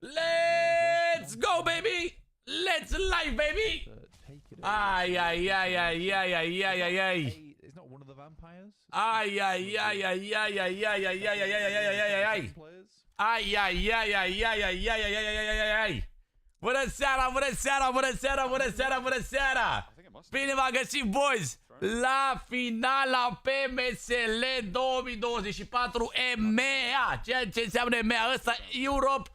Let's go, baby! Let's live, baby! Ay, ay, ay, ay, ay, ay, ay, ay, ay. It's not one of the vampires. Ay, ay, ay, ay, ay, ay, ay, ay, ay, ay, ay, ay, ay, ay, ay. Ai, ai, ai, ai, ai, ai, ai, ai, ai, ai, ai, ai. Bună seara, bună seara, bună seara, bună seara, bună seara. Bine v-am găsit, boys, la finala PMSL 2024 EMEA. Ceea ce înseamnă EMEA ăsta, Europe,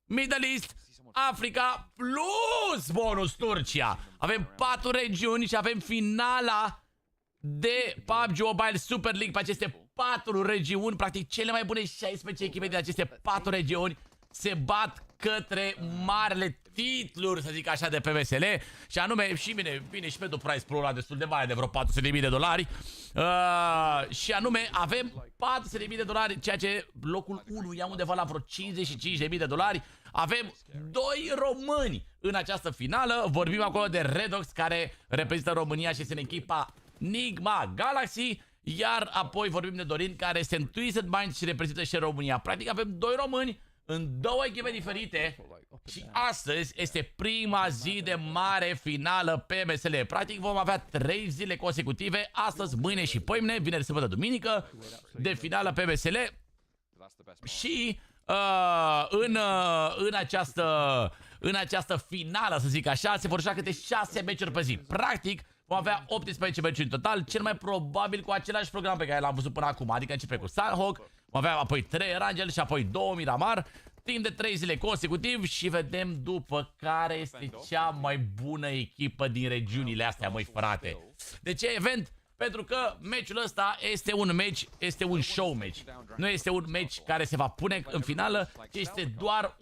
Middle East, Africa, plus bonus Turcia. Avem 4 regiuni și avem finala de PUBG Mobile Super League pe aceste 4 regiuni. Practic cele mai bune 16 echipe din aceste 4 regiuni se bat către marele titluri, să zic așa, de PMSL. Și anume, și vine și pentru prize pool ăla destul de mare, de vreo $400.000. Și anume, avem $400.000, ceea ce locul 1 ia undeva la vreo $55.000. Avem 2 români în această finală. Vorbim acolo de REDOX, care reprezintă România și este în echipa Nigma Galaxy. Iar apoi vorbim de DORIN, care este în Twisted Minds și reprezintă și România. Practic avem 2 români în 2 echipe diferite. Și astăzi este prima zi de mare finală PMSL. Practic vom avea 3 zile consecutive, astăzi, mâine și poimne, vineri, sâmbătă, duminică, de finală PMSL. Și în această finală, să zic așa, se vor juca câte 6 meciuri pe zi. Practic vom avea 18 meciuri în total, cel mai probabil cu același program pe care l-am văzut până acum. Adică începe cu Sunhawk, vom avea apoi 3 Erangel și apoi 2 Miramar, timp de 3 zile consecutiv și vedem după care este cea mai bună echipă din regiunile astea, măi frate. De ce event? Pentru că meciul ăsta este un show match. Nu este un match care se va pune în finală, ci este doar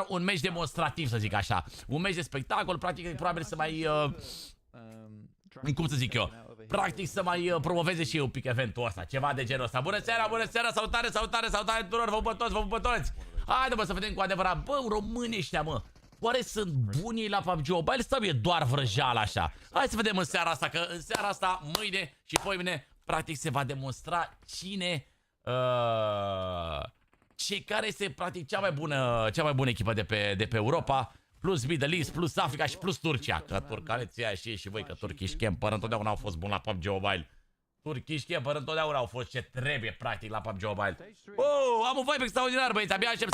un match demonstrativ, să zic așa. Un match de spectacol, practic probabil să mai cum să zic eu, practic să mai promoveze și eu un pic eventul ăsta, ceva de genul ăsta. Bună seara, salutare, salutare, salutare tuturor, vă pupă toți. Haide mă să vedem cu adevărat, bă, românii ăștia, mă. Oare sunt buni la PUBG Mobile sau e doar vrăjeală așa? Hai să vedem în seara asta, că în seara asta, mâine și poimine, practic se va demonstra care este practic cea mai bună echipă de pe Europa, plus Middle East, plus Africa și plus Turcia. Că turcaneții aia și voi, că Turkish Camper întotdeauna au fost buni la PUBG Mobile. Turkish Camper întotdeauna au fost ce trebuie practic la PUBG Mobile. Oh, am un vibe extraordinar, băieți, abia aștept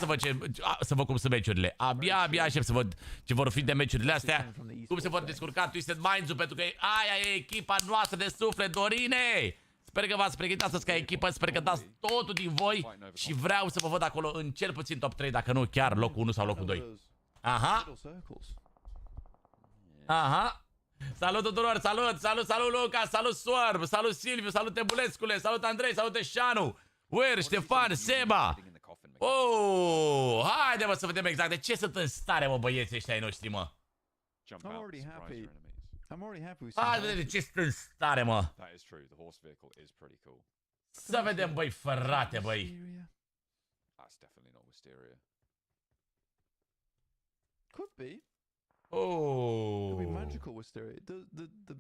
să văd cum sunt meciurile. Abia aștept să văd ce vor fi de meciurile astea. Cum se vor descurca Twisted Minds-ul, pentru că aia e echipa noastră de suflet, Dorine. Sper că v-ați pregătit astăzi ca echipă, sper că dați totul din voi și vreau să vă văd acolo în cel puțin top 3, dacă nu chiar locul 1 sau locul 2. Aha. Aha. Salut tuturor, salut Luca, salut Swarb, salut Silviu, salut Tebulescule, salut Andrei, salut Șanu, Wer, Ștefan, Seba. Oh, haide mă să vedem exact de ce sunt în stare, mă, băieții ăștia ai noștri, mă. Hai să vedem de ce sunt în stare, mă. Să vedem, băi, frate, băi. Could be. Oh. It'll be magical wisteria. The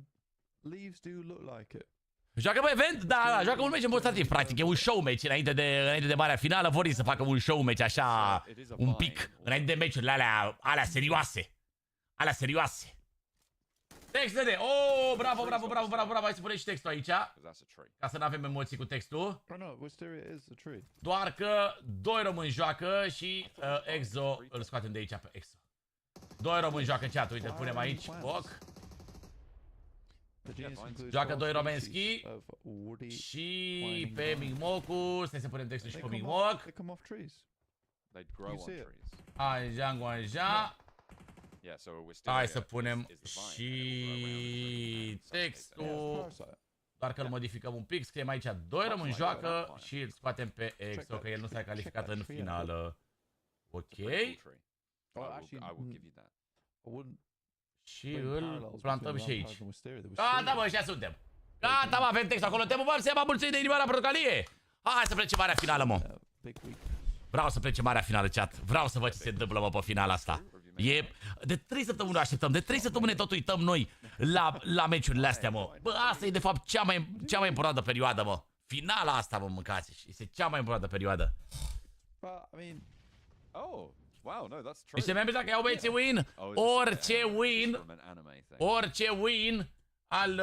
leaves do look like it. Joacă pe event? Da, joacă un match demonstrativ, practic, e un show match înainte de marea finală, vor să facă un show match așa, un pic, înainte de meciurile alea serioase. Alea serioase. Text de. Oh, bravo, hai să punem și textul aici, ca să nu avem emoții cu textul. Doar că 2 români joacă și Exo, îl scoatem de aici pe Exo. 2 români joacă chat, uite, îl punem aici, foc. Joacă 2 romenski și pe Mingmoku, stai să punem textul și pe Mingmok. Anja. Hai să punem și textul, doar că îl modificăm un pic, scriem aici 2 români joacă și îl scoatem pe Exo, că el nu s-a calificat în finală. Ok. Și îl plantăm și aici. Gata, bă, ăștia suntem. Gata, mă, avem text acolo. Te pupăm, Seba, mulțumim de inima la portocalie. Hai să plecem marea finală, mă. Vreau să plecem marea finală, chat. Vreau să văd ce se întâmplă, mă, pe finala asta. De 3 săptămâni așteptăm. De 3 săptămâni tot uităm noi la meciurile astea, mă. Bă, asta e de fapt cea mai importantă perioadă, mă. Finala asta, mă, mâncați. Și este cea mai importantă perioadă. But I mean, Oh, wow, no, that's true. Niște membri, dacă iau băieții win, orice win al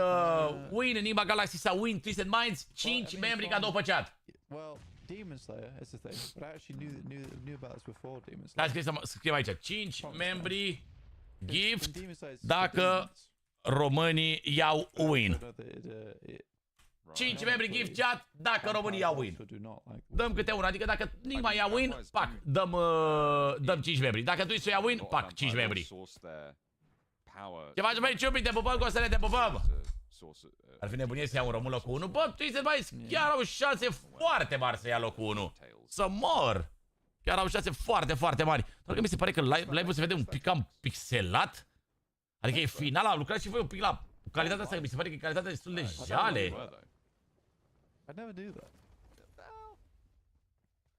win în Inima Galaxy sau win Twisted Minds, 5 membri cadou pe chat. well, Demon Slayer is the thing, but I actually knew about this before Demon Slayer. Hai să scriem aici, 5 membri gift Demon Slayer is dacă demons. românii iau win. I know that it 5 membri gift chat dacă românii iau win. also do not like Dăm câte unul, adică dacă Nima ia win, pac, dăm 5 membri. Dacă tu ia win, pac, 5 membri. Ce faci, băi, ciupi, te pupăm, Costele, te pupăm! Ar fi nebunie să ia un român locul 1. Bă, tu mai chiar au șanse foarte mari să ia locul 1. Să mor! Chiar au șanse foarte, foarte mari. Doar că mi se pare că live-ul se vede un pic cam pixelat. Adică e finala, am lucrat și voi un pic la calitatea asta, că mi se pare că e calitatea destul de jale. I never do that.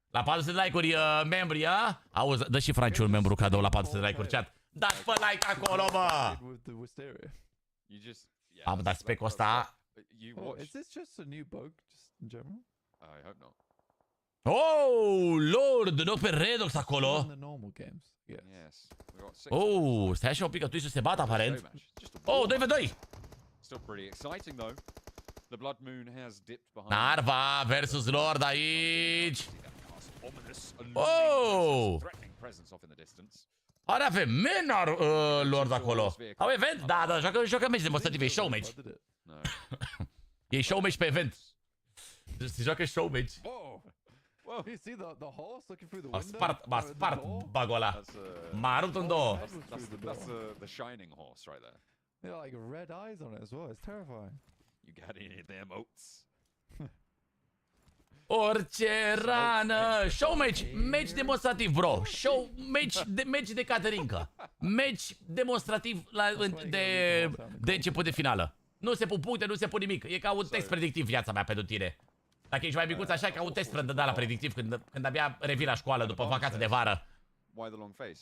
La 400 de like-uri, membri, a? Auzi, dă și Franci un membru cadou la 400 de like-uri, chat. Dați pe like acolo, bă! With the wisteria. Am dat spec-ul ăsta. Oh, is this just a new bug, just in general? I hope not. Oh, Lord, nu pe Redox acolo. In the normal games, yeah. Yes. We got 6. Oh, stai așa un pic că Twisted se bată aparent. Oh, 2v2. Still pretty exciting though. The Blood Moon has dipped behind. Narva versus Lord aici. Oh! Oh! Threatening presence off in the distance. Are avem menar Lord acolo. Au event? Da, da, joacă meci demonstrativ, e show match. Flooded it. No. E show match pe event. Se joacă show match. Whoa! Whoa! You see the horse looking through the M-a window? spart, m-a spart bagul ăla. That's M-a rupt în două. that's the shining horse right there. Yeah, like red eyes on it as well. It's terrifying. You got any of them oats? Orice rană. Show match. Match demonstrativ, bro. Show match de Caterinca. Match demonstrativ de început de finală. Nu se pun puncte, nu se pun nimic. E ca un text predictiv viața mea pentru tine. Dacă ești mai micuț așa, e ca un test prădădat la predictiv când abia revii la școală după vacanță de vară. Why the long face?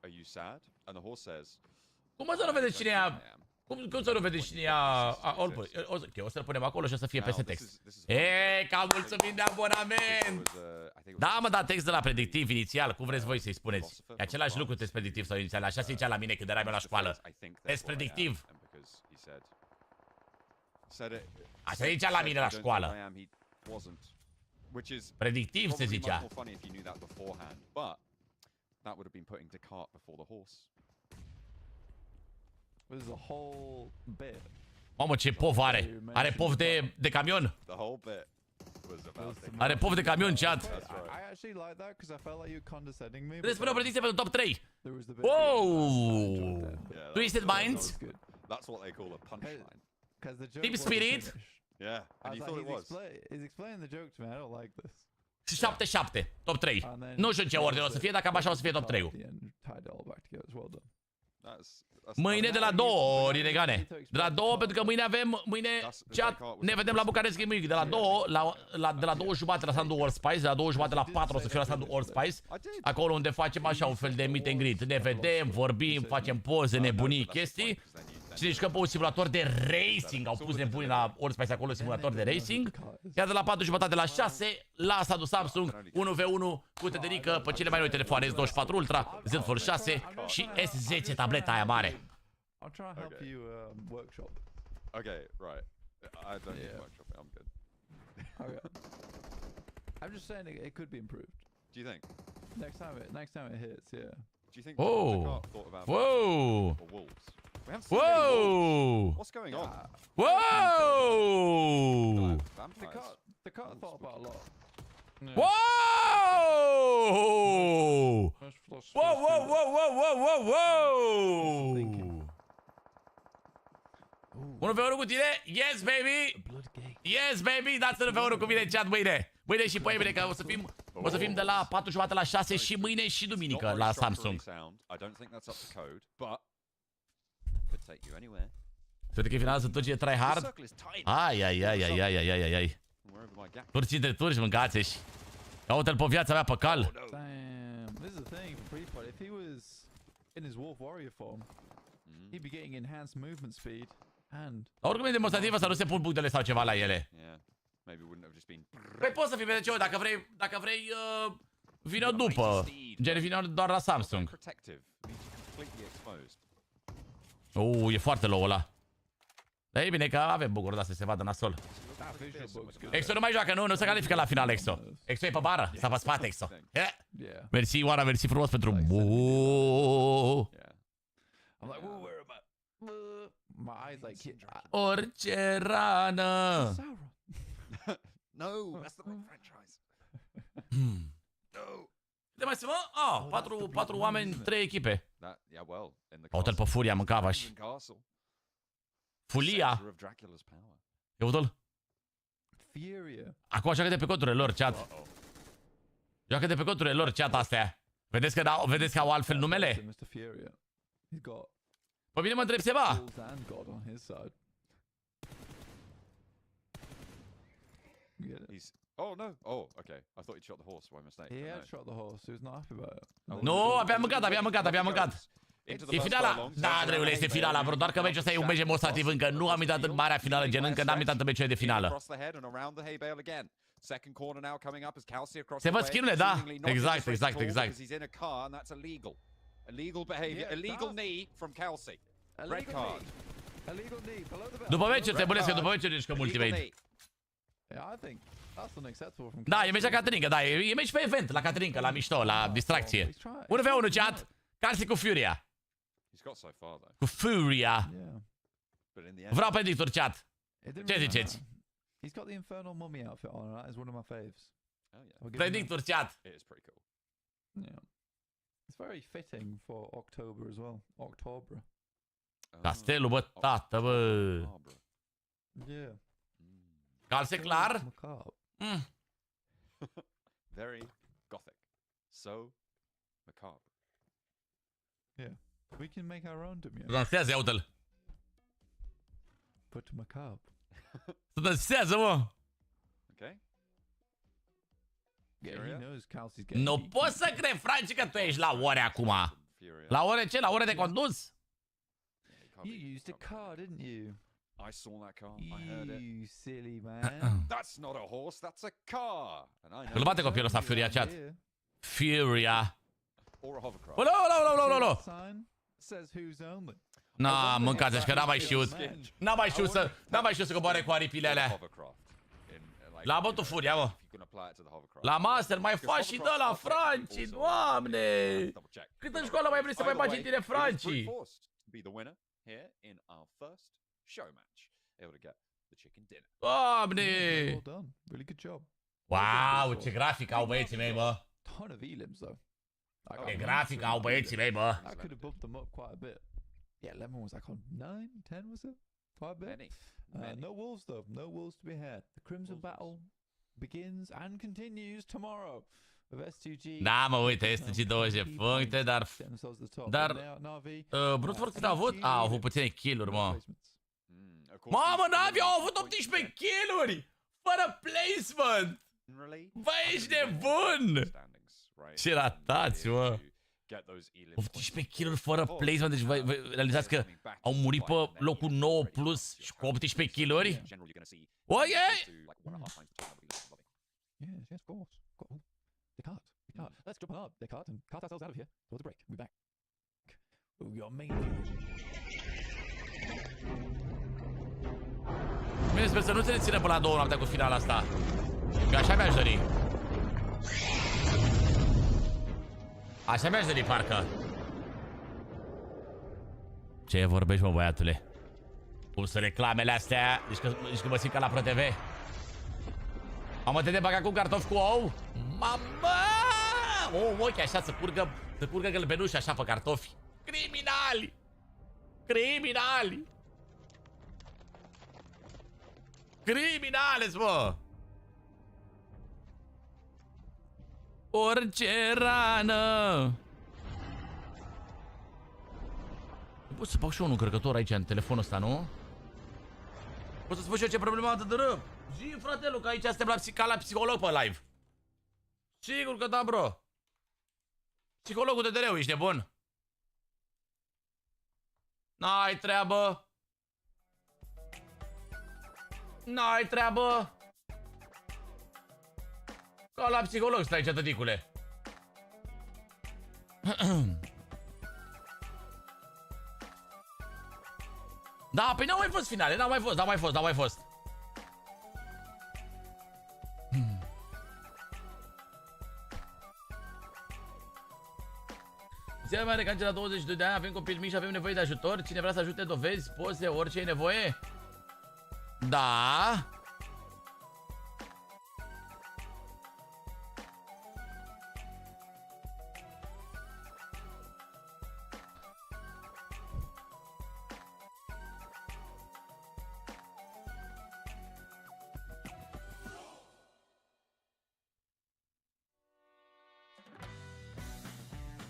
Are you sad? And the horse says, Cum să nu vedeți cine ia... Cum să nu vedeți cine ia... O să-l punem acolo și o să fie peste text. Eee, ca mulțumim de abonament! Da, mă, da, text de la predictiv inițial, cum vreți voi să-i spuneți. E același lucru, test predictiv sau inițial, așa se zicea la mine când eram eu la școală. Test predictiv. Așa se zicea la mine la școală. Predictiv se zicea. There's a whole bit. Mamă, ce pov are. Are pov de camion. Are pov de camion, chat. I actually like that because I felt like you condescending me. Trebuie să spunem o predicție pentru top 3. There was the bit. Wow! Twisted Minds. That's what they call a punchline. Because the joke Team wasn't Spirit. finished. Yeah, and you thought it was. He's explaining the joke to me. I don't like this. 7-7, top 3. Nu știu în ce ordine o să fie, dacă am așa o să fie top 3-ul. Mâine de la 2, Rinegane. De la 2, pentru că mâine, chat, ne vedem la Bucuresti Gaming. De la 2, de la 2 jumate la Sandu Allspice, de la 2 jumate la 4 o să fiu la Sandu Allspice. Acolo unde facem așa un fel de meet and greet. Ne vedem, vorbim, facem poze, nebunii, chestii. Și ne jucăm pe un simulator de racing. Au pus nebunii la Allspice acolo, simulator de racing. Iar de la 4 jumătate la 6, la Sandu Samsung, 1v1 cu tederică pe cele mai noi telefoane S24 Ultra, Z Fold 6 și S10, tableta aia mare. I'll try and help you workshop. Okay, right. I don't need workshop. I'm good. Okay. I'm just saying it could be improved. Do you think? Next time it hits, yeah. Do you think? Whoa! Thought about Whoa! or wolves? We haven't seen any wolves. Whoa! What's going on? Whoa! Vampires. The cut thought about a lot. Whoa! Whoa, whoa, whoa, whoa, whoa, whoa, whoa! 1v1 cu tine? Yes, baby! Yes, baby! Dați 1v1 cu mine în chat mâine! Mâine și poimine, că o să fim de la 4 jumate la 6 și mâine și duminică la Samsung. I don't think that's up to code, but could take you anywhere. Cred că e finalul sunt turcii de tryhard. Ai, ai, ai, ai, ai, ai, ai, ai. Turcii de turci, mâncați-și. Caută-l pe viața mea pe cal. Damn, this is the thing for pre-pod. If he was in his Wolf Warrior form, he'd be getting enhanced movement speed and... Oricum e demonstrativă să nu se pun punctele sau ceva la ele. maybe wouldn't have just been. Păi poți să fii PDC-ul dacă vrei vină după. Gen vină doar la Samsung. Protective. Completely exposed. E foarte low ăla. Dar e bine că avem bucuri de astea se vadă nasol. Exo nu mai joacă, nu se califică la final, Exo. Exo e pe bară, s-a pe spate, Exo. Mersi, Ioana, mersi frumos pentru... Orice rană. No, that's the wrong franchise. No. De mai mă? Patru oameni, 3 echipe. Yeah, well, Uite-l pe Furia, mâncava și... Fulia. E uite-l. Acum joacă de pe conturile lor, chat. Joacă de pe conturile lor, chat, astea. Vedeți că au altfel numele? Pe mine mă întreb Seba. Oh no! Oh, okay. I thought he shot the horse by mistake. Yeah, shot the horse. He was not happy about it. Nu, abia am mâncat. E finala. Da, Dreule, este finala, bro. Doar că meciul ăsta e un meci demonstrativ încă. Nu am intrat în marea finală, gen încă n-am intrat în meciul de finală. Se văd skin-urile, da. Exact. Illegal behavior. Illegal knee from Kelsey. Red card. După meciul trebuiesc după meciul ești cum ultimate. Da, e meci la Caterinca, da, e meci pe event, la Caterinca, la mișto, la distracție. 1v1 chat, Calci cu Furia. Cu Furia. Vreau predictor, chat. Ce ziceți? Predictor, chat. Castelul, bă, tată, bă. Calce clar? Very gothic. So macabre. Yeah. We can make our own Demia. Dansează, ia uite-l. But macabre. Să dansează, mă. Okay. Yeah, he knows Kelsey's game. Nu poți să cred, Franci, că tu ești la ore acum. La ore ce? La ore de condus? You used a car, didn't you? I saw that car. I heard it. You silly man. That's not a horse, that's a car. And I know. Îl bate copilul ăsta, Furia, chat. Furia. Or a hovercraft. Olo. Says who's only. Na, mâncați, că n-am mai știut. N-am mai știut să coboare cu aripile alea. L-a bătut Furia, mă. La master mai faci și dă la Franci, Doamne! Câtă școală mai vrei să mai bagi în tine, Franci? Doamne! Wow, ce grafic au băieții mei, bă! Ce grafic au băieții mei, bă! I could have bumped them up quite a bit. Yeah, Lemon was like on 9, 10 was it? Quite a bit. No wolves though, no wolves to be had. The Crimson Battle begins and continues tomorrow. Da, mă, uite, este și 20 puncte, dar Brute Force cât a avut? Au avut puține kill-uri, mă. Mamă, Navi au avut 18 kill-uri! Fără placement! Bă, ești nebun! Ce ratați, mă! 18 kill-uri fără placement, deci vă realizați că au murit pe locul 9 plus și cu 18 kill-uri? Ok! Yes, of course. Descartes. Let's jump on up, Descartes, and cart ourselves out of here towards the break. We'll be back. Your main. Bine, sper să nu se țină până la 2 noaptea cu finala asta. Că așa mi-aș dori. Așa mi-aș dori, parcă. Ce vorbești, mă, băiatule? Cum sunt reclamele astea? Zici că mă simt ca la ProTV. Mamă, te de băga cu cartofi cu ou? Mamă! Ochi așa, să curgă gălbenuși așa pe cartofi. Criminali! Criminali! Criminales, mă! Orice rană! Pot să bag și eu un încărcător aici în telefonul ăsta, nu? Pot să spun și eu ce problemă am TEDEREU? Zi, fratelu, că aici suntem ca la psiholog pe live. Sigur că da, bro. Psihologul TEDEREU, ești nebun? N-ai treabă. N-ai treabă. Ca la psiholog stai aici, tăticule. Da, păi n-au mai fost finale, n-au mai fost. Ziua mea are cancer la 22 de ani, avem copil mic și avem nevoie de ajutor. Cine vrea să ajute, dovezi, poze, orice e nevoie? Da.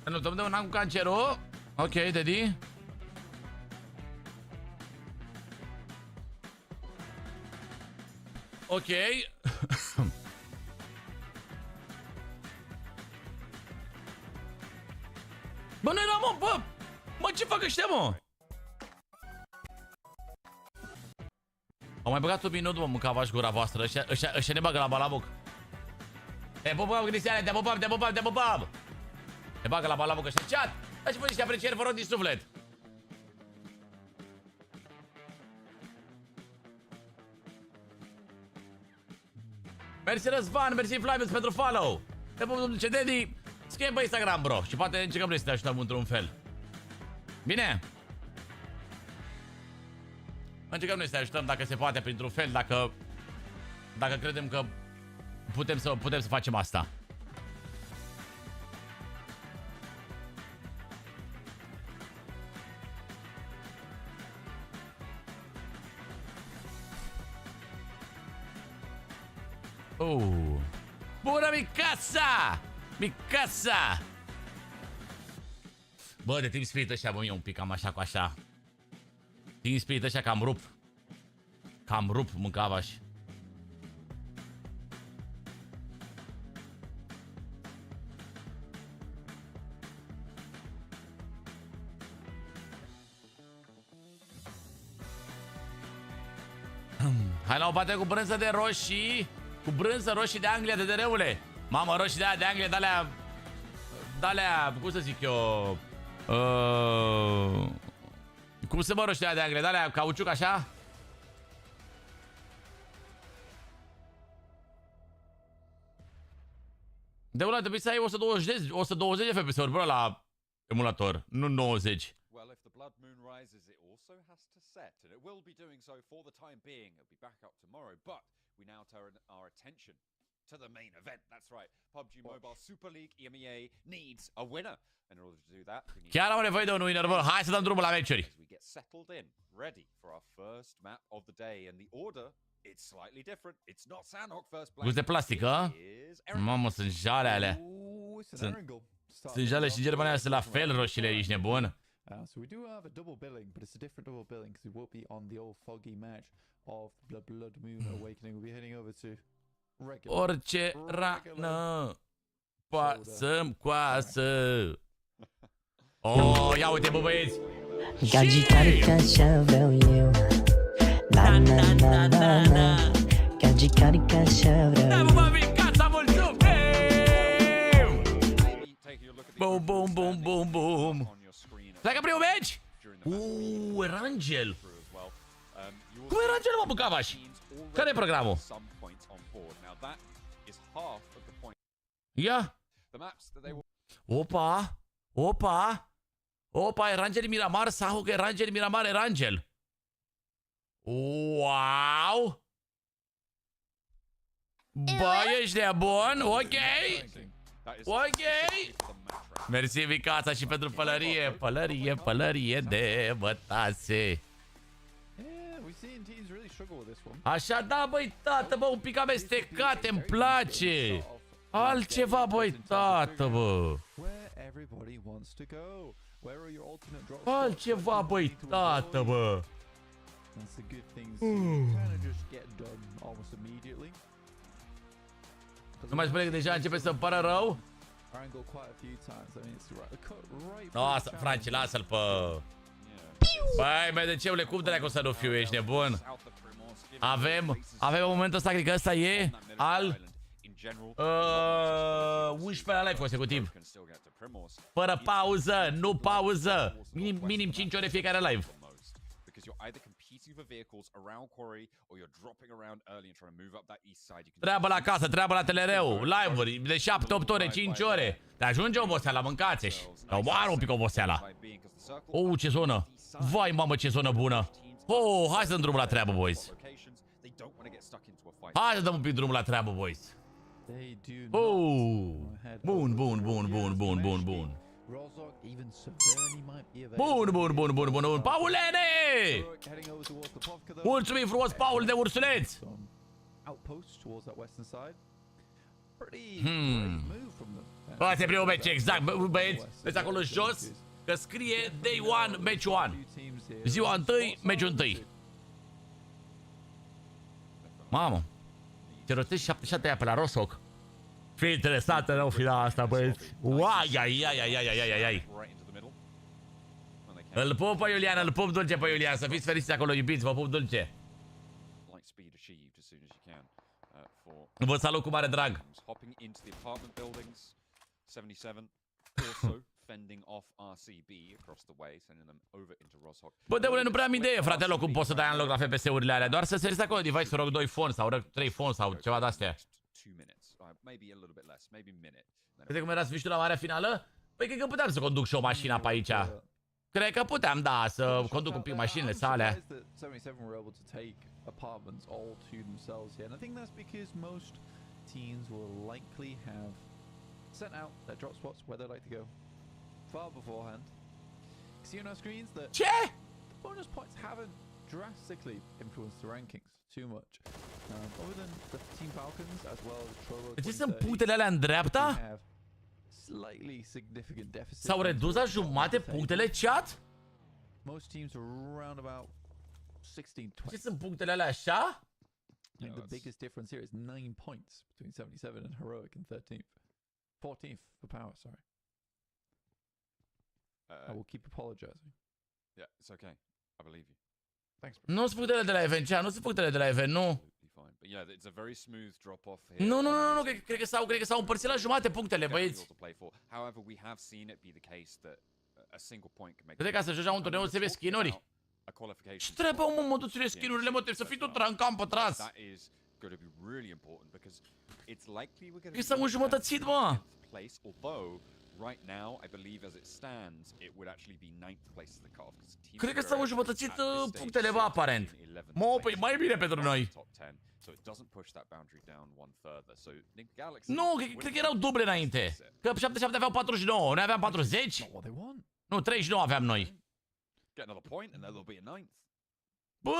Nu, de un an cu cancerul. Ok, Daddy. Ok. Bă, nu era, mă, bă! Mă, ce fac ăștia, mă? Au mai băgat un minut, mă, mâncava-și gura voastră. Ăștia ne bagă la balabuc. Te pupăm, Cristiane, te pupăm! Ne bagă la balabuc ăștia. Chat! Dați-vă niște aprecieri, vă rog, din suflet. Mersi Răzvan, mersi Flavius pentru follow. Te pup, domnul Cededi. Scrie pe Instagram, bro. Și poate încercăm noi să te ajutăm într-un fel. Bine? Încercăm noi să te ajutăm dacă se poate, printr-un fel, dacă credem că putem să facem asta. Bună, Micasa! Micasa! Bă, de Team Spirit ăștia, bă, e un pic cam așa cu așa. Team Spirit ăștia cam rup mâncava-și. Hai la o bate cu brânză de roșii. Cu brânză roșii de Anglia, tedereule. Mamă, roșii de aia de Anglia, de-alea, cum să zic eu, cum se mă roșii de aia de Anglia, de-alea cauciuc așa? De una trebuie să ai 120 de FPS-uri, bro, la emulator, nu 90. Well, if the blood moon rises, it also has to set, and it will be doing so for the time being. It'll be back up tomorrow, but we now turn our attention to the main event. That's right. PUBG Mobile Super League EMEA needs a winner. In order to do that, we need chiar am nevoie de un winner, bă. Hai să dăm drumul la meciuri. we get settled in, ready for our first map of the day, and the order, it's slightly different. It's not Sandhawk first place. Gust de plastic, a? Mamă, sunt jale alea. Sunt jale și în Germania sunt la fel roșiile, ești nebun? So we do have a double billing, but it's a different double billing because we won't be on the old foggy match of the Blood Moon Awakening. We'll be heading over to regular. Orice rană poate să-mi coasă. Oh, ia uite, bă, băieți. Gagica așa vreau eu. Na na na na na. Gagica așa vreau eu. Da, bă, bă, Vicața, mulțumim! Bum, bum, bum, bum, bum. Pleacă primul meci? Erangel. Cum e Erangel, mă, bucavaș? Care e programul? Ia. Opa, Erangel Miramar, Sahu, că Erangel Miramar, Erangel. Wow. Bă, ești nebun? Ok. Mersi, Vicața, și pentru pălărie de bătase. Așa, da, băi, tată, bă, un pic amestecate, îmi place. Altceva, băi, tată, bă. Altceva, băi, tată, bă. Nu mai spune că deja începe să-mi pară rău? Franci, lasă-l pe... Băi, MDC-ule, cum dracu să nu fiu, ești nebun? Avem momentul ăsta, cred că ăsta e al general. 11 live consecutiv. Fără pauză, nu pauză. Minim 5 ore fiecare live. Because you're either competing for vehicles around quarry or you're dropping around early and trying to move up that east side. Treabă la casă, treabă la TEDEREU, live-uri de 7-8 ore, 5 ore. Te ajunge oboseala, mâncați-și. Omoară un pic oboseala. Ce zonă. Vai, mamă, ce zonă bună. Hai să dăm drumul la treabă, boys. Hai să dăm un pic drumul la treabă, boys. Bun. Bun. Paulene! Mulțumim frumos, Paul de ursuleț! Asta e primul meci, exact, băieți, vezi acolo jos, că scrie Day 1, Match 1. Ziua 1, meciul 1. Mamă, ce rostești 77 aia pe la Rosoc. Fii interesată rău finala asta, băieți. Ai. Îl pup pe Iulian, îl pup dulce pe Iulian. Să fiți fericiți acolo, iubiți, vă pup dulce. Vă salut cu mare drag. Bă, deule, nu prea am idee, fratelo, cum poți să dai în loc la FPS-urile alea. Doar să seriți acolo device-ul, rog 2 fon sau rog 3 fon sau ceva de-astea. Crede cum era sfârșitul la marea finală? Păi cred că puteam să conduc și o mașină pe aici. Cred că puteam, da, să conduc un pic mașinile sale. Ce? Bonus points haven't drastically influenced the rankings too much. Other than the Team Falcons as well as Trollo. Ce sunt punctele alea în dreapta? Slightly significant deficit. S-au redus la jumate punctele, chat? Most teams are around about 16-20. Ce sunt punctele alea așa? And the biggest difference here is 9 points between 77 and Heroic in 13th. 14th for Power, sorry. I will keep apologizing. Yeah, it's okay. I believe you. Thanks, bro. Nu sunt punctele de la event, chat, nu sunt punctele de la event, nu. Nu, cred că s-au împărțit la jumate punctele, băieți. Cred că ca să joci un turneu trebuie skin-uri. Ce trebuie, mă, măduțile skin-urile, mă, trebuie să fii tot rancam pe trans. Cred că s-au înjumătățit, mă. Right now, I believe as it stands, it would actually be 9th place in the cutoff. Cred că s-au înjumătățit punctele, bă, aparent. Mă, păi mai bine pentru noi. Nu, cred că erau duble înainte. Că 77 aveau 49, noi aveam 40. Nu, 39 aveam noi. Bă,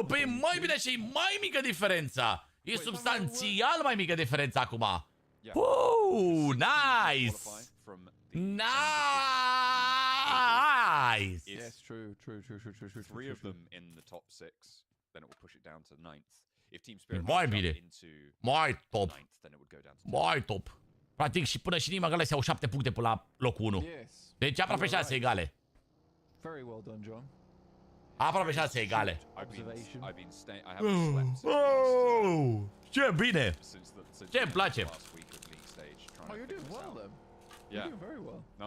păi mai bine și mai mică diferența. E substanțial mai mică diferența acum. Nice! Nice! Yes, true. 3 of them in the top 6, then it will push it down to 9th. If Team Spirit mai bine. Mai top. 9th, then it would go down to mai top. Practic și până și Nima Galaxy au 7 puncte până la locul 1. Deci aproape 6 egale. Very well done, John. Aproape 6 egale. Ce bine! Ce îmi place! Oh, you're doing well then. You're doing very well. No,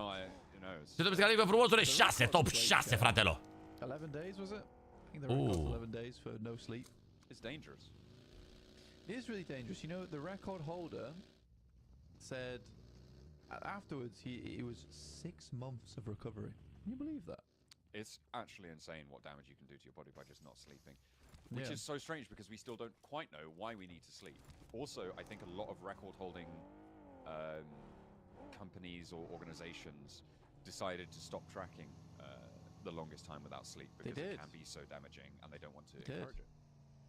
you know. Ce trebuie să califică frumosule? 6, top 6, fratelo. 11 days was it? I think there were 11 days for no sleep. It's dangerous. It is really dangerous. You know, the record holder said afterwards it was 6 months of recovery. Can you believe that? It's actually insane what damage you can do to your body by just not sleeping. Which is so strange because we still don't quite know why we need to sleep. Also, I think a lot of record holding companies or organizations decided to stop tracking the longest time without sleep because it can be so damaging and they don't want to encourage it.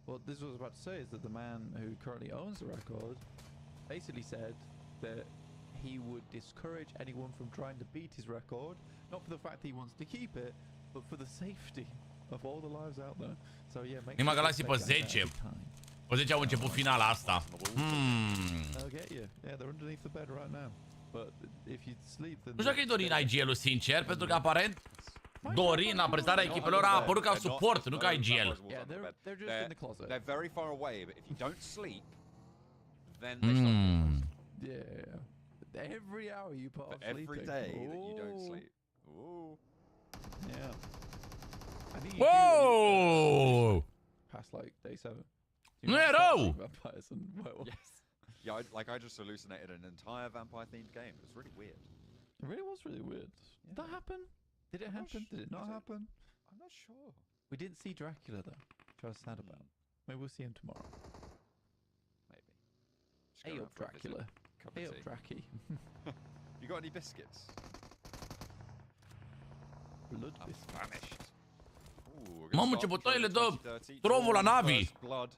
Well, this was about to say is that the man who currently owns the record basically said that he would discourage anyone from trying to beat his record, not for the fact that he wants to keep it, but for the safety of all the lives out there. So yeah, make Nima Galaxy pe 10. Pe 10 au început finala asta. I'll get you. Yeah, they're underneath the bed right now. But if you sleep, then... Nu știu dacă e Dorin IGL-ul, sincer, pentru că aparent Dorin, la prezentarea echipelor, a apărut ca suport, nu ca IGL. Yeah, they're just in the closet. They're very far away, but if you don't sleep, then they start doing Yeah. Every hour you put off every sleeping. day that you don't sleep. Ooh. Yeah. I think you Whoa! past like day 7. Nu e rău! Vampires and werewolves. Yes. Yeah, I just hallucinated an entire vampire-themed game. It was really weird. It really was really weird. Did that happen? Did it happen? Did it not happen? I'm not sure. We didn't see Dracula though, which I was sad about. Maybe we'll see him tomorrow. Maybe. Just go Hey around up, for a visit. Dracula. Cup of Hey up, tea. Dracky. You got any biscuits? Blood I'm biscuits. famished. Ooh, we're Mamă, gonna ce start bătaie le Trovo dă 2030, Trovo la drawing Navi. first blood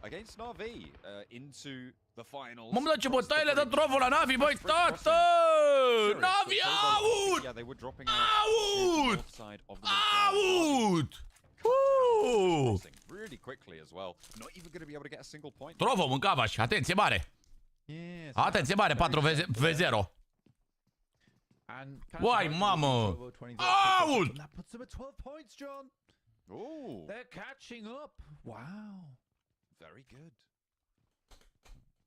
against Navi into the finals. Mamă, dar ce Across the bătaie le dă bridge. Trovo la Navi, băi, Bridge tată! crossing. Navi out! Yeah, they were dropping out to the Out! north side of the Miscellaneous. Out! Uuu! Crossing really quickly as well. Not even going to be able to get a single point. Trovo, mâncava-și, atenție mare! Yes. Atenție mare, 4v0. And Uai, mamă! Out! That puts them at 12 points, John. Ooh, They're catching up. Wow. very good.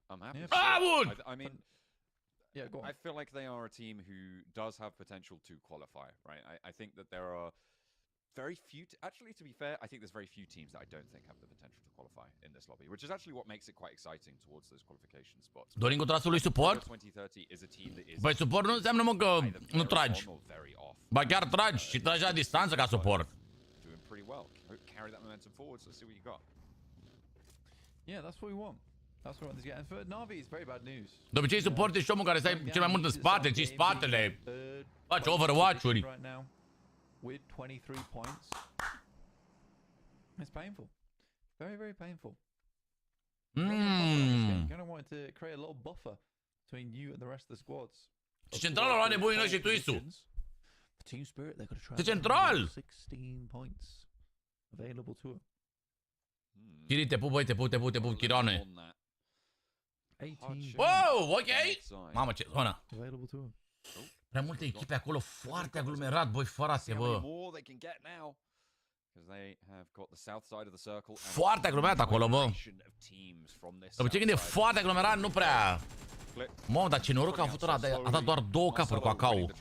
I'm happy. Yeah. to see it. Out! I mean, Yeah, go on. I feel like they are a team who does have potential to qualify, right? I think that there are very few... actually, to be fair, I think there's very few teams that I don't think have the potential to qualify in this lobby, which is actually what makes it quite exciting towards those qualification spots. Dorin cu trasul lui suport? 2030 is a team that is Băi, suport nu înseamnă, mă, că either nu very tragi. on or very off. Ba chiar tragi și tragi la distanță ca suport. Doing pretty well. Carry that momentum forward. So let's see what you got. Yeah, that's what we want. That's what we want to get. And for Navi, it's very bad news. De obicei, suport ești omul care stai cel mai mult în spate, ții spatele, faci overwatch-uri. Right now, with 23 points. It's painful. Very, very painful. Mmm. Kind of wanted to create a little buffer between you and the rest of the squads. Și centralul la nebunii noștri tu, Isu. For Team Spirit, they're going to try. Ce central! 16 points available to them. Chiri, te pup, băi, te pup, Chirone. On that. 18 Wow, ok! Mamă, ce zonă. available to them. Prea multe echipe acolo, foarte aglomerat, băi, frate, How many bă. more they can get now? Because they have got the south side of the circle. and Foarte aglomerat acolo, bă. combination of teams from this De obicei când e south side. foarte aglomerat, nu prea... Flip. Mamă, dar ce noroc a avut ăla, a dat doar 2 capuri cu acau.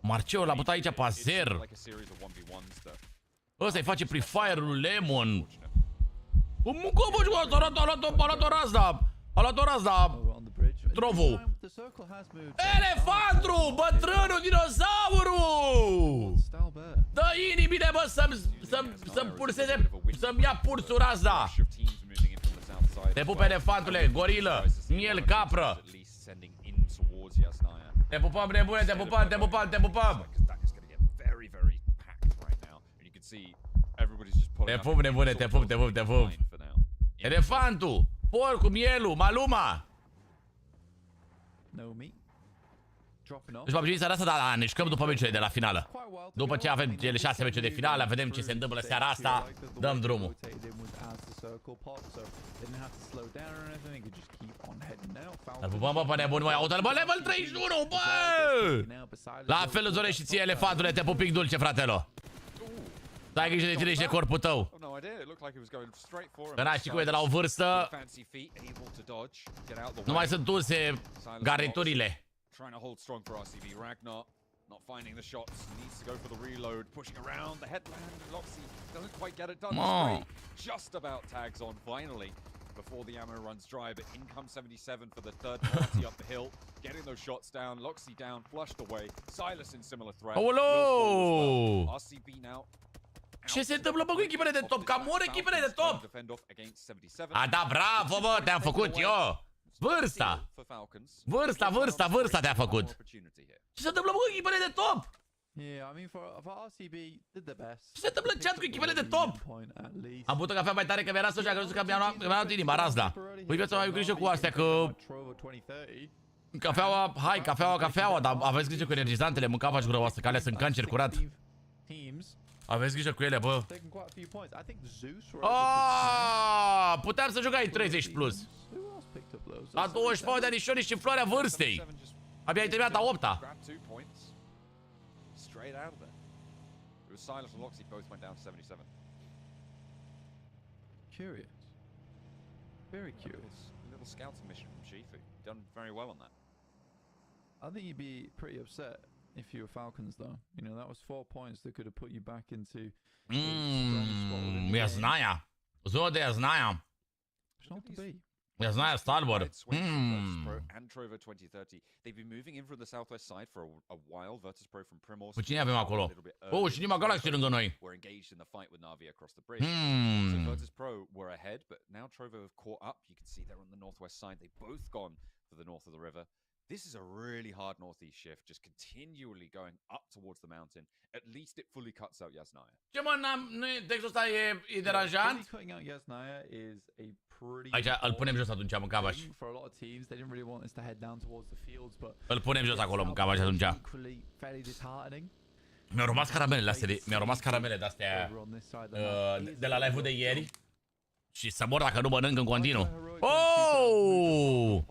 Marceu l-a bătut aici pe azer. Ăsta-i face pre-fire-ul lui Lemon. Mâncă, bă, a luat o razda. A luat o razda. Over on the bridge. Trovo. The circle has moved. Elefantru, bătrânul, dinozaurul. Stalbert. Dă inimile, bă, să-mi pulseze, să-mi ia pulsul razda. Te pup, elefantule, gorilă, miel, capră. Te pupăm, nebune, te pupăm, te pupăm, te pupăm. Te pup, nebune, te pup, te pup, te pup. Elefantul, porcul, mielul, maluma. No meat. Dropping off. Deci, m-am seara asta, dar ne jucăm după meciurile de la finală. Quite well. După ce avem cele 6 meciuri de finală, vedem ce se întâmplă seara asta, dăm drumul. Îl pupăm, bă, pe nebun, măi, auto-l, bă, level 31, bă! La fel îți dorești și ție, elefantule, te pupic dulce, fratelo. Stai grijă de tine și de corpul tău. Că n-ai ști cum e de la o vârstă, nu mai sunt unse garniturile. Trying to hold strong for RCB. Ragnar not finding the shots. Needs to go for the reload. Pushing around the headland. Loxy doesn't quite get it done. Just about tags on finally before the ammo runs dry. But in comes 77 for the third party up the hill. Getting those shots down. Loxy down. Flushed away. Silas in similar threat. Aoleu! RCB now. Ce se întâmplă, bă, cu echipele de top? Cam mor echipele de top. A, da, bravo, bă, te-am făcut eu. Vârsta! Vârsta te-a făcut! Ce se întâmplă, bă, cu echipele de top? Yeah, I mean for RCB did the best. Ce se întâmplă în chat cu echipele de top? Am băut o cafea mai tare că mi-era soșa, că nu știu că mi-a luat inima, razda. Păi viața mai grijă cu astea, că... Cafeaua, hai, cafeaua, dar aveți grijă cu energizantele, mâncava și grăoasă, că alea sunt cancer curat. Aveți grijă cu ele, bă. Puteam să jucai 30 plus. La 24 de anișori și floarea vârstei. Abia ai terminat a 8-a. Curious. Very curious. Typical scouting mission from Shifu. Done very well on that. I think you'd be pretty upset if you were Falcons, though. You know, that was 4 points that could have put you back into. Я знаю. Зода я знаю. It's not to be. Я знаю Старбор. And Trovo 2030. They've been moving in from the southwest side for a while. Virtus Pro from Primorsk. Cine avem acolo? Oh, și Nima Galaxy lângă noi. Were engaged in the fight with Navi across the bridge. So Virtus Pro were ahead, but now Trovo have caught up. You can see they're on the northwest side. They've both gone for the north of the river. This is a really hard northeast shift, just continually going up towards the mountain. At least it fully cuts out Yasnaya. Ce mă, textul ăsta e deranjant? Cutting out Yasnaya is a pretty. Aici îl punem jos atunci, mâncavaș. For a lot of teams, they didn't really want us to head down towards the fields, but îl punem jos acolo, mâncavaș atunci. Fairly disheartening. Mi-au rămas caramelele astea, mi-au rămas caramele de-astea de la live-ul de ieri. Și să mor dacă nu mănânc în continuu. Oh!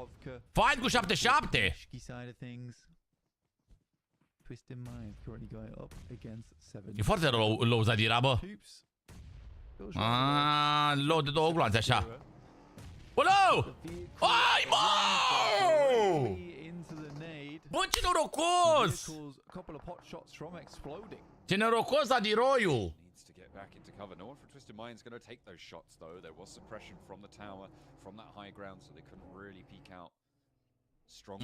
Fight cu 7-7! E foarte low Zadira, bă. Low de două gloanțe, așa. Olo! Ai, mă! Bă, ce norocos! Ce norocos Zadiroiu! Back into cover. No one from Twisted Mind's going to take those shots, though. There was suppression from the tower, from that high ground, so they couldn't really peek out strong.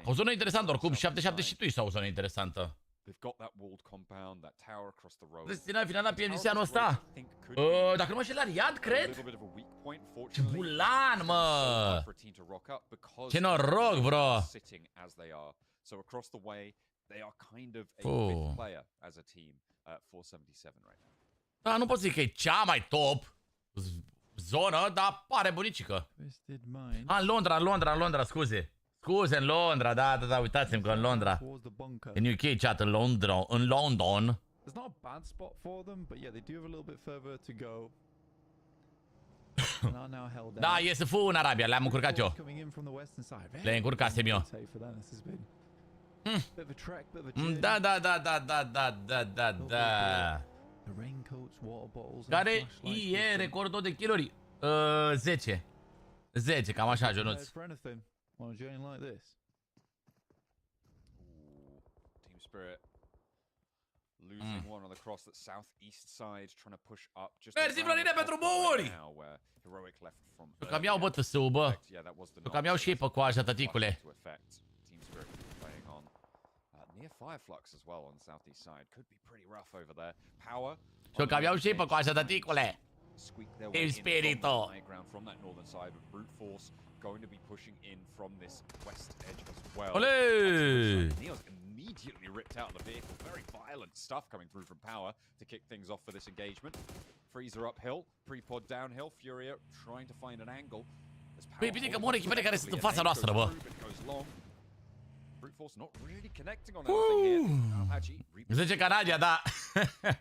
O zonă interesantă, oricum. 7-7 și tu ești o zonă interesantă. They've got that walled compound, that tower across the road. Destinat finala PMSL anul ăsta. Dacă nu mă înșel la Riad, cred. Ce bulan, mă! Ce noroc, bro! So across the way, they are kind of a fifth player as a team, 477 right now. Da, nu pot zic că e cea mai top zonă, dar pare bunicică. În Londra, scuze. Scuze, în Londra, da, uitați-mi că în Londra. În UK, chat, în London. It's not a bad spot for them, but yeah, they do have a little bit further to go. Da, e să fu în Arabia, le-am încurcat eu. Le încurcasem eu. Da. Care e recordul de kill-uri? 10. 10, cam așa, Jonuț. Team Spirit losing one on the cross that southeast side, trying to push up just. Mersi, Florine, pentru buri! Eu cam iau, bă, tăsău, bă. Eu cam iau și pe coaja, tăticule. Near Fireflux as well on the southeast side could be pretty rough over there. Power. Și eu cam iau și pe coaja, tăticule. Team Spirito. From that northern side with brute force going to be pushing in from this west edge as well. Ole! Neo's immediately ripped out of the vehicle. Very violent stuff coming through from Power to kick things off for this engagement. Freezer uphill, pre-pod downhill, Furia trying to find an angle. Păi bine că mor echipele care sunt în fața noastră, bă. Brute force not really connecting on anything here. Zice Canadia, da.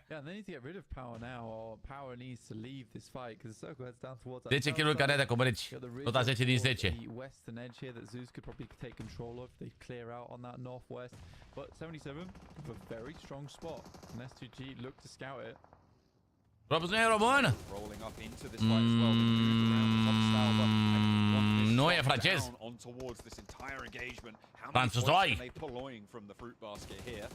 Yeah, they need to get rid of Power now, or Power needs to leave this fight because the circle heads down towards that. 10 kill-uri Canadia cu mărici. Tot a 10 din 10. The western edge here that Zeus could probably take control of. They clear out on that northwest. But 77 with a very strong spot. And S2G look to scout it. Robus nu e român? Rolling up into this fight as well. Nu e francez. Franțuzoi. From the fruit basket here,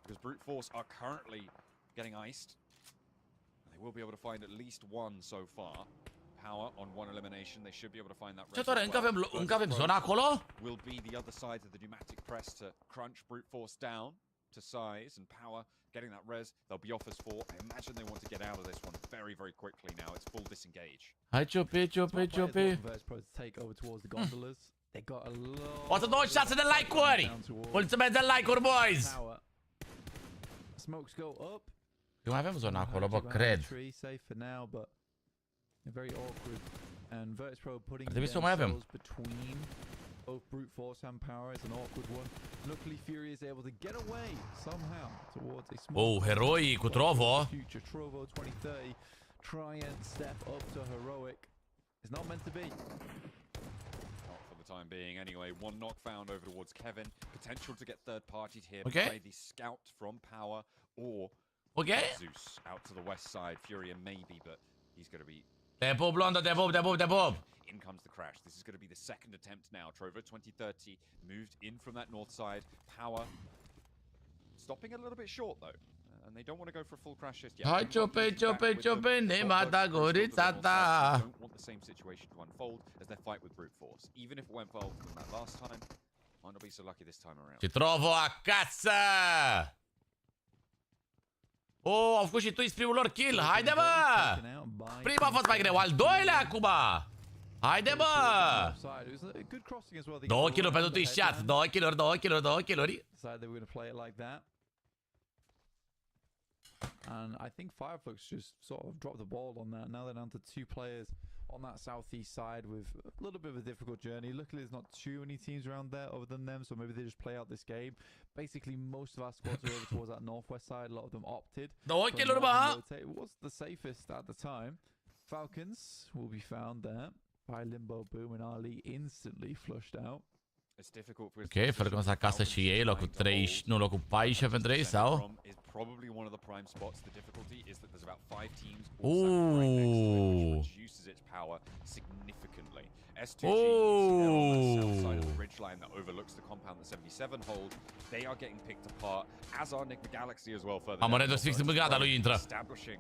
because brute force are currently getting iced. They will be able to find at least one so far. Power on one elimination. They should be able to find that. Ce doar încă avem zona acolo? Will be the other side of the pneumatic press to crunch brute force down to size, and Power getting that res. They'll be off as 4. I imagine they want to get out of this one very, very quickly now. It's full disengage. Hai ciopi. Take over towards the gondolas. They got a lot. 126 de like-uri. Mulțumesc de like-uri, boys. Smokes go up. Eu mai avem zona acolo, bă, cred. Safe for now, but very awkward. And Virtus Pro putting themselves between both brute force and Power is an awkward one. Luckily, Fury is able to get away somehow towards a small. Heroi cu Trovo. Future Trovo 2030. Try and step up to heroic. It's not meant to be. Not for the time being, anyway. One knock found over towards Kevin. Potential to get third-partied here by the scout from Power or Zeus out to the west side. Furia maybe, but Te pup, Blondo, te pup, te pup, te pup. In comes the crash. This is going to be the second attempt now. Trovo 2030 moved in from that north side. Power stopping a little bit short though. And they don't want to go for a full crash just yet. Hai ciope, ne mata gurița ta. Don't want the same situation to unfold as their fight with brute force. Even if it went well from that last time, might not be so lucky this time around. Ci trovo acasă! Oh, au făcut și Twist primul lor kill. Haide, bă! Prima a fost mai greu, al doilea acum! Haide, bă! 2 kill-uri pentru Twist chat. 2 kill-uri, 2 kill-uri, 2 kill-uri. And I think Fireflux just sort of dropped the ball on that. Now they're down to 2 players on that southeast side with a little bit of a difficult journey. Luckily, there's not too many teams around there other than them, so maybe they just play out this game. Basically, most of our squads are over towards that northwest side. A lot of them opted. It was the safest at the time. Falcons will be found there by Limbo Boom and Ali instantly flushed out. Ok, fără că o să acasă și ei, locul 30, nu, locul 14 pentru ei, sau? Probably one of the prime spots. The difficulty is that there's about 5 teams Ooh. which reduces its power significantly. S2G on the south side of the ridgeline that overlooks the compound that 77 hold. They are getting picked apart, as are Nick the Galaxy as well. Further Am REDOX fix în brigada lui intră. Establishing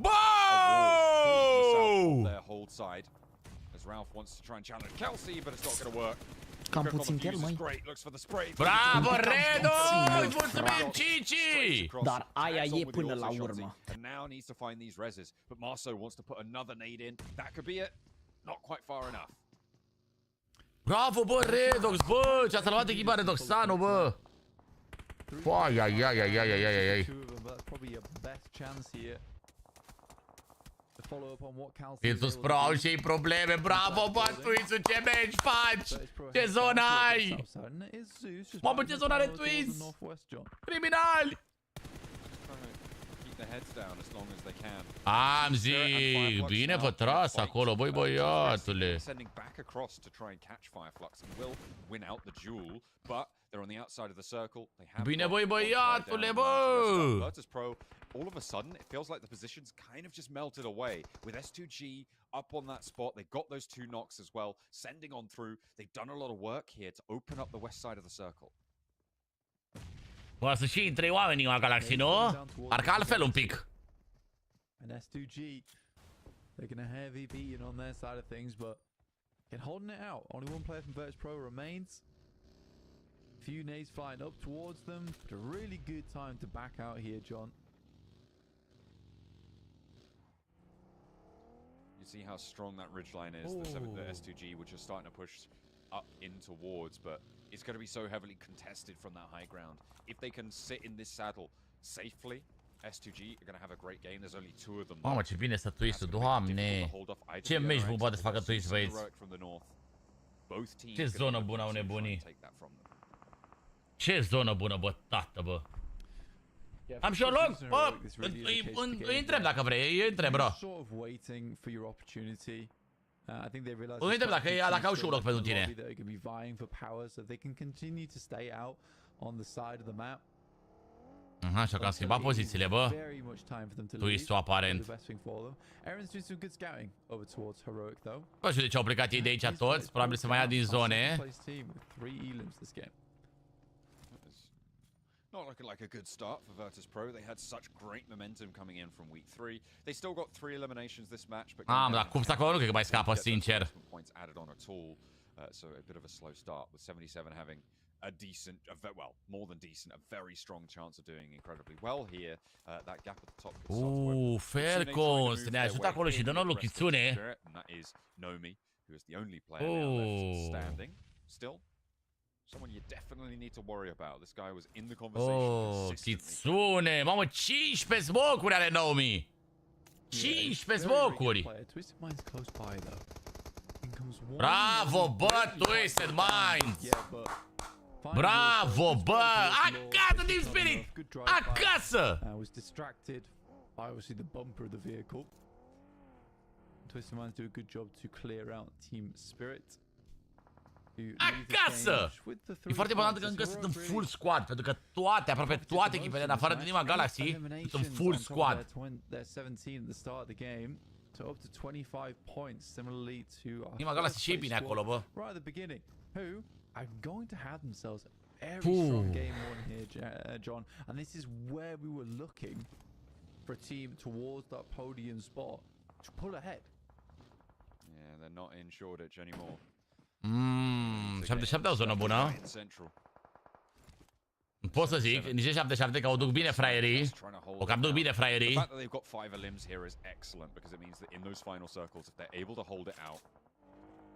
their hold side. As Ralph wants to try and challenge Kelsey, but it's not going to work. Cam puțin chiar, măi. Bravo, REDOX! Mulțumim, Cici! Dar aia e până la urmă. And now needs to find these reses, but Marceau wants to put another nade in. That could be it. Not quite far enough. Bravo, bă, REDOX, bă! Ce-a salvat echipa REDOXano, bă! Ai, ai, ai, ai, ai, ai, ai, ai. Iisus Pro au și ei probleme. Bravo, bă, Twist, ce meci faci? Ce zonă ai? Mamă, ce zonă are Twist? Criminali! Am zis, bine vă tras acolo, băi băiatule. Bine, băi băiatule, bă! All of a sudden, it feels like the positions kind of just melted away. With S2G up on that spot, they got those 2 knocks as well, sending on through. They've done a lot of work here to open up the west side of the circle. Poate să și intre oamenii la Galaxy, nu? Parcă altfel un pic. And S2G, they're going to heavy beating on their side of things, but can holding it out. Only one player from Virtus Pro remains. Few nades flying up towards them, but a really good time to back out here, John. You see how strong that ridgeline is. The S2G, which is starting to push up in towards, but it's going to be so heavily contested from that high ground. If they can sit in this saddle safely, S2G are going to have a great game. There's only 2 of them. Mamă, ce bine stă Twist-ul, Doamne! Ce meci bun poate să facă Twist, băieți? Ce zonă bună au nebunii! Ce zonă bună, bă, tată, bă! Am și eu loc, bă! Îi întreb dacă vrei, îi întreb, bro. Îi întreb dacă au și un loc pentru tine. Așa că am schimbat pozițiile, bă. Twist-ul aparent. Bă, știu de ce au plecat ei de aici toți. Probabil să mai ia din zone. Not looking like a good start for Virtus Pro. They had such great momentum coming in from week 3. They still got 3 eliminations this match, but dar cum acolo nu cred că mai scapă, sincer. Points added on at all. So a bit of a slow start with 77 having a decent, well, more than decent, a very strong chance of doing incredibly well here. That gap at the top. Falcons, ne ajută acolo și dă lui Kitsune. And that is Nomi, who is the only player now left standing. Still, someone you definitely need to worry about. This guy was in the conversation. Kitsune! Mamă, 15 smocuri are Nomi! 15 smocuri! Bravo, bă, Twisted Minds! Bravo, bă! Acasă, Team Spirit! Acasă! Twisted Minds do a good job to clear out Team Spirit. Acasă! E foarte important că încă sunt în full squad, pentru că toate, aproape toate echipele, în afară de Nima Galaxy, sunt în full squad. to up to 25 points, similarly to our Prima Galaxy first și place bine acolo, squad bă. right at the beginning, who are going to have themselves a very strong game one here, John. And this is where we were looking for a team towards that podium spot to pull ahead. Yeah, they're not in Shoreditch anymore. 77 o zonă bună. Pot să zic, nici 77 că o duc bine fraierii. O cam duc bine fraierii. The fact that they've got 5 elims here is excellent because it means that in those final circles, if they're able to hold it out,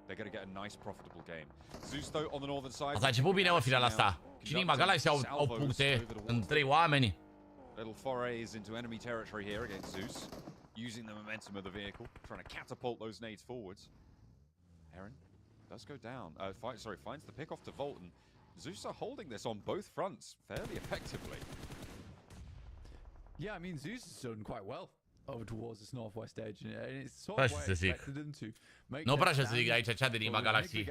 they're going to get a nice, profitable game. Zeus, though, on the northern side. Asta a început bine, mă, finala asta. Cinima Galaxy au puncte în 3 oameni. Little forays into enemy territory here against Zeus, using the momentum of the vehicle, trying to catapult those nades forwards. Heron does go down. Finds the pick off to Volton. Zeus are holding this on both fronts fairly effectively. Yeah, I mean, Zeus has done quite well over towards this northwest edge, and it's sort of why I expected them to make Nu prea their să zic aici cea de Nima Galaxy.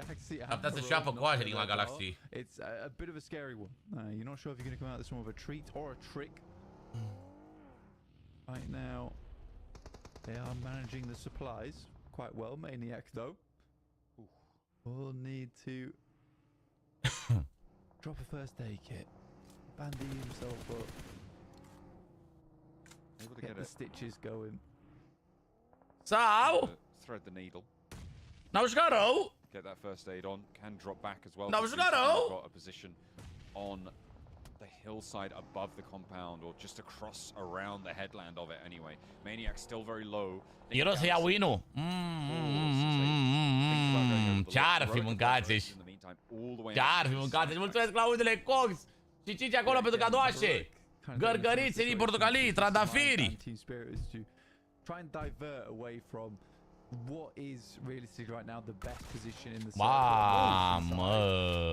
Ar putea să-și ia pe coaje Nima Galaxy. It's a bit of a scary one. You're not sure if you're going to come out this one with a treat or a trick. Right now, they are managing the supplies quite well. Maniac, though, will need to drop a first aid kit, bandy himself up, Able to get get the it. stitches going. Sau Thread the needle. n-au jucat rău. Get that first aid on. Can drop back as well. N-au Zeus jucat has rău. got a position on the hillside above the compound, or just across around the headland of it anyway. Maniac still very low. Eu o să iau win-ul. Ce-ar fi mâncați aici? Ce-ar fi mâncați aici? Mulțumesc, Claudele Cox și Cici acolo pentru cadoașe. Gărgărițe din portocalii, trandafiri. Team spirit is to try and divert away from what is realistically right now the best position in the Mamă.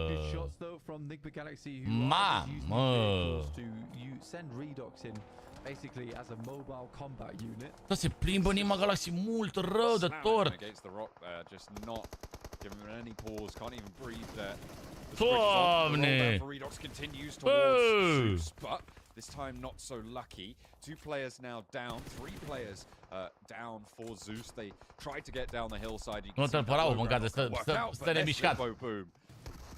Good shots though from Nigma Galaxy, who are using vehicles to send REDOX in basically as a mobile combat unit. Da, se plimbă Nima Galaxy mult rău de tot. Against the rock there, just not giving him any pause, can't even breathe there. Doamne. REDOX continues towards Zeus, but this time not so lucky. 2 players now down, 3 players down for Zeus. They tried to get down the hillside. Nu te părau, mâncați, stă nemișcat.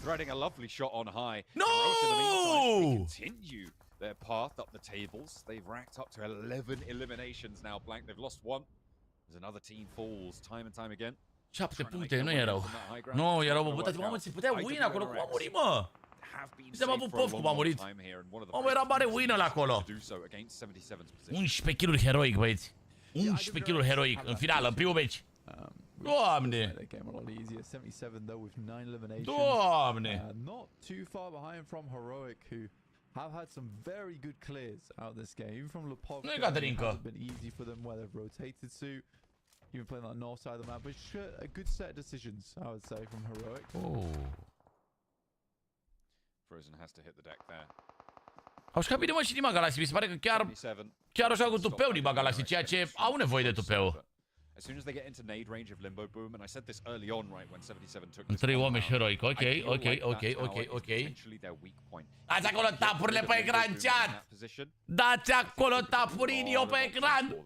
Threading a lovely shot on high. No! In the meantime, they continue their path up the tables. They've racked up to 11 eliminations now. Blank, they've lost 1. As another team falls time and time again. 7 puncte, nu erau. Nu, erau, bă, uitați, mamă, se putea win acolo, cum a murit, mă? Mi s-a băut pof cum a murit. Mamă, era mare win ăla acolo. 11 kill-uri heroic, băieți. 11 kill-uri heroic, în finală, în primul meci. Doamne! Doamne! Not too far behind from Heroic, who have had some very good clears out this game. Even from Lipovka, it hasn't been easy for them where they've rotated to. Even playing that north side of the map, but a good set of decisions, I would say, from Heroic. Frozen has to hit the deck there. Au jucat bine, mă, și Nima Galaxy. Mi se pare că chiar au jucat cu tupeu Nima Galaxy, ceea ce au nevoie de tupeu. As soon as they get into nade range of Limbo Boom, and I said this early on, right, when 77 took this. 3 oameni heroic, ok. Dați acolo tapurile pe ecran, chat! Dați acolo tapurini pe ecran!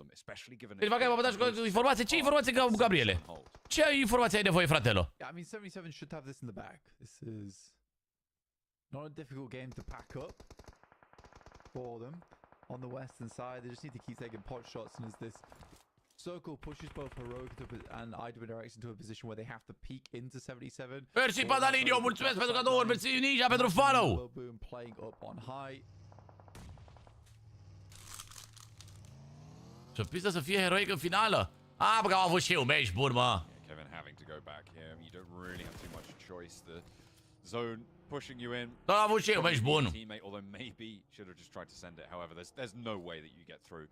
Deci, fac ai cu informație. Ce informație, Gabriele? Ce informație ai nevoie, fratelo? I mean, 77 should have this in the bag. This is not a difficult game to pack up for them on the western side. They just need to keep taking pot shots, and as this circle pushes both Heroic and IW direction to a position where they have to peek into 77. Mersi, Padalinio, mulțumesc pentru cadouri, mersi, Ninja, pentru follow! Boom playing up on high. Ce pistă să fie Heroic în finală. Bă, că am avut și eu meci bun, mă. Kevin having to go back here. You don't really have too much choice. The zone pushing you in. Dar am avut și eu meci bun. Teammate, although maybe should have just tried to send it. However, there's no way that you get through.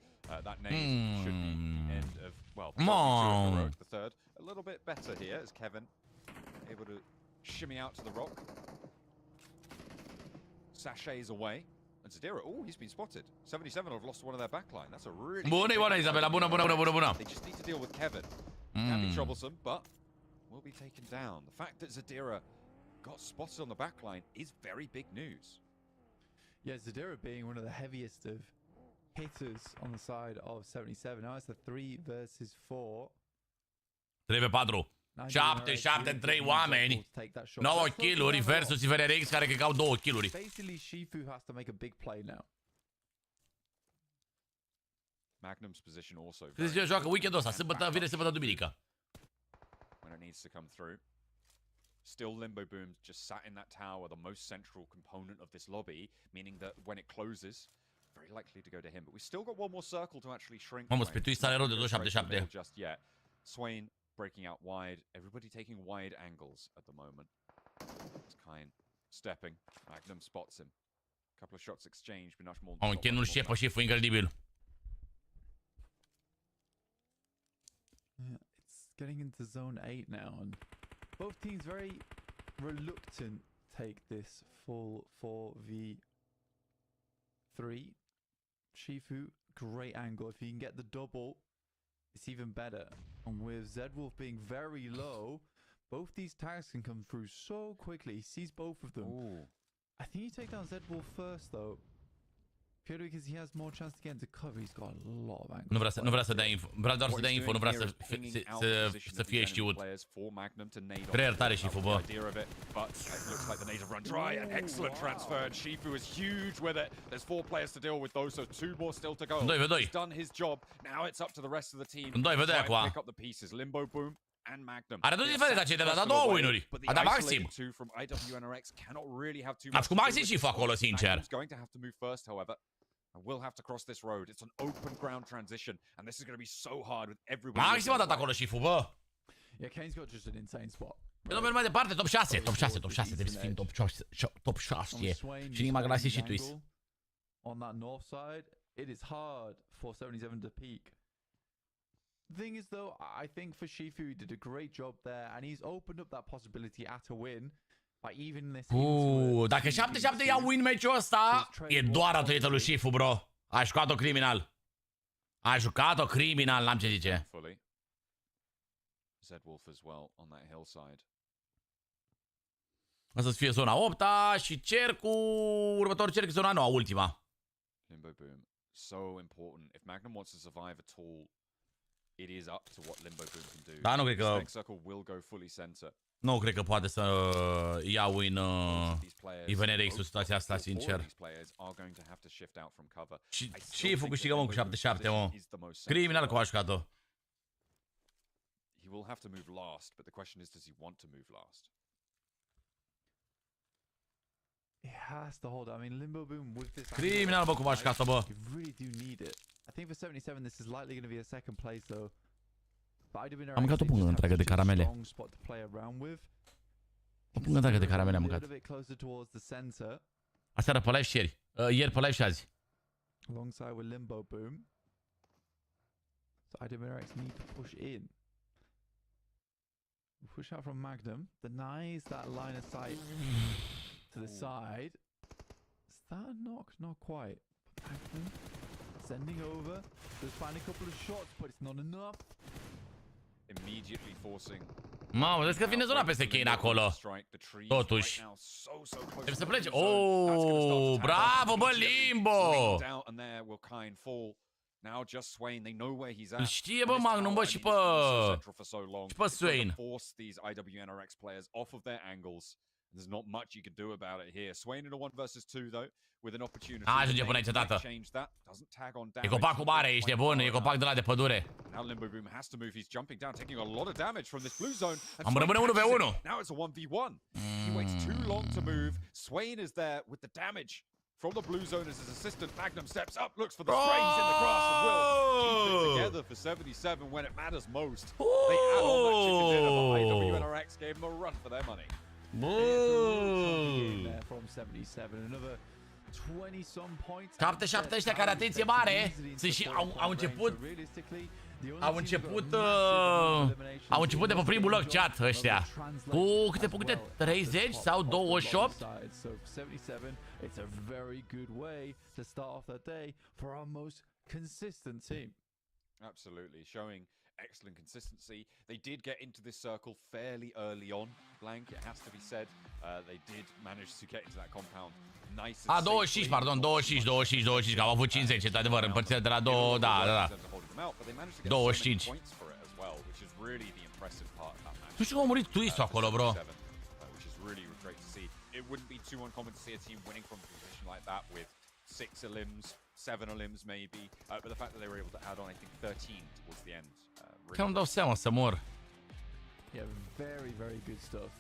That nade should be the end of, well, the third. A little bit better here as Kevin able to shimmy out to the rock. Sachets away. And TEDEREU, oh, he's been spotted. 77 have lost one of their backline. That's a really bună, bună, Isabela, bună. They just need to deal with Kevin. Can be troublesome, but will be taken down. The fact that TEDEREU got spotted on the backline is very big news. Yeah, TEDEREU being one of the heaviest of hitters on the side of 77. Now it's a 3 versus 4. 3v4. 7, 7, 3 oameni. 9 kill-uri versus REDOX care cred că au 2 kill-uri. Basically, Shifu has to make a big play now. Magnum's position also. Crezi că joacă weekendul ăsta, sâmbătă, vineri, sâmbătă, duminică. When it needs to come through. Still Limbo Boom just sat in that tower, the most central component of this lobby, meaning that when it closes, very likely to go to him. But we still got one more circle to actually shrink. Mamă, spre tu sale rău de 277. Just yet. Swain breaking out wide. Everybody taking wide angles at the moment. It's Kine stepping. Magnum spots him. Couple of shots exchanged, but much more. Mamă, Ken-ul șefă și fu incredibil. Yeah, it's getting into zone 8 now, and both teams very reluctant to take this full 4v3. Shifu, great angle. If he can get the double, it's even better. And with Zedwolf being very low, both these tags can come through so quickly. He sees both of them. Ooh. I think you take down Zedwolf first, though. Purely because he has more chance to get into cover. He's got a lot of angles. Nu vrea să dea info. Vrea doar să dea info, nu vrea să fie știut. Prea iertare Shifu, bă. But it looks like the nades have run dry. An excellent transfer, and Shifu is huge with it. There's 4 players to deal with those, so 2 more still to go. 2v2. He's done his job. Now it's up to the rest of the team. 2v2 acum. Pick up the pieces. Limbo Boom and Magnum. A redus diferența cei de la 2 win-uri. A dat maxim. A făcut maxim Shifu acolo, sincer. Going to have to move first, however. I will have to cross this road. It's an open ground transition, and this is going to be so hard with everybody. Maxim a dat acolo Shifu, bă. Yeah, Kane's got just an insane spot. Eu nu merg mai departe, top 6, top 6, top 6, trebuie să fim top 6. Și inima glasie și twist. On that north side, it is hard for 77 to peak. The thing is, though, I think for Shifu, he did a great job there, and he's opened up that possibility at a win. Dacă 7-7 ia win meciul ăsta, e doar datorită lui Shifu, bro. A jucat-o criminal. A jucat-o criminal, n-am ce zice. Asta să fie zona 8-a și următorul cerc e zona 9, ultima. Limbo Boom, so important. If Magnum wants to survive at all, it is up to what Limbo Boom can do. Da, nu cred că... Next circle will go fully center. Nu cred că poate să ia win EMEA în situația asta, sincer. Și Shifu câștigă, mă, cu 7-7, mă. Criminal cu a jucat-o. He will have to move last, but the question is, does he want to move last? It has to hold. I mean, Limbo Boom with this. Criminal, bă, cum a jucat-o, bă. You really do need it. I think for 77, this is likely going to be a second place, though. Am mâncat o pungă întreagă de caramele. O pungă întreagă de caramele am mâncat. Aseară pe live și ieri. Ieri pe live și azi. Alongside with Limbo Boom. So IWNRX need to push in. Push out from Magnum. Denies that line of sight to the side. Is that a knock? Not quite. Magnum sending over. Does find a couple of shots, but it's not enough. Immediately forcing. Mamă, vezi că vine zona peste Kane acolo. Totuși. Trebuie să plece. Oh, bravo, bă, Limbo! Îl știe, bă, Magnum, bă, și pe Swain. There's not much you can do about it here. Swain in a 1 versus 2 though, with an opportunity. Ajunge până aici, tată. E copacul mare, ești nebun, e copac de la de pădure. Now Limbo Boom has to move. He's jumping down, taking a lot of damage from this blue zone. Am rămâne 1v1. Now it's a 1v1. He waits too long to move. Swain is there with the damage from the blue zone as his assistant. Magnum steps up, looks for the sprays in the grass and will keep it together for 77 when it matters most. They add on that chicken dinner, but IWNRX gave them a run for their money. From 77, another 20-some points. 7-7 ăștia care, atenție mare, sunt și au început de pe primul loc chat ăștia. Cu câte puncte? 30 sau 28? It's a very good way to start off that day for our most consistent team. Absolutely, showing excellent consistency. They did get into this circle fairly early on, Blank, it has to be said. They did manage to get into that compound nice A, and 25, safely. pardon, 25, că au avut 50, într-adevăr, împărțite de la 2, da, da, da. 25. Nu știu cum a murit Twist-ul acolo, bro. It wouldn't be too uncommon to see a team winning from a position like that with 6 elims, 7 elims maybe, but the fact that they were able to add on, I think, 13 towards the end. Că nu-mi dau seama să mor. Yeah, very, very good stuff.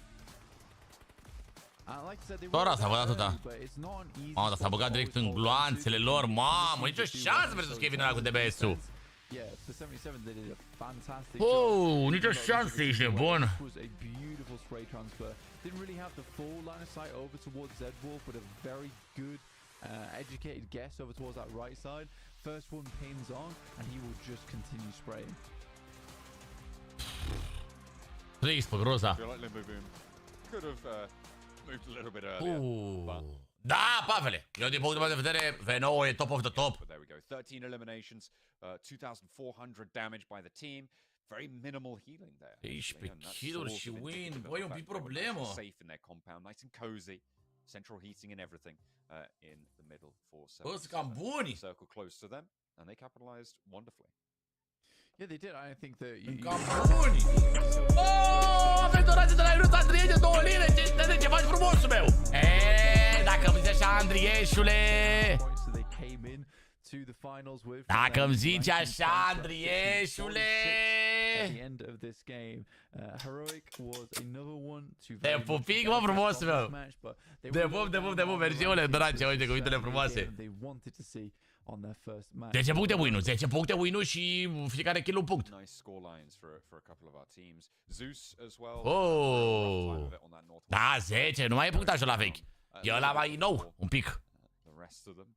Like I said, they Doar were asta, vă dat early, atâta. but it's not an easy Mamă, dar s-a băgat direct în gloanțele lor, mamă, nicio șansă versus Kevin ăla cu DBS-ul. Yeah, for 77 they did a fantastic Oh, nicio șansă, ești nebun. It was a beautiful spray transfer. Didn't really have the full line of sight over towards Z-Wolf, but a very good educated guess over towards that right side. First one pins on, and he will just continue spraying. Trix pe groza. I feel like Limbo Boom could have moved a little bit earlier. But Da, Pavele, eu din punctul meu de vedere, V9 e top of the top. But there we go. 13 eliminations, 2,400 damage by the team. Very minimal healing there. 13 kill-uri și win. Băi, e un pic problemă. Safe in their compound, nice and cozy. Central heating and everything in the middle for 7. Bă, sunt cam buni. Circle close to them, and they capitalized wonderfully. Yeah, they did. I think that Sunt cam buni. Oh, aveți donație de la Ionuț Andrie de 2 lire. Ce faci frumosul meu? Dacă îmi zici așa, Andrieșule. Dacă îmi zici așa, Andrieșule. Te pupic, mă, frumosul meu. De pup, mersiule, donație, uite cuvintele frumoase. 10 puncte win-ul, 10 puncte win-ul și fiecare kill un punct. Oh. Da, 10, nu mai e punctajul la vechi. E ăla mai nou, un pic.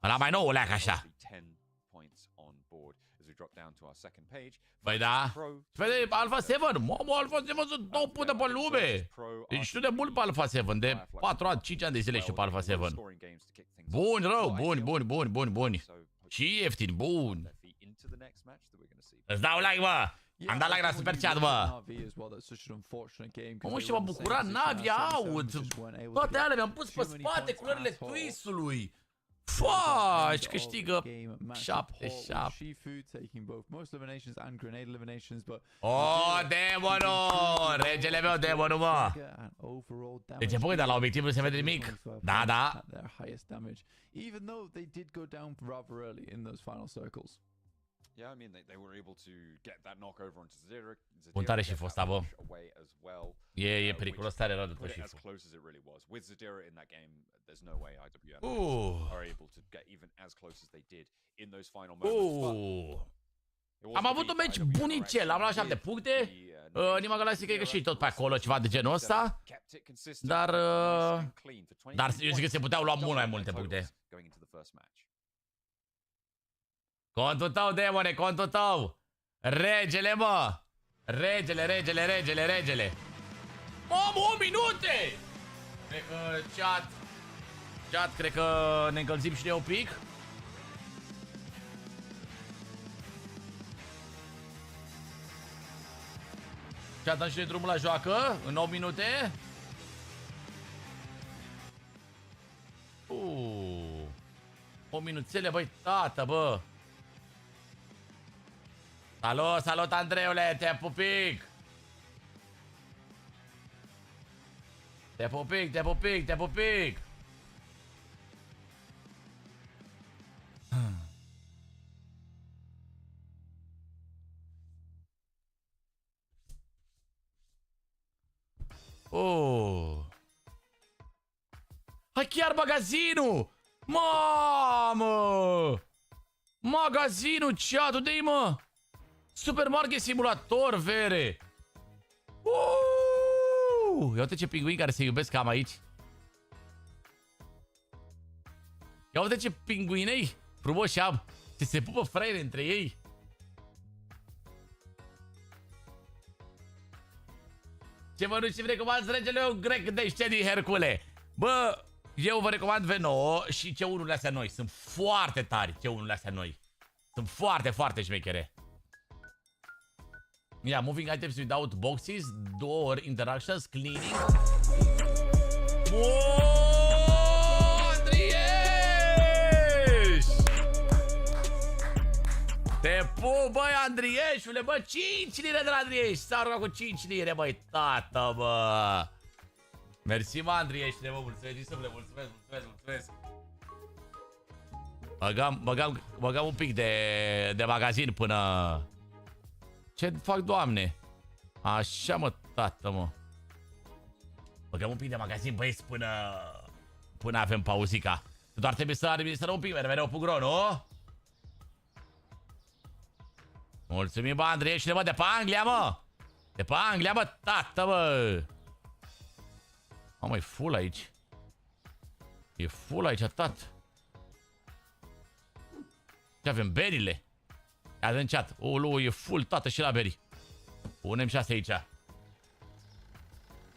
Ăla mai nou, leac așa. Păi da. Vede, Alpha 7, mamă, Alpha 7 sunt 2 puncte pe lume. Deci știu de mult pe Alpha 7, de 4 ani, 5 ani de zile știu pe Alpha 7. Bun, rău, buni. Și ieftin, bun. Îți dau like, bă. Am dat like la super chat, bă. Mă, și m-a bucurat Navi, aud. Toate alea mi-am pus pe spate culorile twist-ului. Faci, câștigă 7-7. Oh, demonul! Regele meu, demonul, mă! De ce puncte, dar la obiectiv nu se vede nimic? Da, da. Even though they did go down rather early in those final circles. Yeah, I mean they were able to get that knockover onto Zedera. Puntare și fosta, bă. E periculos tare rău de tot și as close as it really was. With Zedera in that game, there's no way IWM are able to get even as close as they did in those final moments. Am avut un meci bunicel, am luat 7 puncte. Nima Galaxy cred că și tot pe acolo, ceva de genul ăsta. Dar eu zic că se puteau lua mult mai multe puncte. Contul tău, demone, contul tău. Regele, mă. Regele. Mamă, 8 minute! Cred că chat, cred că ne încălzim și de un pic. Chat, dăm și de drumul la joacă în 8 minute. 8 minuțele, băi, tată, bă. Salut, Andreule, te pupic. Te pupic. Oh. Hai chiar magazinul! Mamă! Magazinul, chat, unde-i, mă? Supermarket simulator, vere! Ia uite ce pinguini care se iubesc am aici. Ia uite ce pinguinei frumoși am. Ce se pupă fraiere între ei. Ce mănânci și recomanzi, regele, un grec de scenii, Hercule. Bă, eu vă recomand V9 și C1-urile astea noi. Sunt foarte tari C1-urile astea noi. Sunt foarte, foarte șmechere. Yeah, moving items without boxes, door interactions, cleaning. Andrie! Te pup, băi, Andrieșule, bă, 5 lire de la Andrieș. S-a rugat cu 5 lire, băi, tată, bă. Mersi, mă, Andrieșule, bă, mulțumesc, mulțumesc. Băgam un pic de magazin până... Ce fac, Doamne? Așa, mă, tată, mă. Băgăm un pic de magazin, băieți, până avem pauzica. Doar trebuie să administrăm un pic, mereu pugro, nu? Mulțumim, bă, Andrieșule, bă, de pe Anglia, mă. De pe Anglia, bă, tată, bă. Mamă, e full aici. E full aici, tată. Ce avem? Berile. Ia în chat. Ulu, e full, tată, și la beri. Punem și astea aici.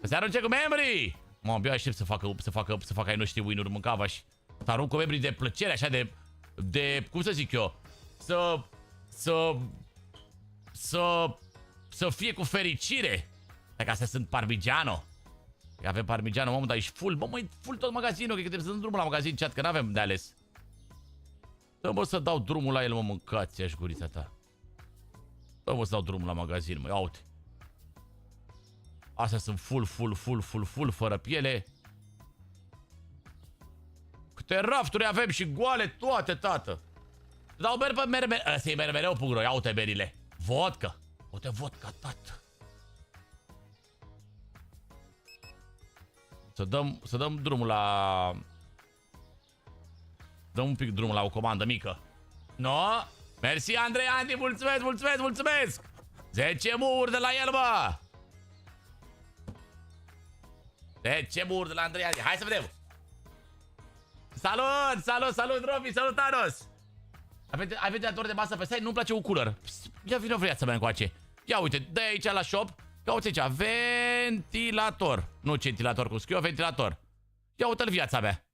Se arunce cu membrii. Mă, abia aștept să facă ai noștri win-uri, mâncava și să arunc cu membrii de plăcere, așa de cum să zic eu, să fie cu fericire. Dacă astea sunt parmigiano. Că avem parmigiano, mamă, dar ești full. Bă, măi, full tot magazinul, că trebuie să dăm drumul la magazin, chat, că n-avem de ales. Dă-mă să dau drumul la el, mă, mâncați, aș gurița ta. Dă-mă să dau drumul la magazin, mă, ia uite. Astea sunt full, fără piele. Câte rafturi avem și goale toate, tată. Dau beri pe mereu. Ăsta e mereu pugro, ia uite berile. Vodka. Uite vodka, tată. Să dăm drumul la... Dăm un pic drumul la o comandă mică. No? Mersi, Andrei, Andy, mulțumesc. 10 muri de la el, bă. 10 muri de la Andrei, Andy. Hai să vedem. Salut, Robi, salut, Thanos. Ai ventilator de masă pe site? Nu-mi place cu cooler. Ia vină viața mea încoace. Ia uite, dă aici la shop. Ia uite aici, ventilator. Nu ventilator cu scriu, ventilator. Ia uite-l viața mea.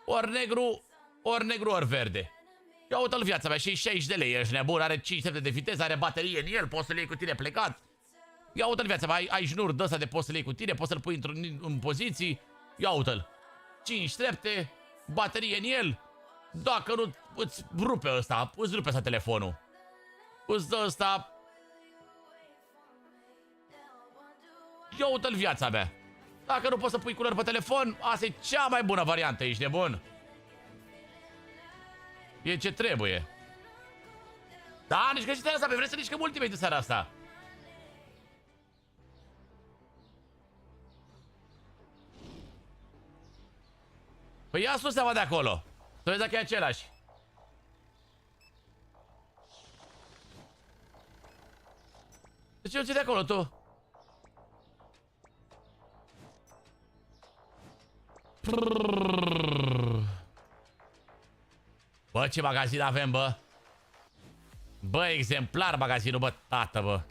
Ori negru, ori verde. Ia uite-l viața mea și 60 de lei. Ești nebun, are 5 de viteză, are baterie în el, poți să-l iei cu tine plecat. Ia uite-l viața mea, ai șnur de ăsta de poți să-l iei cu tine, poți să-l pui în poziții. Ia uite-l. 5 trepte, baterie în el. Dacă nu, îți rupe ăsta telefonul. Îți dă ăsta. Ia uite-l viața mea. Dacă nu poți să pui culoare pe telefon, asta e cea mai bună variantă, ești nebun. E ce trebuie. Da, nici că și asta, vrei să nici că Ultimate în seara asta. Păi ia sus seama de acolo. Să vezi dacă e același. De ce nu ții de acolo, tu? Bă, ce magazin avem, bă? Bă, exemplar magazinul, bă, tată, bă.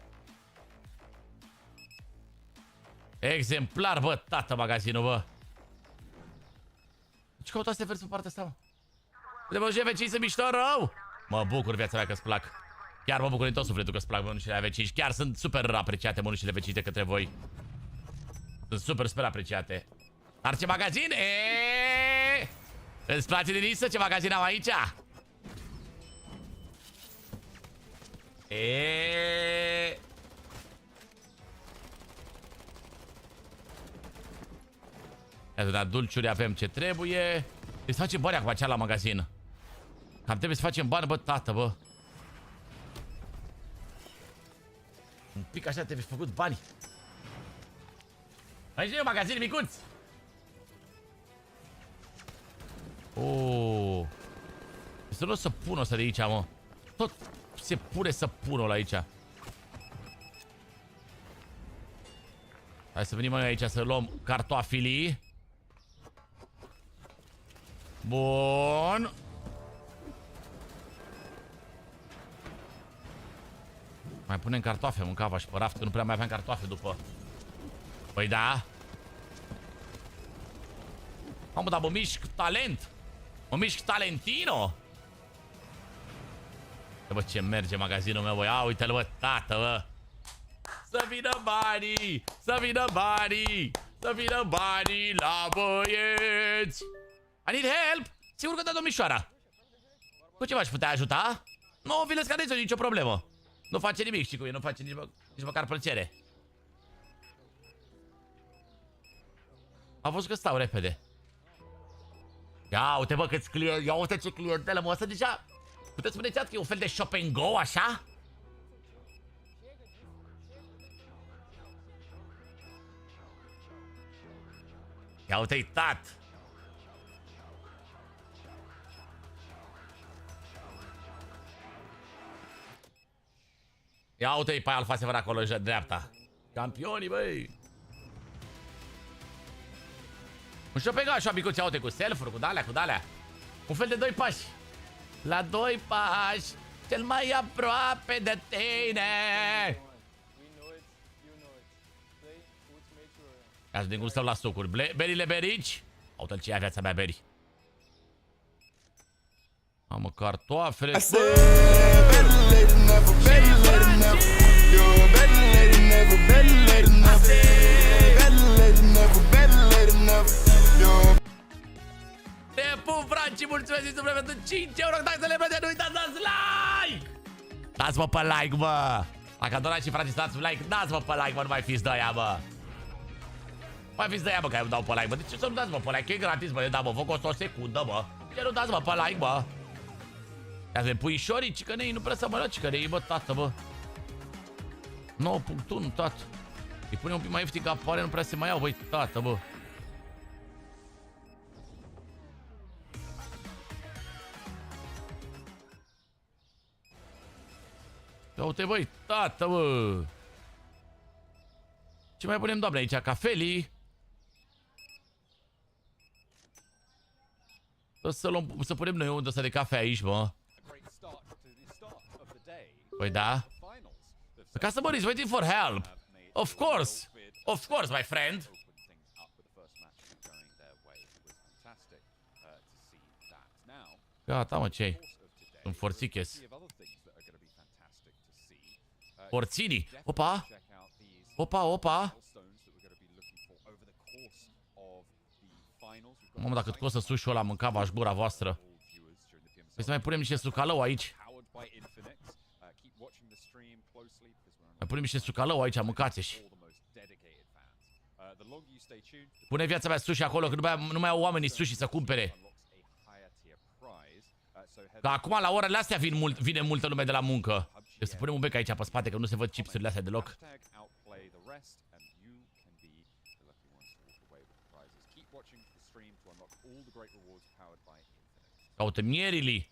Exemplar, bă, tată, magazinul, bă. Ce căutați să te verzi pe partea asta, mă? De bă, GV5 sunt mișto rău. Mă bucur, viața mea, că-ți plac. Chiar mă bucur din tot sufletul că-ți plac mănușile AV5. Chiar sunt super apreciate mănușile AV5 de către voi. Sunt super apreciate. Dar ce magazin? Îți place din listă ce magazin am aici? Iată, dar dulciuri avem ce trebuie. Trebuie să facem bani acum cea la magazin. Cam trebuie să facem bani, bă, tată, bă. Un pic așa trebuie făcut bani. Aici e un magazin micuț. Oh. Să nu o să pun ăsta de aici, mă. Tot se pune să pun-o la aici. Hai să venim noi aici să luăm cartofilii. Bun. Mai punem cartofe, mâncava și pe raft, că nu prea mai aveam cartofe după. Păi da. Mamă, dar mă mișc talent. Mă mișc talentino. Bă, ce merge magazinul meu, bă. Ia uite-l, bă, tată, bă. Să vină banii. Să vină banii. Să vină banii la băieți. I need help. Sigur că da, domnișoara. Cu ce v-aș putea ajuta? Nu, vi le scadeți nicio problemă. Nu face nimic, și cu el, nu face nici măcar plăcere. A văzut că stau repede. Ia uite bă câți clienți, ia uite ce clientelă mă, ăsta deja... Puteți spuneți că e un fel de shop and go, așa? Ia uite-i tat. Ia uite-i pe Alfa Sever acolo în dreapta. Campionii, băi. Un shop and go așa micuț, ia uite, cu self-uri, cu d-alea. Un fel de 2 pași. La 2 pași, cel mai aproape de tine. Ia să din gustăm la sucuri. Berile berici. Uite-l ce ia viața mea, beri. Mamă, cartoafele. Te pup, Franci, mulțumesc din suflet pentru 5 euro. Dacă să le plăte, nu uitați, dați like. Dați-mă pe like, mă. Dacă donați și Franci, dați like. Dați-mă pe like, mă, nu mai fiți de aia, mă. Mai fiți de aia, mă, că eu dau pe like, mă. De ce să nu dați, mă, pe like? Că e gratis, mă, da, mă, vă costă o secundă, mă. De ce nu dați, mă, pe like, mă? Ia să puișorii, cicănei, nu prea să mă lua cicănei, bă, tată, bă. 9.1, tată. Îi pune un pic mai ieftin, că apare, nu prea se mai iau, băi, tată, bă. Ia uite, băi, tată, bă. Ce mai punem, doamne, aici? Cafelii? Să punem noi unde ăsta de cafea aici, mă. Păi da. The customer is waiting for help. Of course. Of course, my friend. Gata, mă, ce-ai? Sunt forțiches. Porțini. Opa. Opa. Mamă, dacă costă sushi-ul ăla, mâncava-aș gura voastră. Păi să mai punem niște sucalău aici. Mai punem niște sucalău aici, mâncați-și. Pune viața mea sushi acolo, că nu mai au oamenii sushi să cumpere. Că acum la orele astea vine multă lume de la muncă. Trebuie să punem un bec aici pe spate, că nu se văd chipsurile astea deloc. Caută mierii.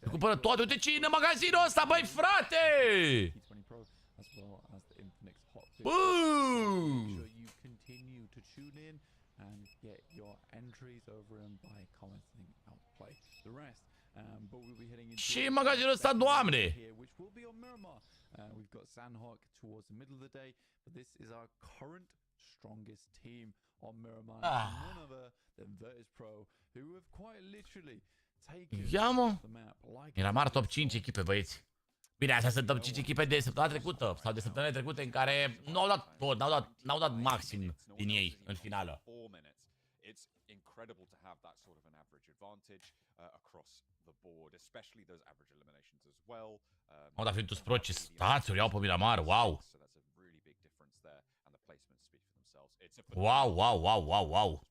Cumpără toate. Uite ce e în magazinul ăsta, băi, frate! Ce e magazinul ăsta, doamne? We've got Sandhawk towards the middle of the day, but this is our current strongest team on Miramar. None other than Virtus Pro, who have quite literally taken the map. Miramar top 5 echipe, băieți. Bine, astea sunt top 5 echipe de săptămâna trecută sau de săptămâna trecută în care n-au dat maxim din ei în finală. It's incredible to have that sort of an average advantage across the board, especially those average eliminations as well. Au dat Virtus Pro ce stațiuri iau pe Miramar, wow! Wow!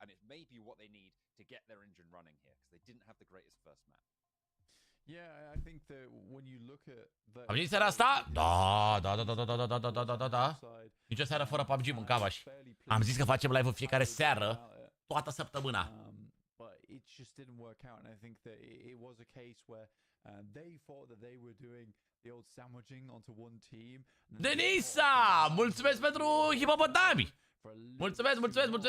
And it may be what they need to get their engine running here, because they didn't have the greatest first map. Yeah, I think that when you look at the... Am zis seara asta? Da. Nici o seară fără PUBG mâncava-și. Am zis că facem live-ul fiecare seară, toată săptămâna. But it just didn't work out, and I think that it was a case where they thought that they were doing the old sandwiching onto one team. Denisa! Mulțumesc pentru hipopotami! Mulțumesc!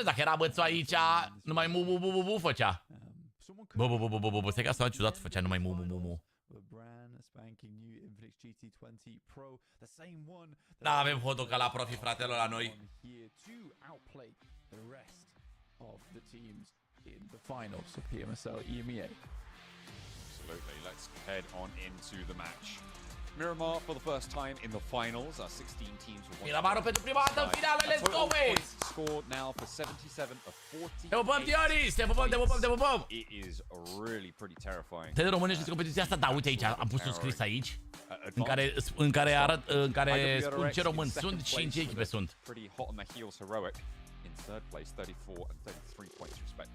Dacă era bățu aici, numai mu făcea. Stai că asta ciudat, făcea numai mu. Da, avem foto ca la profi, fratelor, la noi. In the finals of PMSL EMEA. Absolutely. Let's head on into the match. Miramar for the first time in the finals. 16 teams will Miramarul pentru prima dată în finală, let's go, boys! Scored now for 77 of 40. Te pupăm, Dioris, te pupăm, te pupăm, te pupăm! It is really pretty terrifying. TEDEREU românește competiția asta, da, uite aici, am pus un scris aici, în care spun ce români sunt și în ce echipe sunt. Pretty hot on their heels, heroic in third place, 34 and 33 points respect.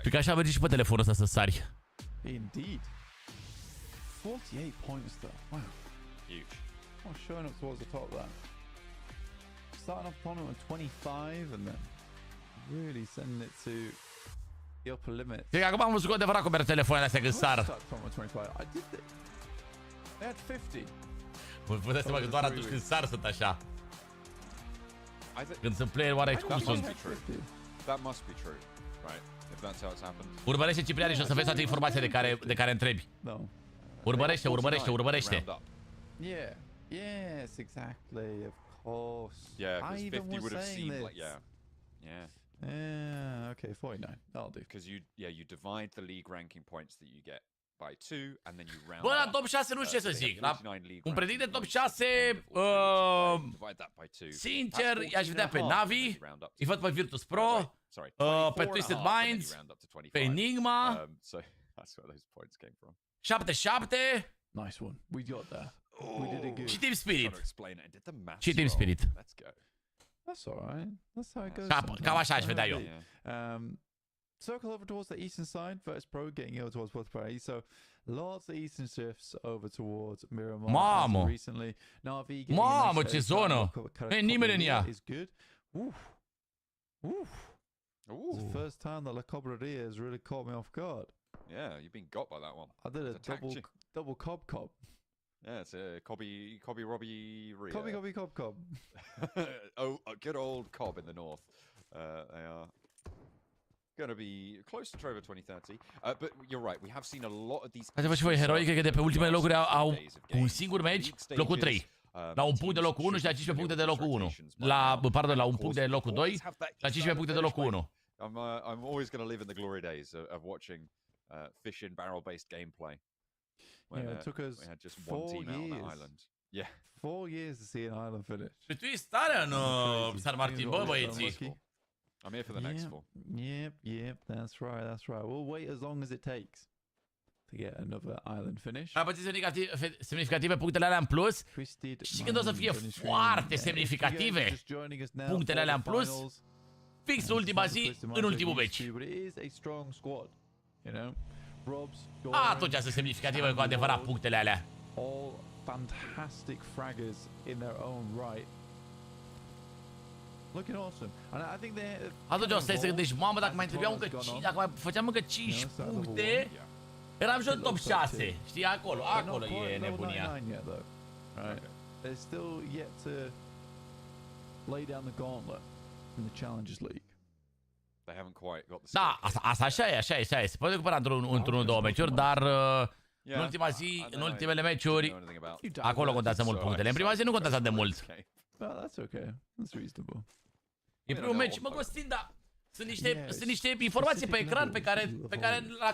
Pe că așa merge și pe telefonul ăsta să sari. Indeed. 48 points though. Wow. Huge. Oh, showing up towards the top there. Starting off tournament with 25 and then really sending it to the upper limit. Deci acum am văzut cu adevărat cum merg telefoanele astea când sar. I did it. They had 50. Vă dați seama că doar atunci când sar sunt așa. Când sunt player oare cum sunt. That must be true, right? If that's how it's happened. Urmărește Cipriani și o să vezi toate informațiile de care întrebi. No. Urmărește. Yeah. Yes, exactly. Of course. Yeah, because I 50 even was would have saying seemed this. like yeah. Yeah. Okay, 49. That'll do. Because you divide the league ranking points that you get by 2 and then you round. Bă, la up. top 6 nu știu ce să zic. Un predict de top 6, divide that by 2. sincer, i-aș vedea pe Navi, îi văd pe Virtus Pro, pe Twisted Minds, pe Enigma, So that's where those points came from. 7-7 Nice one. We got there. We did it good. și Team Spirit. Trying to explain it and did the maths Și Team wrong. Spirit. Let's go. That's alright. That's how it goes. Cam așa aș vedea eu. Yeah. Circle over towards the eastern side. Virtus Pro getting over towards Fourth Parade. So lots of eastern shifts over towards Miramar. Mamă! Recently. Navi getting Mamă, a nice ce zonă! Nu e nimeni în ea. Is good. Oof. It's the first time that La Cobreria has really caught me off guard. Yeah, you've been got by that one. I did a Attacked you. double cob. Yeah, it's a Cobby Robbie Ria. Cob. Oh, a good old Cobb in the north. They are going to be close to Trover 2030. But you're right, we have seen a lot of these. Ați și voi, heroi, cred că de pe ultimele locuri au un singur meci, locul 3. La un punct de locul 1 și la 15 puncte de locul 1. La un punct de locul 2, la 15 puncte de locul 1. I'm always going to live in the glory days of watching fish in barrel-based gameplay. When, Yeah, it took us we had just one team out on that island. Yeah. 4 years to see an island finish. Și tu ești tare în San Martin, bă, băieții. I'm here for the next full. Yep, that's right. We'll wait as long as it takes to get another island finish. Mai puțin semnificative punctele alea în plus. Și când o să fie foarte semnificative punctele alea în plus, fix ultima zi, în ultimul meci. Atunci sunt semnificative cu adevărat punctele alea. All fantastic fraggers in their own right. Looking awesome. And I think they Atunci o să se gândești, mamă, dacă mai trebuiau încă 5, dacă mai făceam încă 5 puncte, eram și în top 6. Știi, acolo e nebunia. Right. They're still yet to lay down the gauntlet in the Challengers League. They haven't quite got the. Da, asta așa e. Se poate recupera într-unul, două meciuri, dar în ultima zi, în ultimele meciuri, acolo contează mult punctele. În prima zi nu contează de mult. That's okay. That's reasonable. E primul meci, mă Costin, dar sunt niște informații pe ecran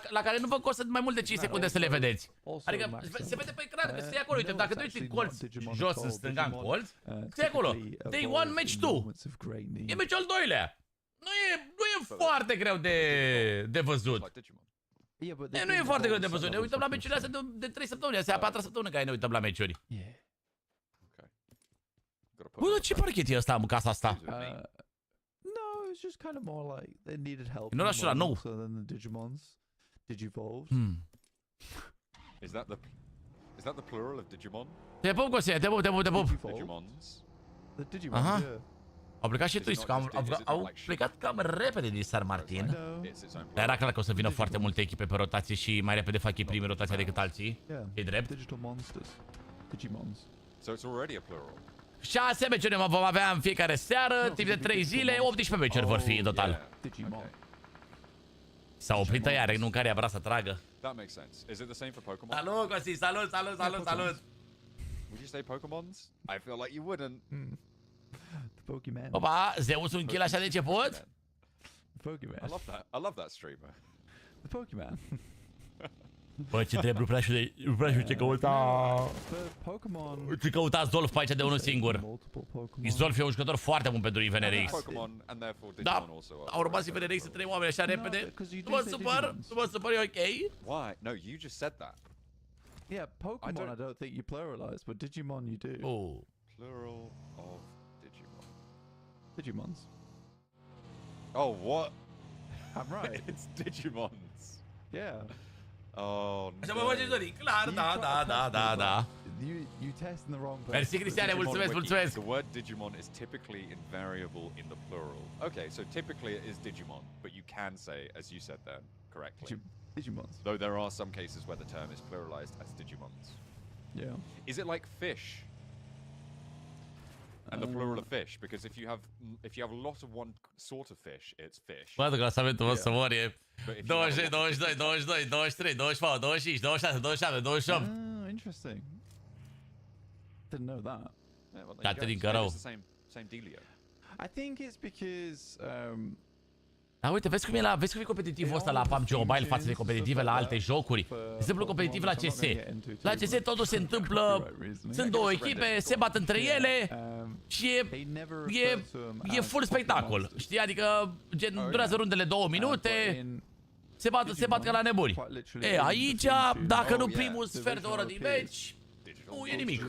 la care nu vă costă mai mult de 5 secunde să le vedeți. Adică se vede pe ecran că stai acolo, uite, dacă te uiți în colț, jos în stânga în colț, stai acolo, Day 1, Match 2. E meciul al doilea. Nu e foarte greu de văzut. Nu e foarte greu de văzut. Ne uităm la meciurile astea de 3 săptămâni. Astea e a 4-a săptămână care ne uităm la meciuri. Bă, ce parchet e ăsta în casa asta? No, it's just kind of more like they needed help. Nu orașul ăla nou. So then the Digivolves. Is that the plural of Digimon? Te pup, Cosie, te pup. Digimons. The Digimons, Aha. yeah. Au plecat și Twitch, au plecat cam repede din San Martin. Dar era clar că o să vină foarte multe echipe pe rotație și mai repede fac ei primi rotația decât alții. E drept. Digital monsters. Digimons. So it's already a plural. 6 meciuri vom avea în fiecare seară, timp de 3 zile, 18 meciuri vor fi în total. S-a oprit iar, nu care vrea să tragă. That makes sense. Is it the same for Pokemon? Salut, Cosi, salut. Would you say Pokemons? I feel like you wouldn't. The Pokemon. Opa, Zeus un kill așa de început? The Pokemon. I love that streamer. The Pokemon. Bă, ce trebuie, nu prea știu ce căuta. Ce căuta Zolf pe aici de unul singur. Zolf e un jucător foarte bun pentru IVNRX. Da, au rămas IVNRX să 3 oameni așa repede. Nu mă supăr, e ok. Why? No, you just said that. Yeah, Pokemon I don't think you pluralize, but Digimon you do. Oh. Plural of Digimon. Digimons. Oh, what? I'm right. It's Digimons. Yeah. Oh, Așa mă faceți dori, clar, da. You test in the wrong place. Mersi, Cristiane, mulțumesc. The word Digimon is typically invariable in the plural. Okay, so typically it is Digimon, but you can say, as you said then, correctly. Digimons. Though there are some cases where the term is pluralized as Digimons. Yeah. Is it like fish? And the plural of fish, because if you have a lot of one sort of fish, it's fish. Bă, clasamentul vostru mor e 22, 22, 22, 23, 24, 25, 26, 27, 28. Oh, interesting. Didn't know that. Yeah, well, That's there you in go. So maybe Garou. it's the same dealio. I think it's because Dar uite, vezi cum e competitivul ăsta la PUBG Mobile față de competitive la alte jocuri. De exemplu, competitiv la CS. La CS totul se întâmplă, sunt două echipe, se bat între ele și e full spectacol. Știi? Adică durează rundele 2 minute, se bat ca la nebuni. E, aici, dacă nu primul sfert de oră din meci, nu e nimic.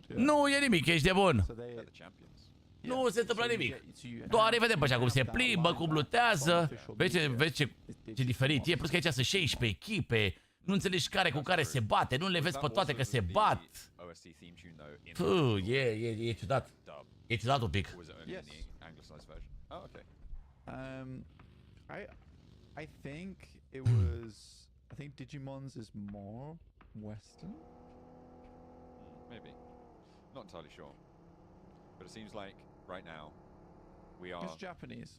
Nu e nimic, ești de bun. They're the champions. Nu se întâmplă nimic. Doar îi vedem pe așa cum se plimbă, cum lutează. Vezi ce diferit e. Plus că aici sunt 16 echipe. Nu înțelegi care cu care se bate. Nu le vezi pe toate că se bat. E ciudat. E ciudat un pic. Oh, okay. I think it was. I think Digimon's is more Western. Maybe. Not entirely sure. But it seems like right now we are. It's Japanese.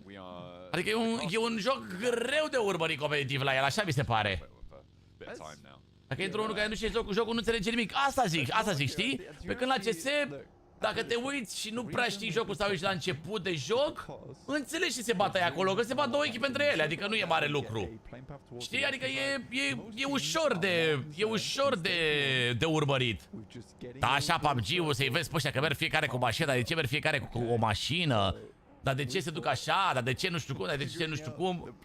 We are. Adică e un joc greu de urmărit competitiv la el, așa mi se pare. Bit of time now. Dacă intru unul care nu știe jocul nu înțelege nimic. Asta zic, știi? Pe când la CS, dacă te uiți și nu prea știi jocul sau ești la început de joc, înțelegi ce se bate acolo, că se bat două echipe între ele, adică nu e mare lucru. Știi? Adică e ușor de urmărit. Da, așa PUBG-ul să-i vezi pe ăștia că merg fiecare cu mașina, de ce merg fiecare cu o mașină? Dar de ce se duc așa? Dar de ce nu știu cum? Dar de ce nu știu cum?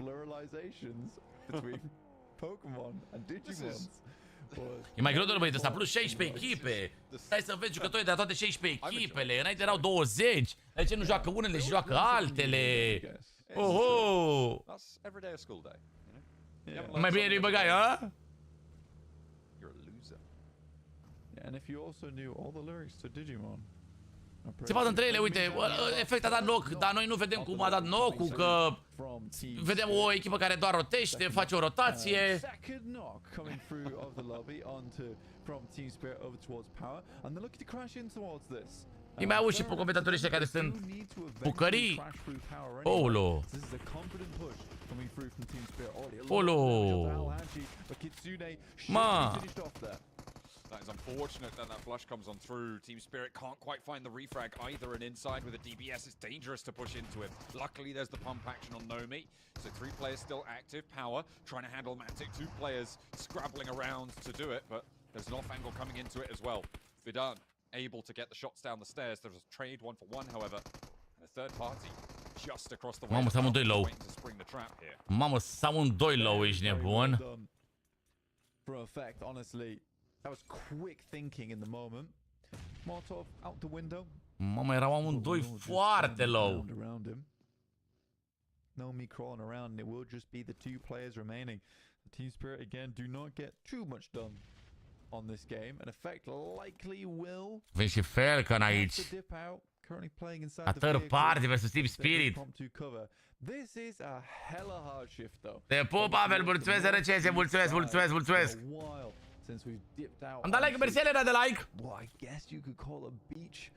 E mai greu de urmărit ăsta, plus 16 echipe. Stai să vezi jucătorii de la toate 16 echipele. Înainte erau 20. De ce nu joacă unele și joacă altele? Oho! That's every day a school day, you know? Mai bine nu-i băgai, a? You're a loser. And if you also knew all the lyrics to Digimon. Se bat între ele, uite, efect a dat knock, dar noi nu vedem cum a dat knock-ul, că vedem o echipă care doar rotește, face o rotație. Îi mai auzi și pe comentatorii ăștia care sunt bucării. Olo. Olo. Ma. That is unfortunate that flush comes on through. Team Spirit can't quite find the refrag either, and inside with a DBS, it's dangerous to push into him. Luckily, there's the pump action on Nomi, so 3 players still active. Power trying to handle Matic, 2 players scrabbling around to do it, but there's an off angle coming into it as well. Vidan able to get the shots down the stairs. There's a trade 1-for-1, however, and a third party just across the way. Mamă, s-am un 2 low. Mamă, s-am un 2 low, ești nebun. For effect, honestly. That was quick thinking in the moment. Molotov out the window. Mamă, erau amândoi foarte low. No me crawling around, and it will just be the 2 players remaining. The Team Spirit again do not get too much done on this game. An effect likely will. Vin și Falcon aici. A third party versus Team Spirit. This is a hella hard shift though. Te pup, Pavel, mulțumesc, RCS, mulțumesc. Am dat like, mersi, Elena, de like. Well, I guess you could call a beach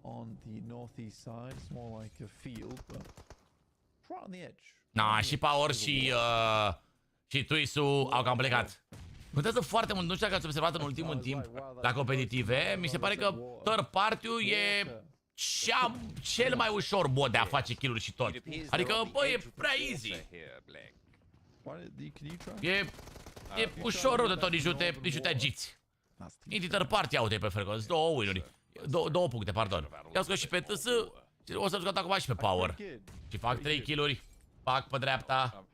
on the northeast side. It's more like a field, but it's right on the edge. Na, și Power și Tuisu au cam plecat. Contează foarte mult, nu știu dacă ați observat în ultimul timp la competitive, mi se pare că third party-ul e cel mai ușor mod de a face kill-uri și tot. Adică, bă, e prea easy. Can you try? E ușor rău de tot, nici nu te agiți. Intri third party, uite pe Fergus, 2 win-uri. 2 puncte, pardon. Ia scos și pe TS, o să-l scot acum și pe Power. Și fac 3 kill-uri, fac pe dreapta.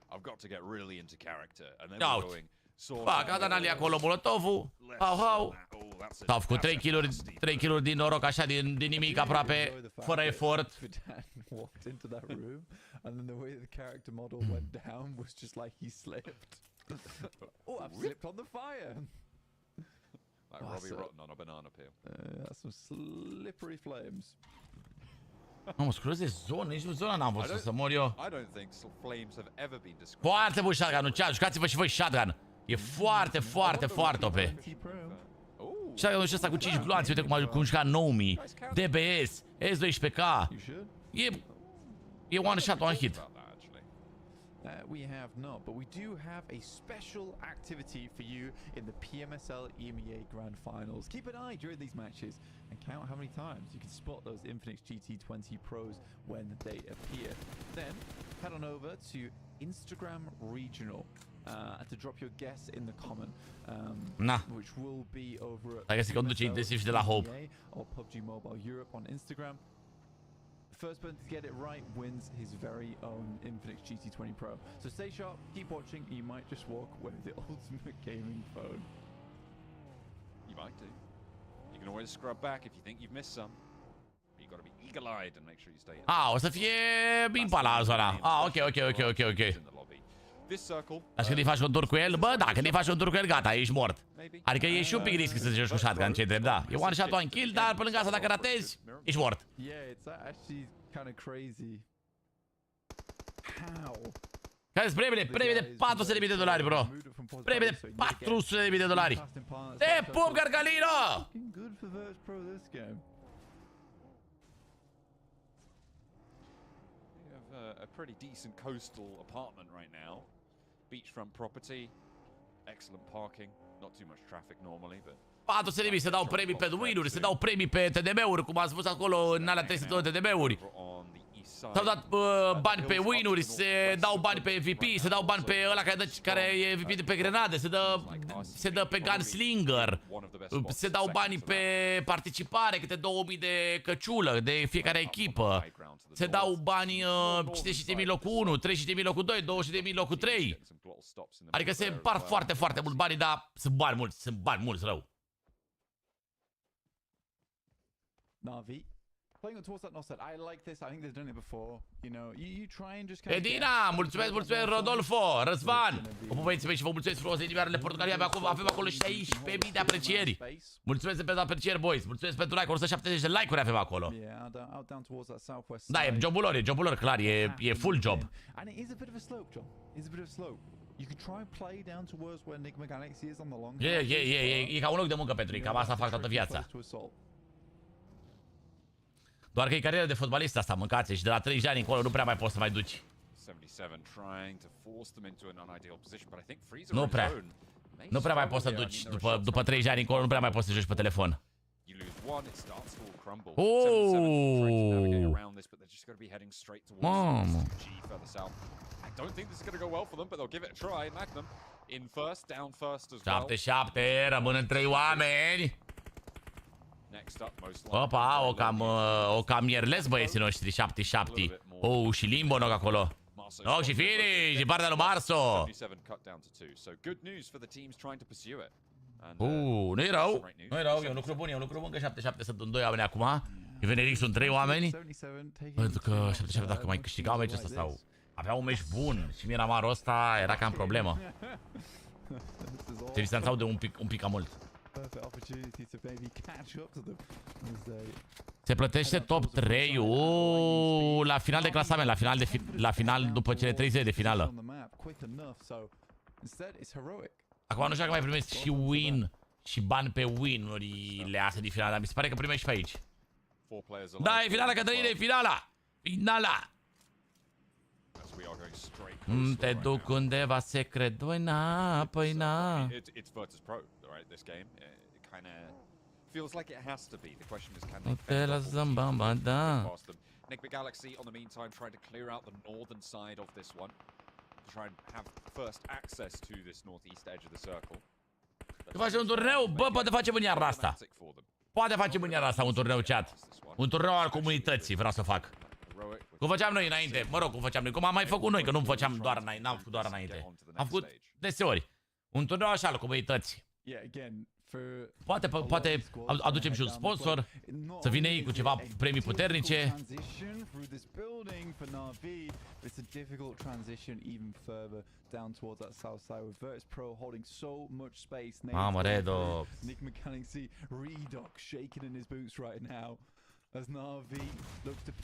Ia uite. Fac Adanalia acolo, Molotovul. Hau. S-au făcut 3 kill-uri din noroc, așa, din nimic aproape, fără efort. Oh, I've slipped on the fire. Like Robbie Rotten on a banana peel. That's some slippery flames. Mamă, scurez de zonă, nici zona n-am văzut să mor eu. I don't think flames have ever been described. Foarte bun shotgun-ul, cea, jucați-vă și voi shotgun. E foarte OP. Shotgun-ul ăsta cu 5 gloanțe, uite cum juca 9000, DBS, S12K. E one shot, one hit. We have not, but we do have a special activity for you in the PMSL EMEA Grand Finals. Keep an eye during these matches and count how many times you can spot those Infinix GT20 pros when they appear. Then head on over to Instagram Regional to drop your guess in the comment, which will be over at PMSL or PUBG Mobile Europe on Instagram. First person to get it right wins his very own Infinix GT20 Pro. So stay sharp, keep watching, and you might just walk away with the ultimate gaming phone. You might do. You can always scrub back if you think you've missed some. But you've got to be eagle-eyed and make sure you stay in. O să fie Impala zona. Ok. Așa când îi faci un tur cu el, bă, da, când îi faci un tur cu el, gata, ești mort. Adică e și un pic risc să te joci cu shotgun, ce drept, da. E one shot, one kill, dar pe lângă asta dacă ratezi, ești mort. Yeah, it's actually kind of crazy. How? Care-s premiile? Premii de $400.000, bro. Premii de $400.000. Te pup, Gargalino! Good for Virtus Pro this game. You have a pretty decent coastal apartment right now. Beachfront property, excellent parking, not too much traffic normally, but 400.000 se dau premii pe win-uri, se dau premii pe TDM-uri, cum ați văzut acolo în alea 300 de TDM-uri. S-au dat bani pe win-uri, se dau bani pe MVP, se dau bani pe ăla care e MVP de pe grenade, se dă pe gunslinger, se dau bani pe participare, câte 2000 de căciulă de fiecare echipă. Se dau bani 50.000 locul 1, 30.000 locul 2, 20.000 locul 3. Adică se împar foarte mult banii, dar sunt bani mulți rău. Navi. Playing towards that north side, I like this. I think they've done it before. You know, you try and just kind of. Edina, mulțumesc, Rodolfo, Răzvan. O băieți și vă mulțumesc frumos de inimioarele Portugalia. Avem acolo 16.000 de aprecieri. Mulțumesc pentru aprecieri, boys. Mulțumesc pentru like, 170 de like-uri avem acolo. Da, e jobul lor, clar, e full job. And it is a bit of a slope, John. It's a bit of a slope. You can try and play down towards where Enigma Galaxy is on the long. E ca un loc de muncă pentru ei, cam asta fac toată viața. Doar că e carieră de fotbalist asta, mâncați, și de la 30 de ani încolo nu prea mai poți să mai duci. Nu prea mai poți să duci, după 30 de ani încolo nu prea mai poți să joci pe telefon. Mamă. Șapte, rămân 3 oameni. Opa, o cam ierlesc băieții noștri, 7-7. Oh, și Limbonog acolo. Oh, și finish din partea lui Marso. Nu-i rău, e un lucru bun, că 7-7 sunt în 2 oameni acum. Veneric sunt 3 oameni. Pentru că 7-7 dacă mai câștigau meciul ăsta sau aveau un meci bun și Miramarul ăsta era cam problemă. Se distanțau de un pic cam mult. Se plătește top 3 la final de clasament, la final după cele 3 zile de finală. Acum nu știu dacă mai primești și win și bani pe win-urile astea de finală, dar mi se pare că primești pe aici. Da, e finala, Cătăline, e finala! Finala! Te duc undeva secret, doi păi na. Feels like it has to be. The question is, can they defend past them? Enigma Galaxy, on the meantime, trying to clear out the northern side of this one. to try and have first access to this northeast edge of the circle. Să facem un turneu? Bă, poate facem în iarna asta. Poate facem în iarna asta un turneu, chat. Un turneu al comunității vreau să fac. Cum făceam noi înainte. Mă rog, cum făceam noi. Cum am mai făcut noi, că nu făceam doar înainte. N-am făcut doar înainte. Am făcut deseori. Un turneu așa al comunității. Poate aducem și un sponsor, să vină ei cu ceva premii puternice. Mamă, REDOX.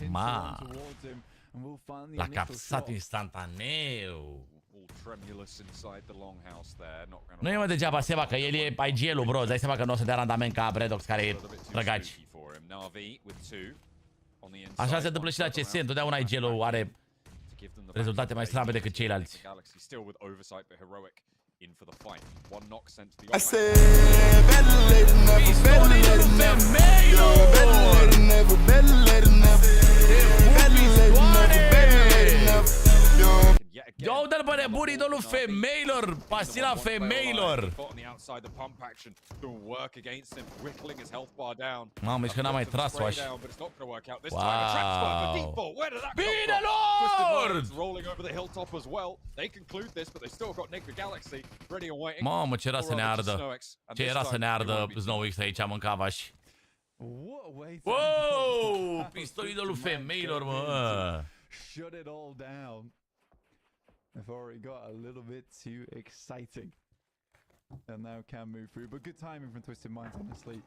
Ma, l-a capsat instantaneu. Nu e mă degeaba Seba, că el e IGL-ul, bro. Dai seama că nu o să dea randament ca REDOX, care e drăgaci. Așa se întâmplă și la CS. Întotdeauna IGL-ul are rezultate mai slabe decât ceilalți. Ia uite-l pe nebun, idolul femeilor, pasina femeilor. Mamă, ești că n-am mai tras-o așa. Wow. Bine, Lord! Mamă, ce era să ne ardă. Ce era să ne ardă Snow X aici, mâncava-și. Wow! Pistol idolul femeilor, mă. Shut it all down. I've already got a little bit too exciting. And now can move through. But good timing from Twisted Minds, honestly.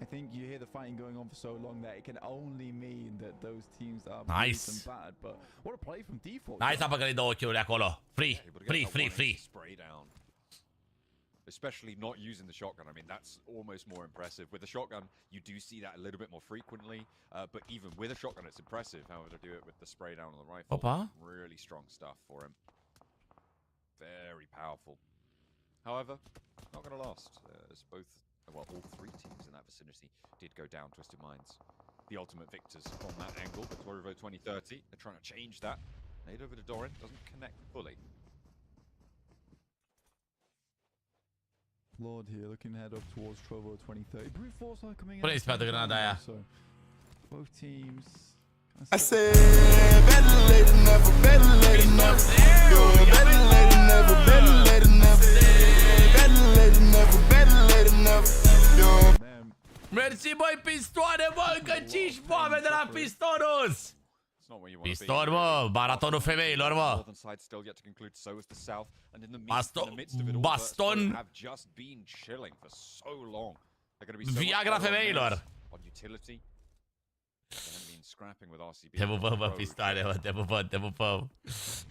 I think you hear the fighting going on for so long that it can only mean that those teams are nice and bad. But what a play from default. Nice, a băgat 2 kill-uri acolo. Free. Especially not using the shotgun. I mean, that's almost more impressive. With the shotgun, you do see that a little bit more frequently. But even with a shotgun, it's impressive. However, to do it with the spray down on the rifle, really strong stuff for him. Very powerful. However, not going to last. As both, well, all 3 teams in that vicinity did go down. Twisted Minds, the ultimate victors on that angle. But Trovo 2030, they're trying to change that. Nade over to DORIN, doesn't connect fully. Lord here looking to head up towards Trovo 2030. Brute Force are coming in. Pune-i spate granada aia. Both teams. I said better late than never, better late than never. Better late than never, better late than never. Better late than never, better late than never. Mersi, băi, pistoane, bă, încă 5 foame de la Pistonus! Piston, mă, maratonul femeilor, mă! Baston! Viagra femeilor! Te pupăm, bă, pistoane, mă, te pupăm.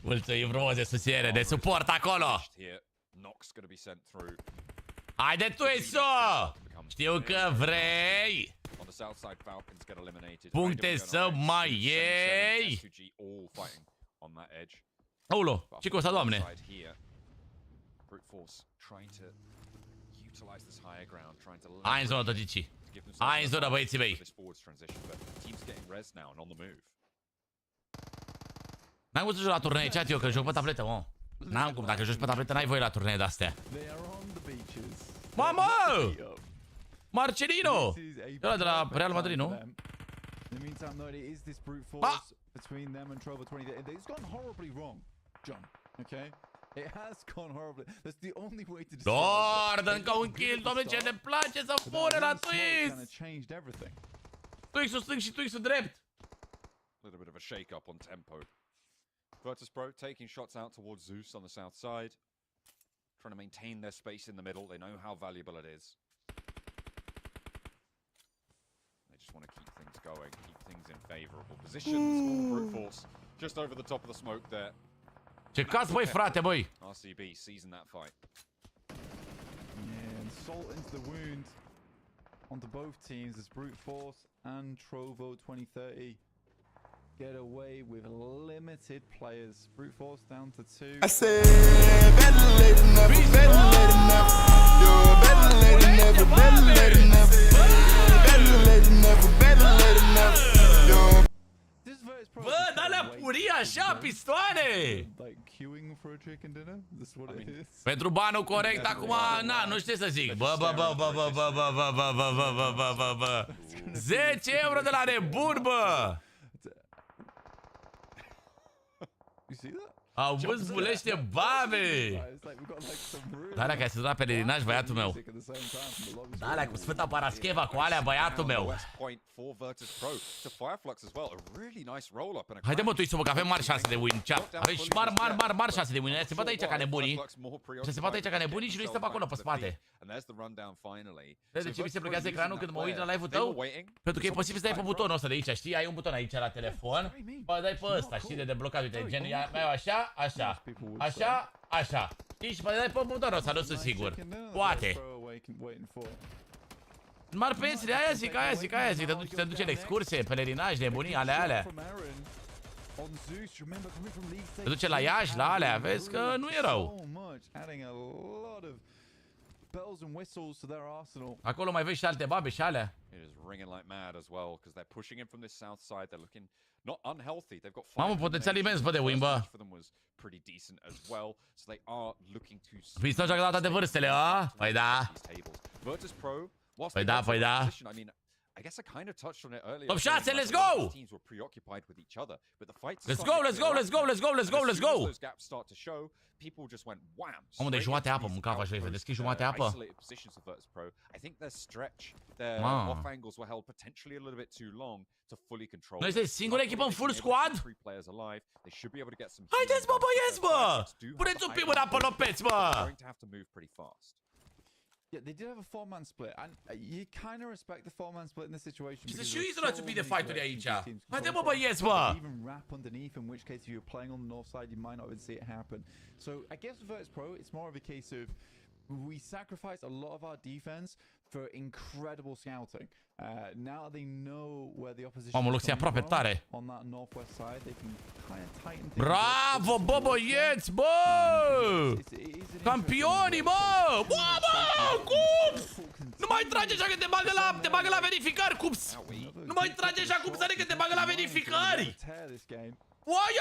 Mulțumim frumos de susținere, de suport acolo! Haide tu, Eso! Știu că vrei! Puncte să mai iei! Aolo, Cica ăsta, doamne! Hai în zonă, tătici! Hai în zonă, băieții mei! N-am cum să joc la turnee, chat, eu, că joc pe tabletă, mă! N-am cum, dacă joci pe tabletă, n-ai voie la turnee de-astea! Mamă! Marcelino! Ăla de la Real Madrid, nu? Ba! Doar, dă încă un kill, doamne, ce ne place să fure la Twix! Twix-ul stâng și Twix-ul drept! Little bit of a shake up on tempo. Virtus Pro taking shots out towards Zeus on the south side. Trying to maintain their space in the middle. They know how valuable it is. They just want to keep things going, keep things in favorable positions. Brute force just over the top of the smoke there. Ce caz, băi, frate, băi! RCB seizing that fight. Yeah, and salt into the wound onto both teams as Brute Force and Trovo 2030 get away with limited players. Brute Force down to 2. I said better late than never, better late than never. Better late than never, better late than never. Better late than never, better late than never. Bă, dar le-a purit așa pistoane! Like queuing for a chicken dinner? This is what it is. Pentru banul corect acum, na, nu știu ce să zic. Bă. 10 euro de la nebun, bă! You see that? Au văzut zbulește babe! Alea care se dura pe ledinaj, băiatul meu. Alea cu Sfânta Parascheva, cu alea, băiatul meu. Haide mă, tu să că avem mari șanse de win. Avem și mari șanse de win. Se bat aici ca nebunii. Se bat aici ca nebunii și noi stăm acolo pe spate. Vezi de ce mi se blochează ecranul când mă uit la live-ul tău? Pentru că e posibil să dai pe butonul ăsta de aici, știi? Ai un buton aici la telefon. Bă, dai pe ăsta, știi, de deblocat, uite, gen, mai așa, așa. Știi, și dai pe butonul ăsta, nu sunt sigur. Poate. Mari pensile, aia zic, te duce în excursie, pelerinaj, nebunii, alea. Te duce la Iași, la alea, vezi că nu e rău. Acolo mai vezi și alte babe și alea. Mamă, potențial imens, bă, de win, bă. Păi stau joacă data de vârstele, a? Păi da. Păi da. Top 6, let's go! Let's go! Omul de jumate apă, mânca faci, vedeți că e jumate apă? Noi suntem singura echipă în full squad? Haideți, bă, băieți, bă! Puneți un pic mâna pe lopeți, bă! Yeah, they did have a four-man split, and you kind of respect the four-man split in this situation. Și și izolați un pic de fight-uri aici. Haide, bă, băieți, bă! Even wrap underneath, in which case if you're playing on the north side, you might not even see it happen. So I guess with Virtus Pro, it's more of a case of we sacrificed a lot of our defense for incredible scouting. Now they know where the opposition Mamă, Lux e aproape tare. On that northwest side, they can kind of tighten things. Bravo, bă, băieți, bă! Campionii, bă! Bă, Cups! Nu mai trage așa că te bagă la verificări, Cups! Nu mai trage așa, Cups, că te bagă la verificări! Uai!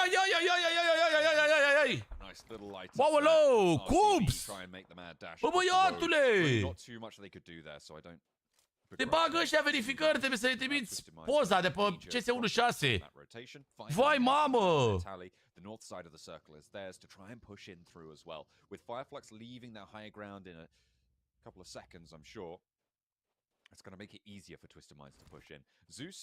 Wow, Cups! Bă, băiatule! Te bagă ăștia verificări, trebuie să le trimiți poza de pe CS16. Vai, mamă! The north side of the circle is theirs to try and push in through as well. With Fireflux leaving their high ground in a couple of seconds, I'm sure it's going to make it easier for Twisted Minds to push in. Zeus,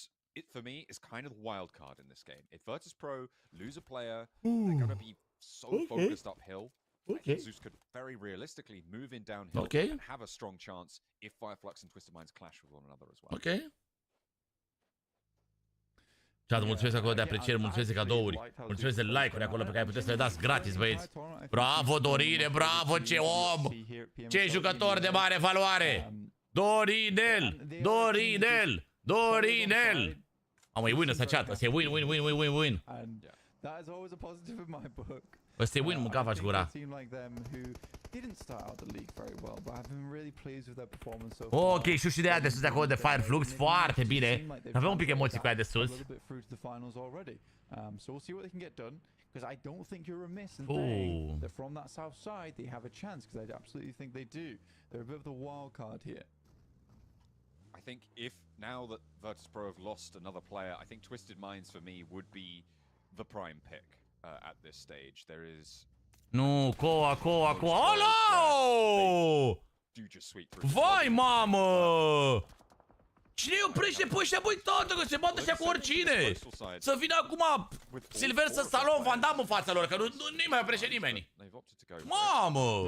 for me, is kind of the wild card in this game. If Virtus Pro lose a player, they're going to be so focused uphill. I think Zeus could very realistically move in downhill and have a strong chance if Fireflux and Twisted Minds clash with one another as well. Okay. Chat, mulțumesc acolo de apreciere, mulțumesc de cadouri, mulțumesc de like-uri acolo pe care puteți să le dați gratis, băieți. Bravo, Dorine, bravo, ce om! Ce jucător de mare valoare! Dorinel! Mamă, e win ăsta, chat, ăsta e win. Ăsta e win, mânca faci gura. Ok, știu și de aia de sus de acolo de Fireflux, foarte bine. Avem un pic emoții cu aia de sus. Because I don't think you're remiss in saying that from that south side they have a chance, because I absolutely think they do. They're a bit of the wild card here. I think if now that Virtus Pro have lost another player, I think Twisted Minds for me would be the prime pick at this stage. There is nu, coa. Alo! Vai, mamă! Cine îi oprește pe ăștia, băi, tată, că se bată ăștia cu oricine? Să vină acum Silvestre Stallone, Van Damme în fața lor, că nu-i mai oprește nimeni. Mamă!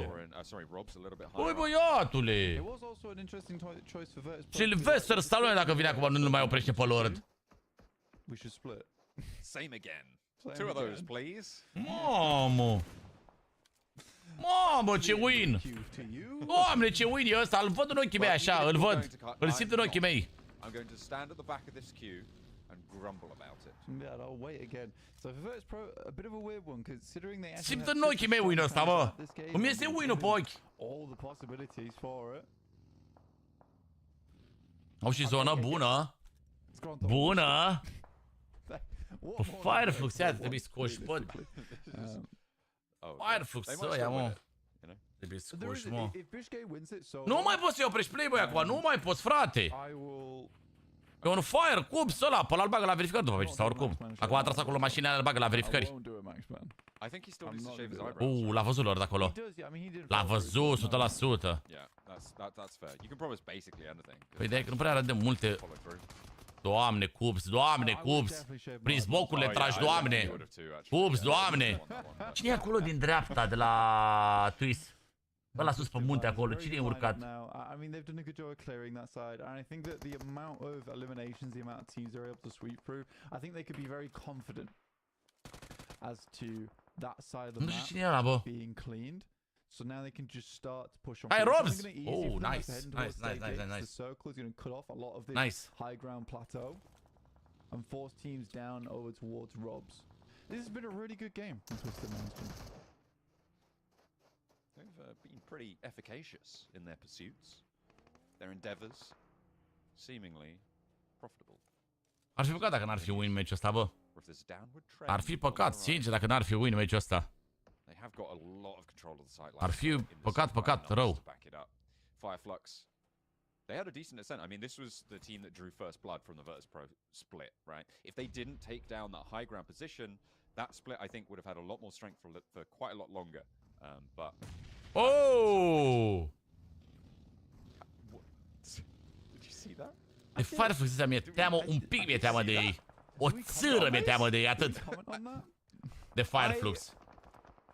Băi, băiatule! Silvestre Stallone, dacă vine acum, nu mai oprește pe Lord. Same again. Two of those, please. Mamă, ce win! Doamne, ce win e ăsta! Îl văd în ochii mei așa, îl văd. Îl simt în ochii mei. I'm going to stand at the back of this queue and grumble about it. Yeah, I'll wait again. So for Virtus Pro, a bit of a weird one considering they simt în ochii mei win ăsta, bă. Îmi iese win-ul pe ochi. All the possibilities for it. Au și zonă bună. Bună. Pe Fireflux, ia, trebuie scoși, bă. Fireflux, ăia, mă. Trebuie scoși, mă. Nu mai poți să-i oprești play, băi, acum, nu mai poți, frate. E un fire, cubs ăla, pe ăla îl bagă la verificări după ce, sau oricum. Acum a tras acolo mașinile, îl bagă la verificări. L-a văzut lor de acolo. L-a văzut, 100%. Păi de-aia că nu prea râdem multe. Doamne, cubs, doamne, cubs. Prin smoke-urile tragi, doamne. Cubs, doamne. Cine e acolo din dreapta, de la twist? Ăla sus pe munte acolo, cine e urcat? I mean, they've done a good job of clearing that side, and I think that the amount of eliminations, the amount of teams they're able to sweep through, I think they could be very confident as to that side of the Nu știu cine e ăla, bă. being cleaned. So now they can just start to push on. Hey, forward. Robs! It's gonna be easy Oh, for them nice, to head into nice, those nice, state nice, gates. nice. The circle is going to cut off a lot of this Nice. high ground plateau and force teams down over towards Robs. This has been a really good game from Twisted Minds. They've been pretty efficacious in their pursuits. Their endeavors, seemingly profitable. Ar fi păcat dacă n-ar fi win meciul ăsta, bă. Or if there's a downward trend, Ar fi păcat, sincer, dacă n-ar fi win meciul ăsta. they have got a lot of control of the site. Ar fi in the păcat, site, păcat, enough rău. to back it up. Fireflux, they had a decent ascent. I mean, this was the team that drew first blood from the Virtus Pro split, right? If they didn't take down that high ground position, that split I think would have had a lot more strength for quite a lot longer. But Oh! did you see that? De Fireflux ăsta mi-e teamă, un pic mi-e teamă de ei. O țâră mi-e teamă de ei, atât. Comment on that? De Fireflux.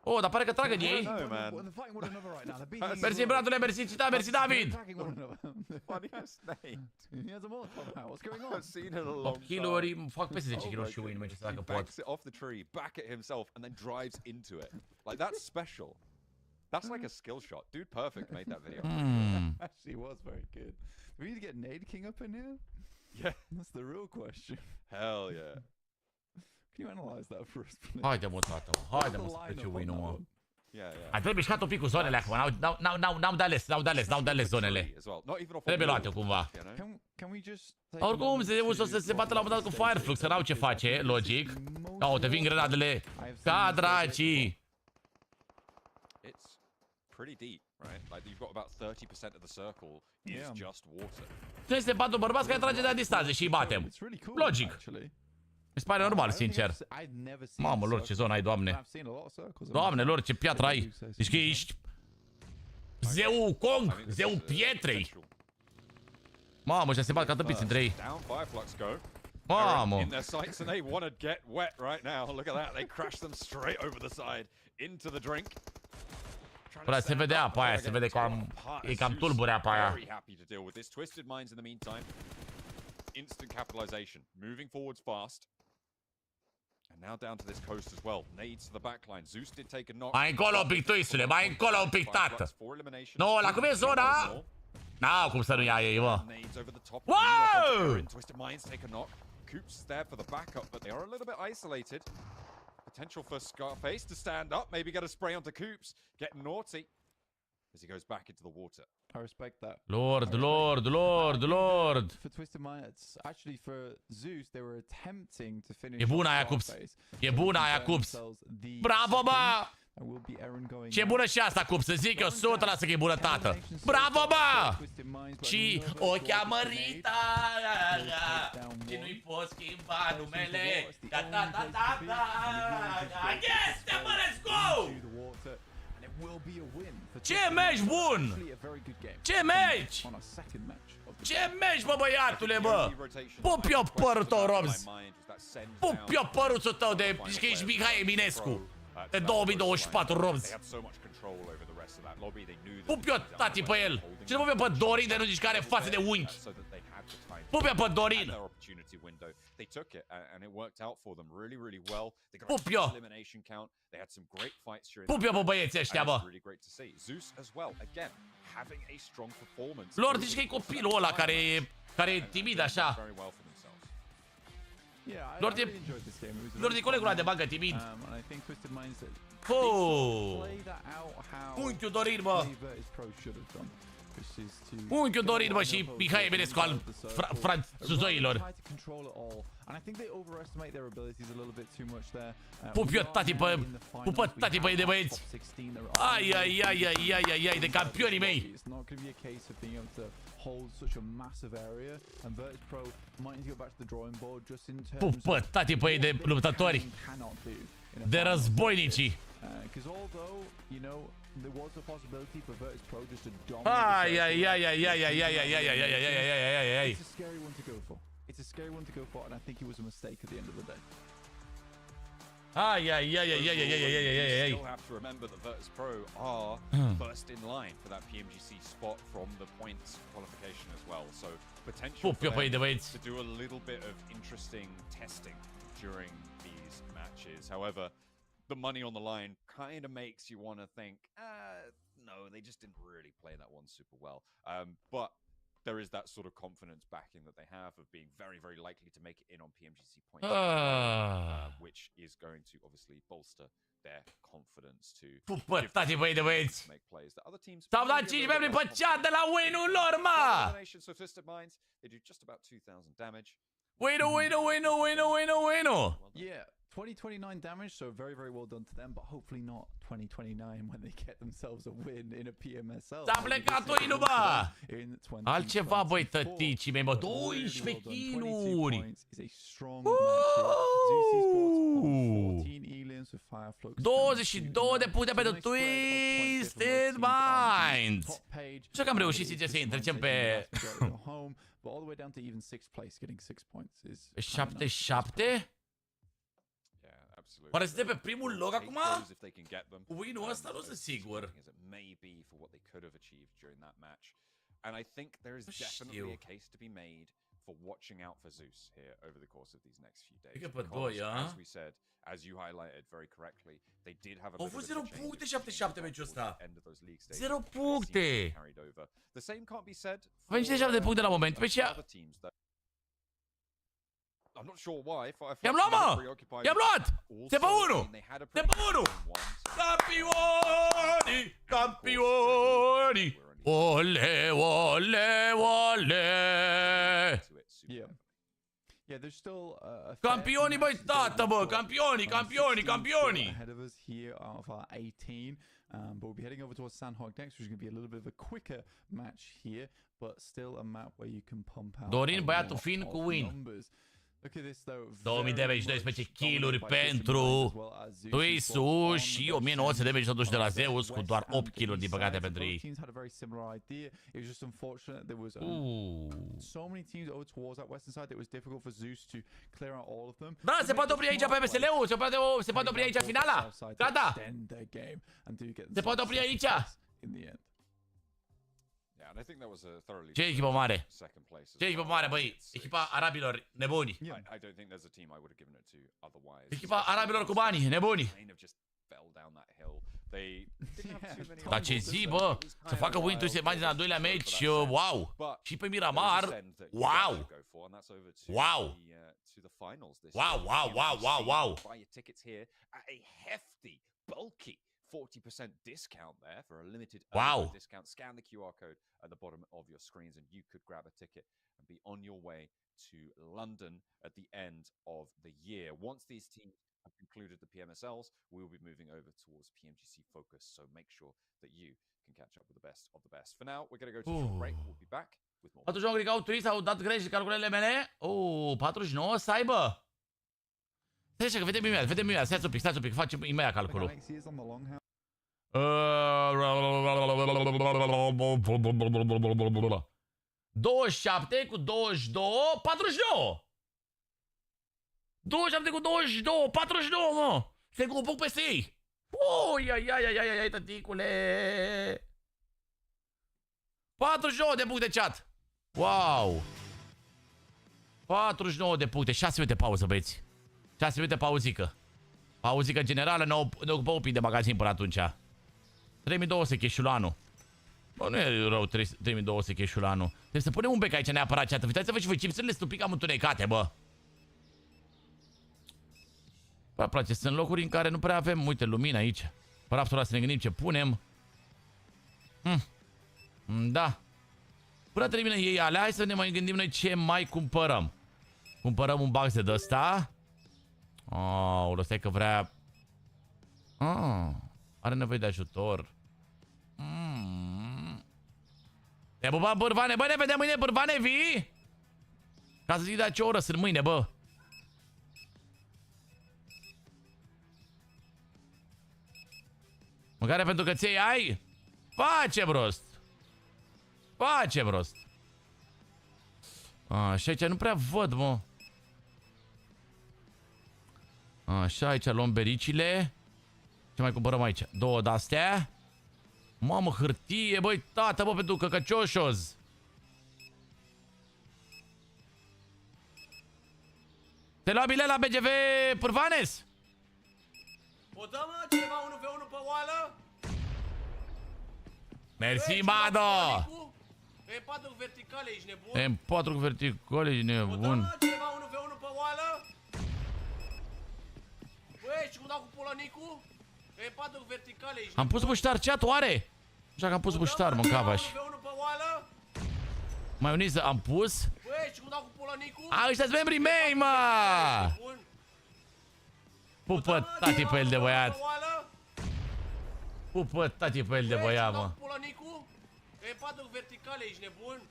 Oh, dar pare că tragă de ei. No, man. They're fighting one another right now. They're beating Mersi, bratule, mersi, Cica, mersi, David. attacking one another. Funniest name. He has a Molotov now. What's going on? I've seen it a long 8 time. kill-uri, fac peste 10 kill-uri și win meciul ăsta He dacă pot. banks it off the tree, back at himself, and then drives into it. Like, that's special. That's like a skill shot. Dude Perfect made that video. Actually, was very good. Do we need to get Nade King up in here? Yeah. That's the real question. Hell yeah. Can you analyze that for us, please? Haide, mă, tată, mă. Haide, mă, să plece win-ul, mă. Yeah, yeah. Ar trebui mișcat un pic cu zonele acum. N-au de ales, n-au de ales zonele. As well. Not even off Trebuie the luate cumva. you know? Can we just take a Oricum, moment se o să se bată la un moment dat cu Fireflux, că n-au ce face, logic. Da, uite, vin grenadele. Ca dracii. It's pretty deep, right? Like, you've got about 30% of the circle is just water. Noi se bat un bărbat care trage de la distanță și îi batem. It's really cool, Logic. actually. Mi se pare normal, sincer. I've never seen Mamă, a lor, ce circle. zonă ai, Doamne. I've seen a lot of circles. Doamne, lor, ce piatră ai. Deci că ești zeul Kong, zeul pietrei. Mamă, ăștia se bat ca tăpiți între ei. Down Fireflux go. Mamă. In their sights, and they want to get wet right now. Look at that. They crash them straight over the side into the drink. Bă, se vede apa aia, se vede cam... E cam tulbure apa aia. Very happy to deal with this. Twisted Minds in the meantime. Instant capitalization. Moving forwards fast. And now down to this coast as well. Nades to the backline. Zeus did take a knock. Mai încolo un pic, Twistule, mai încolo un pic, tată. For elimination. Nu, la cum e zona? N-au cum să nu ia ei, mă. Nades over the top. Whoa! Twisted Minds take a knock. Coops is there for the backup, but they are a little bit isolated. Potential for Scarface to stand up, maybe get a spray onto Coops. Getting naughty as he goes back into the water. I respect that. Lord, Lord, Lord, Lord. For Twisted Minds, actually for Zeus, they were attempting to finish. E bună off aia, Cups. Scarface. E bună aia, Cups. Bravo, bă! And will be Aaron going Ce bună și asta, Cups, să zic eu 100% că e bună, tată. Bravo, bă! Și o cheamă Rita, și nu-i pot schimba numele. Da, da, da, da, da. Este, mă, let's go! Ce meci bun! Ce meci! Ce meci, bă, băiatule, bă! Pup eu părul tău, Robs! Pup eu păruțul tău de... Zici că ești Mihai Eminescu! De 2024, Robs! Pup eu, tati, pe el! Ce nu pup eu pe Dorin de nu zici că are față de unchi! Pup eu pe Dorin! Pup eu! Pup eu pe băieții ăștia, bă! Lor, zici că e copilul ăla care e timid așa. Lor de colegul ăla de bagă timid. Unchiul Dorin, bă! Unchiul Dorin, bă, și Mihai Eminescu al franțuzoilor. Pup eu tati pe... Pupă tati pe de băieți. Ai, ai, ai, ai, ai, ai, ai, de campionii mei. Pupă tati pe de luptători. De războinicii. Ai, ai, ai, ai, ai, ai, ai, ai, ai, ai, ai, ai, ai, ai. It's a scary one to go for, and I think it was a mistake at the end of the day. Ai, ai, ai, ai, ai, ai, ai, ai, ai, ai. You still have to remember that Virtus Pro are first in line for that PMGC spot from the points qualification as well. So potential for them to do a little bit of interesting testing during these matches. However, the money on the line kind of makes you want to think, no, they just didn't really play that one super well. But there is that sort of confidence backing that they have of being very, very likely to make it in on PMGC points, which is going to obviously bolster their confidence to make plays that other teams. S-au dat 5 membri pe chat de la win-ul lor, mă! So Twisted Minds, they do just about 2,000 damage. Win-ul, win-ul, win-ul, win-ul, win-ul, win-ul! Yeah. 2029 damage, so very, very well done to them, but hopefully not 2029 when they get themselves a win in a PMSL. S-a plecat win-ul, bă! Altceva, băi, tăticii mei, mă, 12 kill-uri! 22 de puncte pentru Twisted Minds! Așa că am reușit, sincer, să-i întrecem pe... 7-7? Oare suntem pe primul loc acum? Cu win-ul ăsta nu sunt sigur. And I think there is definitely a case to be made for watching out for Zeus here over the course of these next few days. Because, as we said, as you highlighted very correctly, they did have a bit of a change end of those league stages. 0 puncte! The same can't be said for avem 57 de puncte la moment. Pe ce? I'm not sure why. I-am luat, mă! I-am luat! Se pe 1! Se pe 1! Campioni! Campioni! Ole, ole, ole! Yeah, there's still campioni, băi, tată, bă! Campioni, campioni, campioni! Ahead of us here of our 18. But we'll be heading over towards Sandhog next, which is going to be a little bit of a quicker match here, but still a map where you can pump out Dorin, băiatul fin cu win. 2000 damage, 12 kill-uri pentru Twisu și 1900 damage totuși de la Zeus cu doar 8 kill-uri din păcate pentru ei. Da, se poate opri aici PMSL-ul, se poate opri aici finala. Gata! Se poate opri aici. Ce echipă mare? Ce echipă mare, băi? Echipa arabilor nebuni. Echipa arabilor cu bani, nebuni. Dar ce zi, bă? Să facă win Twisted Minds în al doilea match, wow! Și pe Miramar, wow! Wow! Wow, wow, wow, wow, wow! 40% discount there for a limited discount. Scan the QR code at the bottom of your screens and you could grab a ticket and be on your way to London at the end of the year. Once these teams have concluded the PMSLs, we will be moving over towards PMGC Focus, so make sure that you can catch up with the best of the best. For now, we're going to go to a break. We'll be back with more. Atunci am clicat twist, au dat greș calculele mele. 49 să aibă. Stai așa că vedem imediat, stați un pic, facem imediat calculul. 27 cu 22, 49! 27 cu 22, 49, mă! Se cu un punct peste ei! Ai, tăticule! 49 de puncte, chat! Wow! 49 de puncte, 6 minute pauză, băieți! 6 minute pauzică. Pauzică generală, ne ocupăm un pic de magazin până atunci. 3200 cash-ul anul. Bă, nu e rău 3200 cash-ul anul. Trebuie să punem un bec aici neapărat, chat. Uitați-vă și voi chipsurile stupic cam întunecate, bă. Bă, place, sunt locuri în care nu prea avem, uite, lumină aici. Pe raftul ăla să ne gândim ce punem. Da. Până termină ei alea, hai să ne mai gândim noi ce mai cumpărăm. Cumpărăm un box de ăsta. Oh, stai că vrea... are nevoie de ajutor. Te pupăm, bârvane, bă, ne vedem mâine, bârvane, vii? Ca să zic de ce oră sunt mâine, bă. Mâncare pentru căței ai? Face rost. Face rost. Și aici nu prea văd, mă. Așa, aici luăm bericile. Ce mai cumpărăm aici? 2 de-astea. Mamă, hârtie, băi, tată, bă, pentru căcăcioșoz. Te lua bilet la BGV Pârvanes? O dă, mă, cineva 1v1 pe oală? Mersi, Mado! M4 verticale, ești nebun? M4 verticale, ești nebun? O dă, mă, cineva 1v1 pe oală? Băi, și cum dau cu polonicu? M4 verticale, ești nebun? Am pus buștar, ce oare? Așa că am pus buștar, mâncava-și. Maioneză am pus. Băi, și cum dau cu polonicu? Ăștia-s membrii mei, mă! Pupă tati pe el de băiat. Pupă tati pe el de băiat, mă. M4 verticale, ești nebun?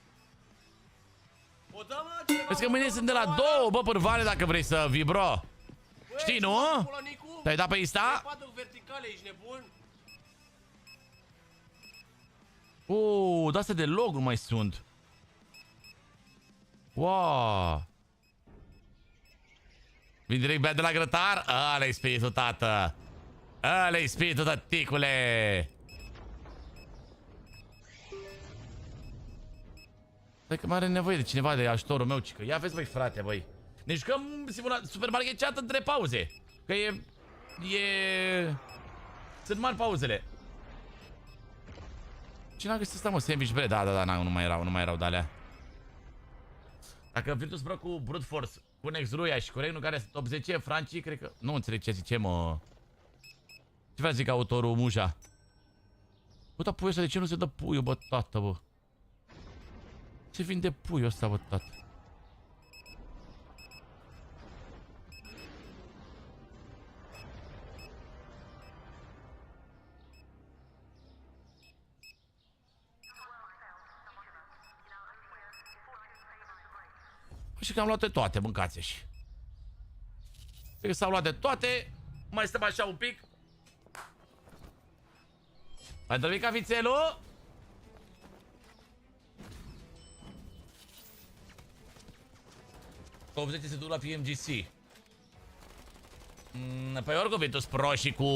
Vezi că mâine sunt de la 2, bă, Pârvane, dacă vrei să vii, bro. Știi, nu? Te-ai dat pe Insta? M4 verticale, ești nebun? De-astea de log nu mai sunt. Wow. Vin direct bea de la grătar? Ăla-i spiritul, tată. Ăla-i spiritul, tăticule. Stai că mai are nevoie de cineva de ajutorul meu, Cica. Ia vezi, băi, frate, băi. Ne jucăm supermarket chat între pauze. Că sunt mari pauzele. Cine a găsit asta, mă? Sandwich bread? Da, nu mai erau de-alea. Dacă Virtus Pro cu Brute Force, cu Nexruia și cu Regnul care sunt top 10, Francii, cred că... Nu înțeleg ce zice, mă. Ce vrea să zic autorul Muja? Bă, dar puiul ăsta, de ce nu se dă puiul, bă, tată, bă? Ce vinde puiul ăsta, bă, tată? Și că am luat de toate, mâncați-și. Cred că s-au luat de toate. Mai stăm așa un pic. Mai dormi ca fițelul? Cu 80 se duc la PMGC. Păi ori cu Virtus Pro și cu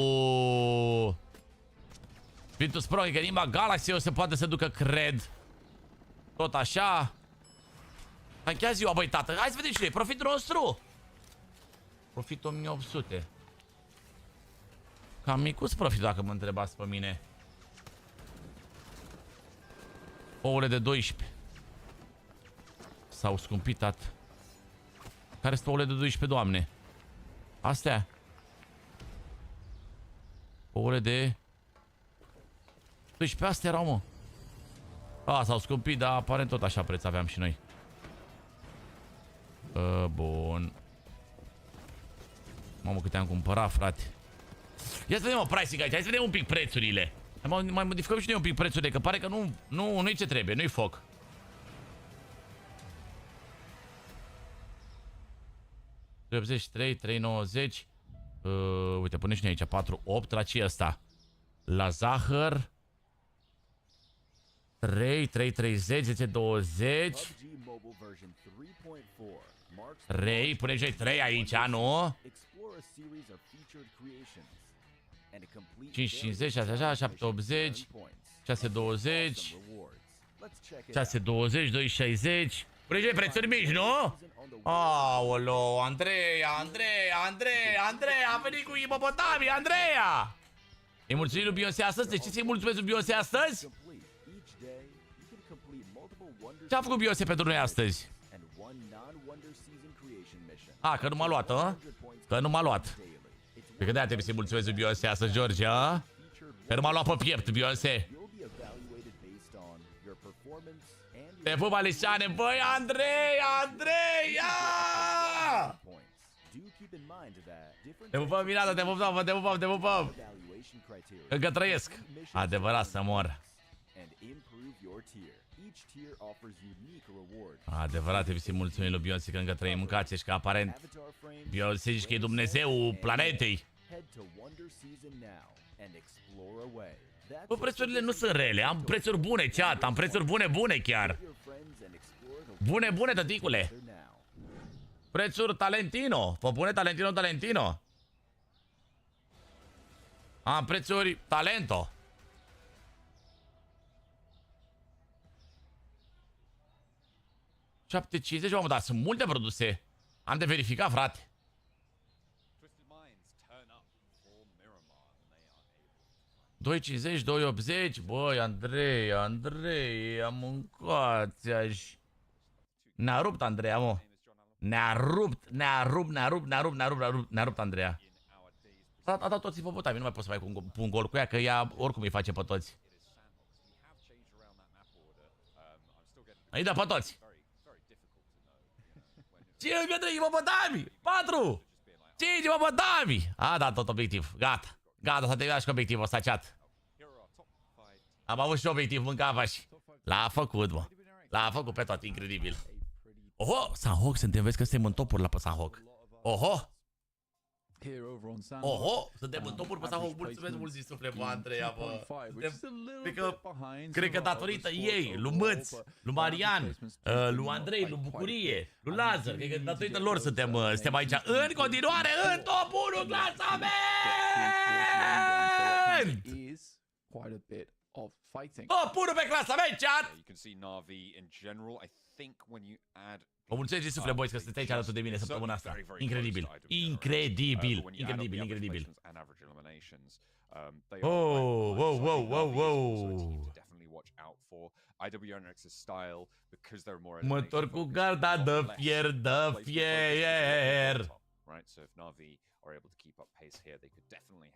Virtus Pro, că limba Galaxy o se poate să ducă, cred. Tot așa. Hai chiar ziua, băi, tată. Hai să vedem și noi. Profitul nostru. Profit 1800. Cam micuț profit, dacă mă întrebați pe mine. Ouăle de 12. S-au scumpit, tată. Care sunt ouăle de 12, doamne? Astea. Ouăle de 12, astea erau, mă. S-au scumpit, dar aparent tot așa preț aveam și noi. Bun. Mamă, câte am cumpărat, frate. Ia să vedem o pricing aici. Hai să vedem un pic prețurile. Mai modificăm și noi un pic prețurile, că pare că nu-i ce trebuie, nu-i foc. $383, $390. Uite, pune și noi aici 4,8. La ce e ăsta? La zahăr 3, 330, 10, 20. 3, pune și noi 3 aici, nu? 5, 50, 6, așa, 7, 80, 6, 20, 6, 20, 2, 60. Pune și noi prețuri mici, nu? Aolo, Andreea, a venit cu hipopotamii, Andreea! Îi mulțumim lui Beyoncé astăzi? De ce ți-i mulțumesc lui Beyoncé astăzi? Ce-a făcut Beyoncé pentru noi astăzi? Că nu m-a luat, a? Că nu m-a luat. Cred că de-aia trebuie să-i mulțumesc lui Beyoncé astăzi, George, a? Că nu m-a luat pe piept, Beyoncé. Te pup, Alișane, băi, Andrei! Te pupăm, Mirada, te pupăm! Încă trăiesc. Adevărat să mor. Adevărat, trebuie să-i mulțumim lui Beyoncé că încă trăim în cațe și că aparent Beyoncé zice că e Dumnezeu planetei. Bă, prețurile nu sunt rele, am prețuri bune, chat, am prețuri bune chiar. Bune, tăticule. Prețuri Talentino, vă pune Talentino. Am prețuri Talento. $7.50, mamă, dar sunt multe produse. Am de verificat, frate. 2.50, 2.80. Băi, Andrei, am mâncat aș. Ne-a rupt, Andreea, mă. Ne-a rupt, Andreea. A dat toți hipopotamii, nu mai pot să mai pun gol cu ea, că ea oricum îi face pe toți. Îi dă pe toți. 5 hipopotami! 4! 5 hipopotami! A dat tot obiectiv, gata, s-a terminat și cu obiectivul ăsta, chat. Am avut și obiectiv, mâncava și l-a făcut, mă. L-a făcut pe tot, incredibil. Oho, Sanhok, suntem, vezi că suntem în topuri la pe Sanhok. Oho, suntem în topuri pe Sanhok. Mulțumesc mult din suflet, bă, Andreea, bă. Cred că datorită ei, lui Măț, lui Marian, lui Andrei, lui Bucurie, lui Lazar, cred că datorită lor suntem aici în continuare în top 1 clasament! Top 1 pe clasament, chat! Vă mulțumesc din suflet, boys, că sunteți aici alături de mine săptămâna asta. Incredibil. Mă întorc cu garda de fier.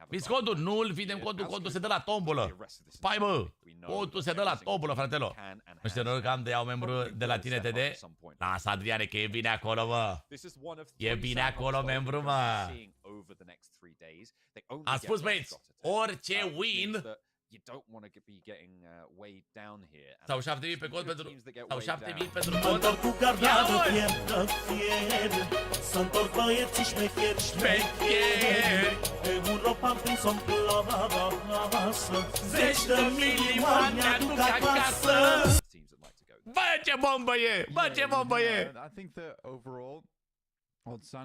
Fiți codul, nu-l videm codul se dă la tombolă. Pai, bă, codul se dă la tombolă, fratelo. Nu știu, noroc că am de iau membru de la tine, TD. Lasă, Adriane, că e bine acolo, mă. E bine acolo, membru, mă. Am spus, băieți, orice win sau 7.000 pe cod pentru... Sau 7.000 pentru cod. Mă-ntorc cu garda de fier. Să-ntorc băieții șmecheri. Pe Europa am prins-o-n plasă. 10 de milioane aduc acasă. Bă, ce bombă e!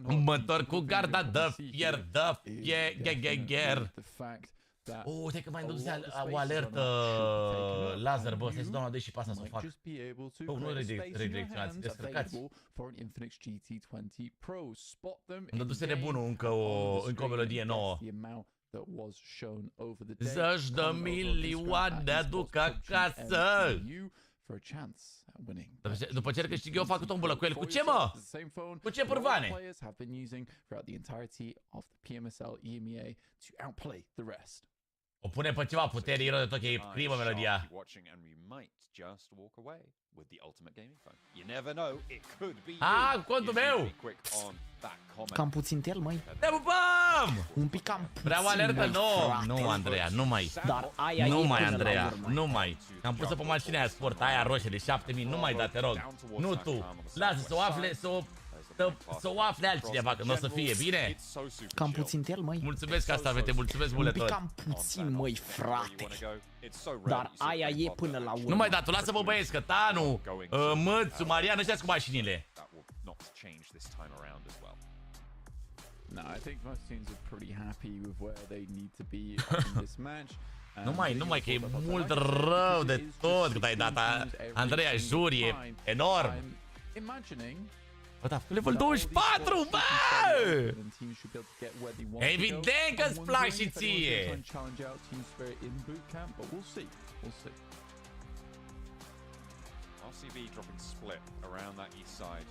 Mă-ntorc cu garda de fier. Uite că mai înduse o alertă laser, bă, stai să dau la 2 și pe asta să o fac. Bă, nu redirecționați, descărcați. Îmi dăduse nebunul încă o melodie nouă. 10 de milioane aduc acasă. După ce câștig eu fac tombolă cu el. Cu ce, mă? Cu ce pârvane? O pune pe ceva putere, hero de tot, că e primă melodia. Contul meu! Cam puțin tel, măi. Te pupăm! Un pic cam puțin. Vreau alertă? Nu, Andreea, nu mai. Dar aia nu mai, Andreea, nu mai. Am pus-o pe mașina aia sport, aia roșie de 7.000, nu mai da, te rog. Nu tu. Lasă să o afle, să o afle altcineva, că nu o să fie, bine? Cam puțin tel, măi. Mulțumesc asta, vete, mulțumesc mult tot. Cam puțin, măi, frate. Dar aia e până la urmă. Nu mai da, tu lasă-mă, băieți, că Tanu, Mățu, Marian, ăștia-s cu mașinile. No, I think most teams are pretty happy with where they need to be in this match. Numai că e mult rău de tot cât ai dat, Andreea, jur, e enorm. Bă, da, level 24, bă! Evident că-ți plac și ție! RCB dropping split around that east side.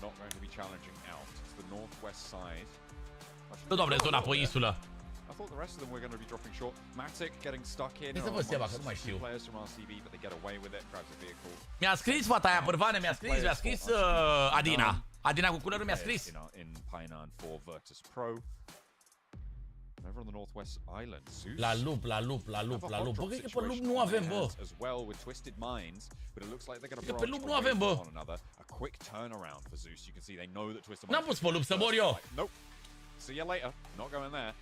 Not going to be challenging out. It's the northwest side. Nu, doamne, zona pe insulă. thought the rest of them were going to be dropping short. Matic getting stuck in. Să vă seama că nu mai știu. Players from RCB, but they get away with it. Grabs a vehicle. Mi-a scris fata aia, Pârvane, mi-a scris Adina. Adina cu culerul mi-a scris. In Painan for Virtus Pro. Over on the Northwest Island, Zeus. La lup. Bă, cred că pe lup nu avem, bă. As well with Twisted Minds, but it looks like they're going to Cred că pe lup nu branch avem, away bă. from one another. A quick turnaround for Zeus. You can see they know that Twisted Minds. N-am pus pe lup să mor eu. Nope. See you later. Not going there.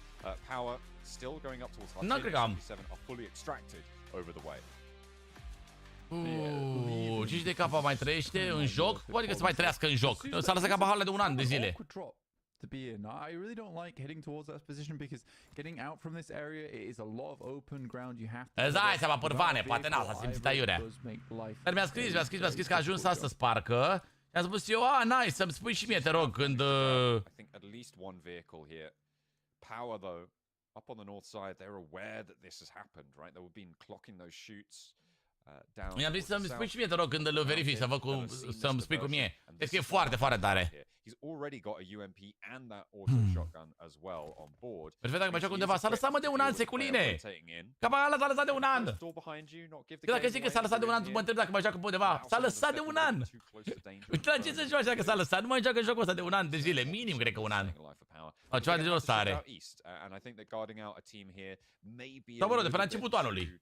Power still going up towards N-am cred că am. 77 are fully extracted over the way. 5 de capa mai trăiește în joc? Poate că să mai trăiască în joc. S-a lăsat capa hală de un an de zile. To be in. I really don't like heading towards that position because getting out from this area it is a lot of open ground. You have to. Îți dai seama, Pârvane, poate n-a, s-a simțit aiurea. Dar mi-a scris că a ajuns astăzi parcă. I-am spus eu, nice, să-mi spui și mie, te rog, când... I think at least one vehicle here. Power though, up on the north side, they're aware that this has happened, right? They've been clocking those shoots. Mi-am zis să-mi spui și mie, te rog, când îl verifici, să-mi spui cum e. Deci că e foarte, foarte tare. He's already got a UMP and that auto shotgun as well on board. Perfect, dacă mai joc undeva, s-a lăsat, mă, de un an, seculine. Capa ăla s-a lăsat de un an. Că dacă zic că s-a lăsat de un an, mă întreb dacă mai joacă pe undeva. S-a lăsat de un an. Uite la ce să joci așa că s-a lăsat, nu mai joacă jocul ăsta de un an de zile, minim cred că un an. Sau ceva de genul ăsta are. Sau mă rog, de pe la începutul anului.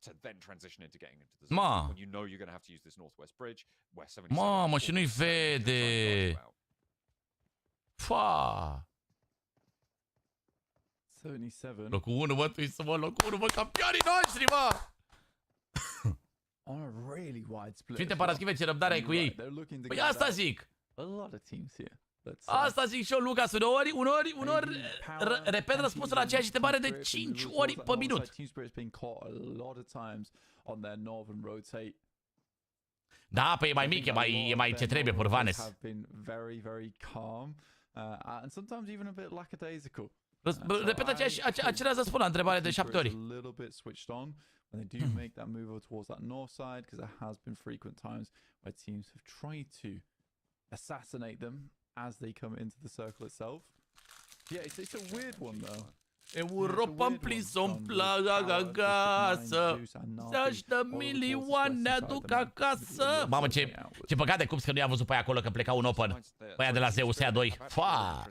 To then transition into getting into the zone when you know you're going to have to use this northwest bridge where 77 Mamă, și nu-i vede. Fa. 77. Locul 1, mă, tu să mă, locul 1, mă, campionii noștri, mă. On a really wide split. Sfinte Paraschive, ce răbdare ai cu ei. Păi asta zic. A lot of teams here. Asta zic și eu, Lucas, unori repet răspunsul la aceeași întrebare de 5 ori pe minut. Da, păi e mai mic, e mai ce trebuie, Pârvanes. Repet același răspuns la întrebare de 7 ori. When they do make that move towards that north side, because there has been frequent times where teams have tried to assassinate them as they come into the circle itself. Yeah, it's a weird one though. Europa-mi plis să-mi placă acasă, să-și dă milioane aduc acasă. Mamă, ce păcat de cups că nu i-a văzut pe aia acolo, că pleca un open. Pe aia de la Zeus, aia 2. Fa!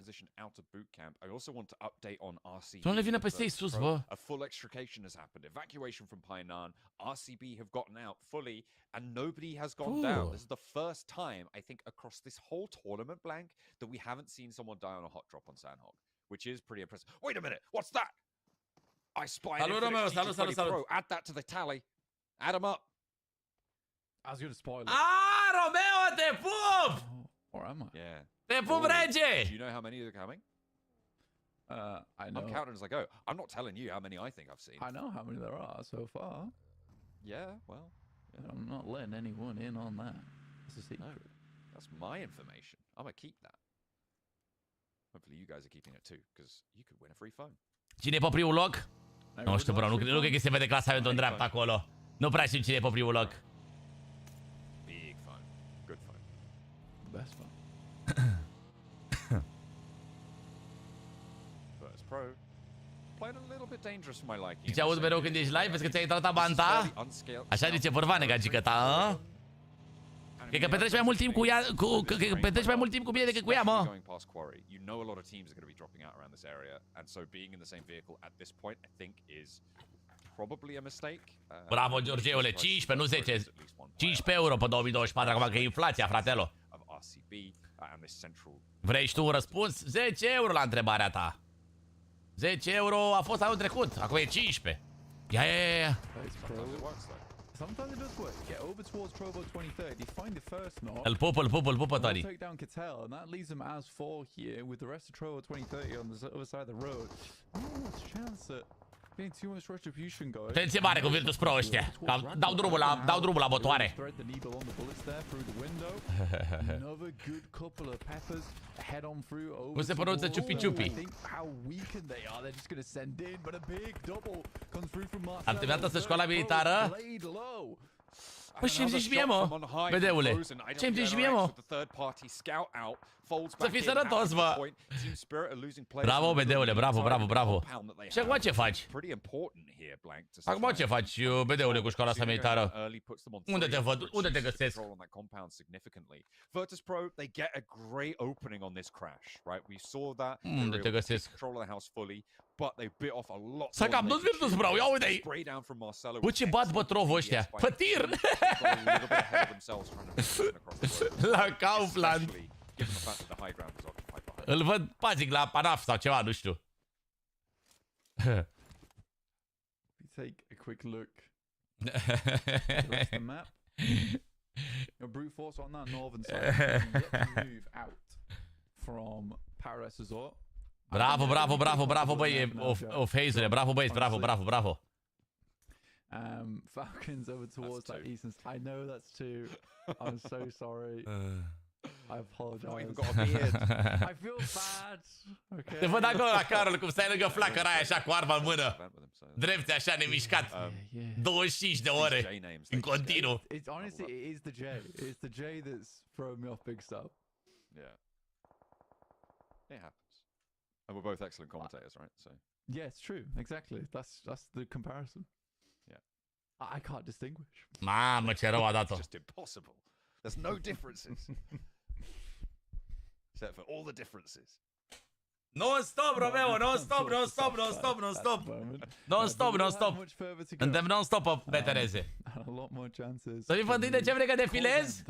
Nu le vine peste ei sus, bă. A full extrication has happened. Evacuation from Painan. RCB have gotten out fully, and nobody has gone down. This is the first time, I think, across this whole tournament, Blank, that we haven't seen someone die on a hot drop on Sandhog, which is pretty impressive. Wait a minute, what's that? I spy an Infinix T20 Pro. Add that to the tally. Add them up. I was going to spoil it. Ah, Romeo, te pup! Or am I? Yeah. Te pup, rege! Do you know how many are coming? I know. I'm counting as I go. I'm not telling you how many I think I've seen. I know how many there are so far. Yeah, well. Yeah. I'm not letting anyone in on that. It's a secret. No, that's my information. I'm going to keep that. Hopefully you guys are keeping it too, because you could win a free phone. Cine e pe primul loc? Nu știu, bro, nu cred că se vede clasamentul în dreapta acolo. Nu prea știu cine e pe primul loc. Big phone. Good phone. Best phone. First Pro. Playing a little bit dangerous for my liking. Ce aud mereu când ești live? Vezi că ți-ai intrat banta? Așa zice Pârvane, gagică ta, cred că petreci mai mult timp cu ea, cred că petreci mai mult timp cu mine decât cu ea, mă. You know a lot of teams are going to be dropping out around this area, and so being in the same vehicle at this point, I think, is probably a mistake. Bravo, Georgeule, 15, nu 10. 15 euro pe 2024, acum că e inflația, fratelo. Vrei și tu un răspuns? 10 euro la întrebarea ta. 10 euro a fost anul trecut, acum e 15. Ia. Sometimes it does work. Get over towards Trovo 2030. Find the first knock. Îl pupă, Tony. Take down Cattell, and that leaves them as 4 here with the rest of Trovo 2030 on the other side of the road. There's a chance that getting too much retribution going. Atenție mare cu Virtus Pro ăștia. Dau drumul la botoare. Cum se pronunță ciupi-ciupi? Am terminat asta școala militară? Păi ce-mi zici mie, mă, BD-ule? Ce-mi zici mie, mă? Să fii sănătos, mă! Bravo, BD-ule, bravo, bravo, bravo. Și acum ce faci? Acum ce faci, BD-ule, cu școala asta militară? Unde te văd? Unde te găsesc? Virtus Pro, they get a great opening on this crash, right? We saw that. Unde te găsesc? Control of the house fully, but they bit off a lot. Să cam nu-ți Virtus Pro, ia uite-i! Bă, ce bat bătrovul ăștia? Pe tir! La Kaufland! Îl văd pazic la Panaf sau ceva, nu știu. Take a quick look at the map. Your brute force on that northern side yet to move out from Paradise Resort. Bravo, bravo, bravo, bravo, băi, of Hazele, bravo băieți, bravo, bravo, bravo. Falcons over towards that eastern. I know that's two. I'm so sorry. I apologize. Not even got a beard. I feel bad. Okay. Te văd acolo la Carol cum stai lângă flacăra aia așa cu arma în mână. Drept așa nemișcat. 25 de ore în continuu. It's honestly it is the J. It's the J that's throwing me off big stuff. Yeah. It happens. And we're both excellent commentators, right? So. Yeah, it's true. Exactly. That's the comparison. Yeah. I can't distinguish. Mamă, ce rău a dat-o. It's just impossible. There's no differences. Except for all the differences. Non-stop, Romeo, non-stop, non-stop, non-stop, non-stop. Non-stop, non-stop. Suntem non-stop pe tereze. Să fii fătit de ce vrei că defilezi?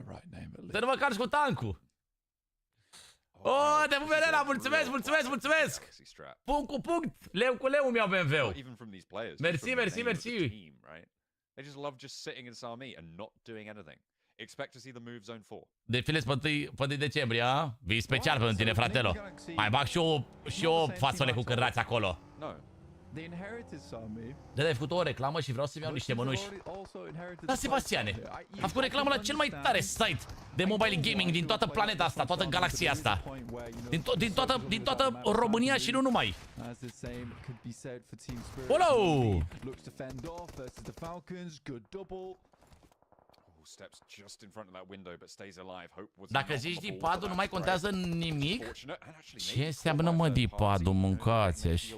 Să nu mă carci cu tancul. Oh, te pup, Elena, mulțumesc, mulțumesc, mulțumesc! Punct cu punct, leu cu leu mi-au BMW-ul. Mersi, mersi, mersi. They just love just sitting in Sami and not doing anything. Expect to see the move zone 4. Defilezi pe 1 decembrie, a? Vii special pentru tine, fratelo. Mai bag și o fasole cu cârnați acolo. Dă-i făcut o reclamă și vreau să-mi iau niște mănuși. Da, Sebastiane, a făcut reclamă la cel mai tare site de mobile gaming din toată planeta asta, toată galaxia asta. Din toată România și nu numai. Olo! Dacă zici D-pad-ul, nu mai contează nimic? Ce înseamnă, mă, D-pad-ul, mâncați-și?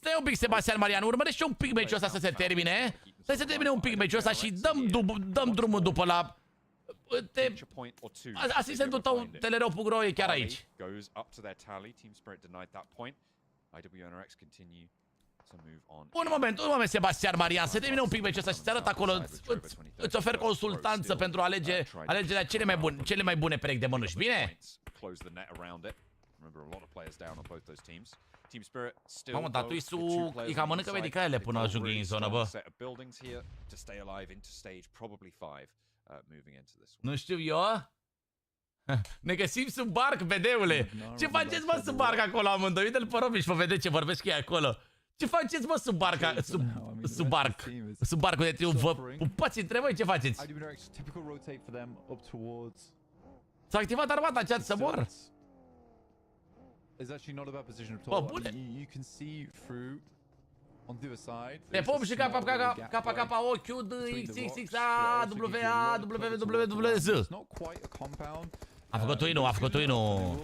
Stai un pic, Sebastian Marian, urmărește un pic meciul ăsta să se termine. Stai să termine un pic meciul ăsta și dăm drumul după la... Asistentul tău, TEDEREU.ro, e chiar aici. Un moment, Sebastian Marian, să termine un pic meciul ăsta și ți arăt acolo, îți ofer consultanță pentru alegerea cele mai bune perechi de mănuși, bine? Mamă, dar tu e ca mănâncă medicalele până ajung în zonă, bă. Nu știu eu? Ne găsim sub barc, vedeule. Ce faceți, mă, sub barc acolo amândoi? Uite-l pe Robiș, vă vedeți ce vorbesc cu ei acolo. Ce faceți, mă, sub barcul de triumf? Vă pupați între voi, ce faceți? S-a activat armata aceea să moară. Bă, bune. Te pup și KKO, Q, D, XXX, A, W, A, W, Z. A făcut win-ul, a făcut win-ul.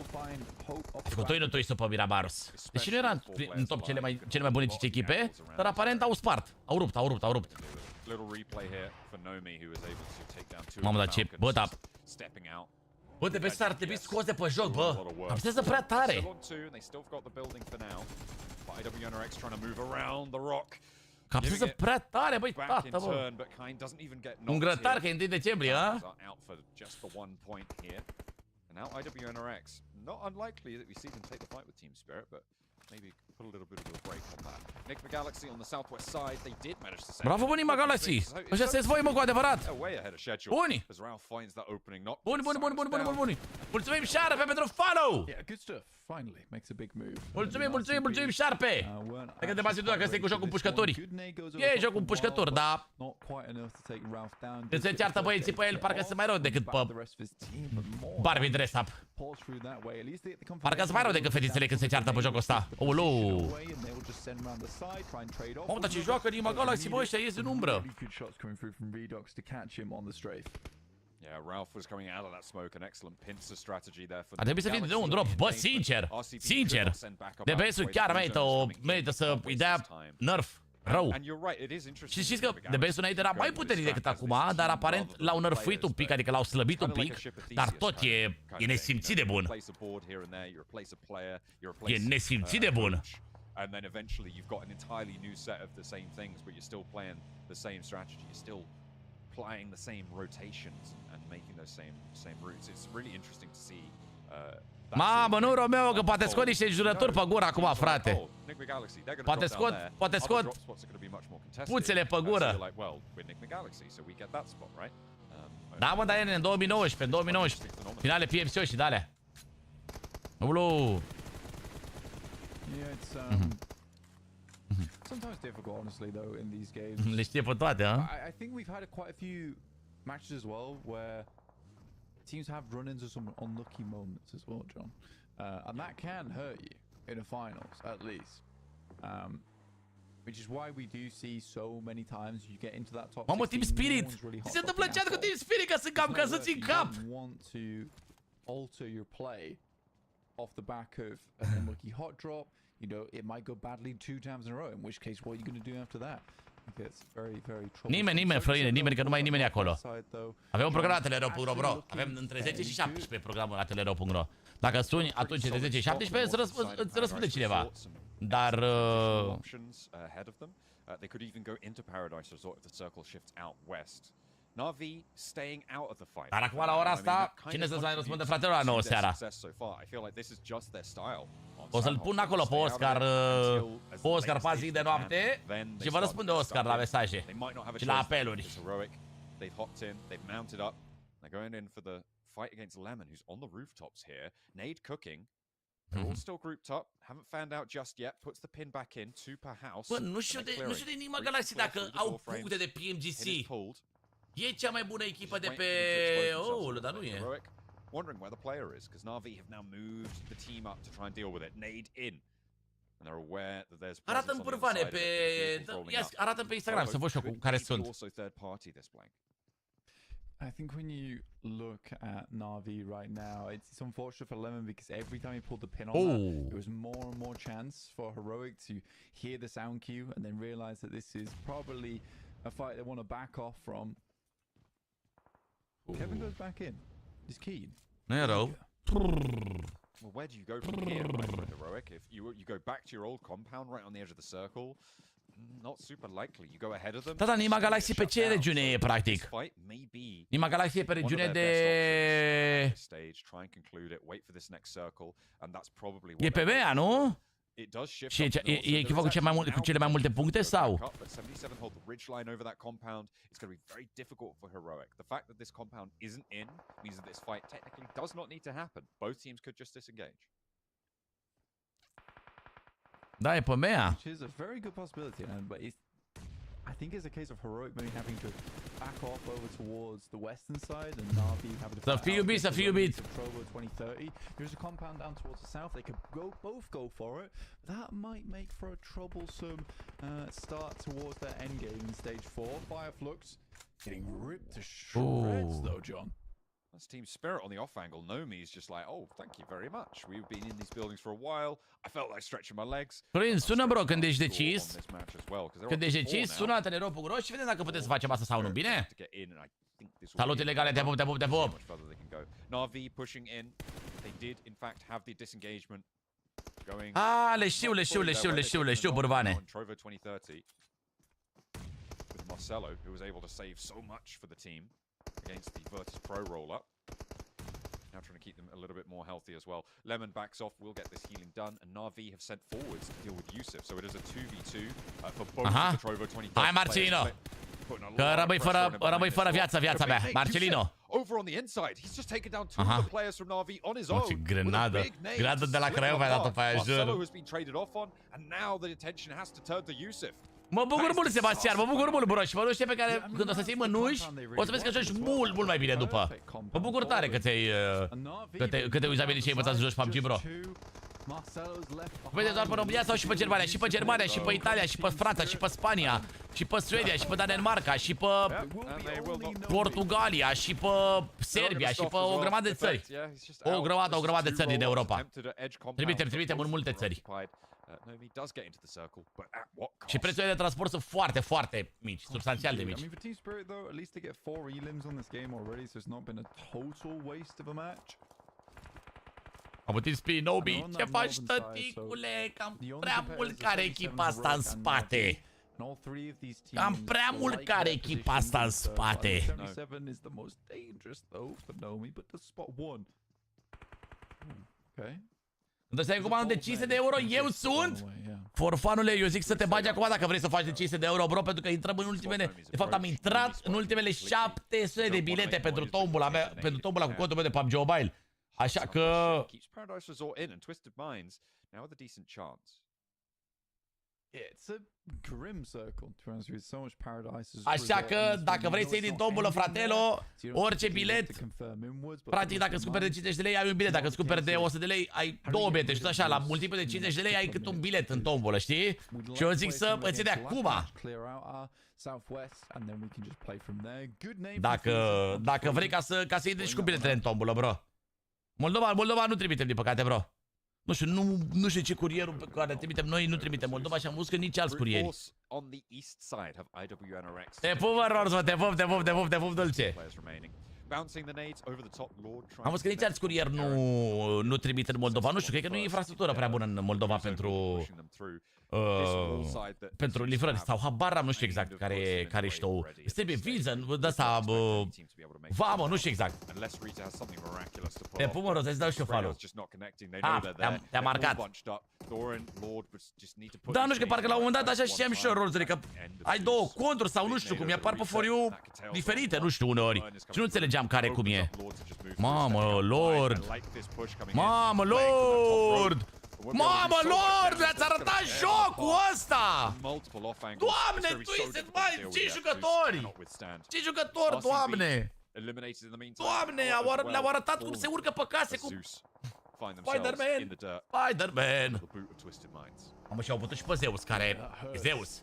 A făcut win-ul Twisto pe Mirabaros. Deși nu era în top cele mai bune 5 echipe, dar aparent au spart. Au rupt. Mamă, dar ce... Bă, dar... Bă, de pe ar trebui scos de pe joc, bă. Apsează prea tare. Capsează prea tare, băi, tata, bă. Un grătar, că e 1 decembrie, a? Now IWNRX, not unlikely that we see them take the fight with Team Spirit, but maybe put a little bit of a break on that. Nick the Galaxy on the southwest side, they did manage to save. Bravo, bunii, mă, Galaxy! Ăștia se voi, mă, cu adevărat! Buni! Buni! Mulțumim, Șarpe, pentru follow! Mulțumim, Șarpe! Dacă te basi tu dacă stai cu joc cu pușcături. E joc cu pușcături, dar... Când se ceartă băieții pe el, parcă se mai rău decât pe... Barbie dress-up. Parcă se mai rău decât fetițele când se ceartă pe jocul ăsta. Ulu! away and they will just send around the side, try and trade off. Mamă, dar ce joacă Nima Galaxy, bă, ăștia ies în umbră. Really good shots coming through from REDOX to catch him on the strafe. Yeah, Ralph was coming out of that smoke, an excellent pincer strategy there for Ar trebui să fie de un drop, bă, sincer, DPS-ul chiar merită să îi dea nerf rău. Și știți că DPS-ul înainte era mai puternic decât acum, dar aparent l-au nerfuit un pic, adică l-au slăbit un pic, dar tot e nesimțit de bun. E nesimțit de bun. And then eventually you've got an entirely new set of the same things, but you're still playing the same strategy. You're still applying the same rotations and making those same routes. It's really interesting to see. Mamă, nu, Romeo, că poate scot niște jurături pe gură acum, frate. Poate scot puțele pe gură. Da, mă, dar e în 2019, finale PMSL și de-alea. Ulu. Yeah, it's sometimes difficult, honestly, though, in these games. Le știe pe toate, ha? I think we've had quite a few matches as well where teams have run-ins or some unlucky moments as well, John, and that can hurt you in the finals, at least. Which is why we do see so many times you get into that top 16. Mamă, Team Spirit! Se întâmplă chat cu Team Spirit ca să cam căzăți în cap! You want to alter your play off the back of an unlucky hot drop. You know, it might go badly 2 times in a row, in which case, what are you going to do after that? It's very, very troublesome. Nimeni, Florine, nimeni, că nu mai e nimeni acolo. Avem un program la TEDEREU.ro, bro. Avem între 10 și 17 programul la TEDEREU.ro. Dacă suni atunci între 10 și 17, îți răspunde cineva. Dar... They could even go into Paradise Resort if the circle shifts out west. Na'Vi staying out of the fight. Dar acum la ora asta, cine să-ți mai răspunde, fratelor, la 9 seara? O să-l pun acolo pe Oscar pe zi de noapte și vă răspunde Oscar la mesaje și la apeluri. They've hopped in, they've mounted up. They're going in for the fight against Lemon, who's on the rooftops here. Nade cooking. They're all still grouped up. Haven't found out just yet. Puts the pin back in, 2 per house. Bă, nu știu de Nima Galaxy dacă au puncte de PMGC. E cea mai bună echipă de pe... Oh, dar nu e. Wondering where the player is, because Na'Vi have now moved the team up to try and deal with it. Nade in. And they're aware that there's arată în pârvane pe... Arată pe Instagram să văd și eu care sunt. I think when you look at Na'Vi right now, it's unfortunate for Lemon because every time he pulled the pin on that, there was more and more chance for Heroic to hear the sound cue and then realize that this is probably a fight they want to back off from. Kevin goes back in. He's keen. Nu e rău. Well, where do you go from here, right, for Heroic? If you go back to your old compound right on the edge of the circle, not super likely. You go ahead of them. Da, Nima Galaxy pe ce regiune e, practic? Nima Galaxy e pe regiune de... E pe EMEA, nu? Și e echipa cu cele mai multe puncte sau? Da, e pe EMEA. Which is a very good possibility, but I think it's a case of Heroic maybe having to back off over towards the western side and Na'Vi having to... Să fii iubit. Trovo 2030. There's a compound down towards the south. They could both go for it. That might make for a troublesome start towards their end game in stage 4. Fireflux getting ripped to shreds though, John. That's Team Spirit on the off angle. Nomi's just like, oh, thank you very much. We've been in these buildings for a while. I felt like stretching my legs. Florin, sună, bro, când ești decis. Când ești decis, sună la TEDEREU.ro și vedem dacă puteți să facem asta sau nu, bine? Salut, ilegale, te pup, te pup, te pup. Na'Vi pushing in. They did, in fact, have the disengagement going. Ah, le știu, bărvane. Trovo 2030. With Marcelo, who was able to save so much for the team against the Virtus Pro roll-up. Now trying to keep them a little bit more healthy as well. Lemon backs off, we'll get this healing done, and Na'Vi have sent forwards to deal with Yusuf, so it is a 2v2 for both of the Trovo 2030. Hai, Marcelino! Că rămâi fără viața mea, Marcelino! Over on the inside, he's just taken down 2 of the players from Na'Vi on his own. Ce grenadă! Grenadă de la Craiova ai dat-o pe aia, jur. Marcelo has been traded off on, and now the attention has to turn to Yusuf. Mă bucur mult, Sebastian, mă bucur mult, bro, și mă duce pe care, când o să ții mânuși, o să vezi că joci mult mai bine după. Mă bucur tare că te-ai uitat bine și ai învățat să joci PUBG, bro. Vedeți doar pe România sau și pe Germania? Și pe Germania, și pe Italia, și pe Franța, și pe Spania, și pe Suedia, și pe Danemarca, și pe Portugalia, și pe Serbia, și pe o grămadă de țări. O grămadă de țări din Europa. Trimitem în multe țări. Și prețurile de transport sunt foarte, foarte mici, substanțial de mici. Am Team Spirit, Nobi, ce faci, tăticule? Cam prea mult care echipa asta în spate. Cam prea mult care echipa asta în spate. Îți dai comandă de 500 de euro? Eu sunt? Forfanule, eu zic să te bagi acum dacă vrei să faci de 500 de euro, bro, pentru că intrăm în ultimele... De fapt, am intrat în ultimele 700 de bilete pentru tombula mea, pentru tombula cu contul meu de PUBG Mobile. Așa că... Așa că dacă vrei să iei din tombulă, fratelo, orice bilet, practic dacă îți cumperi de 50 de lei ai un bilet, dacă îți cumperi de 100 de lei ai două bilete și așa, la multiplu de 50 de lei ai cât un bilet în tombulă, știi? Și eu zic să îți iei de acum. Dacă vrei ca să iei și cu biletele în tombulă, bro. Moldova nu trimitem, din păcate, bro. Nu știu ce curierul pe care trimitem noi, nu trimitem Moldova și am văzut că nici alți curieri. Te pup, mă, Rors, te pup, dulce. Am văzut că nici alți curieri nu trimit în Moldova. Nu știu, cred că nu e infrastructură prea bună în Moldova pentru livrări sau habar am, nu știu exact care ești tu. Îți trebuie viză, de asta, vamă, nu știu exact. Te pup, mă, Rors, hai să dau și eu follow. Te-am marcat. Da, nu știu, că parcă la un moment dat așa știam și eu, Rors, adică ai două conturi sau nu știu cum, mi-apar pe for you diferite, nu știu, uneori. Și nu înțelegeam care cum e. Mamă, Lord! Mamă, Lord! Mamă, Lord! Mi-ați arătat jocul ăsta! Doamne, Twisted Mind! 5 jucători! 5 jucători, doamne! Doamne, le-au arătat cum se urcă pe case cu... Spider-Man! Mamă, și-au putut și pe Zeus, care e Zeus.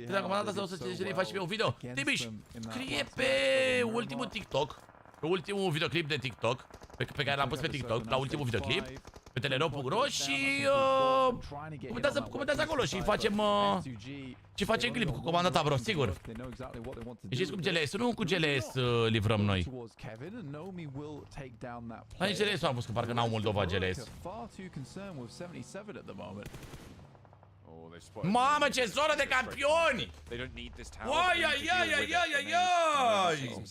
Dacă m-am dat să o să ți faci și pe un video, Timiș, scrie pe ultimul TikTok, pe ultimul videoclip de TikTok, pe care l-am pus pe TikTok, la ultimul videoclip, pe TEDEREU.ro și comentează acolo și facem clip cu comanda ta, bro, sigur. Știți cum GLS-ul? Nu cu GLS livrăm noi. La nici GLS-ul am pus, că parcă n-au Moldova GLS. Mamă, ce zonă de campioni! Uai, ai, ai, ai, ai, ai, ai!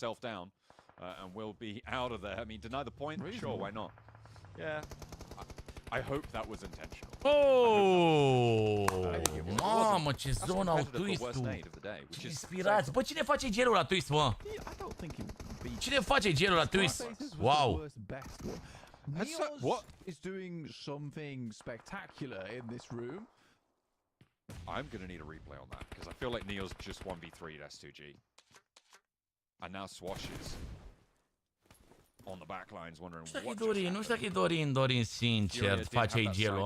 And will be out of there. I mean, deny the point? Sure, why not? Yeah. I hope that was intentional. Oh! Mamă, ce zonă au twist-ul! Ce inspirați! Bă, cine face gelul la twist, mă? Cine face gelul la twist? Wow! What is doing something spectacular in this room? I'm gonna need a replay on that because I feel like Neo's just 1v3'd S2G. And now swashes on the backlines wondering what Dorin, nu știu dacă e Dorin sincer face gelul.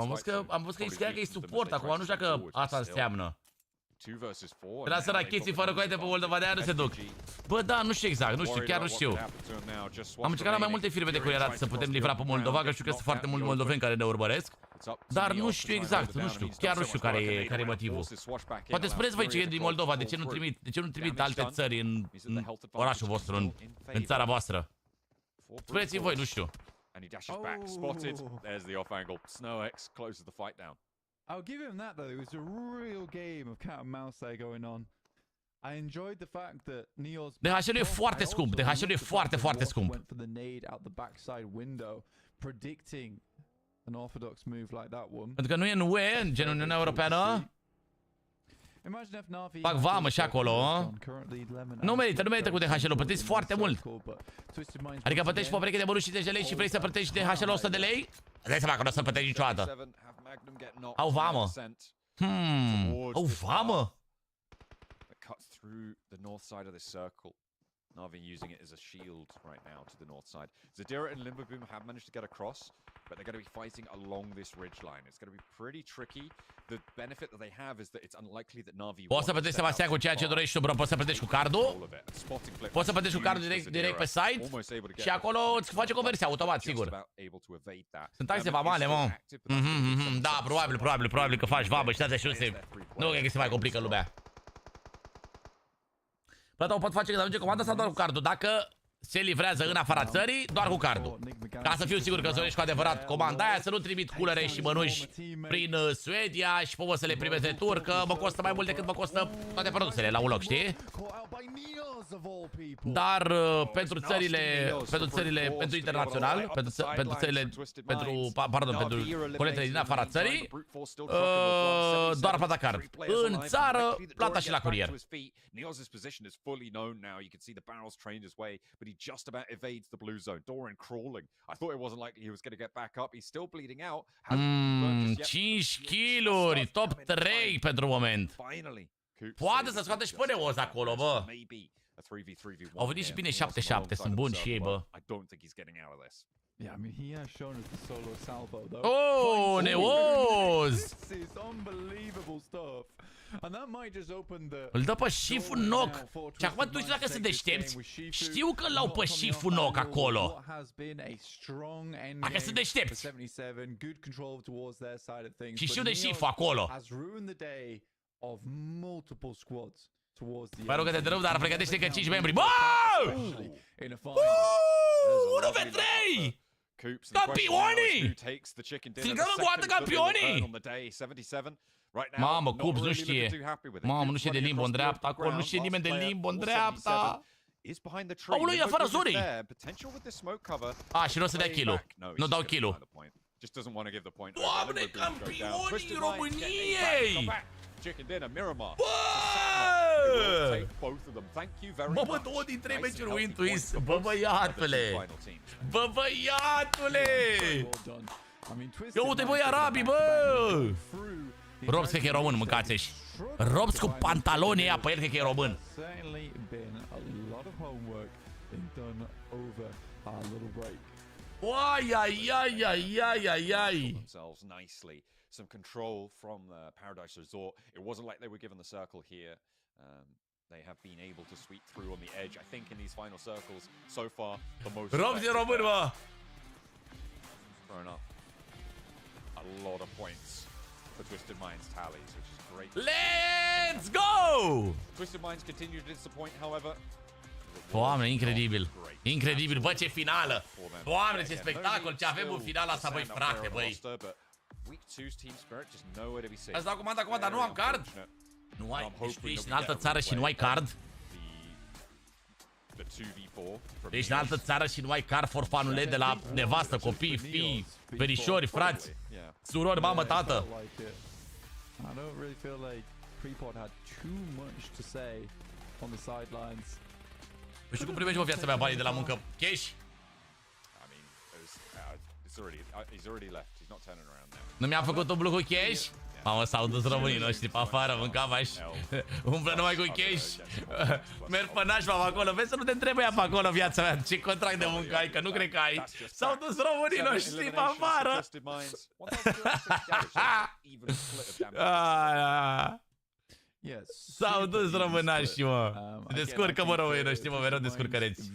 Am văzut că îi scria că e suport acum, nu știu dacă asta înseamnă. Era sărachiții fără coaite pe Moldova, de aia nu se duc. Bă, da, nu știu exact, nu știu, chiar nu știu. Am încercat la mai multe firme de curierat să putem livra pe Moldova, că știu că sunt foarte mulți moldoveni care ne urmăresc. Dar nu știu exact, nu știu, chiar nu știu care e motivul. Poate spuneți voi ce e din Moldova, de ce nu trimit alte țări în orașul vostru, în țara voastră. Spuneți-mi voi, nu știu. I'll give him that though. It was a real game of cat and mouse there going on. I enjoyed the fact that Neo's DHL-ul e foarte scump. DHL-ul e foarte, foarte scump. Went for the nade out the backside window, predicting an orthodox move like that one. Pentru că nu e în UE, în gen Uniunea Europeană. Fac vamă și acolo. Nu merită cu DHL-ul, plătiți foarte mult. Adică plătești pe o pereche de bănuți 50 de lei și vrei să plătești DHL 100 de lei? Dai seama că nu o să plătești niciodată. Au vamă. Au vamă? Na'Vi using it as a shield right now to the north side. Zadira and Limboboom have managed to get across, but they're going to be fighting along this ridge line. It's going to be pretty tricky. The benefit that they have is that it's unlikely that Na'Vi Poți să plătești, Sebastian, cu ceea ce dorești tu, bro. Poți să plătești cu cardul. Poți să plătești cu cardul direct pe site. Și acolo îți face conversia automat, sigur. Sunt taxe vamale, mă. Da, probabil că faci vamă și astea și nu cred că se mai complică lumea. Plata o pot face când ajunge comanda sau doar cu cardul? Dacă se livrează în afara țării, doar cu cardul. Ca să fiu sigur că îți dorești cu adevărat comanda aia, să nu trimit culere și mănuși prin Suedia și poți să le primești de tur, că mă costă mai mult decât mă costă toate produsele la un loc, știi? Dar pentru țările, pentru internațional, pentru țările, pentru coletele din afara țării, doar plata card. În țară, plata și la curier. He just about evades the blue zone. DORIN crawling. I thought it wasn't likely he was going to get back up. He's still bleeding out. 5 kill-uri, top 3 pentru moment. Poate să scoate și pe Neoz acolo, bă. Au venit și bine 7-7, sunt buni și ei, bă. Yeah, I mean, he has shown us the solo salvo, though. Oh, Neoz! This is unbelievable stuff. And that might just open the... Îl dă pe Shifu knock. Și acum tu știi dacă sunt deștepți. Știu că l-au pe Shifu knock acolo. Dacă sunt deștepți. Și știu de Shifu acolo. Păi rog că te dărâu, dar pregătește că 5 membri. Bă! 1v3! Campionii! Strigăm în goată campionii! Mamă, Cubs nu știe. Mamă, nu știe de limbo în dreapta. Acolo nu știe nimeni de limbo în dreapta. Aoleu, e afară zorii! A, și nu o să dea kill-ul. Nu dau kill-ul. Doamne, campionii României! Bă, bă, 2 din 3 meciuri win twist. Bă, băiatule! Bă, băiatule! Ia uite, băi, arabii, bă! Robs cred că e român, mâncați-și. Robs cu pantaloni ăia pe el, cred că e român. Ai, ai, ai, ai, ai, ai, ai. Some control from the Paradise Resort. It wasn't like they were given the circle here. They have been able to sweep through on the edge. I think in these final circles, so far, the most... Robs e român, bă! Thrown up a lot of points for Twisted Minds tallies, which is great. Let's go! Twisted Minds continue to disappoint, however. Doamne, incredibil. Incredibil, bă, ce finală. Doamne, ce spectacol ce avem în finala asta, băi, frate, băi. Ați dat comanda acum, dar nu am card? Nu ai? Deci tu ești în altă țară și nu ai card? Ești în altă țară și nu ai card for fanule de la nevastă, copii, fii, verișori, frați, surori, mamă, tată. Păi știu cum primești, mă, viața mea, banii de la muncă? Cash? Nu mi-am făcut un blu cu cash? Mamă, s-au dus românii noștri pe afară, mâncam așa. Umblă numai cu cash. Merg pe nașpa pe acolo. Vezi să nu te întrebe ea pe acolo, viața mea. Ce contract de muncă ai, că nu cred că ai. S-au dus românii noștri pe afară. S-au dus românașii, mă. Descurcă, mă, românii noștri, mă, mereu descurcăreți.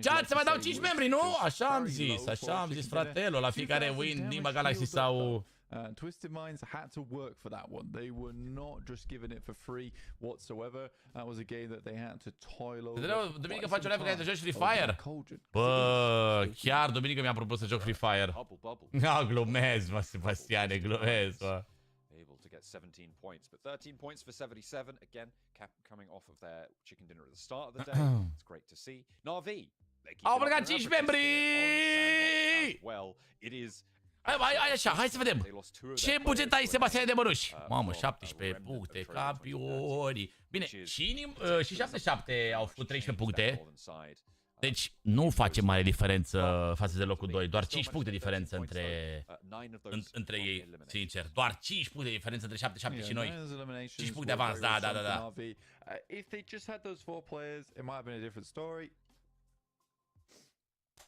Ce, să mai dau 5 membri, nu? Așa am zis, fratelo, la fiecare win, Nima Galaxy sau... Twisted Minds had to work for that one. They were not just given it for free whatsoever. That was a game that they had to toil over. Duminică faci o live care te joci Free Fire? Bă, chiar duminică mi-am propus să joc Free Fire. Glumez, mă, Sebastiane, glumez, mă. Able to get 17 points, but 13 points for 77 again, coming off of their chicken dinner at the start of the day. It's great to see. Na'Vi, au plecat 5 membri! Well, it is. Hai așa, hai să vedem. Ce buget ai, Sebastian, de mănuși? Mamă, 17 puncte, campioni. Bine, și 7-7 au făcut 13 puncte. Deci nu face mare diferență față de locul 2. Doar 5 puncte diferență între ei, sincer. Doar 5 puncte diferență între 7-7 și noi. 5 puncte avans, da. If they just had those 4 players, it might have been a different story.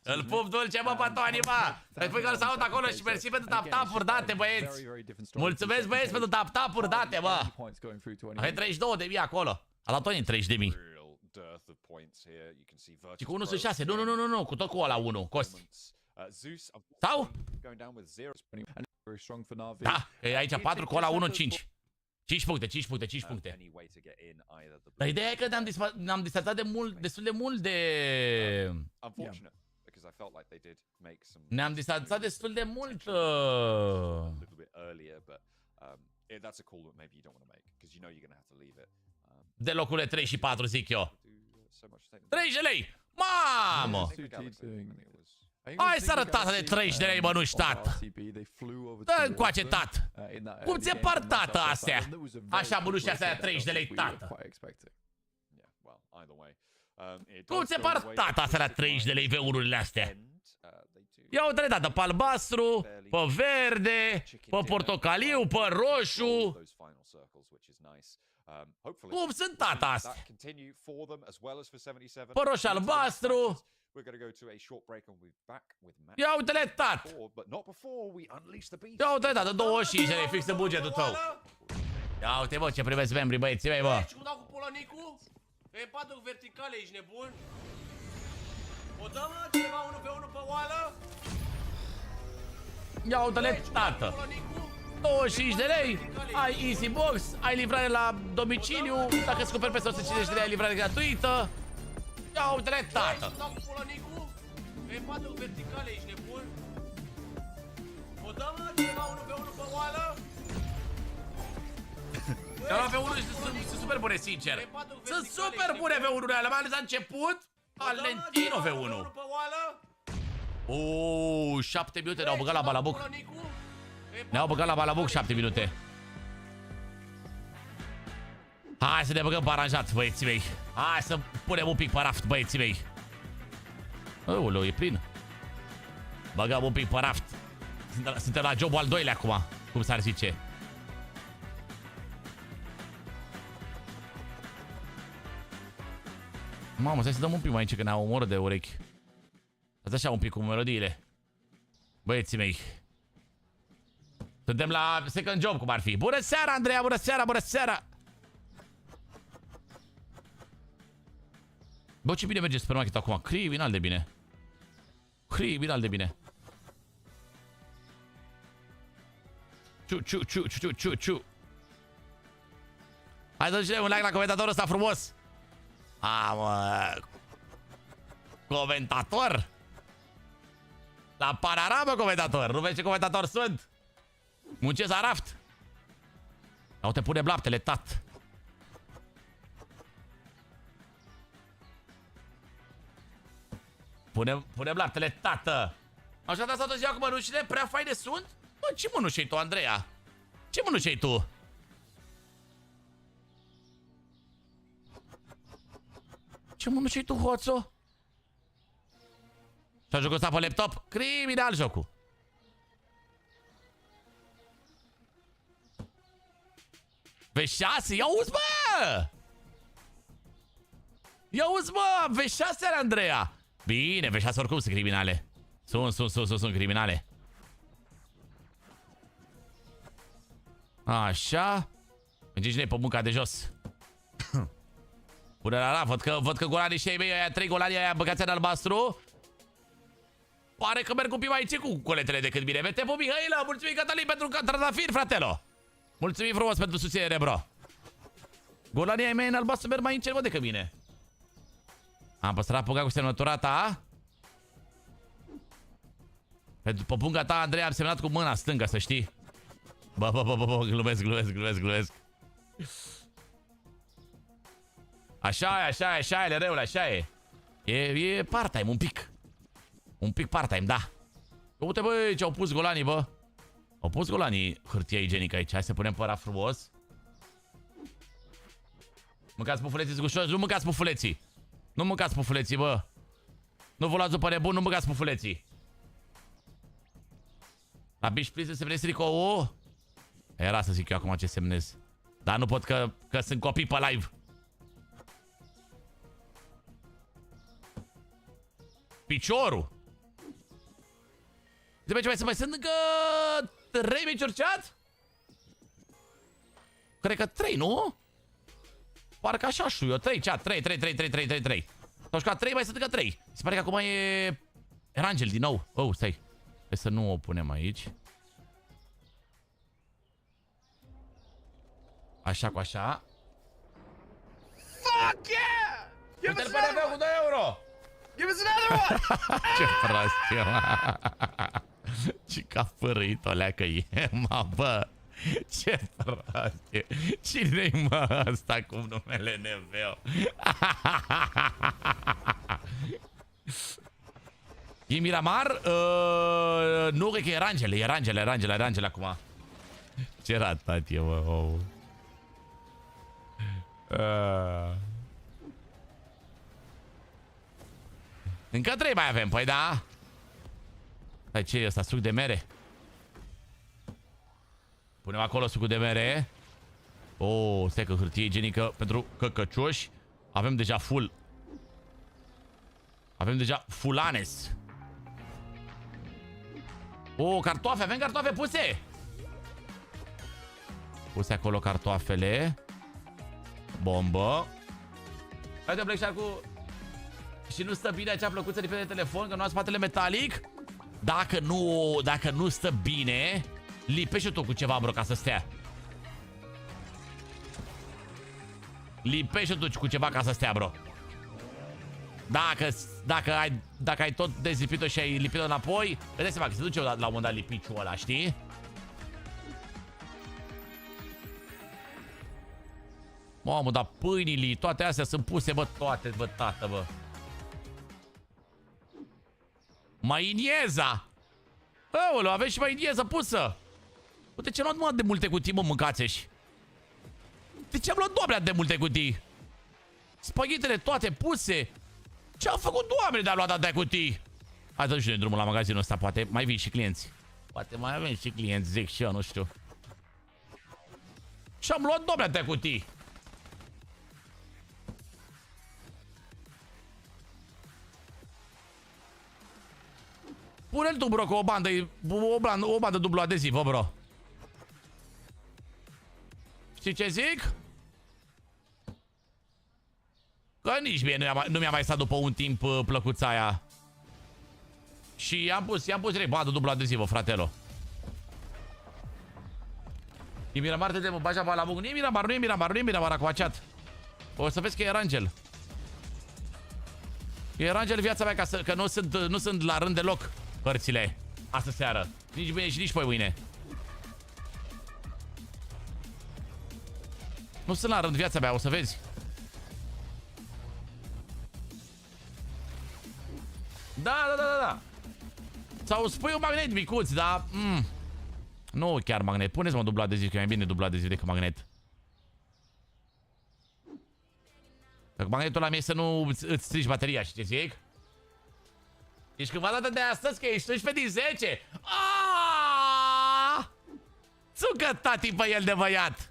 Îl pup dulce, mă, Patoni, mă! Îți spui că îl salut acolo și mersi pentru tap-tap-uri date, băieți! Mulțumesc, băieți, pentru tap-tap-uri date, mă! Ai 32.000 acolo. A dat Toni 30.000. Și cu 1 sunt 6. Nu, cu tot cu ăla 1, Costi. Sau? Da, că e aici 4, cu ăla 1, 5. 5 puncte. Dar ideea e că ne-am distanțat destul de mult de... Ne-am distanțat destul de mult... de locurile 3 și 4, zic eu. 30 de lei! Mamă! Hai să arăt tata de 30 de lei, mănuși, tată! Dă încoace, tată! Cum ți-e par, tată, astea? Așa, mănuși, astea de 30 de lei, tată! Cum ți-e par, tată, astea la 30 de lei V1-urile astea? Ia uite, tată, pe albastru, pe verde, pe portocaliu, pe roșu... Cum sunt, tata, astea? Pe roșu albastru... Ia uite-le, tată! Ia uite-le, tată, 25 de lei, fix în bugetul tău. Ia uite, bă, ce primesc membrii, băieții mei, bă. Cum dau cu polonicu? E 4 verticale, ești nebun? O dă, mă, cineva 1 pe 1 pe oală? Ia uite-le, tată. 25 de lei, ai Easy Box, ai livrare la domiciliu, dacă îți cumperi peste 150 de lei ai livrare gratuită. Ia uite-le, tată. Cum dau cu polonicu? E 4 verticale, ești nebun? O dă, mă, cineva 1 pe 1 pe oală? Ia pe 1 și sunt super bune, sincer. Sunt super bune V1-urile alea, mai ales la început. Valentino V1. 7 minute ne-au băgat la balabuc. Ne-au băgat la balabuc 7 minute. Hai să ne băgăm pe aranjat, băieții mei. Hai să punem un pic pe raft, băieții mei. Aoleu, e plin. Băgăm un pic pe raft. Suntem la jobul al doilea acum, cum s-ar zice. Mamă, stai să dăm un pic mai aici, că ne-au omorât de urechi. Ați așa un pic cu melodiile. Băieții mei. Suntem la second job, cum ar fi. Bună seara, Andreea, bună seara, bună seara. Bă, ce bine merge supermarketul acum. Criminal de bine. Criminal de bine. Ciu. Hai să ducem un like la comentatorul ăsta frumos. Mă. Comentator? La panorama comentator. Nu vezi ce comentator sunt? Muncesc la raft. Au te pune laptele, tat. Punem laptele, tată. Așa de asta tot ziua cu mănușile, prea faine sunt? Bă, ce mănuși tu, Andreea? Ce mănuși tu? Ce mănuși tu, hoțo? Și-a jocul ăsta pe laptop? Criminal jocul. V6? Ia uzi, bă! Ia uzi, bă! V6 are Andreea. Bine, V6 oricum sunt criminale. Sunt criminale. Așa. Mergem și noi pe munca de jos. Până la văd că golanii și ei mei, aia 3 golani aia băgați în albastru. Pare că merg un pic mai aici cu coletele decât bine. Vete pe Mihaila, mulțumim Catalin pentru trandafir, fratelo. Mulțumim frumos pentru susținere, bro. Golanii ai mei în albastru merg mai încet, mă, decât mine. Am păstrat punga cu semnăturata, a? Pentru pe punga ta, Andrei, am semnat cu mâna stângă, să știi. Bă, glumesc. Așa e, lereule, așa e. E part-time, un pic. Un pic part-time, da. Uite, bă, ce au pus golanii, bă. Au pus golanii hârtia igienică aici. Hai să punem păra frumos. Mâncați pufuleții zgușoși, nu mâncați pufuleții. Nu mâncați pufuleții, bă. Nu vă luați după nebun, nu băgați pufuleții. La bici please să semnezi tricoul? Era să zic eu acum ce semnez. Dar nu pot că sunt copii pe live. Piciorul. Ce mai sunt încă 3 meciuri chat? Cred că 3, nu? Parcă așa știu eu, 3 chat, 3. S-au jucat 3, mai sunt încă 3. Se pare că acum e Erangel din nou. Oh, stai. Trebuie să nu o punem aici. Așa cu așa. Fuck yeah! Give us Uite-l pe another cu one! 2 euro! Give us another one! Ce prostie, mă! Cica fărâit o leacă e, mă, bă! Ce prostie! Cine-i, mă, ăsta cu numele Neveo? E Miramar? Nu, cred că e Erangel acum. Ce ratat e, mă, oh. Încă 3 mai avem, păi da. Hai, ce e ăsta? Suc de mere. Punem acolo sucul de mere. Oh, stai că hârtie igienică pentru căcăcioși. Avem deja full. Avem deja fulanes. Oh, cartoafe, avem cartoafe puse. Puse acolo cartoafele. Bombă. Haide, Black Shark-ul. Și nu stă bine acea plăcuță de pe telefon, că nu am spatele metalic. Dacă nu stă bine, lipește tu cu ceva, bro, ca să stea. Lipește tu cu ceva ca să stea, bro. Dacă ai tot dezlipit-o și ai lipit-o înapoi, vedeți seama că se duce la un moment dat lipiciul ăla, știi? Mamă, dar pâinile, toate astea sunt puse, bă, toate, bă, tată, bă. Mainieza! Aoleu, aveți și mainieză pusă! Uite ce am luat, mă, de multe cutii, mă, mâncați-și. De ce am luat, doamne, de multe cutii? Spaghetele toate puse. Ce au făcut, doamne, de a luat atâtea cutii? Hai să duci de drumul la magazinul ăsta, poate mai vin și clienți. Poate mai avem și clienți, zic și eu, nu știu. Și am luat, doamne, atâtea cutii. Pune-l tu, bro, cu o bandă dublu adezivă, bro. Știi ce zic? Că nici mie nu mi-a mai stat după un timp plăcuța aia. Și i-am pus direct bandă dublu adezivă, fratelo. E Miramar, te demo, baja la bug. Nu e Miramar acum, chat. O să vezi că e Erangel. E Erangel viața mea, că nu sunt la rând deloc părțile astă seară. Nici mâine și nici poi mâine. Nu sunt la rând viața mea, o să vezi. Da. Sau spui un magnet micuț, dar... Nu chiar magnet. Puneți-mă dublu adeziv, că e mai bine dublu adeziv decât magnet. Dacă magnetul la mie să nu îți strici bateria, știi ce zic? Ești cândva dată de astăzi că ești 11 din 10. Aaaa! Țucă tati pe el de băiat.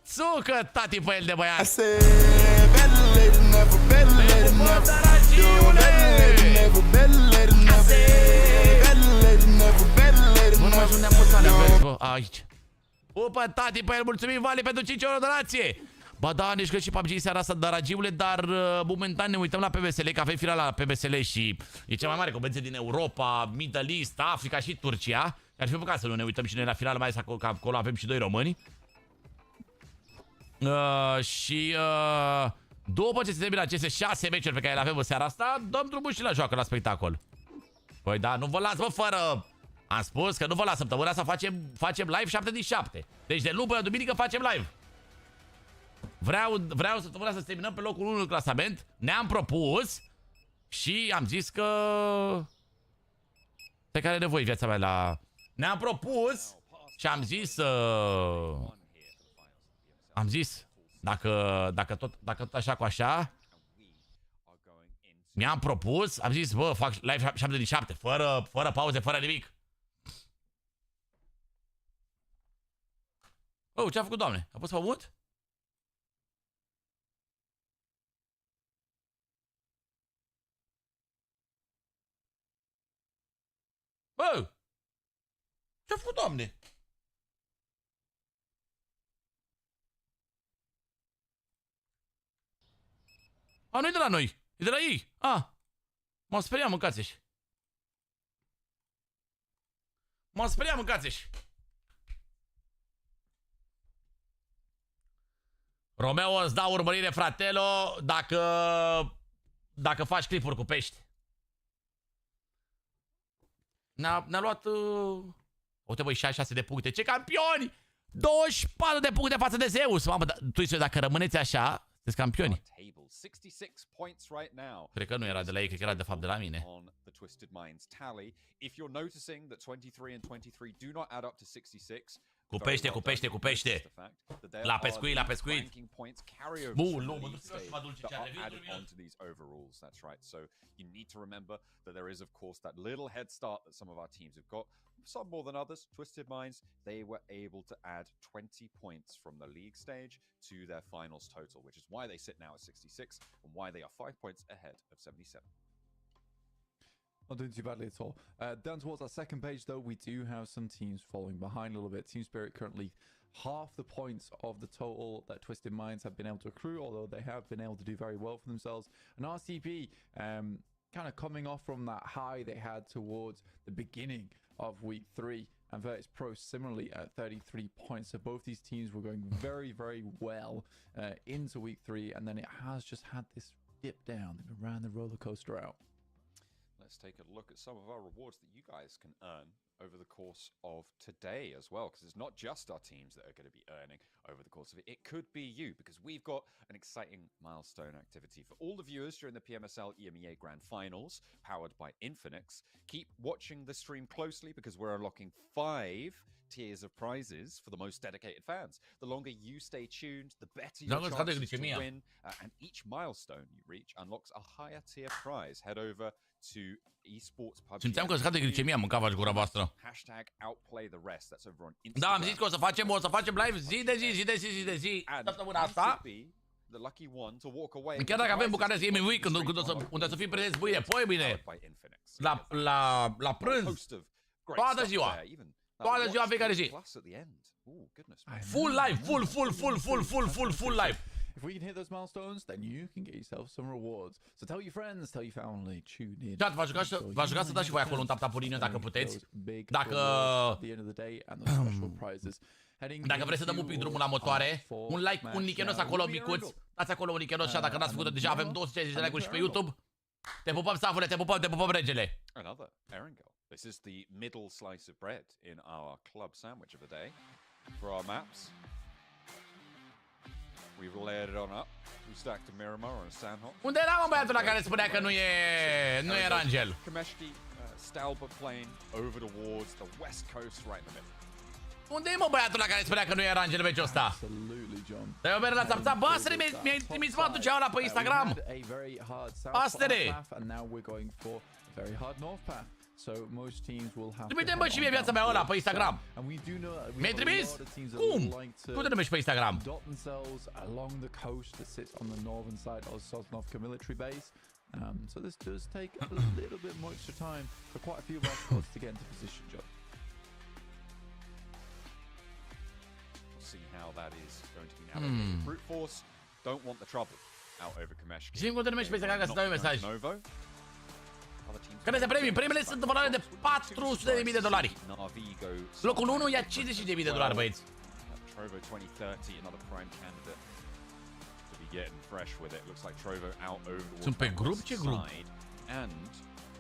Țucă tati pe el de băiat. Nu mai ajunge neam aici. Upă tati pe el, mulțumim Vali pentru 5 euro donație. Ba da, nici că și PUBG seara asta, daragiule, dar momentan ne uităm la PMSL, că avem finala la PMSL și e cea mai mare competiție din Europa, Middle East, Africa și Turcia. Ar fi păcat să nu ne uităm și noi la finală, mai ales că acolo avem și 2 români. După ce se termină aceste 6 meciuri pe care le avem în seara asta, dăm drumul și la joacă, la spectacol. Păi da, nu vă las, bă, fără... Am spus că nu vă las săptămâna asta, facem live 7 din 7. Deci de luni până duminică facem live. Vreau săptămâna asta să terminăm pe locul 1 în clasament. Ne-am propus și am zis că... Pe care nevoie viața mea la... Ne-am propus și am zis... Am zis, dacă tot așa cu așa, Mi-am propus, am zis, bă, fac live 7 din 7, fără pauze, fără nimic. Oh, ce-a făcut, doamne? A pus pe mut? Bă! Ce-a făcut, doamne? A, nu e de la noi, e de la ei. A, m-am speriat, mâncați-și. M-am speriat, mâncați-și. Romeo, îți dau urmărire, fratelo, dacă faci clipuri cu pești. Ne-a luat... Uite, băi, 66 de puncte. Ce campioni! 24 de puncte față de Zeus. Mamă, tu zici, dacă rămâneți așa, sunteți campioni. Cred că nu era de la ei, cred că era de fapt de la mine. Cu pește, cu pește, cu pește. La pescuit, la pescuit. Bun, nu, mă duc să mă dulce ce are. That's right. So you need to remember that there is, of course, that little head start that some of our teams have got. Some more than others. Twisted Minds, they were able to add 20 points from the league stage to their finals total, which is why they sit now at 66 and why they are 5 points ahead of 77. Not doing too badly at all. Down towards our second page, though, we do have some teams falling behind a little bit. Team Spirit currently half the points of the total that Twisted Minds have been able to accrue, although they have been able to do very well for themselves. And RCB, kind of coming off from that high they had towards the beginning of week 3, and Virtus Pro similarly at 33 points. So both these teams were going very, very well into week 3, and then it has just had this dip down. They've been riding the roller coaster out. Let's take a look at some of our rewards that you guys can earn over the course of today as well, because it's not just our teams that are going to be earning over the course of it. It could be you, because we've got an exciting milestone activity for all the viewers during the PMSL EMEA Grand Finals, powered by Infinix. Keep watching the stream closely, because we're unlocking 5 tiers of prizes for the most dedicated fans. The longer you stay tuned, the better your chances to win, and each milestone you reach unlocks a higher tier prize. Head over to esports PUBG. Simțeam că scade glicemia, mâncava-și gura voastră. Hashtag outplay the rest. That's over on Instagram. Da, am zis că o să facem live zi de zi, săptămâna asta. Chiar dacă avem Bucuresti Gaming Week, unde o să fim prezenți mâine, poi bine, la prânz, toată ziua. Toată ziua, fiecare zi. Full live, full live. If we can hit those milestones, then you can get yourself some rewards. So tell your friends, tell your family, tune in. Chat, v-aș ruga să dați și voi acolo un tap-tapurină dacă puteți. Dacă vreți să dăm un pic drumul la motoare, un like, un nichenos acolo micuț. Dați acolo un nichenos și dacă n-ați făcut-o deja, avem 260 de like-uri și pe YouTube. Te pupăm, Safule, te pupăm, regele. Another Erangel. This is the middle slice of bread in our club sandwich of the day. For our maps, we've layered it on up. We stacked a Miramar on a Sandhawk. Unde era, mă, băiatul la care spunea că nu e Erangel? Kameshki, Stalber Plain over towards the west coast right in the middle. Unde e, mă, băiatul la care spunea că nu e Erangel în meciul ăsta? Absolutely, John. Dă-i o bere la țap-țap. Bă, Astere, mi-ai trimis mă atunci ăla pe Instagram. Astere! So most teams will have. Trimite-mi, bă, și mie viața mea ăla pe Instagram. Mi-ai trimis? Cum? Cum te numești pe Instagram? Dot themselves along the coast that sits on the northern side of Sosnovka military base. So this does take a little bit more extra time for quite a few of our squads to get into position, John. We'll see how that is going to be navigated. Brute force don't want the trouble out over Kameshki. Zi-mi cum te numești pe Instagram ca să dau un mesaj. Care se premiile sunt în valoare de $400.000. Locul 1 ia $50.000, băieți. Trovo 2030, another prime candidate to be getting fresh with it. Looks like Trovo out over Sunt pe grup? Ce grup? And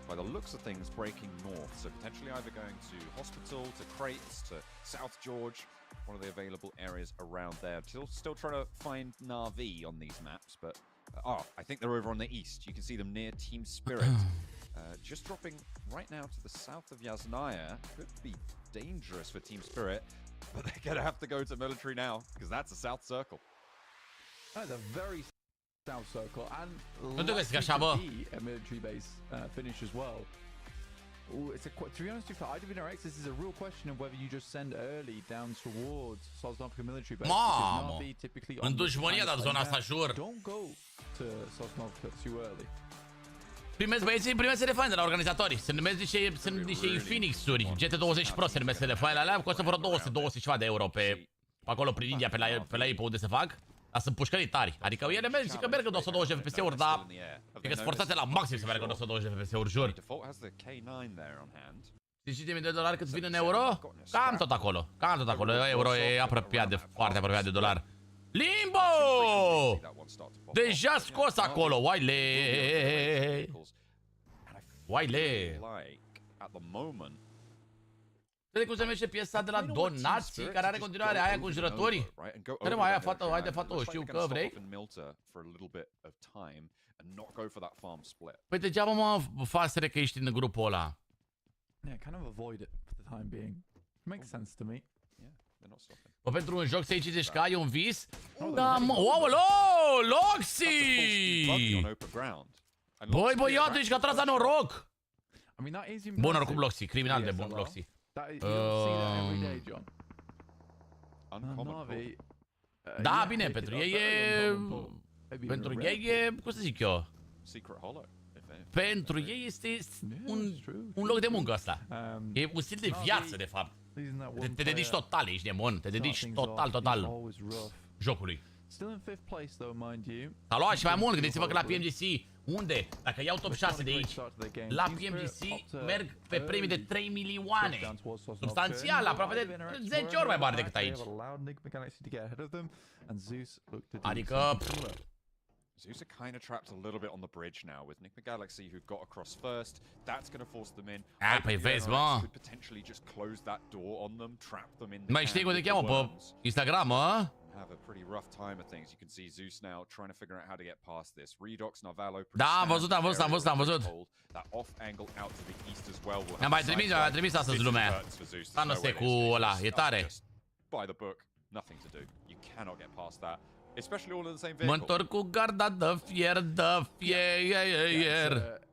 by the looks of things, breaking north. So potentially either going to Hospital, to Crates, to South George, one of the available areas around there. Still trying to find Na'vi on these maps, but I think they're over on the east. You can see them near Team Spirit. Just dropping right now to the south of Yasnaya. Could be dangerous for Team Spirit, but they're going to have to go to military now, because that's a south circle. That's a very South circle and Nu te găsesc așa, likely bă. to be a military base finish as well. Ooh, to be honest with you, for IWNRX, this is a real question of whether you just send early down towards Sosnovka military base. Mamă! Typically În dușmănia, dar zona asta, jur. Don't go to Sosnovka too early. Primesc băieții, primesc telefoane de la organizatori. Sunt niște Phoenix-uri. GT20 Pro se numesc telefoanele alea. Costă vreo 200 ceva de euro pe acolo prin India, pe la ei pe unde se fac. Dar sunt pușcării tari. Adică ele merg și că merg în 120 FPS-uri, dar e că sforțate la maxim să meargă în 120 FPS-uri, jur. $50.000 cât vin în euro? Cam tot acolo. Cam tot acolo. Euro e apropiat de, foarte apropiat de dolar. Limbo! Deja scos acolo, oaile! Oaile! Vede cum se numește piesa de la donații, care are continuare aia cu jurătorii? Care mai aia, fată, haide, fată, știu că vrei? Păi degeaba mă fasere că ești în grupul ăla. Yeah, kind of avoid it for the time being. Makes sense to me. Bă, pentru un joc să iei 50k e un vis? Da, mă, oaolo, Loxi! Băi, băiatul, ești că a tras la noroc! Bun noroc cu Loxi, criminal de bun Loxi. Da, bine, pentru ei e... Pentru ei e... Cum să zic eu? Pentru ei este un loc de muncă ăsta. E un stil de viață, de fapt. Te dedici total, ești nemon. Te dedici total jocului. S-a luat și mai mult, gândiți-vă că la PMGC, unde? Dacă iau top 6 de aici, la PMGC merg pe premii de 3 milioane. Substanțial, aproape de 10 ori mai mari decât aici. Adică... Zeus are kind of trapped a little bit on the bridge now with Nick Galaxy who got across first. That's going to force them in. Păi vezi, mă. Could potentially just close that door on them, trap them in the mai știi cum te cheamă pe Instagram, mă? Have a pretty rough time of things. You can see Zeus now trying to figure out how to get past this. REDOX, Navallo. Da, am văzut. That off angle out to the east as well. Mi-a mai trimis astăzi lumea. Stană-se cu ăla, e tare. By the book, nothing to do. You cannot get past that. Especially all in the same vehicle. Mă întorc cu garda de fier.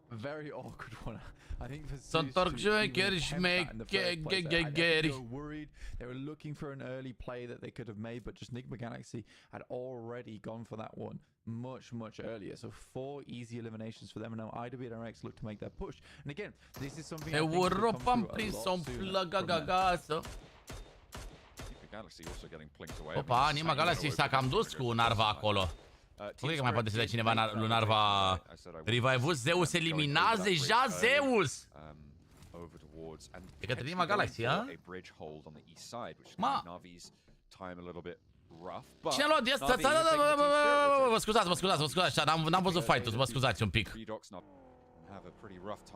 Very awkward one. I think for Să întorc șmecheri. They were looking for an early play that they could have made, but just Nick Galaxy had already gone for that one much earlier. So 4 easy eliminations for them, and now IWNRX look to make their push. And again, this is something Europa am prins-o în plăgăgăgasă. Opa, Nima Galaxy s-a cam dus cu Narva acolo. Nu cred că mai poate să dea cineva lui Narva revive-ul. Zeus eliminați deja Zeus! E către Nima Galaxy, a? Ma! Cine a luat de asta? Vă scuzați, n-am văzut fight-ul, vă scuzați un pic.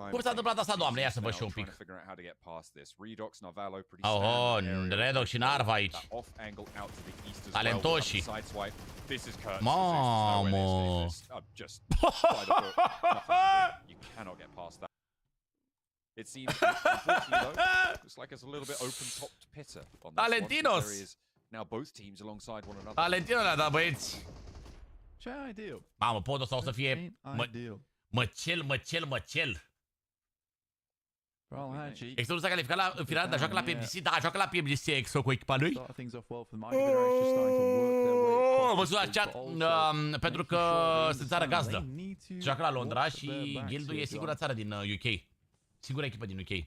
Cum s-a întâmplat asta, doamne? Ia să văd și un pic. Oho, REDOX și Narva aici. Talentoși. Mamă! Talentinos! Talentinos le-a dat, băieți. Ce ideal. Mamă, podul ăsta o să fie... Măcel. Exo nu s-a calificat în finală, dar joacă la PMGC. Da, joacă la PMGC Exo cu echipa lui. Mă scuzați, chat, pentru că sunt țară gazdă. Joacă la Londra și Guildul e singura țară din UK. Singura echipă din UK.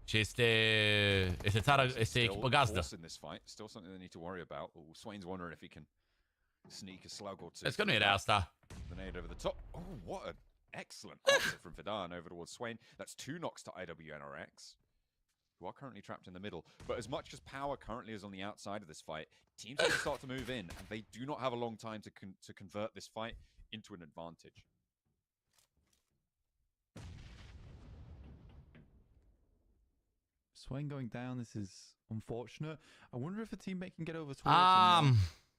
Și este țară, este echipă gazdă. Vezi că nu era asta. Excellent answer from Vidan over towards Swain. That's 2 knocks to IWNRX, who are currently trapped in the middle. But as much as power currently is on the outside of this fight, teams are going to start to move in, and they do not have a long time to convert this fight into an advantage. Swain going down, this is unfortunate. I wonder if a teammate can get over towards him.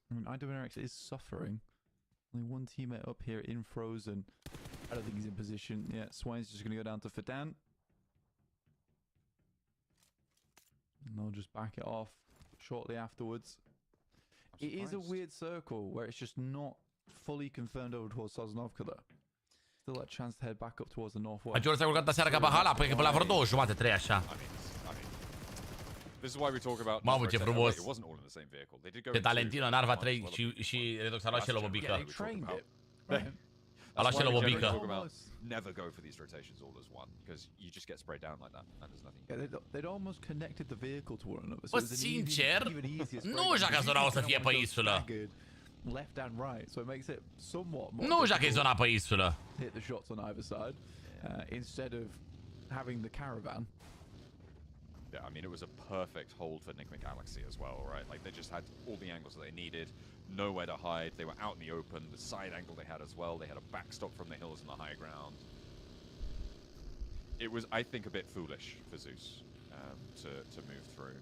I mean, IWNRX is suffering. Only one teammate up here in Frozen. I don't think he's in position. Yeah, Swain's just going to go down to Fidan. And they'll just back it off shortly afterwards. It is a weird circle where it's just not fully confirmed over towards Sosnovka though. Still a chance to head back up towards the northwest. Agiul s-a urcat aseară ca pe hala, păi că pe la vreo 2:30, 3 așa. This is why we talk about. Mamă, ce frumos. It wasn't all in the same vehicle. They did go Pe Talentino, Narva 3 și Redox a luat și el o bobică. A luat și el o bobică. Never go for these rotations all as one because you just get sprayed down like that and there's nothing. Yeah, they'd almost connected the vehicle to one another. Bă, sincer, nu joacă zona o să fie pe insulă. Left and right, so it makes it somewhat more. Nu joacă zona pe insulă. Hit the shots on either side instead of having the caravan. Yeah, I mean, it was a perfect hold for Nick McGalaxy as well, right? Like, they just had all the angles that they needed, nowhere to hide. They were out in the open. The side angle they had as well. They had a backstop from the hills and the high ground. It was, I think, a bit foolish for Zeus to move through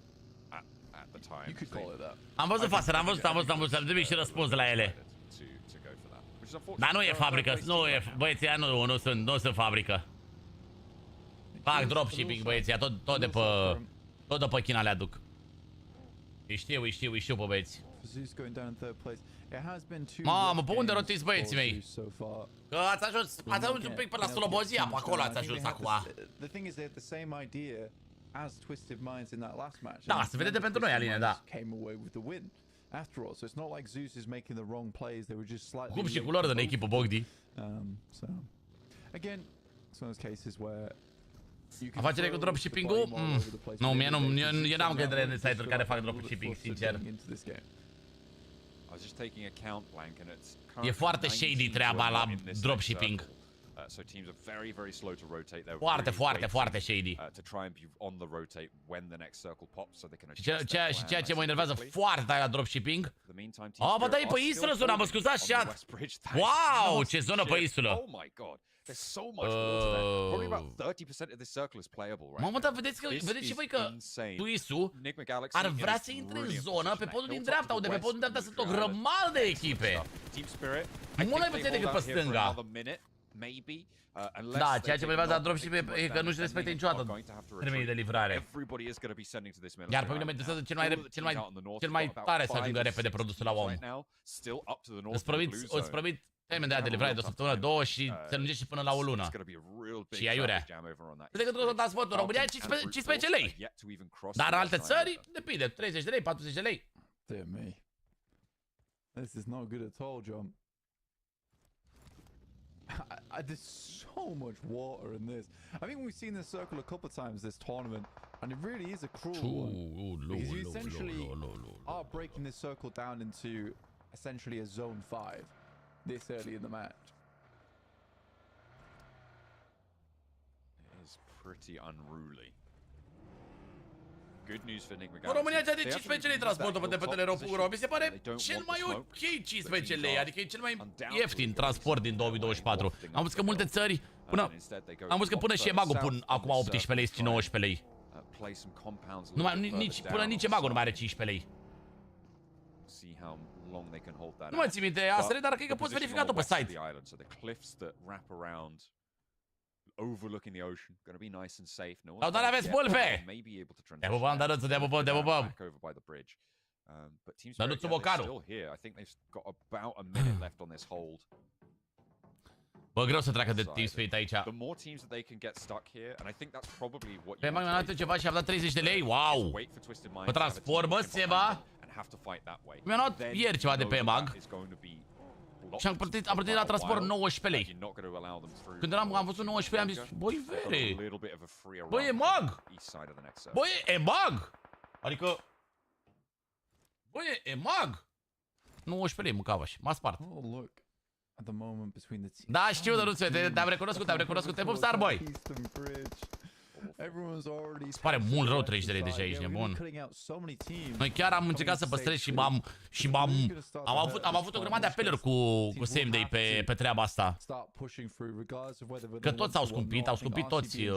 at the time. You could call it that. Am văzut față, am văzut, trebuie și răspuns la ele. Dar nu e fabrică, nu e, băieții ăia nu sunt fabrică. Fac dropshipping, băieții, tot de pe China le aduc. Îi știu pe băieți. Mamă, pe unde rotiți băieții mei? Că ați ajuns un pic pe la Slobozia, pe acolo ați ajuns acum. Da, se vede de pentru noi, Aline, da. Cum și culori de echipă, Bogdi. Afacerea cu dropshipping-ul? Nu, eu n-am încredere în site-uri care fac dropshipping, sincer. E foarte shady treaba la dropshipping. Foarte shady. Și ceea ce mă enervează foarte tare la dropshipping. Bă, da, e pe insulă zona, mă scuzați, chat. Wow, ce zonă pe insulă. There's so much water there. Probably about 30% of this circle is playable, right? Mamă, dar vedeți și voi că Tuisu ar vrea să intre în zonă pe podul din dreapta, unde pe podul din dreapta sunt o grămadă de echipe. Mult mai puțin decât pe stânga. Da, ceea ce mă levează la dropship e că nu-și respectă niciodată termenii de livrare. Iar pe mine mă interesează cel mai tare să ajungă repede produsul la om. Îți promit termen de aia de livrare de o săptămână, 2 și se lungește și până la o lună. Și aiurea. De cât costă transportul în România, 15 lei. Dar în alte țări, depinde, 30 de lei, 40 de lei. Dear me. This is not good at all, John. There's so much water in this. I think we've seen this circle a couple of times this tournament, and it really is a cruel one. Because you essentially are breaking this circle down into essentially a zone 5 this early in the match. It is pretty unruly. Good news for Nick În România cea de 15 lei transportul de pe TEDEREU. Mi se pare cel mai ok 15 lei, adică e cel mai ieftin transport din 2024. Am văzut că multe țări, am văzut că până și EMAG-ul pun acum 18 lei și 19 lei. Până nici EMAG-ul nu mai are 15 lei. Nu mai țin minte asta, dar cred că poți verifica tot pe site. Overlooking the ocean, going to be nice and safe. No Dar nu aveți pulpe! Te pupăm, Danuțu, te pupăm. Danuțu Bocaru. Bă, greu să treacă de Team Spirit aici. Pe mai am dat ceva și am dat 30 de lei, wow! Pe transport, bă, Seba! Mi-am luat ieri ceva de pe EMAG. Și am plătit la transport 19 lei. Când am văzut 19 lei, am zis, băi, vere! Băi, e mag! Băi, e mag! Adică... Băi, e mag! 19 lei mâncava și m-a spart. Da, știu, Dăruțe, te-am recunoscut, te pup, Starboy! Îți pare mult rău 30 de lei deja, ești nebun. Noi chiar am încercat să păstrez și am avut o grămadă de apeluri cu same day pe treaba asta. Că toți au scumpit toți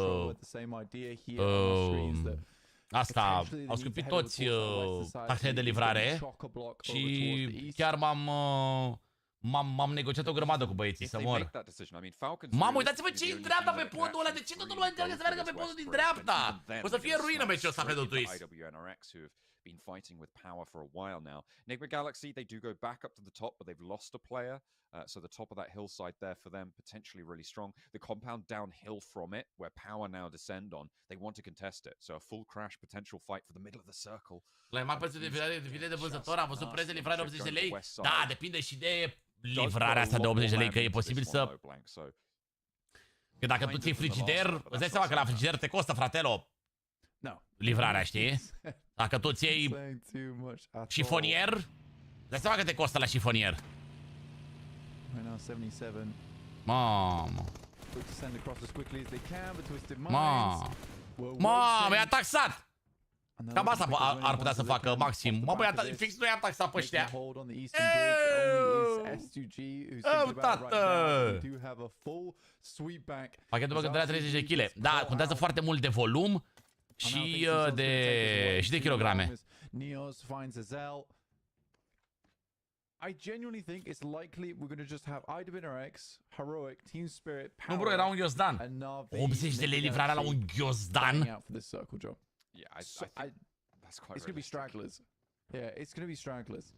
asta, au scumpit toți taxele de livrare și chiar m-am negociat o grămadă cu băieții să mor. Mamă, uitați-vă ce-i în dreapta pe podul ăla, de ce toată lumea încearcă să meargă pe podul din dreapta? O să fie ruină meciul ăsta pe Twist. been fighting with power for a while now. Enigma Galaxy, they do go back up to the top, but they've lost a player. So the top of that hillside there for them, potentially really strong. The compound downhill from it, where power now descend on, they want to contest it. So a full crash potential fight for the middle of the circle. La mai prețul de vânzător, am văzut preț de livrare 80 de lei. Da, depinde și de livrarea asta de 80 de lei, că e posibil să... Că dacă tu ții frigider, îți dai seama că la frigider te costă, fratelo, livrarea, știi? Dacă tu ții șifonier, îți dai seama că te costă la șifonier. Mamă. Mamă, i-a taxat! Cam asta ar putea să facă maxim. Mă, băi, fix nu i-a taxat pe ăștia. Tată! Pachetul de gândarea 30 de kg. Da, contează foarte mult de volum și de kilograme. I genuinely think it's likely we're going to just have IWNRX, Heroic, Team Spirit, Nu, bro, era un ghiozdan. 80 de lei livrarea la un ghiozdan. Yeah, that's quite it's going to be stragglers. Yeah, it's going to be stragglers.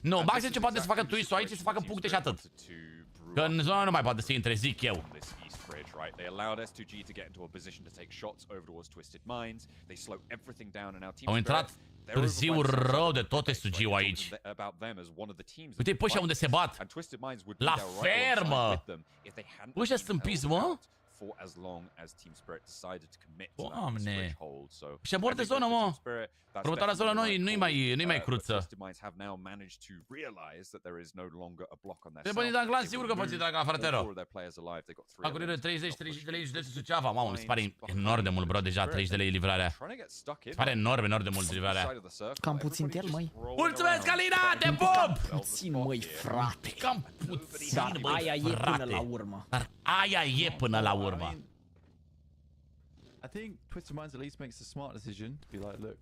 Nu, maxim ce poate să facă twist-ul aici și să facă puncte și atât. Că în zona nu mai poate să intre, zic eu. Right, they allowed S2G to get into a position to take shots over towards Twisted Minds. They slow everything down and now Team Au intrat târziu rău de tot S2G-ul aici. Uite-i pe ăștia unde se bat. La fermă! Ăștia sunt piți, mă? Doamne! Și mor de zonă, mă! Următoarea zonă nu-i mai cruță. Trebuie din Anglan, sigur că poți din Anglan, fratero. Acurire 30 de lei județul Suceava. Mamă, mi se pare enorm de mult, bro, deja 30 de lei livrarea. Se pare enorm de mult livrarea. Cam puțin el, măi. Mulțumesc, Alina, te pup! Puțin, măi, frate. Cam puțin, Dar măi, aia e până la urmă. Dar aia e până la urmă. I think Twisted Minds at least makes a smart decision to be like, look,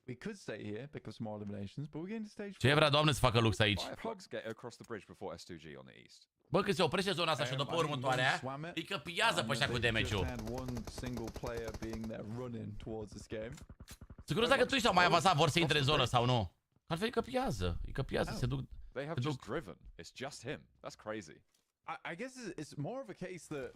we could stay here, pick up some more eliminations, but we're getting to stage 4. Ce vrea, Doamne, să facă lux aici? Bă, când se oprește zona asta și după următoarea, îi căpiază pe ăștia cu damage-ul. Sigur dacă tu sau mai avansat vor să intre în zonă sau nu? Altfel îi căpiază, se duc. They have just driven. It's just him. That's crazy. I guess it's more of a case that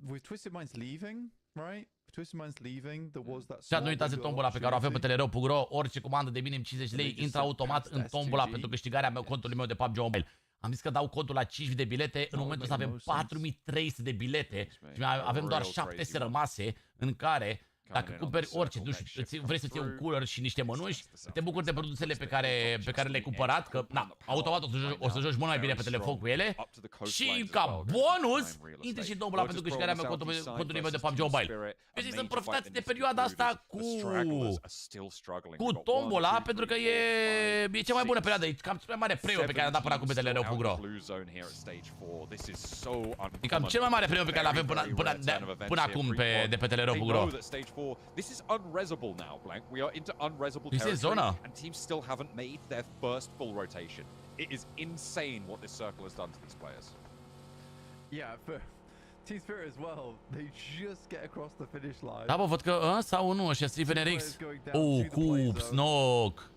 with Twisted Minds leaving, right? Twisted Minds leaving, there was that. Și nu uitați tombola pe care o avem pe TEDEREU.ro. Orice comandă de minim 50 lei intră automat în tombola pentru câștigarea contului meu de PUBG Mobile. Am zis că dau codul la 5.000 de bilete. În momentul ăsta avem 4.300 de bilete și avem doar 7 rămase în care dacă cumperi orice, nu știu, vrei să-ți iei un cooler și niște mănuși, te bucuri de produsele pe care le-ai cumpărat, că na, automat o să joci mult mai bine pe telefon cu ele. Și ca bonus, intri și în tombola pentru câștigarea mea contului meu de PUBG Mobile. Eu zic să-mi profitați de perioada asta cu tombola, pentru că e cea mai bună perioadă, e cam cel mai mare premiu pe care am dat până acum pe TEDEREU.ro. E cam cel mai mare premiu pe care l-avem până acum de pe TEDEREU.ro. This is unresable now, Blank. We are into unresable territory, zona. And teams still haven't made their first full rotation. It is insane what this circle has done to these players. Yeah, for Team Spirit as well, they just get across the finish line. Da, bă, văd că sau nu, ăștia FNRX. Cup, Snock.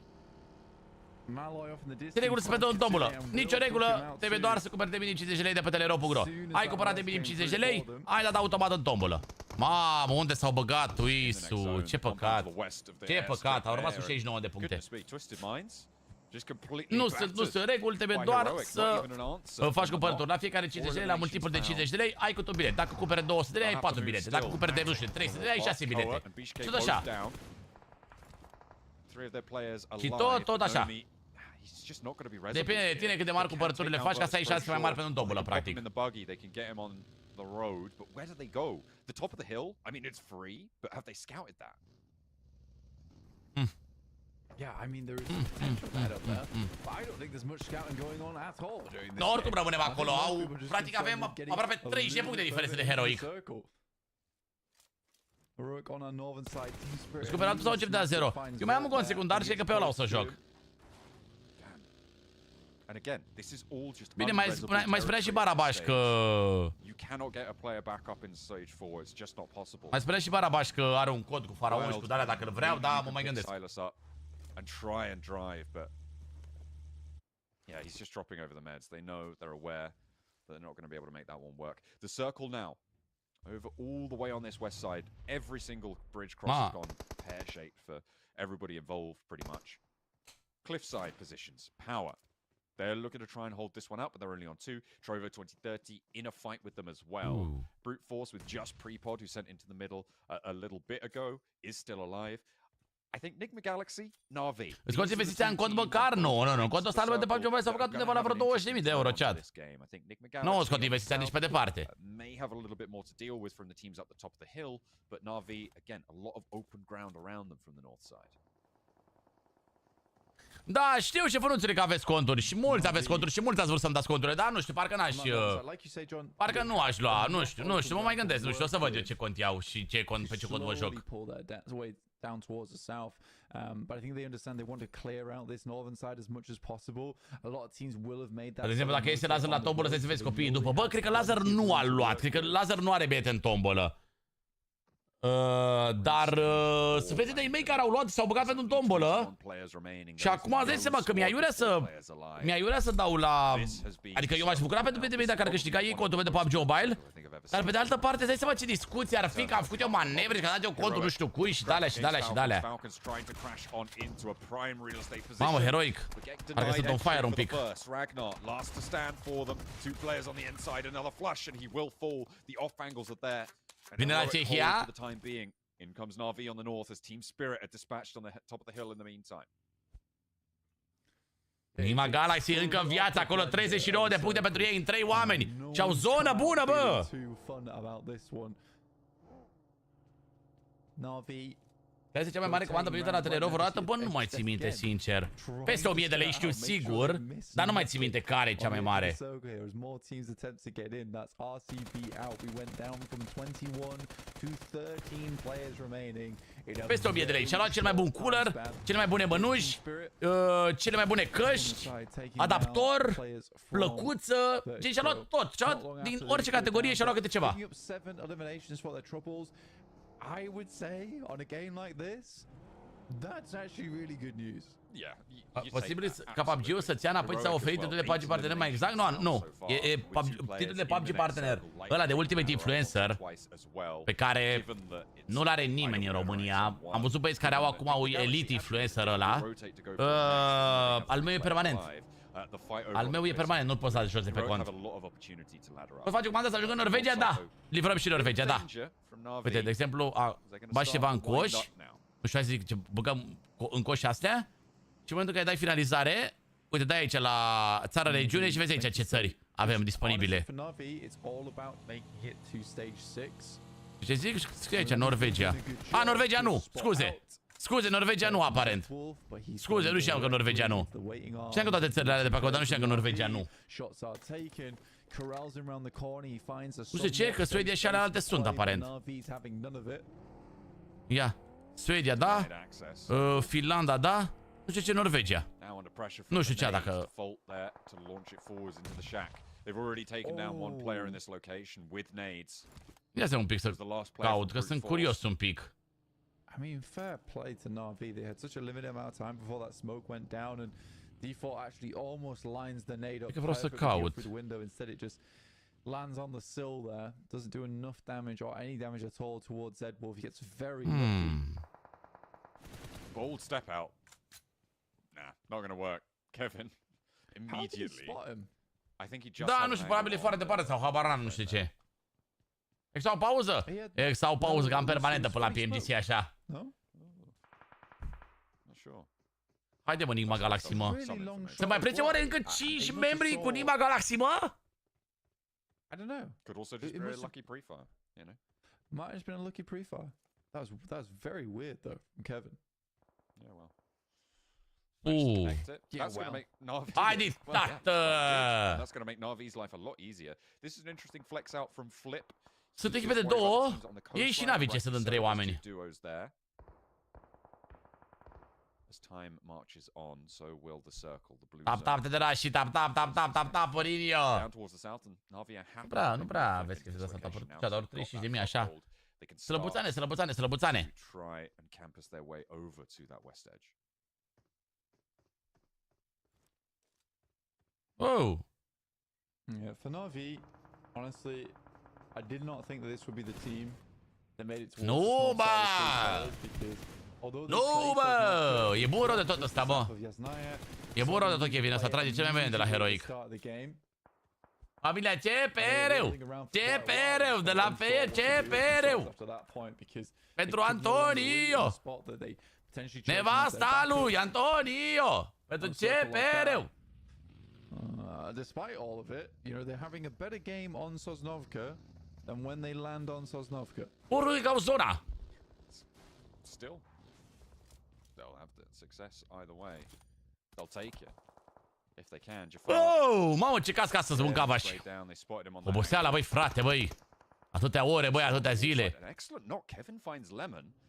Ce regulă să pe două în tombolă? Nici o regulă, trebuie doar să cumperi de minim 50 de lei de pe TEDEREU.ro. Ai cumpărat de minim 50 de lei, ai dat automat în tombolă. Mamă, unde s-au băgat twist-ul? Ce păcat. Ce păcat, au rămas cu 69 de puncte. Nu sunt reguli, trebuie doar să faci cumpărături. La fiecare 50 de lei, la multiplu de 50 de lei, ai cu un bilet. Dacă cumperi 200 de lei, ai 4 bilete. Dacă cumperi de, nu știu, 300 de lei, ai 6 bilete. Și tot așa. Și tot așa. Depinde de tine cât de mari cumpărăturile faci ca să ai șanse mai mari pentru tombolă, practic. The road, but where do they go? The top of the hill? I mean, it's free, but have they scouted that? Yeah, I mean, there is potential right up there, but I don't think there's much scouting going on at all during this. Oricum rămânem acolo, practic avem aproape 30 de puncte de diferență de Heroic. Scuperatul sau încep de la 0. Eu mai am un gol secundar și e că pe ăla o să joc. And again, this is all just Bine, mai spunea și Barabaș că... You cannot get a player back up in stage 4. It's just not possible. Mai spunea și Barabaș că are un cod cu faraon și cu de-alea dacă îl vreau, da, mă mai gândesc. And try and drive, but yeah, he's just dropping over the meds. They know, they're aware that they're not going to be able to make that one work. The circle now, over all the way on this west side, every single bridge cross has gone pear-shaped for everybody involved, pretty much. Cliffside positions, power. They're looking to try and hold this one up, but they're only on 2. Trovo 2030 in a fight with them as well. Brute Force with just Prepod, who sent into the middle a little bit ago, is still alive. I think Nigma Galaxy, Na'Vi. Îți scoți investiția în cont măcar? Nu. Contul ăsta de PUBG Mobile s-a băgat undeva la vreo 20.000 de euro, chat. Nu scot investiția nici pe departe. May have a little bit more to deal with from the teams up the top of the hill, but Na'Vi, again, a lot of open ground around them from the north side. Da, știu, șefănuțele, că aveți conturi și mulți aveți conturi și mulți ați vrut să-mi dați conturile, dar nu știu, parcă n-aș... Parcă nu aș lua, nu știu, mă mai gândesc, nu știu, o să văd eu ce cont iau și pe ce cont vă joc. Down towards the south, but I think they understand they want to clear out this northern side as much as possible. A lot of teams will have made that. De exemplu, dacă este Laser la tombolă, să vezi copiii după. Bă, cred că Laser nu a luat, cred că Laser nu are bilete în tombolă. Dar să vezi de e-mail care au luat, s-au băgat pentru tombolă. Și acum îți dai seama că mi-a iurea să dau la... Adică eu m-aș bucura pentru PMSL dacă ar câștiga ei contul de PUBG Mobile. Dar pe de altă parte îți dai seama ce discuții ar fi, că am făcut eu manevre, că am dat eu contul nu știu cui și de-alea și de-alea și de-alea. Mamă, heroic. Parcă sunt on fire un pic. Vine la Cehia. In comes Na'Vi on the north as Team Spirit are dispatched on the top of the hill in the meantime. Nigma Galaxy încă în viață, acolo 39 de puncte pentru ei în 3 oameni. Și au zonă bună, bă! Care este cea mai mare comandă primită la TEDEREU vreodată? Bă, nu mai țin minte, sincer. Peste 1000 de lei știu sigur, dar nu mai țin minte care e cea mai mare. Peste 1000 de lei. Și-a luat cel mai bun cooler, cele mai bune mănuși, cele mai bune căști, adaptor, plăcuță, și-a luat tot. Și-a luat din orice categorie și-a luat câte ceva. I would say, on a game like this, that's actually really good news. Posibil ca PUBG-ul să-ți ia înapoi, ți-a oferit titlul de PUBG partener mai exact? Nu. E titlul de PUBG partener, ăla de Ultimate Influencer, pe care nu-l are nimeni în România. Am văzut băieți care au acum Elite Influencer ăla. Al meu e permanent. Al meu e permanent, nu pot să jos de pe cont. Poți face comanda să ajungă în Norvegia? Da. Livrăm și Norvegia, da. Uite, de exemplu, bași ceva în coș. Nu știu, hai să zic, ce băgăm în coș astea. Și în momentul în care dai finalizare, uite, dai aici la țară regiune și vezi aici ce țări avem disponibile. Și ce zic? Scrie aici, Norvegia. A, Norvegia nu, scuze. Scuze, Norvegia nu, aparent. Scuze, nu știam că Norvegia nu. Știam că toate țările alea de pe acolo, dar nu știam că Norvegia nu. Nu știu ce, că Suedia și ale alte sunt, aparent. Ia, Suedia, da. Finlanda, da. Nu știu ce, Norvegia. Nu știu ce, dacă... Ia să un pic să caut, că sunt curios un pic. I mean, fair play to Na'Vi. They had such a limited amount of time before that smoke went down, and default actually almost lines the nade up through the window. Instead, it just lands on the sill there. Doesn't do enough damage or any damage at all towards Zedwolf. He gets very lucky. Bold step out. Nah, not gonna work. Kevin, immediately. How did he spot him? I think he just. Da, nu știu, probabil e foarte departe sau habar n-am, nu știu ce. Extra o pauză? Extra o pauză, cam permanentă până la PMGC, așa. Haide, mă, Nigma Galaxy, mă. Se mai plece oare încă 5 membri cu Nigma Galaxy, mă? I don't know. Could also just be a lucky pre-fire, you know? Might have been a lucky pre-fire. That was very weird, though, from Kevin. Yeah, well. That's gonna make Na'Vi. That's gonna make Na'Vi's life a lot easier. This is an interesting flex out from Flip. Sunt echipe de două, ei și Navi ce sunt în 3 oameni. as time marches on, so will the circle. The blue Tap, tap, tederași, tap, tap, tap, tap, tap, tap, Porinio. down towards the south, and Navi are happy. Nu prea vezi că se dă asta tapuri. Cea doar 35.000 așa. Slăbuțane, slăbuțane, slăbuțane. Try and campus their way over to that west edge. Oh. Yeah, for Navi, honestly, I did not think that this would be the team that made it towards No, the ba! because although they Nu, played bă! so E bun rău de tot ăsta, bă. of Yasnaya, E bun rău de tot, Kevin. Ăsta trage cel mai bine de la Heroic. start of the game. Familia CPR-ul! CPR-ul! De la CPR-ul! Pentru Antonio! Nevasta lui Antonio! Pentru CPR-ul! Despite all of it, you know, they're having a better game on Sosnovka than when they land on Sosnovka. Urui ca o zona! Still, they'll have the success either way. They'll take it if they can. Oh, mamă, ce cască astăzi, un cavaș! Oboseala, băi, frate, băi! Atâtea ore, băi, atâtea zile!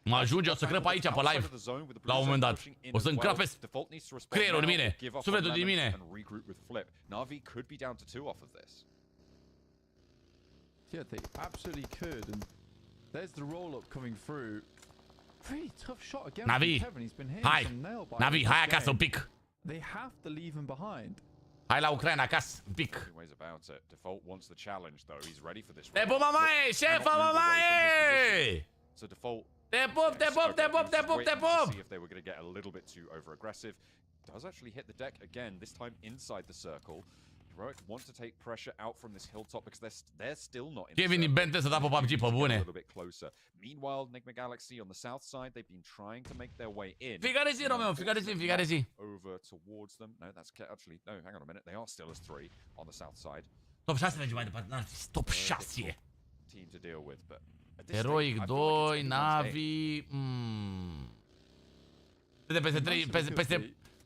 Mă ajunge, o să crăp aici pe live la un moment dat. O să încrape creierul în mine, sufletul din mine. Yeah, they absolutely could, and there's the roll-up coming through. Pretty tough shot again from Navi, Kevin. He's been hitting hai! some nail bites Navi, in hai this acasă un game. pic! They have to leave him behind. Hai la Ucraina acasă, un pic! Te pup, mamaie! Șefa, mamaie! Te pup, te pup, te pup, te pup, te pup! See if they were going to get a little bit too over-aggressive. Does actually hit the deck again, this time inside the circle. Heroic want to take pressure out from this hilltop because they're still not in the Kevin, Bente să dă pe PUBG pe bune. a little bit closer. Meanwhile, Enigma Galaxy on the south side, they've been trying to make their way in. Fiecare zi, Romeo, fiecare zi, fiecare zi. Over towards them. No, that's actually no. Hang on a minute. They are still as 3 on the south side. Top 6 merge mai departe, top 6. Team to deal with, but at this Heroic stage, I feel like 2, it's anyone's Navi...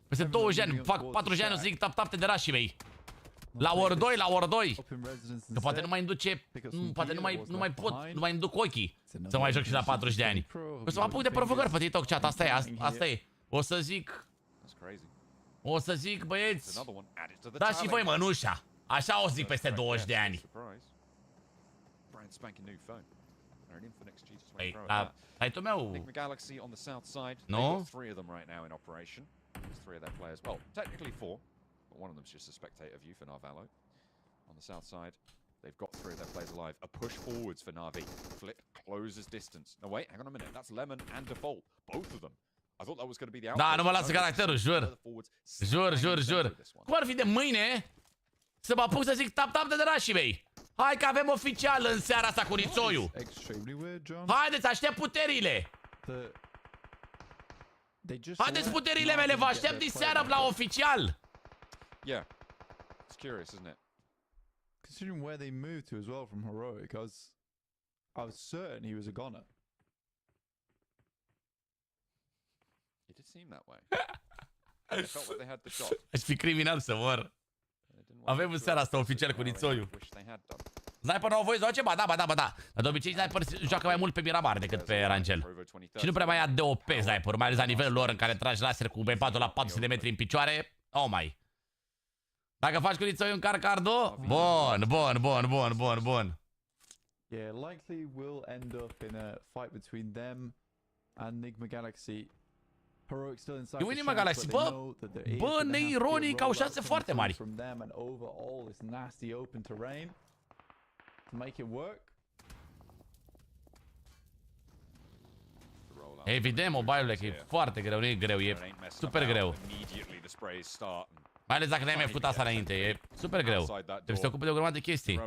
Peste 20 ani, fac 40 ani, o să zic tap-tap te derași mei. La ori 2, la ori 2. Că poate nu mai induce, poate nu mai pot, nu mai induc ochii să mai joc și la 40 de ani. O să mă apuc de provocări pe TikTok chat, asta e. O să zic, băieți, dați și voi mănușa. Așa o zic peste 20 de ani. Păi, ai tu meu. Nu? 3 of them right now in operation. There's 3 of their players. Well, technically 4. But one of them's just a spectator view for Narvalo. On the south side, they've got 3 of their players alive. A push forwards for Navi. Flip closes distance. No, wait, hang on a minute. That's Lemon and Default. Both of them. I thought that was going to be the outcome. Da, nu mă lasă caracterul, jur. Jur. Cum ar fi de mâine să mă apuc să zic tap-tap de derașii mei? Hai că avem oficial în seara asta cu Nițoiu. Haideți, aștept puterile. Haideți puterile mele, vă aștept din seară la oficial. Yeah, it's curious, isn't it? Considering where they moved to as well from Heroic, I was certain he was a goner. It did seem that way. I felt like they had the shot. Aș fi criminal să mor. Avem în seara asta oficial cu Nițoiu. Sniper nu au voie să joace? Ba da. Dar de obicei Sniper joacă mai mult pe Miramar decât pe Rangel. Și nu prea mai ia DOP Sniper, mai ales la nivelul lor în care tragi laser cu B4 la 400 de metri în picioare. Oh my. Dacă faci cu Nițoiu un carcardo, bun. Yeah, likely will end up in a fight between them and Enigma Galaxy. Heroic still inside. Enigma Galaxy, bă, neironic, au șanse foarte mari. From them and over all this nasty open terrain to make it work. Evident, mobile-ul că e foarte greu, nu e greu, e super greu. Mai ales dacă n-ai mai făcut asta înainte, e super greu. Trebuie să te ocupi de o grămadă de chestii.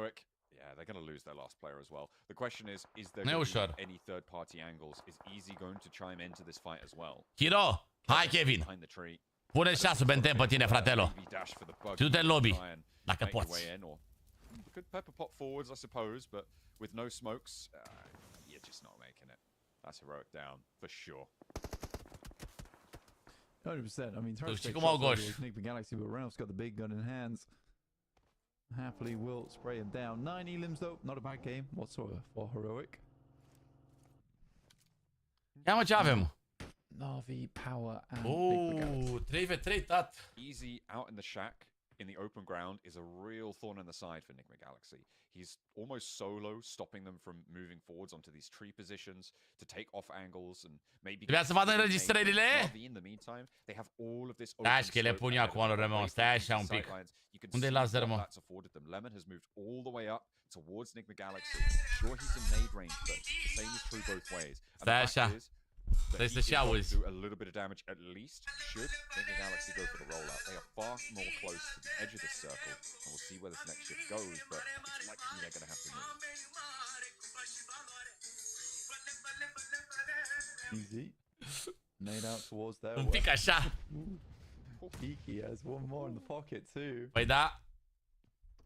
They're going to lose their last player as well. The question is there Nu e going to ușor. be any third-party angles? Is Easy going to chime into this fight as well? Hiro, hai Kevin. Pune șasul Bentem pe tine, fratelo. Și du-te în lobby, dacă poți. Could pepper pot forwards, I suppose, but with no smokes, you're just not making it. That's Heroic down, for sure. 100%. I mean, știi cum au goș. Enigma Galaxy, but Ralph's got the big gun in hands. Happily will spray him down. 9 elims though, not a bad game whatsoever for Heroic. Ia mă, ce avem? Na'Vi, Power, and Big Galaxy. 3v3, tat. Easy out in the shack in the open ground is a real thorn in the side for Enigma Galaxy. He's almost solo, stopping them from moving forwards onto these tree positions to take off angles and maybe. Trebuia să vadă înregistrările. In the meantime, they have all of this. Stai că le pun eu acum lui Remon. Stai așa un pic. Unde-i laser, mă? Lemon has moved all the way up towards Enigma Galaxy. Sure, he's in nade range, but the same is true both ways. Stai așa. Trebuie să și auzi. Do a little bit of damage at least. Should Enigma Galaxy go for the rollout? They are far more close to the edge of this circle, and we'll see where this next shift goes. But it's likely they're going to have to move. Easy. Nade out towards there. Un pic așa. Peaky has one more in the pocket too. Păi da.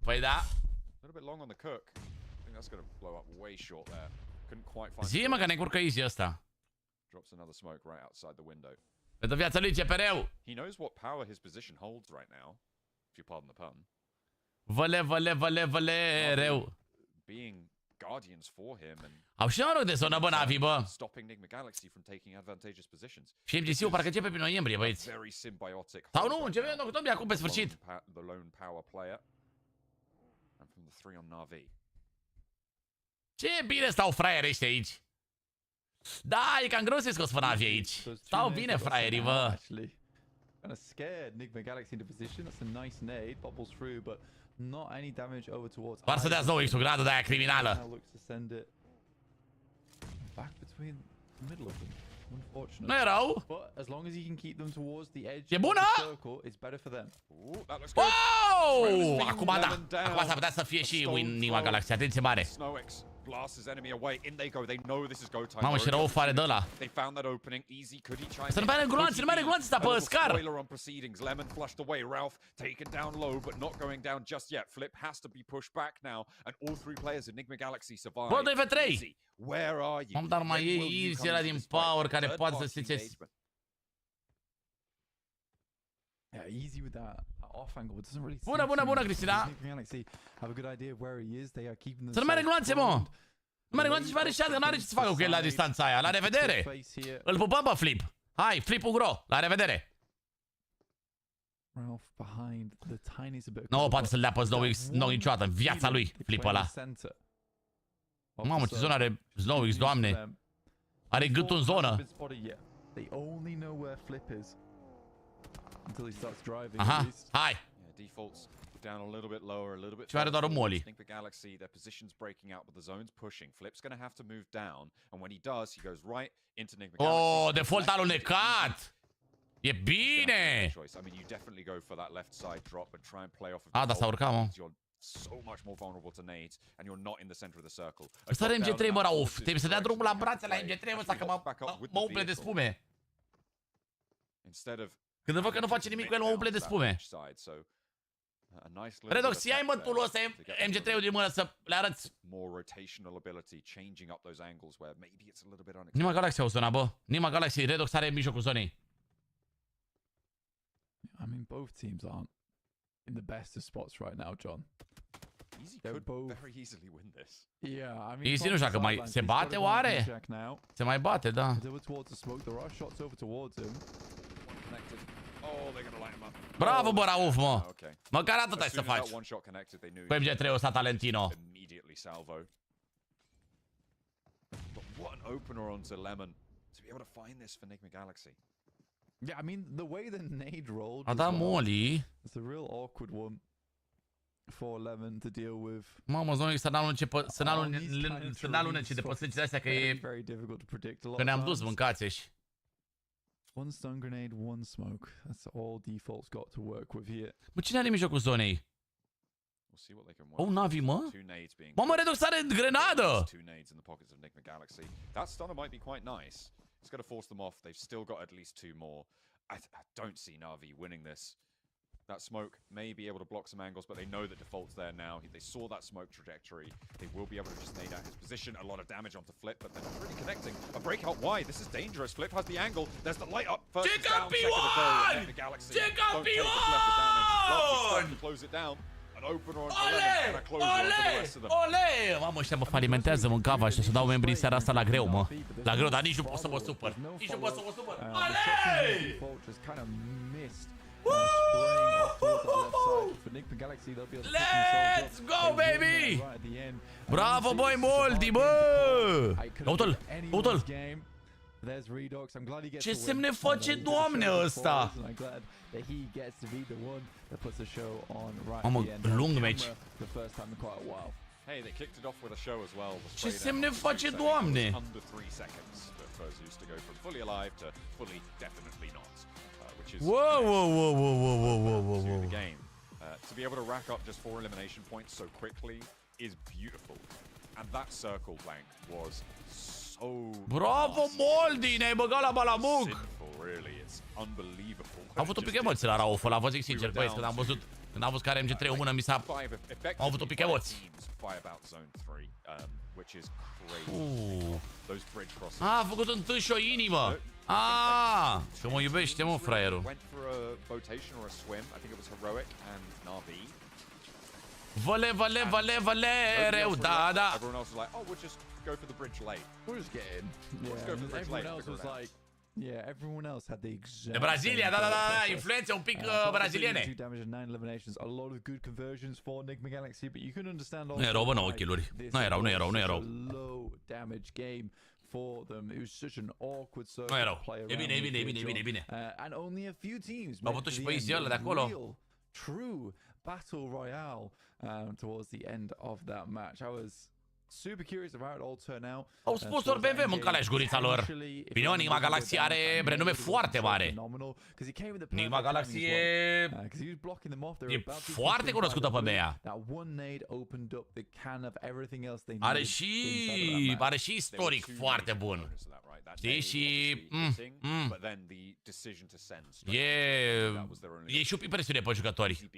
Păi da. A little bit long on the cook. I think that's going to blow up way short there. Couldn't quite find. Zi, mă, că ne curcă easy ăsta. Drops another smoke right outside the window. Pentru viața lui CPR-ul. He knows what power his position holds right now, if you pardon the pun. Văle, reu. Being guardians for him and Au și noroc de zonă, bă, Navi, bă. stopping Enigma Galaxy from taking advantageous positions. Și MGC-ul parcă începe pe noiembrie, băieți. Very symbiotic. Sau nu, începe în octombrie, acum pe sfârșit. The lone power player. And from the 3 on Na'Vi. Ce bine stau fraierii ăștia aici. Da, e cam greu să-i scos pe Navi aici. Stau bine fraierii, bă. Kind of scared Enigma Galaxy into position. That's a nice nade, bubbles through, but not any damage over towards. Doar să dea znou X-ul gradul de aia criminală. Looks to send it back between the middle of them. Unfortunate. Nu e rău. But as long as he can keep them towards the edge E of bună! the circle, it's better for them. Ooh, that looks good. Wow! Acum da. Acum s-ar putea să fie și Enigma Galaxy. Atenție mare. SnowX blasts his enemy away. In they go. They know this is go time. Mamă, și rău fare de ăla. They found that opening easy. Could he try? Să nu mai are gloanțe, nu mai are gloanțe ăsta pe scar. Spoiler on proceedings. Lemon flushed away. Ralph taken down low, but not going down just yet. Flip has to be pushed back now, and all three players in Enigma Galaxy survive. Bă, 2v3. Where are you? Mam, dar mai e Easy ăla din Power care poate să se Yeah, easy with that off angle. It doesn't really. Bună, Cristina. Galaxy have a good idea of where he is. They are keeping them. Să nu mai are gloanțe, mă. Nu mai are gloanțe și mai are șadă, că n-are ce să facă cu el la distanța aia. La revedere. Îl pupăm pe Flip. Hai, Flip-ugro. La revedere. Ralph behind the tiniest bit. Nu, poate să-l dea pe Snow-X niciodată în viața lui, Flip ăla. Mamă, ce zonă are Snow-X, doamne. Are gâtul în zonă. They only know where Flip is until he starts driving. Aha, hai. Defaults down a little bit lower, a little bit. Ce are doar o Molly. I think the Galaxy, their position's breaking out, but the zone's pushing. Flip's going to have to move down, and when he does, he goes right into Enigma Galaxy. Oh, default alunecat. E bine. I mean, you definitely go for that left side drop and try and play off of. Ah, da, s-a urcat, mă. You're so much more vulnerable to nades, and you're not in the center of the circle. Ăsta are MG3, mă, Rauf. Trebuie să dea drumul la brațe la MG3, ăsta, că mă umple de spume. Instead of când văd că nu face nimic cu el, mă umple de spume. Redox, ia-i mă tulul ăsta, MG3-ul din mână, să le arăți. Enigma Galaxy au zona, bă. Enigma Galaxy, Redox are în mijlocul zonei. I mean, both teams aren't in the best of spots right now, John. Easy could very easily win this. Yeah, I mean, Easy nu știu dacă mai se bate oare? Se mai bate, da. Bravo, bă, Rauf, mă. Măcar atât ai să faci. Cu MG3 ăsta Talentino. But what an opener onto Lemon to be able to find this for Enigma Galaxy. Yeah, I mean, the way the nade rolled. A dat Molly. It's a real awkward one for Lemon to deal with. Mamă, zonul să n-alunece de posițiile astea, că e... Very difficult to predict. Că ne-am dus, mâncați-și. One stun grenade, one smoke. That's all default's got to work with here. Mă, cine are în mijlocul zonei? Oh, Navi, mă? Mamă, Redox are grenadă! That stunner might be quite nice. It's going to force them off. They've still got at least two more. I don't see Na'Vi winning this. That smoke may be able to block some angles, but they know that default's there now. They saw that smoke trajectory. They will be able to just nade out his position. A lot of damage onto Flip, but they're not really connecting. A breakout wide. This is dangerous. Flip has the angle. There's the light up. First is down, second to go. The Galaxy don't take the collective damage. Ralph is starting to close it down. An opener on 11 and a closer on the rest of them. Ole! Mamă, ăștia mă falimentează, mă cava și să dau membrii seara asta la greu, mă. La greu, dar nici nu pot să mă supăr. Nici nu pot să mă supăr. Ole! Let's go, baby! Bravo, boy, Moldy, bă! Uite-l, uite-l! Ce semne face, Doamne, ăsta? Mamă, lung meci. Hey, they kicked it off with a show as well. Ce semne face, Doamne? Under 3 seconds. The first used to go from fully alive to fully definitely not, which is Whoa, whoa, whoa, whoa, whoa, whoa, whoa, whoa. the game. To be able to rack up just 4 elimination points so quickly is beautiful, and that circle blank was so Bravo, Moldy, ne-ai băgat la balamuc. sinful, really. It's unbelievable. Am avut un pic emoții la Rauf ăla, vă zic sincer, băieți, când am văzut că are MG3 o mână, mi s-a... Am avut un pic emoții. A făcut un tâș și o inimă. Ah, că mă iubește, mă, fraierul. Văle, văle, văle, vălereu, da, da. Yeah, everyone else had the exact De Brazilia, da, da, da, influențe un pic braziliene. A lot of good conversions for Enigma Galaxy, but you can understand Nu erau, bă, 9 kill-uri. Nu erau. Low damage game for them. It was such an awkward Nu circle erau. to play E bine, around. e bine. And only a few teams M-a made bătut it și to pe the Easy end ăla de in acolo. real, true battle royale towards the end of that match. I was super curious of how it all turned out. Au spus ori BMW, mâncalea și gurița lor. Bine, Enigma Galaxy are renume foarte mare. Enigma Galaxy e foarte cunoscută pe MEA. Are și istoric foarte bun. Știi? Și... E și o presiune pe jucători.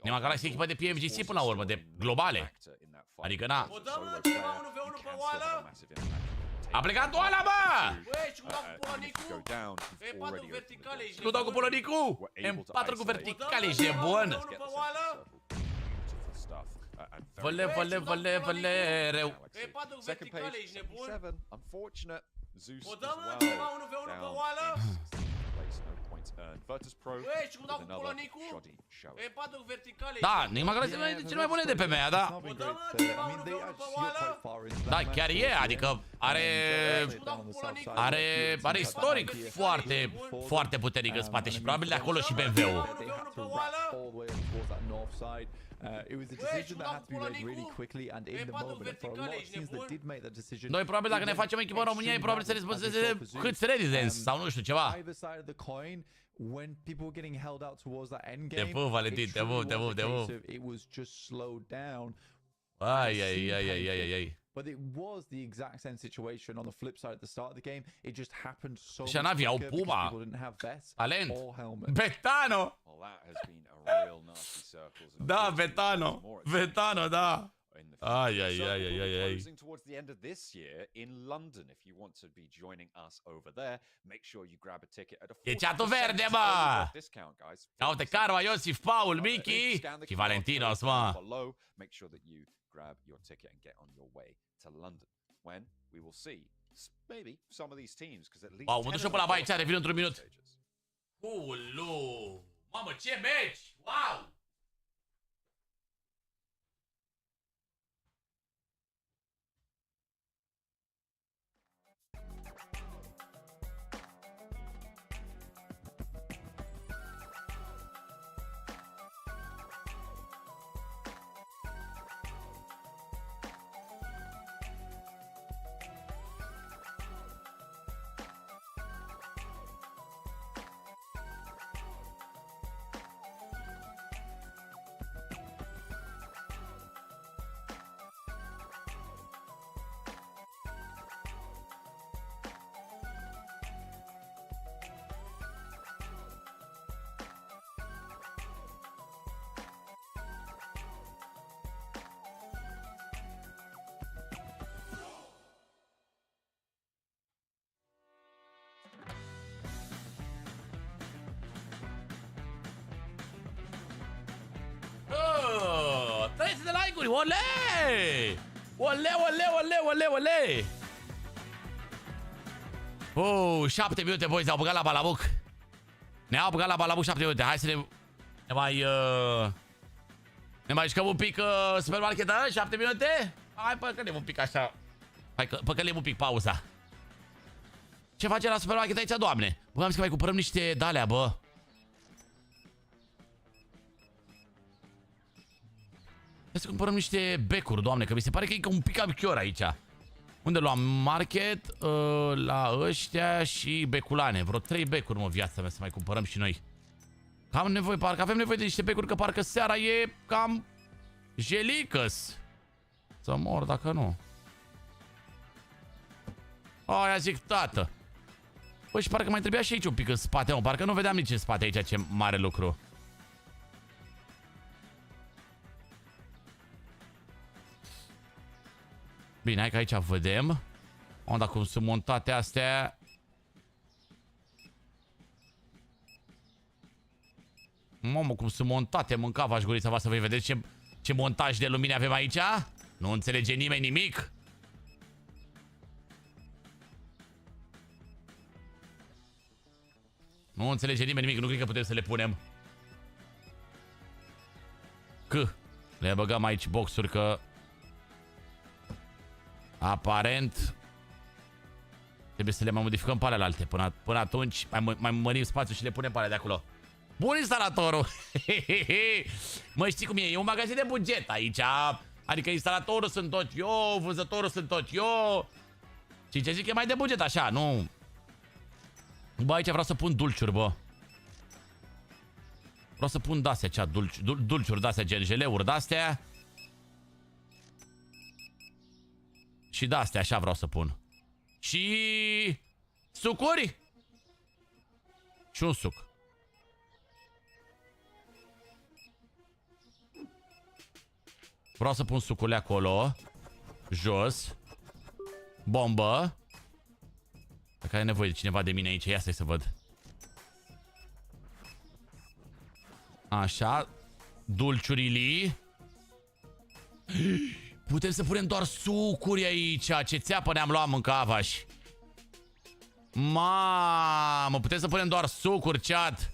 Enigma Galaxy e echipa de PMGC până la urmă, de globale. Adică na. O dăm la ceva 1v1 pe oală? A plecat oala, bă! Băi, și cu dau cu polonicu? E4 verticale și Nu dau cu polonicu! M4 cu verticale, ești nebun! Văle, văle, văle, văle, reu. E4 verticale, ești nebun? O dăm la well. ceva 1v1 pe oală? Băi, și cu dau cu polonicu? E4 verticale, Da, Enigma Galaxy e cel mai bune de pe MEA, da? o dăm la ceva 1v1 pe oală? Da, chiar e, adică are istoric foarte, foarte puternic în spate și probabil de acolo și BMW-ul. It was a decision that had to be made really quickly and in the moment. And for a lot of teams that did make that decision, Noi probabil dacă ne facem echipă în România, e probabil să răspunzeze câți Residence sau nu știu ceva. either side of the coin, when people were getting held out towards that end Te game, pup, Valentin, te pup, te pup, te pup. it was just slowed down. Ai. But it was the exact same situation on the flip side at the start of the game. It just happened so Și much n-aveau quicker because Puma. people didn't have vests Talent. or helmets. Betano! Da, Betano, da. Ai. Closing towards the end of this year in London. If you want to be joining us over there, make sure you grab a ticket at a E ceatul 40% verde, bă! discount, guys. Ia uite, Carva, Iosif, Paul, Miki și Valentinos, mă. Below, make sure that you grab your ticket and get on your way to London when we will see maybe some of these teams, because at least Wow, mă duc și eu pe la baie, ce revin într-un minut. stages. Ulu! Mamă, ce meci! Wow! becuri. Ole! Ole, ole, ole, ole, ole! 7 minute, boys, au băgat la balabuc. Ne-au băgat la balabuc 7 minute. Hai să ne mai jucăm un pic supermarket, 7 minute? Hai, păcălim un pic așa. Hai, păcălim un pic pauza. Ce face la supermarket aici, doamne? Bă, am zis că mai cumpărăm niște de-alea, bă. Hai să cumpărăm niște becuri, doamne, că mi se pare că e un pic abichior aici. Unde luam? Market, la ăștia și beculane. Vreo 3 becuri, mă, viața mea, să mai cumpărăm și noi. Am nevoie, parcă avem nevoie de niște becuri, că parcă seara e cam jelicăs. Să mor dacă nu. Aia zic, tată. Bă, și parcă mai trebuia și aici un pic în spate, mă. Parcă nu vedeam nici în spate aici ce mare lucru. Bine, hai că aici vedem. Onda cum sunt montate astea. Mamă, cum sunt montate, mâncava aș gurița voastră. Voi vedeți ce montaj de lumini avem aici? Nu înțelege nimeni nimic. Nu înțelege nimeni nimic, nu cred că putem să le punem. Le băgăm aici boxuri că aparent trebuie să le mai modificăm pe alelalte. Până atunci mai mărim spațiu și le punem pe alea de acolo. Bun instalatorul! Mă, știi cum e? E un magazin de buget aici. Adică instalatorul sunt tot eu, vânzătorul sunt tot eu. Și ce zic e mai de buget așa, nu? Bă, aici vreau să pun dulciuri, bă. Vreau să pun de-astea, cea, dulciuri de-astea, gen jeleuri de-astea. Și de-astea, așa vreau să pun. Și sucuri? Și un suc. Vreau să pun sucurile acolo. Jos. Bombă. Dacă are nevoie de cineva de mine aici, ia stai să văd. Așa. Dulciurile. Putem să punem doar sucuri aici. Ce țeapă ne-am luat mâncavaș. Mamă, putem să punem doar sucuri, chat.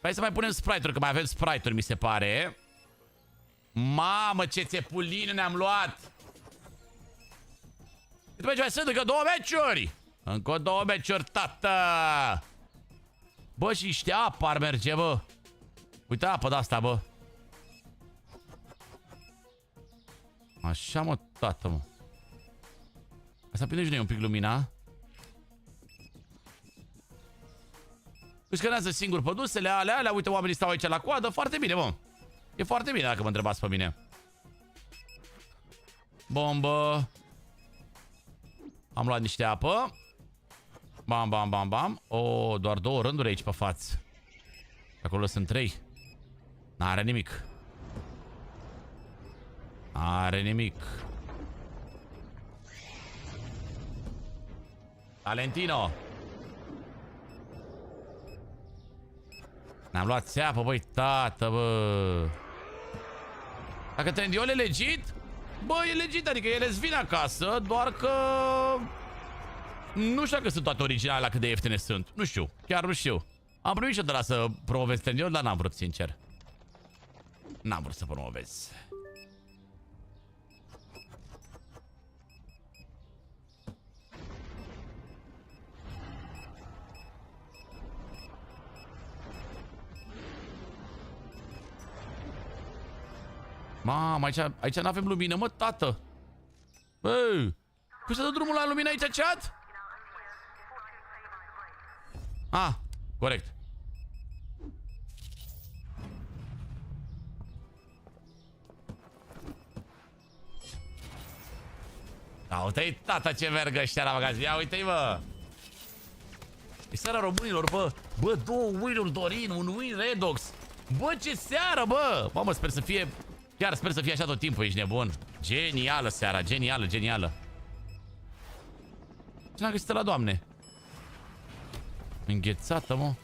Hai să mai punem Sprite-uri, că mai avem Sprite-uri, mi se pare. Mamă, ce țepuline ne-am luat. Uite, mai sunt încă 2 meciuri. Încă 2 meciuri, tată. Bă, și niște apă ar merge, bă. Uite apă de-asta, bă. Așa, mă, tată, mă. Asta prinde și noi un pic lumina. Își cănează singur produsele alea. Uite, oamenii stau aici la coadă. Foarte bine, mă. E foarte bine dacă mă întrebați pe mine. Bombă. Am luat niște apă. Bam, bam, bam, bam. O, doar 2 rânduri aici pe față. Acolo sunt 3. N-are nimic. Are nimic. Valentino. Ne-am luat țeapă, băi, tată, bă. Dacă trendiol e legit? Bă, e legit, adică ele îți vin acasă, doar că nu știu dacă sunt toate originale la cât de ieftine sunt. Nu știu, chiar nu știu. Am primit și de la să promovez trendiol, dar n-am vrut, sincer. N-am vrut să promovez. Mamă, aici n-avem lumină, mă, tată. Bă, cum să dă drumul la lumină aici, chat? Ah, corect. Da, uite-i, tata, ce merg ăștia la magazin. Ia uite-i, bă. E seara românilor, bă. Bă, 2 win-uri DORIN, un win REDOX. Bă, ce seară, bă. Mamă, sper să fie... Chiar sper să fie așa tot timpul, ești nebun. Genială seara, genială, genială. Ce n-a găsit la doamne? Înghețată, mă.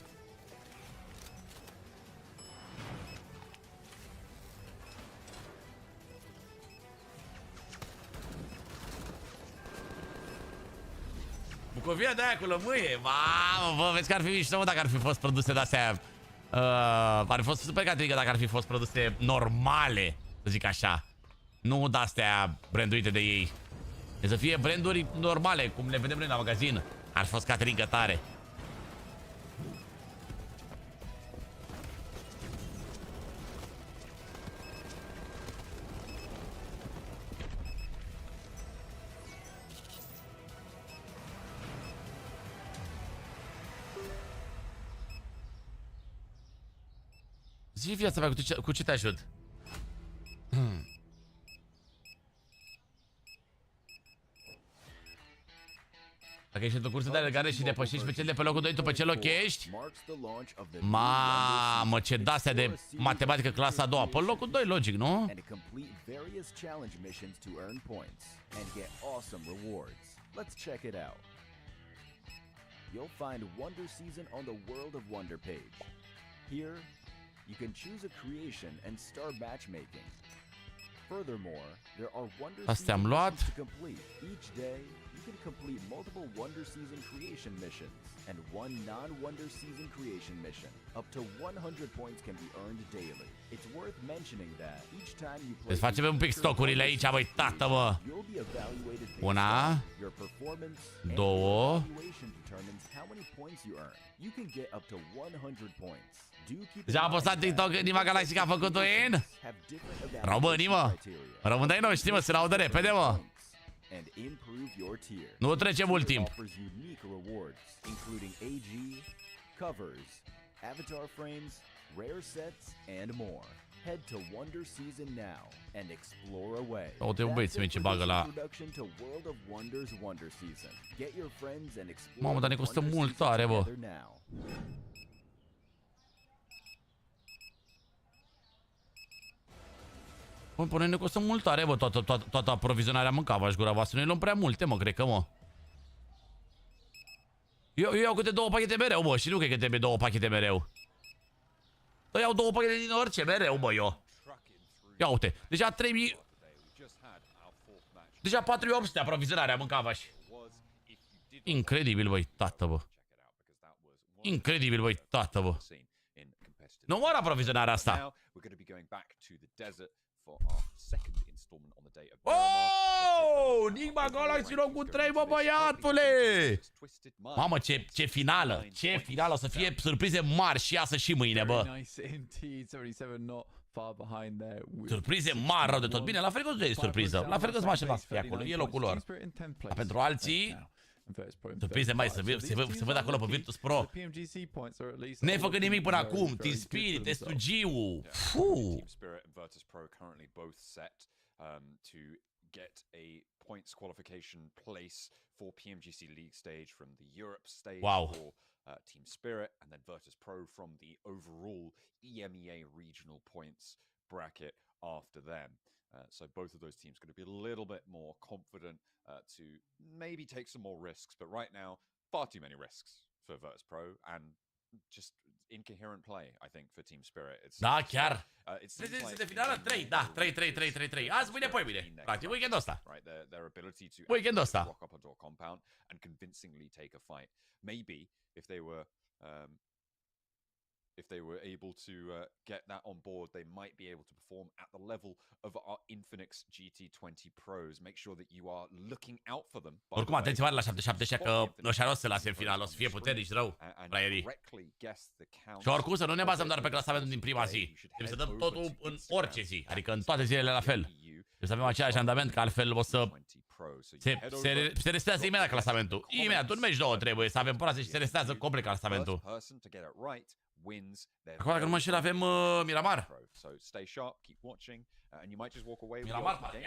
Cu vie de aia cu lămâie. Mamă, bă, vezi că ar fi mișto, mă, dacă ar fi fost produse de-astea. Ar fi fost super categorică dacă ar fi fost produse normale, să zic așa. Nu de-astea branduite de ei. Deci să fie branduri normale, cum le vedem noi la magazin. Ar fi fost categorică tare. Zi viața mea, cu ce te ajut? Dacă ești într-o cursă de alergare și depășești pe cel de pe locul 2 după ce lochești, mamă, ce de-astea de matematică clasa a doua. Pe locul 2, logic, nu? You'll find Wonder Season on the World of Wonder page. Here, you can choose a creation and start matchmaking. Furthermore, there are Wonder Season missions to complete. Each day, you can complete multiple Wonder Season creation missions and one non-Wonder Season creation mission. Up to 100 points can be earned daily. It's worth mentioning that each time you play, deci facem un pic stocurile aici, băi, tată, mă. Una, două. Deja a postat TikTok în Nima Galaxy că a făcut-o în românii, mă. Românii noștri, mă, se laudă repede, mă. Nu trece mult timp. Uite un băieți mei ce bagă la... Mamă, dar ne costă mult tare, bă. Bă, până ne costă mult tare, bă, toată aprovizionarea mâncava și gura voastră. Noi luăm prea multe, mă, cred că, mă. Eu iau câte 2 pachete mereu, bă, și nu cred că trebuie 2 pachete mereu. Eu iau 2 pachete din orice, mereu, bă, eu. Ia uite, deja 3000... Deja 4800 aprovizionarea mâncava și... Incredibil, băi, tată, bă. Incredibil, băi, tată, bă. Nu mor aprovizionarea asta. Oh! Nima Galaxy locul 3, bă, băiatule! Mamă, ce finală! Ce finală! O să fie surprize mari și iasă și mâine, bă! Surprize mari rău de tot. Bine, la fel că e surpriză. La fel că smash să fie acolo. E locul lor. Dar pentru alții... Surprize mai se văd acolo pe Virtus Pro. N-ai făcut nimic până acum. Team Spirit, SUG-ul. Team Spirit and Virtus Pro currently both set to get a points qualification place for PMGC League stage from the Europe stage for Team Spirit, and then Virtus Pro from the overall EMEA regional points bracket after them. So both of those teams are going to be a little bit more confident to maybe take some more risks, but right now, far too many risks for Virtus Pro and just incoherent play, I think, for Team Spirit. Da, chiar. De finală 3, da, 3. Azi, mâine, poi mâine. Practic, weekendul ăsta. Their ability to walk up onto a compound and convincingly take a fight. Maybe if they were able to get that on board, they might be able to perform at the level of our Infinix GT20 Pros. Make sure that you are looking out for them. Oricum, atenție mare la 77 că ăștia nu o să se lase în final, o să fie puternici rău, fraierii. Și oricum să nu ne bazăm doar pe clasamentul din prima zi. Trebuie să dăm totul în orice zi, adică în toate zilele la fel. Trebuie să avem același randament, că altfel o să se restează imediat clasamentul. Imediat, un meci 2 trebuie să avem poraze și se restează complet clasamentul. Acum, dacă nu mă înșel, avem Miramar. Miramar, parcă.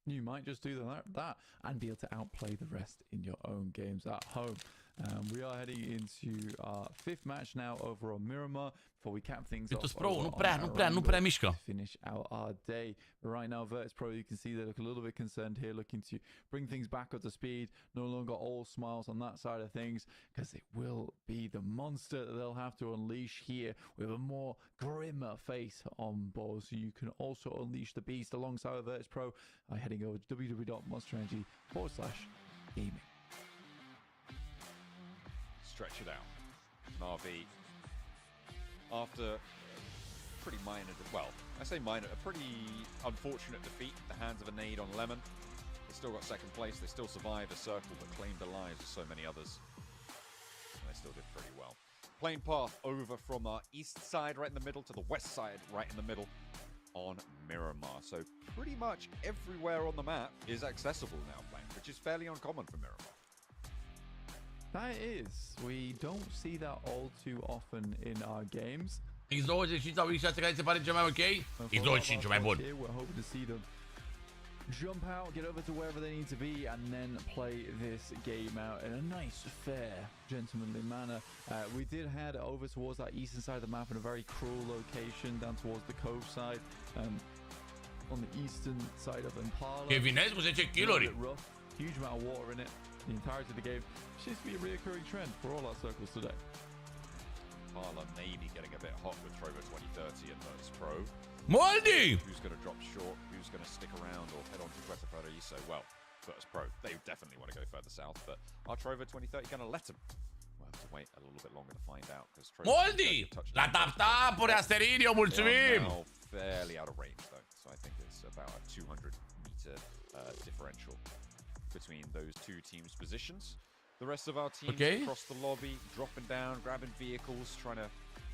You might just do that and be able to outplay the rest in your own games at home. We are heading into our 5th match now over on Miramar before we cap things off. Virtus Pro nu prea mișcă. Finish out our day. But right now, Virtus Pro, you can see they look a little bit concerned here, looking to bring things back up to speed. No longer all smiles on that side of things, because it will be the monster that they'll have to unleash here with a more grimmer face on board. So you can also unleash the beast alongside of Virtus Pro by heading over to www.monsterenergy/gaming. stretch it out. Na'Vi, after pretty minor, well, I say minor, a pretty unfortunate defeat at the hands of a nade on Lemon. They still got second place, they still survived a circle, but claimed the lives of so many others. And they still did pretty well. Plane path over from our east side right in the middle to the west side right in the middle on Miramar. So pretty much everywhere on the map is accessible now, playing, which is fairly uncommon for Miramar. That is. We don't see that all too often in our games. X25 sau X6 care se pare cel mai ok? X25 mai bun. We're hoping to see them jump out, get over to wherever they need to be, and then play this game out in a nice, fair, gentlemanly manner. We did head over towards that eastern side of the map in a very cruel location, down towards the cove side, on the eastern side of Impala. Kevinez cu 10 kg. Rough, huge amount of water in it, the entirety of the game. Seems to be a reoccurring trend for all our circles today. Impala maybe getting a bit hot with Trovo 2030 and Virtus Pro. Moldy! Who's going to drop short? Who's going to stick around or head on to Puerto Paraíso? Well, Virtus Pro, they definitely want to go further south, but are Trovo 2030 going to let them? We'll have to wait a little bit longer to find out. Moldy! La tap-tapuri, Asterinio, mulțumim! Now fairly out of range, though, so I think it's about a 200-meter differential between those two teams' positions. The rest of our teams across the lobby, dropping down, grabbing vehicles, trying to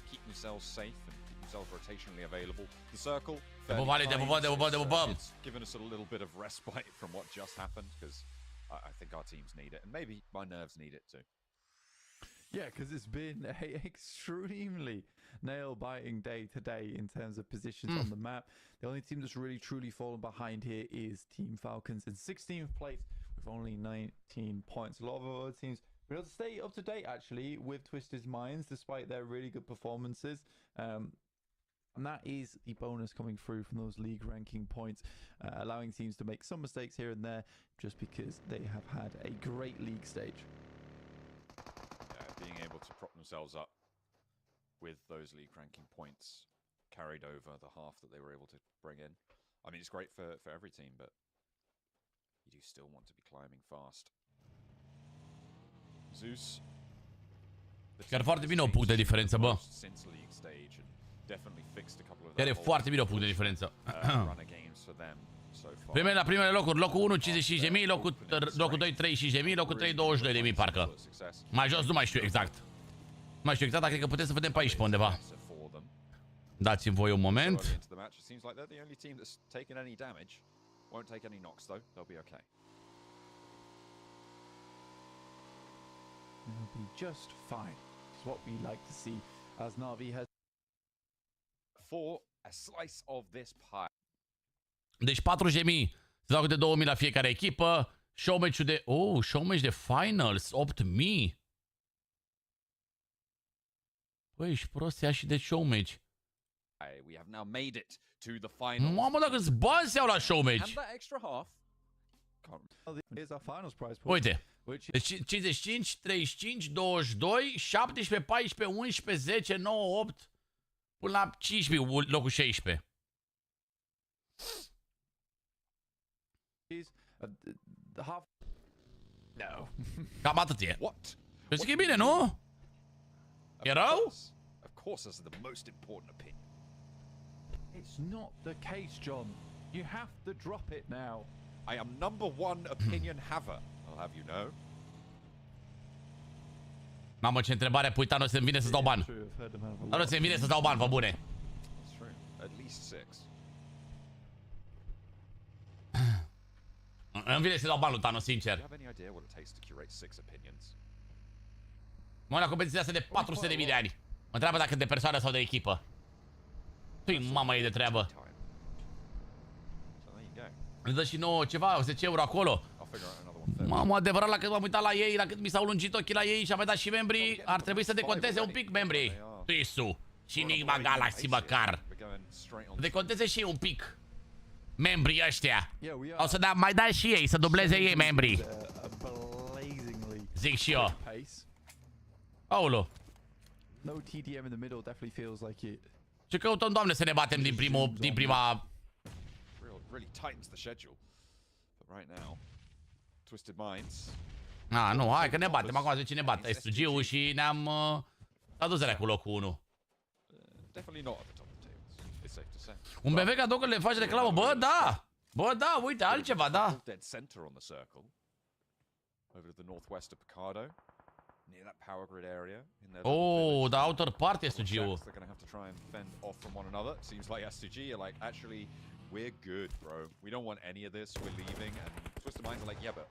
keep themselves safe and keep themselves rotationally available. The circle, it's given us a little bit of respite from what just happened, because I think our teams need it, and maybe my nerves need it too. Yeah, because it's been an extremely nail-biting day today in terms of positions on the map. The only team that's really, truly fallen behind here is Team Falcons in 16th place with only 19 points. A lot of other teams been able to stay up to date, actually, with Twisted Minds, despite their really good performances. And that is the bonus coming through from those league ranking points, allowing teams to make some mistakes here and there just because they have had a great league stage. Being able to prop themselves up with those league ranking points carried over the half that they were able to bring in. I mean, it's great for every team, but you do still want to be climbing fast. Zeus. Chiar foarte bine o punct de diferență, bă. Chiar e foarte bine o punct de diferență. La primele locuri, locul 1 55.000, locul 2 35.000, locul 3 22.000 parcă. Mai jos nu mai știu exact. Nu mai știu exact, dar cred că putem să vedem pe aici pe undeva. Dați-mi voi un moment. They'll be just fine. It's what we like to see as Na'Vi has for a slice of this pie. Deci 40.000 se dau câte 2.000 la fiecare echipă. Showmatch-ul de... Oh, showmatch de finals, 8.000. Păi, ești prost, ia și de showmatch. We have now made it to the finals. Mamă, dacă îți bani se iau la showmatch. And that extra half. Here's our finals prize pool. Uite. Deci 55, 35, 22, 17, 14, 11, 10, 9, 8, până la 15, locul 16. No. Cam atât e. What? Eu zic că e bine, nu? E rău? Of course, this is the most important opinion. It's not the case, John. You have to drop it now. I am number one opinion haver, I'll have you know. Mamă, ce întrebare, puita, nu se-mi vine să-ți dau bani. Nu se-mi vine să-ți dau bani, pe bune. That's true. At least 6. Îmi vine să dau bani lui Thanos, sincer. Mă, la competiția asta de 400.000 de ani. Mă întreabă dacă de persoană sau de echipă. Tu-i mama ei de treabă. Ne dă și nouă ceva, 10 euro acolo. Mamă, adevărat, la cât m-am uitat la ei, la cât mi s-au lungit ochii la ei și am mai dat și membrii, ar trebui să deconteze un pic membrii. Tisu și Enigma Galaxy măcar. Deconteze și un pic membrii ăștia. O să mai dai și ei, să dubleze ei membrii. Zic și eu. Aolo. Ce căutăm, Doamne, să ne batem din prima... Really tightens the schedule. But right now, Twisted Minds Nu, hai că ne batem. Acum zice ne bate SG-ul și ne-am adus alea cu locul 1. Un BV cadou că le faci reclamă. Bă, da! Bă, da, uite, altceva, da. Oh, da, outer party SG-ul. We're good, bro. We don't want any of this. We're leaving. And Twisted Minds are like, yeah, but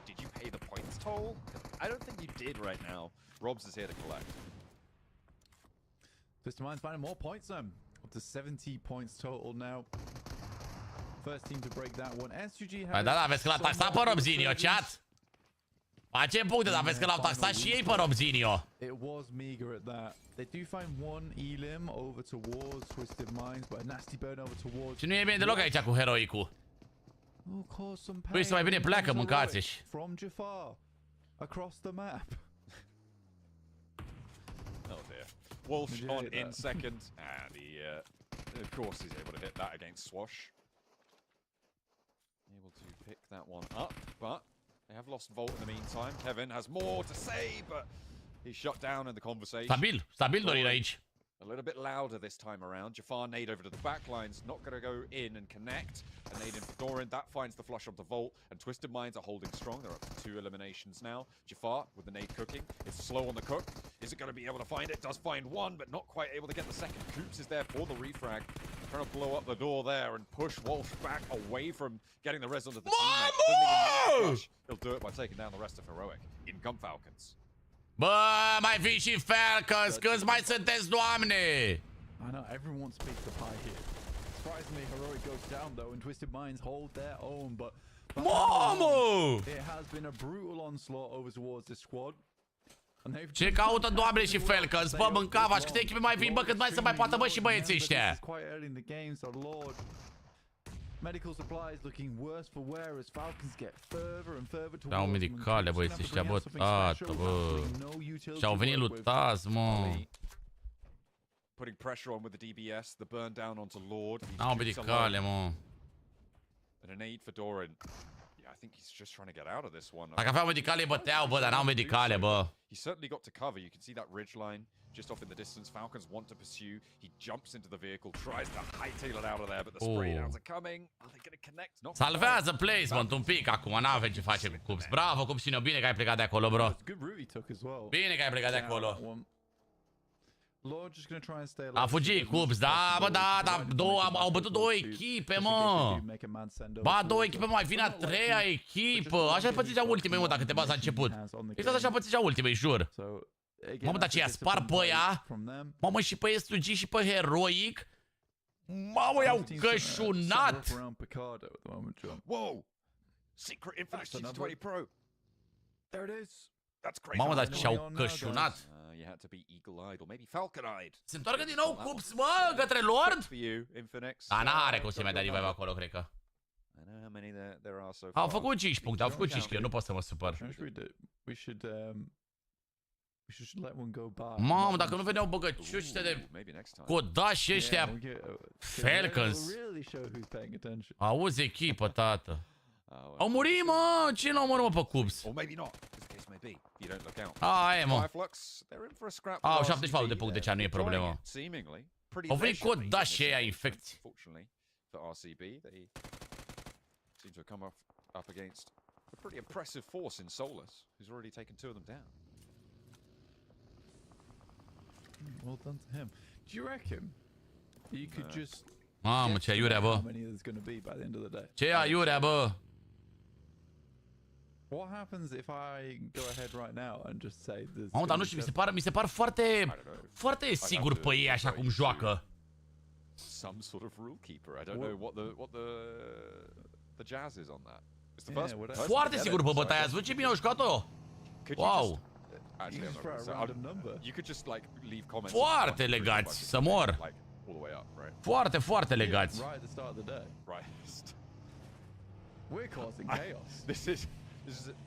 did you pay the points toll? I don't think you did right now. Robs is here to collect. Twisted Minds finding more points then. Up to 70 points total now. First team to break that one. SUG has... Da, vezi că l-a taxat pe Robzinio, chat. Face puncte, dar vezi că l-au taxat și ei pe Robzinio. It was meager at that. They do find one elim over towards Twisted Minds, but a nasty burn over towards... Și nu e bine deloc aici cu heroicul. Păi să mai bine pleacă, mâncați-și. From Jafar across the map. Oh dear. Walsh on in second, and he, of course, he's able to hit that against Swash. Able to pick that one up, but they have lost Volt in the meantime. Kevin has more to say, but he's shut down in the conversation. Stabil Dorin aici. A little bit louder this time around. Jafar nade over to the back lines, not going to go in and connect. A nade in for Dorin, that finds the flush onto Volt, and Twisted Minds are holding strong. They're up to 2 eliminations now. Jafar with the nade cooking. It's slow on the cook. Is it going to be able to find it? Does find one, but not quite able to get the second. Coops is there for the refrag. Trying to blow up the door there and push Walsh back away from getting the res onto the teammate. He'll do it by taking down the rest of Heroic in Gun Falcons. Bă, mai vin și Falcons, câți mai sunteți, doamne? I know, everyone speaks the pie here. Surprisingly, Heroic goes down though, and Twisted Minds hold their own, but... Mamă! It has been a brutal onslaught over towards this squad. Ce caută, doamne, și Falcons? Bă, mâncava, și câte echipe mai vin, bă, cât mai să mai poată, bă, și băieții ăștia. Medical supplies looking worse for wear as Falcons get further and further towards. Au medicale, băieții ăștia, bă, tată, bă. Și-au venit lutați, mă. Putting pressure on with the DBS, the burn down onto Lord. Au medicale, mă. And a nade for Dorin. I think he's just trying to get out of this one. Dacă aveau medicale, băteau, bă, dar n-au medicale, bă. He certainly got to cover. You can see that ridge line just off in the distance. Falcons want to pursue. He jumps into the vehicle, tries to hightail it out of there, but the spray downs are coming. Are they going to connect? Not salvează placement un pic acum, n-avem ce face cu Cups. Bravo, Cupsino, bine că ai plecat de acolo, bro. Bine că ai plecat de acolo. A fugit Cups, da, bă, da, au bătut 2 echipe, mă. Ba, 2 echipe, mai vine a 3-a echipă. Așa pățicea ultimei, mă, dacă te bați la început. Exact așa pățicea ultimei, jur. Mamă, dar ce i-a spart pe ăia? Mamă, și pe SUG și pe Heroic? Mamă, i-au cășunat! Wow! Secret Infinite T20 Pro! There it is! That's crazy! Mamă, dar ce-au cășunat! You had to be eagle-eyed or maybe falcon-eyed. Se întoarcă din nou Cups, mă, către Lord? A, n-are cum să mai dea revive acolo, cred că. Au făcut 5 puncte, au făcut 5 kill, nu pot să mă supăr. Mamă, dacă nu veneau băgăciuci ăștia de codași ăștia Falcons. Auzi echipă, tată. Au murit, mă! Cine l-au omorât, mă, pe Cups? Aia, mă. Au 74 de puncte, deci nu e problemă. Au venit codași ăia infecți. Pretty impressive force in Solus, who's already taken 2 of them down. Well done to him. Do you reckon you could just... Mamă, ce aiurea, bă. Ce aiurea, bă. What happens if I go ahead right now and just say this? Mamă, dar nu știu, mi se par foarte sigur pe ei așa cum joacă. Some sort of rule keeper. I don't know what the jazz is on that. It's the first. Foarte sigur pe bătaia, ați văzut ce bine au jucat-o? Wow. You could just like leave comments. Foarte legați, să mor. Foarte, foarte legați. Right. We're causing chaos. This is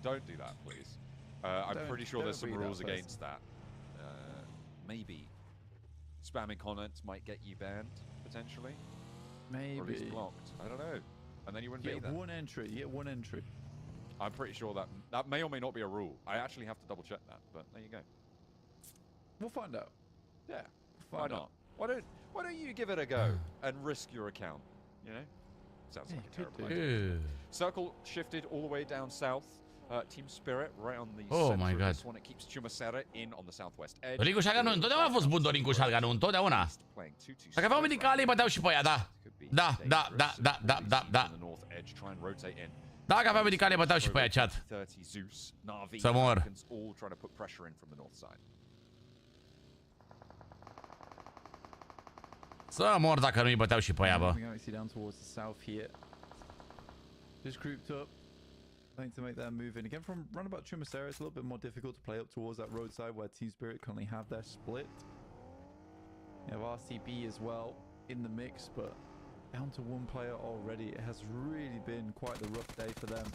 don't do that, please. I'm pretty sure there's some rules against that. Maybe spamming comments might get you banned potentially. Maybe. Or at least blocked. I don't know. And then you wouldn't be there. One entry. You get one entry. I'm pretty sure that may or may not be a rule. I actually have to double check that, but there you go. We'll find out. Yeah. Why not? Why don't you give it a go and risk your account? You know, sounds like a terrible idea. Circle shifted all the way down south. Team Spirit right on the center of this one. It keeps Chumasera in on the southwest edge. Dorin cu shotgun întotdeauna a fost bun Dorin cu shotgun, întotdeauna. Dacă aveau medicale, băteau și pe ea, da. Da. Dacă aveau medicale, băteau și pe ea, chat. Să mor. Să mor dacă nu-i băteau și pe ea, bă. Just grouped up, trying to make that move in. Again, from roundabout Chumasera, it's a little bit more difficult to play up towards that roadside where Team Spirit currently have their split. You have RCB as well in the mix, but down to one player already. It has really been quite the rough day for them.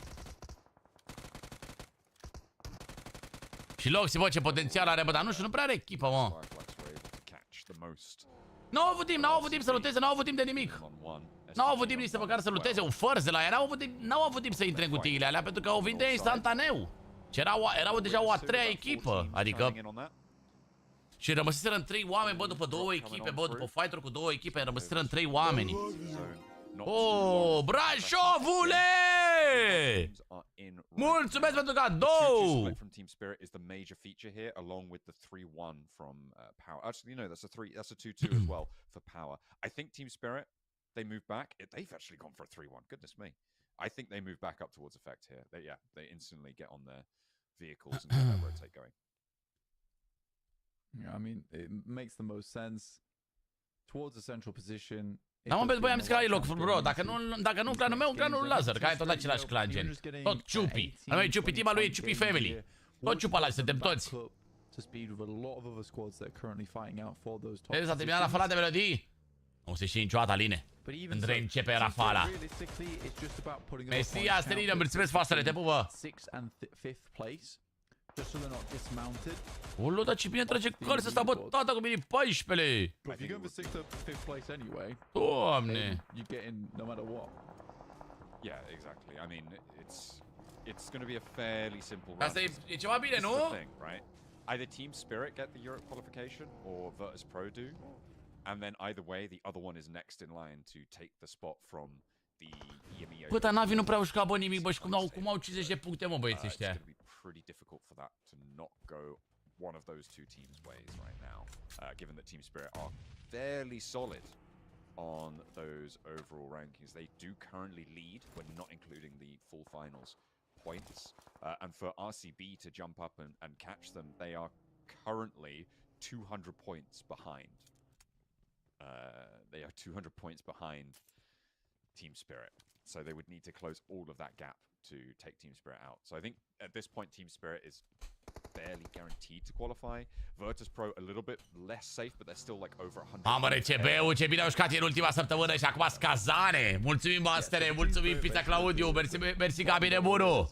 Și Loxi, bă, ce potențial are, bă, dar nu știu, nu prea are echipă, mă. N-au avut timp să luteze, n-au avut timp de nimic. N-au avut timp nici să măcar să luteze un first de la ea, n-au avut timp să intre în cutiile alea, pentru că au venit de instantaneu. Și erau deja o a treia echipă, adică... Și rămăsiseră în 3 oameni, bă, după 2 echipe, bă, după fighter cu 2 echipe, rămăsiseră în 3 oameni. Oh, Brașovule! Mulțumesc pentru cadou! From Team Spirit is the major feature here, along with the 3-1 from Power. Actually, no, that's a 2-2 as well for Power. I think Team Spirit, they move back. They've actually gone for a 3-1. Goodness me. I think they move back up towards effect here. They instantly get on their vehicles and get that rotate going. Yeah, I mean, it makes the most sense. Towards the central position. Da, mă, băi, am zis că la loc, bro. Dacă nu clanul meu, clanul laser, care e tot același clan, gen. Tot ciupi. A noi e ciupi, tima lui e ciupi family. Tot ciupa la suntem toți. Vezi, s-a terminat Rafala de melodii? Nu se știe niciodată, Aline. Când reîncepe Rafala. Mesia, Stelină, mulțumesc față, te pupă. Ulu, dar ce bine trage cărți ăsta, bă, tata, cu mini 14-le. Doamne. Yeah, exactly. I mean, it's going to be a fairly simple run. Asta e ceva bine, nu? Right? Either Team Spirit get the Europe qualification or Virtus Pro do, and then either way, the other one is next in line to take the spot from the EMEA. Bă, dar Navi nu prea au jucat, bă, nimic, bă, și cum au 50 de puncte, mă, băieții ăștia. Pretty difficult for that to not go one of those two teams' ways right now, given that Team Spirit are fairly solid on those overall rankings. They do currently lead when not including the full finals points, and for RCB to jump up and catch them, they are currently 200 points behind. They are 200 points behind Team Spirit, so they would need to close all of that gap to take Team Spirit out. So I think at this point Team Spirit is barely guaranteed to qualify. Virtus Pro a little bit less safe, but they're still like over 100. Mamă, RCB-ul, ce bine au jucat în ultima săptămână și acum scazane. Mulțumim, Bastere, mulțumim, Pizza Claudiu, mersi Gabi Nebunu.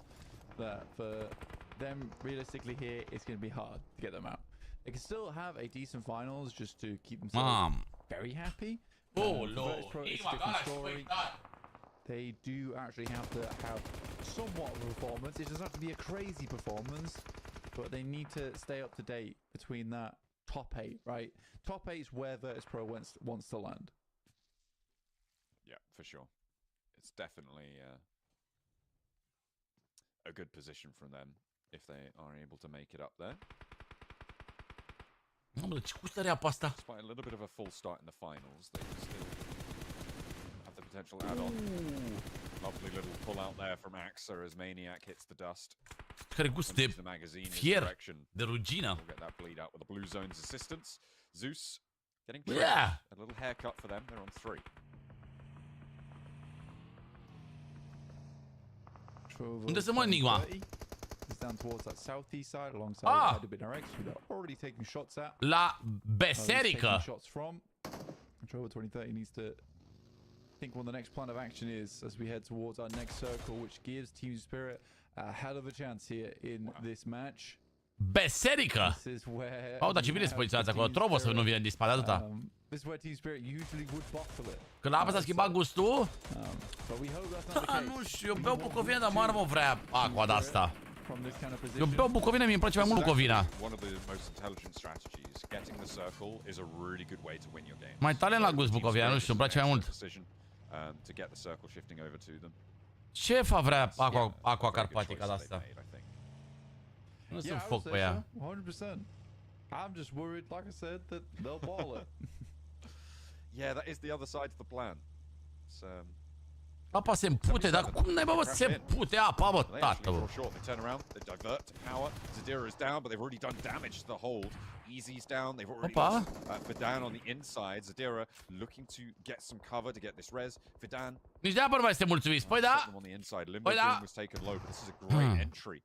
For them, realistically here, it's going to be hard to get them out. They can still have a decent finals just to keep themselves very happy. Oh, Lord. They do actually have to have somewhat of a performance. It doesn't have to be a crazy performance, but they need to stay up to date between that top 8, right? Top 8 is where Virtus Pro wants to land. Yeah, for sure. It's definitely a good position from them if they are able to make it up there. Despite a little bit of a false start in the finals, they still have the potential add-on. Lovely little pull out there from Axa as Maniac hits the dust. Care gust de fier, de rugină. We'll get that bleed out with the Blue Zone's assistance. Zeus getting a little haircut for them. They're on 3. Unde se mă Enigma? Down towards that southeast side alongside DESPRE, who they're already taking shots at. La Beserică. Shots from. Trovo 2030 needs to think what the next plan of action is as we head towards our next circle, which gives Team Spirit a hell of a chance here in this match. Beserică. Au, dar ce bine se poziționează acolo. Trovo să nu vină disparat atâta. This is where Team Spirit usually would bottle it. Că la apă s-a schimbat gustul? But we hope that's not the case. Nu știu, eu beau bucovină, dar mă vrea aqua de asta. From this kind of Eu position. beau bucovină, mie îmi place mai mult bucovina. One of the most intelligent strategies. Getting the circle is a really good way to win your game. Mai talent la gust bucovina, nu știu, îmi place mai mult. To get the circle shifting over to them. Ce fa vrea aqua carpatica de asta? Nu sunt foc pe ea. 100%. I'm just worried, like I said, that they'll ball it. Yeah, that is the other side of the plan. It's, Apa se împute, dar cum n-ai bă, se împute apa, bă, tată, bă. They turn around, they divert to power. Zadira is down, but they've already done damage to the hold. Easy's down, they've already lost Fidan on the inside. Zadira looking to get some cover to get this res. Fidan. Nici de apă nu mai este mulțumiți, păi da. On the inside, Limbo Boom was taken low, but this is a great entry.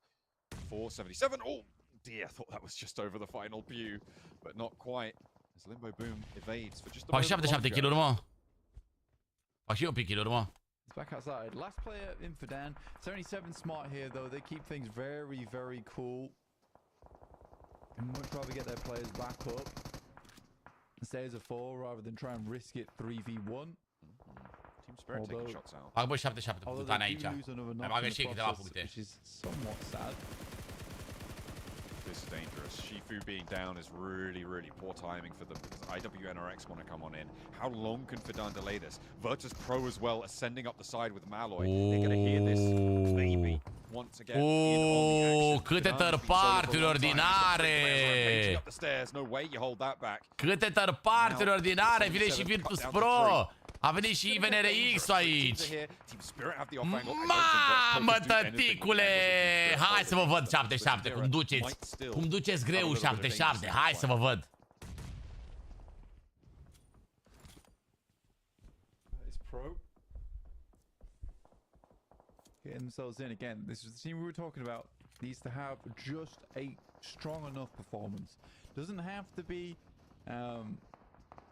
477. Oh dear, I thought that was just over the final view, but not quite. As Limbo Boom evades for just a moment. Fac 77 kill-uri, mă. Fac și eu pic kill-uri, mă. It's back outside. Last player in Fidan. 77 smart here, though. They keep things very, very cool. And much rather get their players back up and stay as a 4 rather than try and risk it 3v1. Team Spirit taking shots out. Fac bă 77 cu tutane aici. Mai bagă și câteva puncte. Which is somewhat sad. This is dangerous. Shifu being down is really, really poor timing for them because IWNRX want to come on in. How long can Fidan delay this? Virtus Pro as well ascending up the side with Malloy. They're going to hear this maybe once again. Câte tărparturi ordinare! Up the stairs. No way you hold that back. Câte tărparturi ordinare! Vine și Virtus Pro! A venit și IVNRX aici! Mamă, tăticule! Hai să vă văd 77, cum duceți! Cum duceți greu 77, hai să vă văd! Getting themselves in again. This is the team we were talking about. Needs to have just a strong enough performance. Doesn't have to be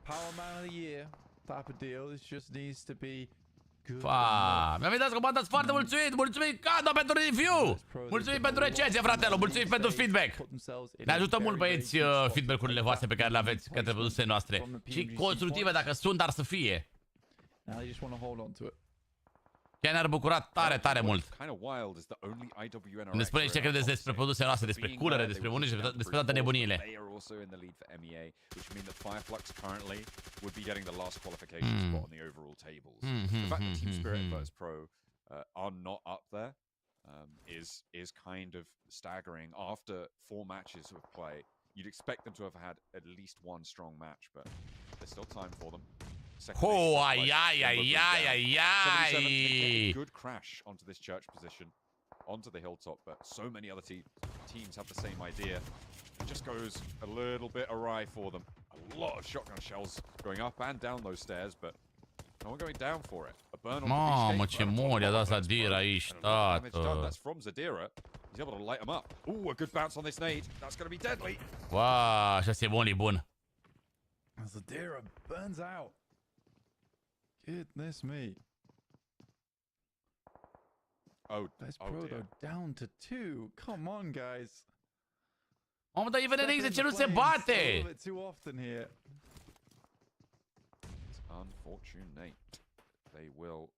Power Man of the Year type of deal. It just needs to be good. Mi-am dat comandați foarte mulțumit! Mulțumim, Cado, pentru review! Mulțumim pentru recenzie, fratelo! Mulțumim pentru feedback! Ne ajută mult, băieți, feedback-urile voastre pe care le aveți către produsele noastre. Și constructive, dacă sunt, dar să fie. Chiar ne-ar bucura tare, tare mult. Ne spuneți ce credeți despre produsele noastre, despre culere, despre mâini și despre toate nebuniile. Is kind of staggering. After 4 matches of play, you'd expect them to have had at least one strong match, but there's still time for them. Oh, ay. Good crash onto this church position, onto the hilltop, but so many other teams have the same idea. It just goes a little bit awry for them. A lot of shotgun shells going up and down those stairs, but no one going down for it. A burn on Mamă, ce mori a dat Zadira aici, tată. That's from Zadira. He's able to light them up. Ooh, a good bounce on this nade. That's going to be deadly. Wow, așa se bun. Zadira burns out. Goodness me. Oh, Despre though down to 2. Come on, guys. Mamă, dar IVNRX de ce nu se bate? Too often here. It's unfortunate. They will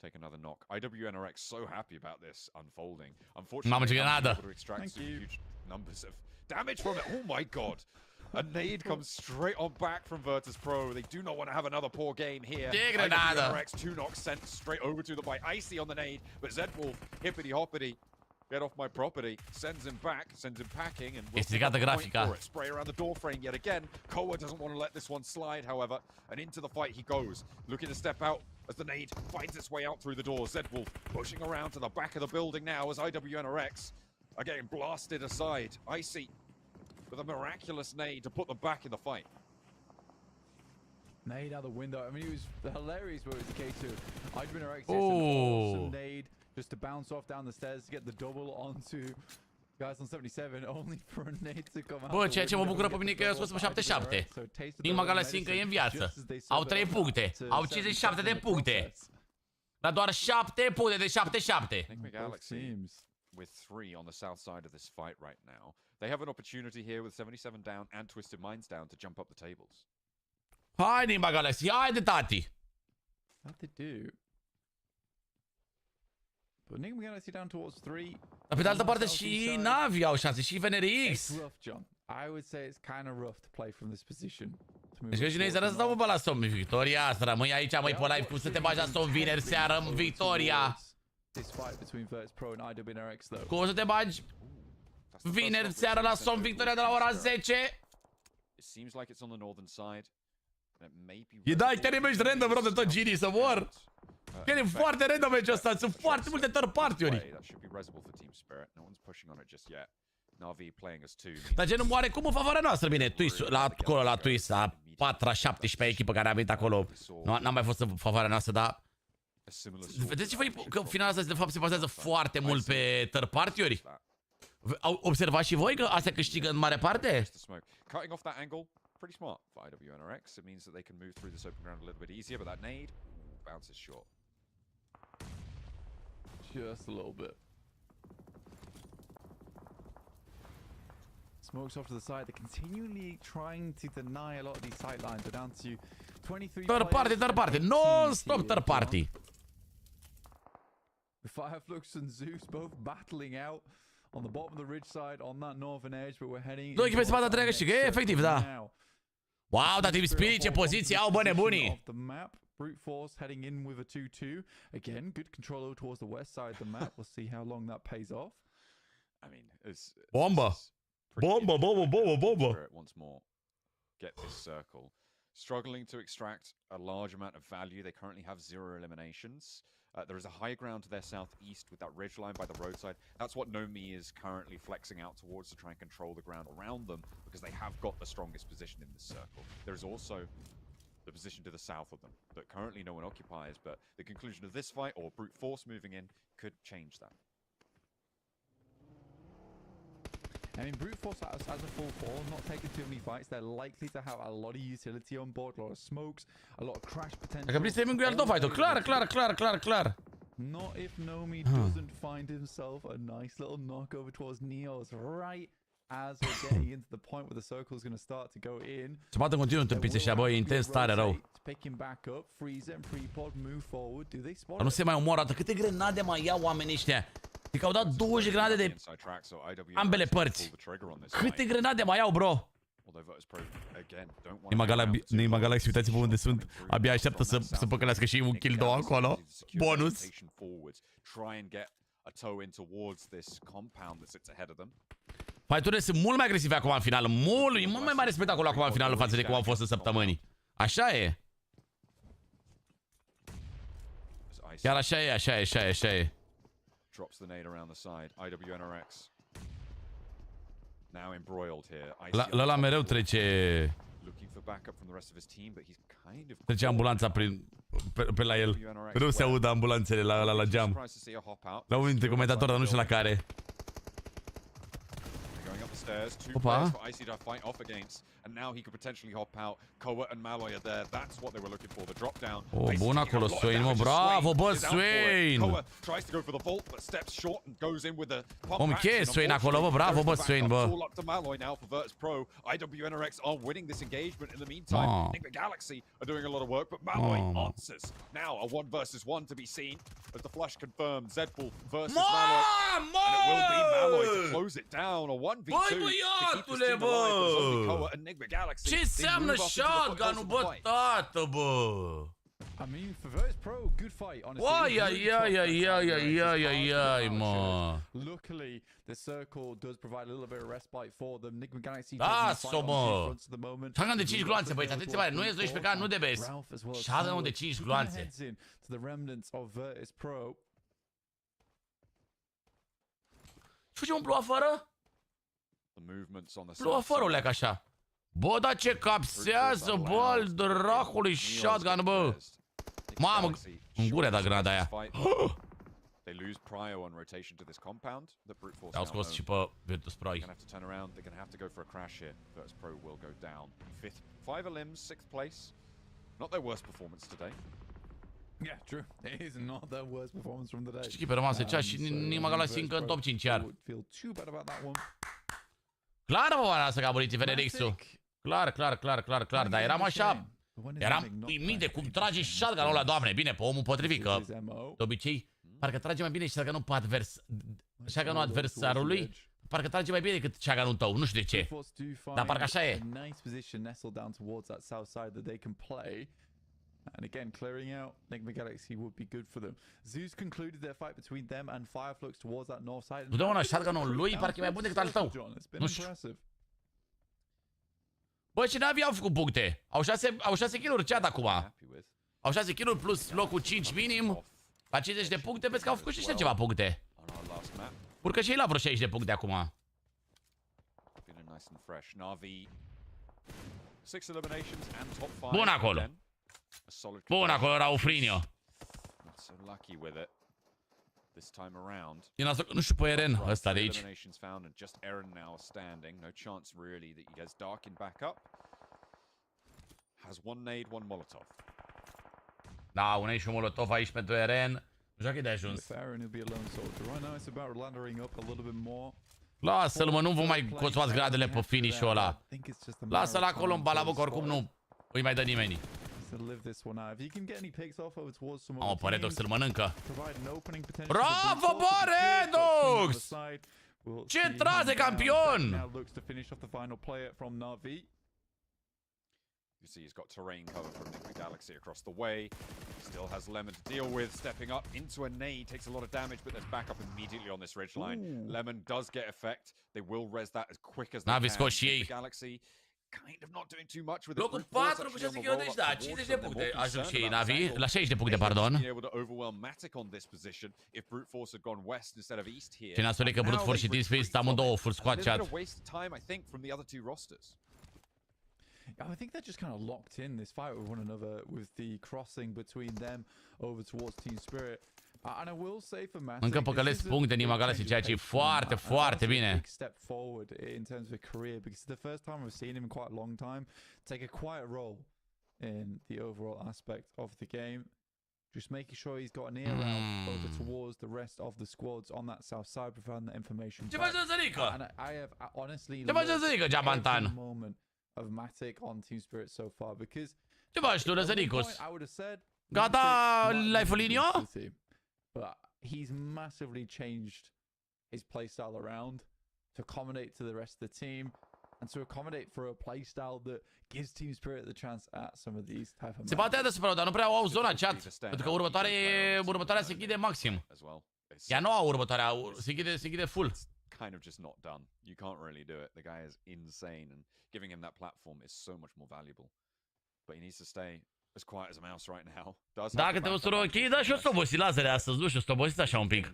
take another knock. IWNRX so happy about this unfolding. Unfortunately, they're able to extract some huge numbers of damage from it. Oh my god. A nade comes straight on back from Virtus Pro. They do not want to have another poor game here. IWNRX 2 knocks sent straight over to them by Icy on the nade, but Zedwolf, hippity hoppity, get off my property, sends him back, sends him packing, and spray around the door frame yet again. Koa doesn't want to let this one slide, however, and into the fight he goes, looking to step out as the nade finds its way out through the door. Zedwolf pushing around to the back of the building now as IWNRX are getting blasted aside. Icy with a miraculous nade to put them back in the fight. Nade out the window. I mean, it was hilarious where it was K2. IWNRX an awesome nade just to bounce off down the stairs to get the double onto guys on 77, only for a nade to come out. Bă, ceea ce mă bucură pe mine că eu scos pe 77. Inima Galaxy încă e în viață. Au 3 puncte. Au 57 de puncte. Dar doar 7 puncte de 77. With 3 on the south side of this fight right now. They have an opportunity here with 77 down and Twisted Minds down to jump up the tables. Haide, Imba Galaxy, haide, tati! That they do. But Enigma Galaxy down towards 3. Dar pe de altă parte și Navi au șanse, și FNRX. It's rough, John. I would say it's kind of rough to play from this position. Deci că cine-i să dau bă la somn, Victoria, să rămâi aici, măi, pe live, cum să te bagi la somn vineri seară, Victoria? Cum să te bagi vineri seară la somn, Victoria, de la ora 10? Da, chiar e meci random, vreau de tot Gini să mor. Chiar e foarte random meciul ăsta, sunt foarte multe third party-uri. Dar genul moare cum în favoarea noastră, bine, acolo la Twist, la 4-17 echipă care a venit acolo. N-am mai fost în favoarea noastră, dar... Vedeți voi că finala asta de fapt se bazează foarte mult pe third party-uri? Observați și voi că astea câștigă în mare parte? Pretty smart for IWNRX. It means that they can move through this open ground a little bit easier, but that nade bounces short. Just a little bit. Smokes off to the side. They're continually trying to deny a lot of these sight lines. They're down to 23 Third party. Non-stop third party. The Fireflux and Zeus both battling out on the bottom of the ridge side on that northern edge, but we're heading... Doi echipe spate întreagă și e efectiv, da. Wow, dar Team Spirit ce poziție au, bă, nebunii! Brute force heading in with a 2-2. Again, good control over towards the west side of the map. We'll see how long that pays off. I mean, it's bomba. Once more, get this circle. Struggling to extract a large amount of value. They currently have 0 eliminations. There is a high ground to their southeast with that ridge line by the roadside. That's what Nomi is currently flexing out towards to try and control the ground around them, because they have got the strongest position in this circle. There is also the position to the south of them that currently no one occupies, but the conclusion of this fight or brute force moving in could change that. I mean, brute force as a full form, not taking too many fights. They're likely to have a lot of utility on board, a lot of smokes, a lot of crash potential. Dacă vrei să iei mânguia al două fight-ul, clar. Not if Nomi doesn't find himself a nice little knock over towards Neos right as we're getting into the point where the circle is going to start to go in. Se bate în continuu în tâmpițe și băi, intens tare rău. Dar nu se mai omoară atât. Câte grenade mai iau oamenii ăștia? Adică au dat 20 grenade de ambele părți. Câte grenade mai iau, bro? Nima Galaxy, uitați-vă unde sunt. Abia așteaptă să păcălească și un kill 2 acolo. Bonus. Fighturile sunt mult mai agresive acum în final. Mult mai mare spectacol acum în final față de cum au fost în săptămâni. Așa e. Chiar așa e. Drops the nade around the side. IWNRX now embroiled here. Ăla mereu trece. Trece ambulanța pe la el. Mereu se aud ambulanțele la geam. La unul dintre comentatori, dar nu știu la care. Opa. And now he could potentially hop out. Koa and Malloy are there. That's what they were looking for. The drop down. Oh, bun acolo Swain, mă, bravo, bă, Swain! Koa tries to go for the vault, but steps short and goes in with a pop. Ok, Swain acolo, bă, bravo, bă, Swain, bă. All up to Malloy now for Virtus Pro. IWNRX are winning this engagement in the meantime. I think the Galaxy are doing a lot of work, but Malloy answers. Now a 1 versus 1 to be seen as the flash confirmed. Zedpool versus Malloy. And it will be Malloy to close it down. A 1v2 to keep the team alive. But only Koa and Galaxy. Ce înseamnă shotgun-ul, bă, tată, bă? I mean, for Virtus Pro, good fight, honestly. Ai, mă. Luckily, the circle does provide a little bit of respite for them. Enigma Galaxy Lasă-o, mă. Shotgun de 5 gloanțe, băi, atenție mare, nu e 12 ca, nu de bes. Shotgun de 5 gloanțe. Ce facem un blue afară? Blue afară, o leacă așa. Bă, dar ce capsează, bă, al dracului shotgun, bă. Mamă, în gură da grenada aia. Au scos și pe Virtus Pro. Yeah, true. It is not their worst performance from the day. Și echipă rămasă cea și Nima Galaxy încă în top 5 iar. Clar, bă, asta că a murit FNRX-ul. Clar, dar eram așa Eram uimit de cum trage shotgun-ul ăla, doamne. Bine, pe omul potrivit, că de obicei parcă trage mai bine shotgun-ul adversarului. Parcă trage mai bine decât shotgun-ul tău, nu știu de ce. Dar parcă așa e. And again, clearing out Enigma Galaxy would be good for them. Zeus concluded their fight between them and Fireflux towards that north side. Totdeauna shotgun-ul lui parcă e mai bun decât al tău. Nu știu. Bă, și Navi au făcut puncte. Au 6 kill-uri chat acum. Au 6 kill-uri plus locul 5 minim. La 50 de puncte, vezi că au făcut și ăștia ceva puncte. Urcă și ei la vreo 60 de puncte acum. Bun acolo. Bun acolo, Raufrinio. Nu știu pe Eren ăsta de aici. Da, un nade și un molotov aici pentru Eren. Nu știu că e de ajuns. Lasă-l, mă, nu vă mai coțoați gradele pe finish-ul ăla. Lasă-l acolo în balabă, că oricum nu îi mai dă nimeni. Mamă, pe REDOX îl mănâncă. Bravo, bă, REDOX! Ce traze, campion! You see he's got terrain cover from Enigma Galaxy across the way. Still has Lemon to deal with. Stepping up into a nade. Takes a lot of damage, but there's backup immediately on this ridge line. Lemon does get effect. They will res that as quick as they can. Enigma Galaxy kind of not doing too much with it. Locul 4 cu 6 kg, da, 50 de puncte. Ajung și ei, Navi, la 60 de puncte, pardon. Și ne-a spus că Brute Force și Team Spirit amândouă full squad chat. I think they're just kind of locked in this fight with one another, with the crossing between them over towards Team Spirit. And I will say for Matic, încă păcălesc puncte în Enigma Galaxy, ceea ce e foarte, foarte bine. Step forward in terms of a career, because it's the first time I've seen him in quite a long time take a quiet role in the overall aspect of the game. Just making sure he's got an ear out over towards the rest of the squads on that south side, providing that information. Ce faci, Zărică? And I have honestly ce faci, Zărică, Geabantan? Of Matic on Team Spirit so far, because ce faci tu, Lăzăricos? Gata, life-ul linio? But he's massively changed his playstyle around to accommodate to the rest of the team and to accommodate for a playstyle that gives Team Spirit the chance at some of these type of. Se bate despre, dar nu prea au zona chat, pentru că următoarea se închide maxim. Ea nu au următoarea, se închide full. Kind of just not done. You can't really do it. The guy is insane, and giving him that platform is so much more valuable. But he needs to stay as quiet as a mouse right now. Dacă te usură ochii, da, și eu sunt obosit lazere astăzi, nu știu, sunt obosit așa un pic.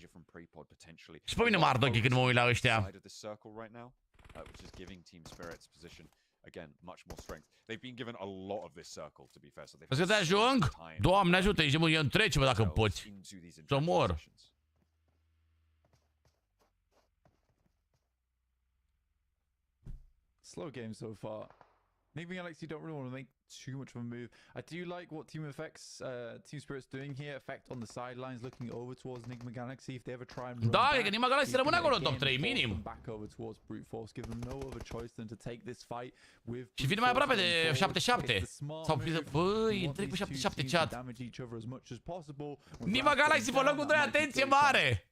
Și pe mine mă ard ochii când mă uit la ăștia. Again, much more strength. They've been given a lot of this circle, to be fair. So they've să te ajung? Doamne ajută, ești de mult, eu întrece-mă dacă poți. Să mor. Slow game so far. Enigma Galaxy don't really want to make too much of a move. I do like what Team Spirit's doing here. Effect on the sidelines, looking over towards Enigma Galaxy. If they ever try and da, e că Enigma Galaxy rămâne acolo top 3 minim. Back over towards Brute Force, give them no other choice than to take this fight with. Și vine mai aproape de 7-7. Sau băi, întreg pe 7-7 chat. Enigma Galaxy pe locul 2, atenție mare.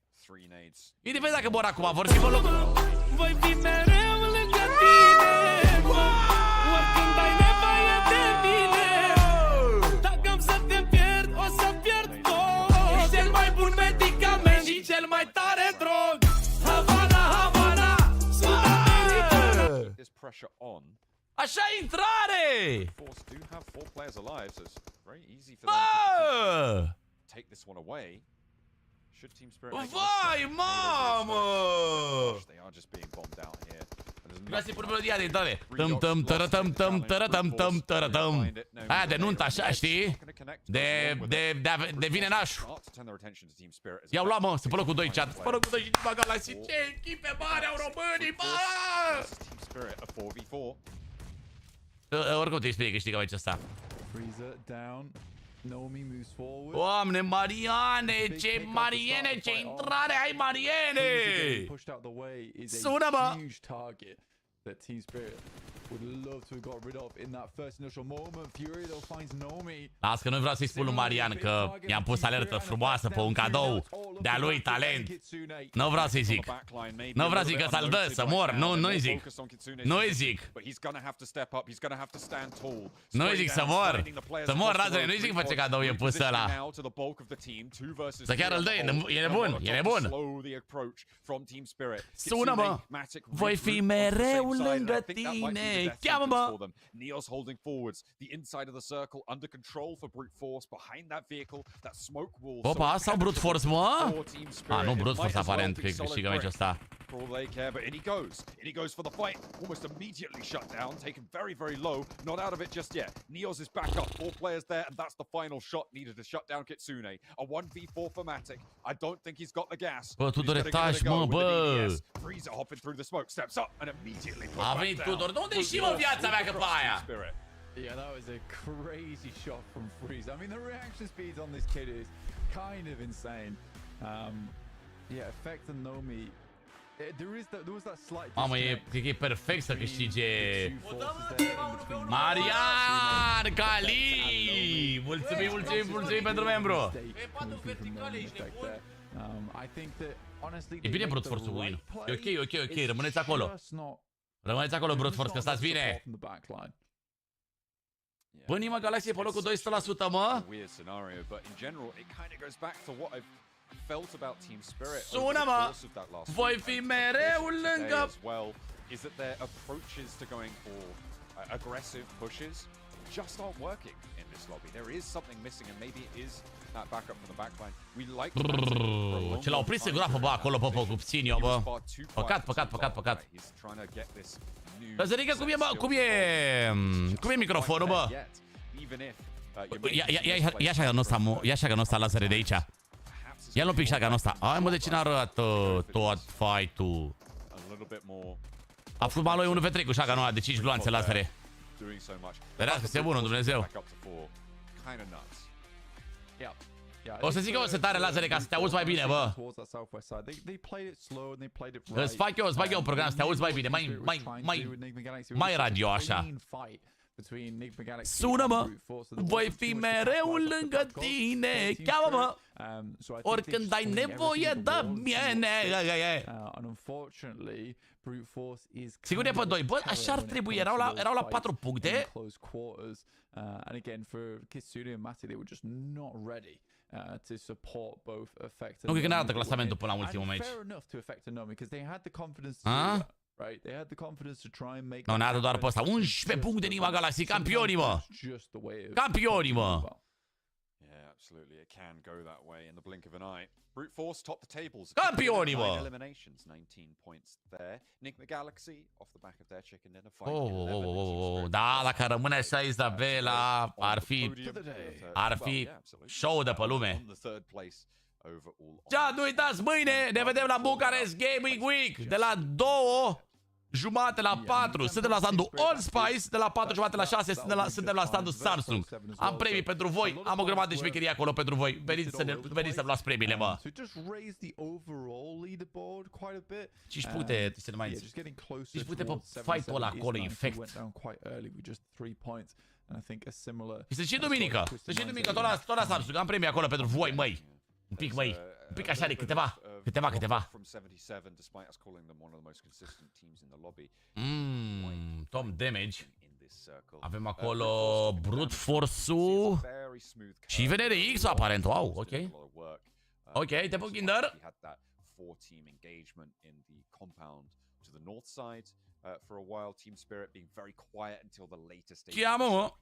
Indiferent dacă mor acum, vor fi pe locul. Voi fi mereu lângă tine. Oricând ai nevoie de mine. Dacă-am să te pierd, o să pierd tot. Ești cel mai bun medicament și cel mai tare drog. Havana, Havana, sunt american. Așa intrare! Vai, mamă! Vreau să-i pun melodia de intrare. Tăm-tăm, tărătăm, tăm, tărătăm, tăm, tărătăm. Aia de nuntă, așa, știi? De vine nașul. I-au luat, mă, să pe locul 2 chat. Pe locul 2 și Enigma Galaxy. Ce echipe mari au românii, bă! Oricum te explic că știi că aici ăsta. Doamne, Mariane, ce Mariene, ce intrare ai, Mariene! Sună-mă! would love to have got rid of in that first initial moment. Fury though finds Nomi. Las că nu vreau să-i spun lui Marian că i-am pus alertă frumoasă pe un cadou de-a lui talent. Nu vreau să-i zic. Nu vreau să zic că să-l dă, să mor. Nu-i zic. Nu-i zic. Nu-i zic să mor. Să mor, Lazare. Nu-i zic fă ce cadou e pus ăla. Să chiar îl dă, e nebun. E nebun. Sună-mă. Voi fi mereu lângă tine. Cheamă-mă. Neos holding forwards, the inside of the circle under control for brute force behind that vehicle, that smoke wall. Opa, sau brute force, mă? Nu brute force aparent, că câștigă meciul ăsta. For all they care, but in he goes for the fight, almost immediately shut down, taken very, very low, not out of it just yet. Neos is back up, 4 players there, and that's the final shot needed to shut down Kitsune. A 1v4 for Matic. I don't think he's got the gas. Bă, Tudor, taci, mă, bă! Freezer hopping through the smoke, steps up, and immediately put A venit Tudor, de unde ieși, mă, viața mea, că pe aia? Yeah, that was a crazy shot from Freeze. I mean, the reaction speed on this kid is kind of insane. Yeah, Effect and Nomi. There was that slight. Mamă, cred că e perfect să câștige Marian Cali! Mulțumim pentru membru! E bine brute force-ul win. E ok, rămâneți acolo. Rămâneți acolo, brute force, că stați bine. Bă, Nima Galaxie pe locul 200%, mă? Sună-mă! Voi fi mereu lângă... Is that their approaches to going for aggressive pushes just aren't working in this lobby. There is something missing, and maybe it is that backup from the backline. We like ce l-au prins să gura pe acolo pe Cupținio, bă. Păcat. Lăzărică, cum e microfonul, bă? Ia shotgun-ul ăsta, Lazare, de aici. Ia-l un pic shotgun-ul ăsta. Hai, mă, de ce n-arătă tot fight-ul? A făcut lui 1v3 cu shotgun-ul ăla de 5 gloanțe, Lazare. Vedeați că se bună, Dumnezeu. O să zic eu o setare, Lazare, ca să te auzi mai bine, bă. Îți fac eu un program să te auzi mai bine, mai radio, așa. Sună-mă, voi fi mereu lângă tine, cheamă-mă, oricând ai nevoie de mine. Sigur e pe 2, bă, așa ar trebui, erau la 4 puncte. And again, for Kitsune and Mati, they were just not ready to support both Effect and nu cred că n-arată clasamentul până la ultimul meci. Fair enough to Effect and Nomi, because they had the confidence to do that, right? They had the confidence to try and make. Nu, n-arată doar pe ăsta. 11 puncte Nima Galaxy, campionii, mă! Campionii, mă! Absolutely, it can go that way in the blink of an eye. Brute force top the tables. Campioni, mă! Eliminations, 19 points there. Enigma Galaxy off the back of their chicken dinner fight. Da, dacă rămâne așa Isabela, ar fi show de pe lume. Ja, nu uitați, mâine ne vedem la Bucuresti Gaming Week de la 2:30 la 4. Suntem la standul Allspice, de la 4:30 la 6 suntem la standul Samsung. Am premii pentru voi, am o grămadă de șmecherie acolo pentru voi. Veniți să luați premiile, mă. 5 puncte, să ne mai zici. 5 puncte pe fight-ul ăla acolo, infect. Este și duminică, tot la Samsung, am premii acolo pentru voi, măi. Un pic, măi. Un pic așa de câteva. Tom damage. Avem acolo brute force-ul și VNRX aparent. Wow, ok. Ok, te pun Kinder. For a while, Team Spirit being very quiet until the later stage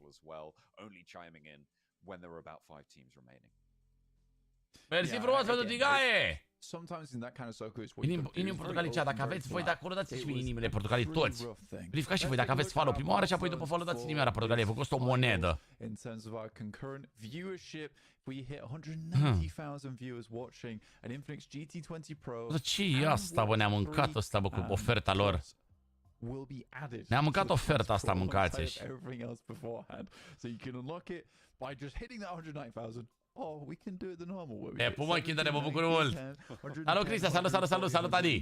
as well, only chiming in when there were about 5 teams remaining. Mersi frumos pentru tigaie! Inimi portocalii cea, dacă aveți voi de acolo, dați-și mie inimile portocalii toți. Verificați și voi dacă aveți follow prima oară și apoi după follow dați inimioara portocalii, vă costă o monedă. Ce e asta, bă, ne-am mâncat ăsta, bă, cu oferta lor. Ne-am mâncat oferta asta, mâncați-și. or we can do it the normal way. E, pumă, Kindere, mă bucur mult. Salut, Cristian, salut, Adi.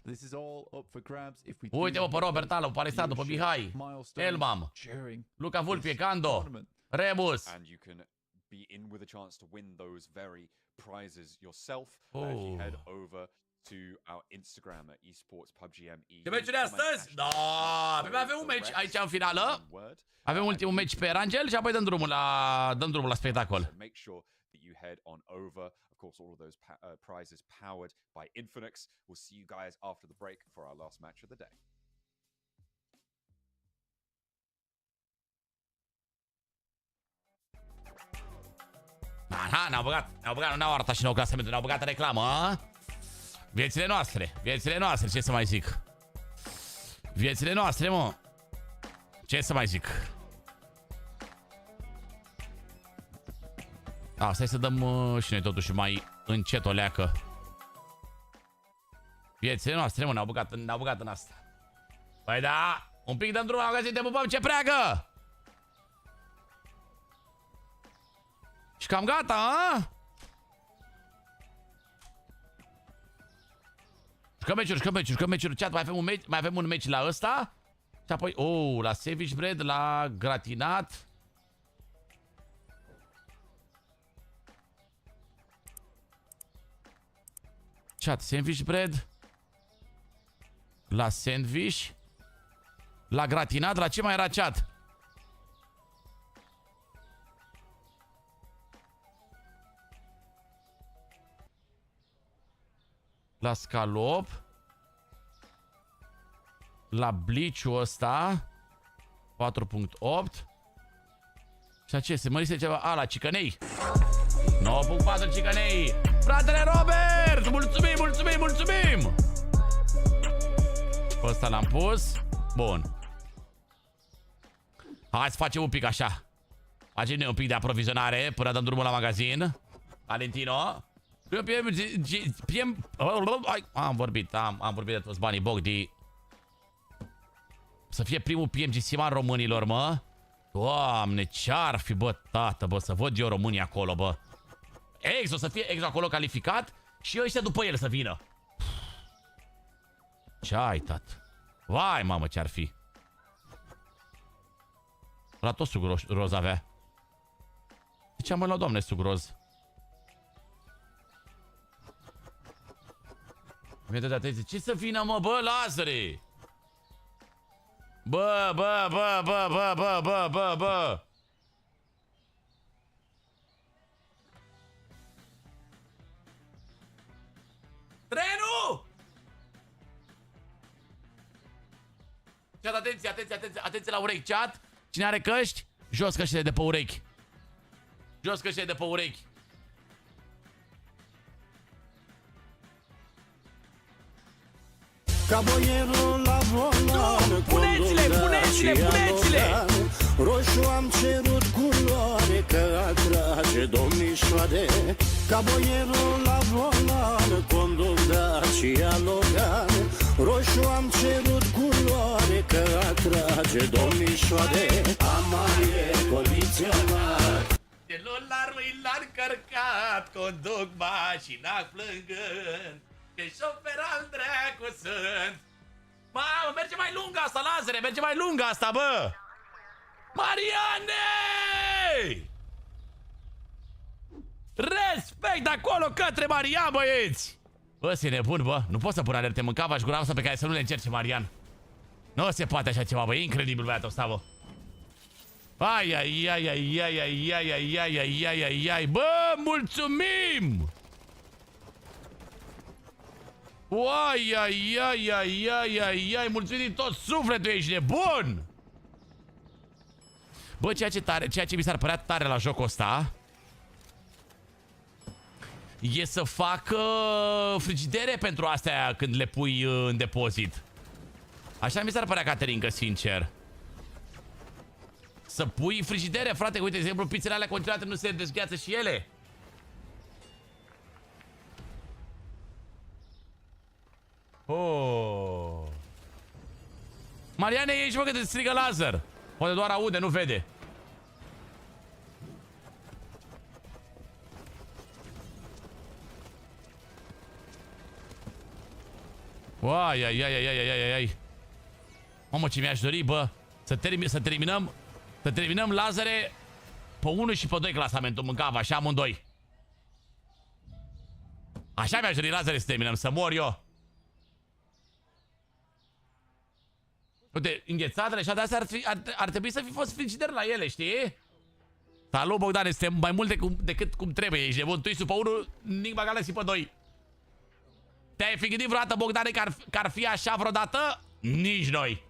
This is all up for grabs if we Uite-mă pe Robert Alu, pe Alessandru, pe Mihai, Elmam, Luca Vulpie, Cando, Rebus. And you can be in with a chance to win those very prizes yourself if you head over to our Instagram at esports PUBGME. Ce meciuri astăzi? Da, mai avem un meci aici în finală. Avem ultimul meci pe Rangel și apoi dăm drumul la spectacol. Make sure that you head on over. Of course, all of those prizes powered by Infinix. We'll see you guys after the break for our last match of the day. Aha, ne-au băgat, nu ne-au arătat și nou clasamentul, ne-au băgat reclamă, a? Viețile noastre, ce să mai zic? Viețile noastre, mă. Ce să mai zic? Stai să dăm și noi totuși mai încet o leacă. Viețile noastre, mă, ne-au băgat în asta. Păi da, un pic dăm drumul la magazin, te pupăm, ce preagă! Și cam gata, a? Jucăm meciuri, chat, mai avem un meci la ăsta. Și apoi, la sandwich bread, la gratinat. Chat, sandwich bread. La sandwich. La gratinat, la ce mai era, chat? La scalop. La bliciu ăsta 4.8. Și ce? Se mărise ceva? La Cicanei 9.4 Cicanei. Fratele Robert! Mulțumim! Ăsta l-am pus. Bun. Hai să facem un pic așa. Facem noi un pic de aprovizionare până dăm drumul la magazin. Valentino. Am vorbit de toți banii Bogdi. Să fie primul PMGC al românilor, mă. Doamne, ce-ar fi, bă, tată, bă, să văd eu România acolo, bă. Exo, să fie Exo acolo calificat și ăștia după el să vină. Ce ai, tată? Vai, mamă, ce-ar fi. La tot suc roz avea. De ce am luat, doamne, suc roz? Ce să vină, mă, bă, Lazare? Bă. Trenul! Chat, atenție la urechi, chat. Cine are căști? Jos căștile de pe urechi. Ca boierul la volan, puneți-le! Roșu am cerut culoare, că atrage domnișoare. Ca boierul la volan, conduc Dacia Logan. Roșu am cerut culoare, că atrage domnișoare. Amarie condiționat. Celularul l-a încărcat, conduc mașina plângând. Că șofer al dracu sunt. Mamă, merge mai lungă asta, Lazare, merge mai lungă asta, bă. Mariane! Respect acolo către Marian, băieți. Bă, e nebun, bă. Nu pot să pun alerte, mâncava și gura asta pe care să nu le încerce Marian. Nu se poate așa ceva, bă, e incredibil băiatul ăsta, bă. Ai, bă, mulțumim! Ai, mulțumim din tot sufletul, ești nebun! Bă, ceea ce mi s-ar părea tare la jocul ăsta e să facă frigidere pentru astea când le pui în depozit. Așa mi s-ar părea, Caterinca, sincer. Să pui frigidere, frate, uite, de exemplu, pizzele alea continuate nu se dezgheață și ele. Oh. Mariane, ești, mă, că te strigă Lazar. Poate doar aude, nu vede. Uai, ai, ai, ai, ai, ai, ai, ai. Mamă, ce mi-aș dori, bă. Să terminăm lazere pe 1 și pe 2 clasamentul. Mâncava, așa amândoi. Așa mi-aș dori lazere să terminăm, să mor eu. Uite, înghețatele și astea ar trebui să fi fost frigider la ele, știi? Salut, Bogdan, este mai mult decât cum trebuie. Ești nebun, Twisu pe 1, Enigma Galaxy pe 2. Te-ai fi gândit vreodată, Bogdane, că ar fi așa vreodată? Nici noi.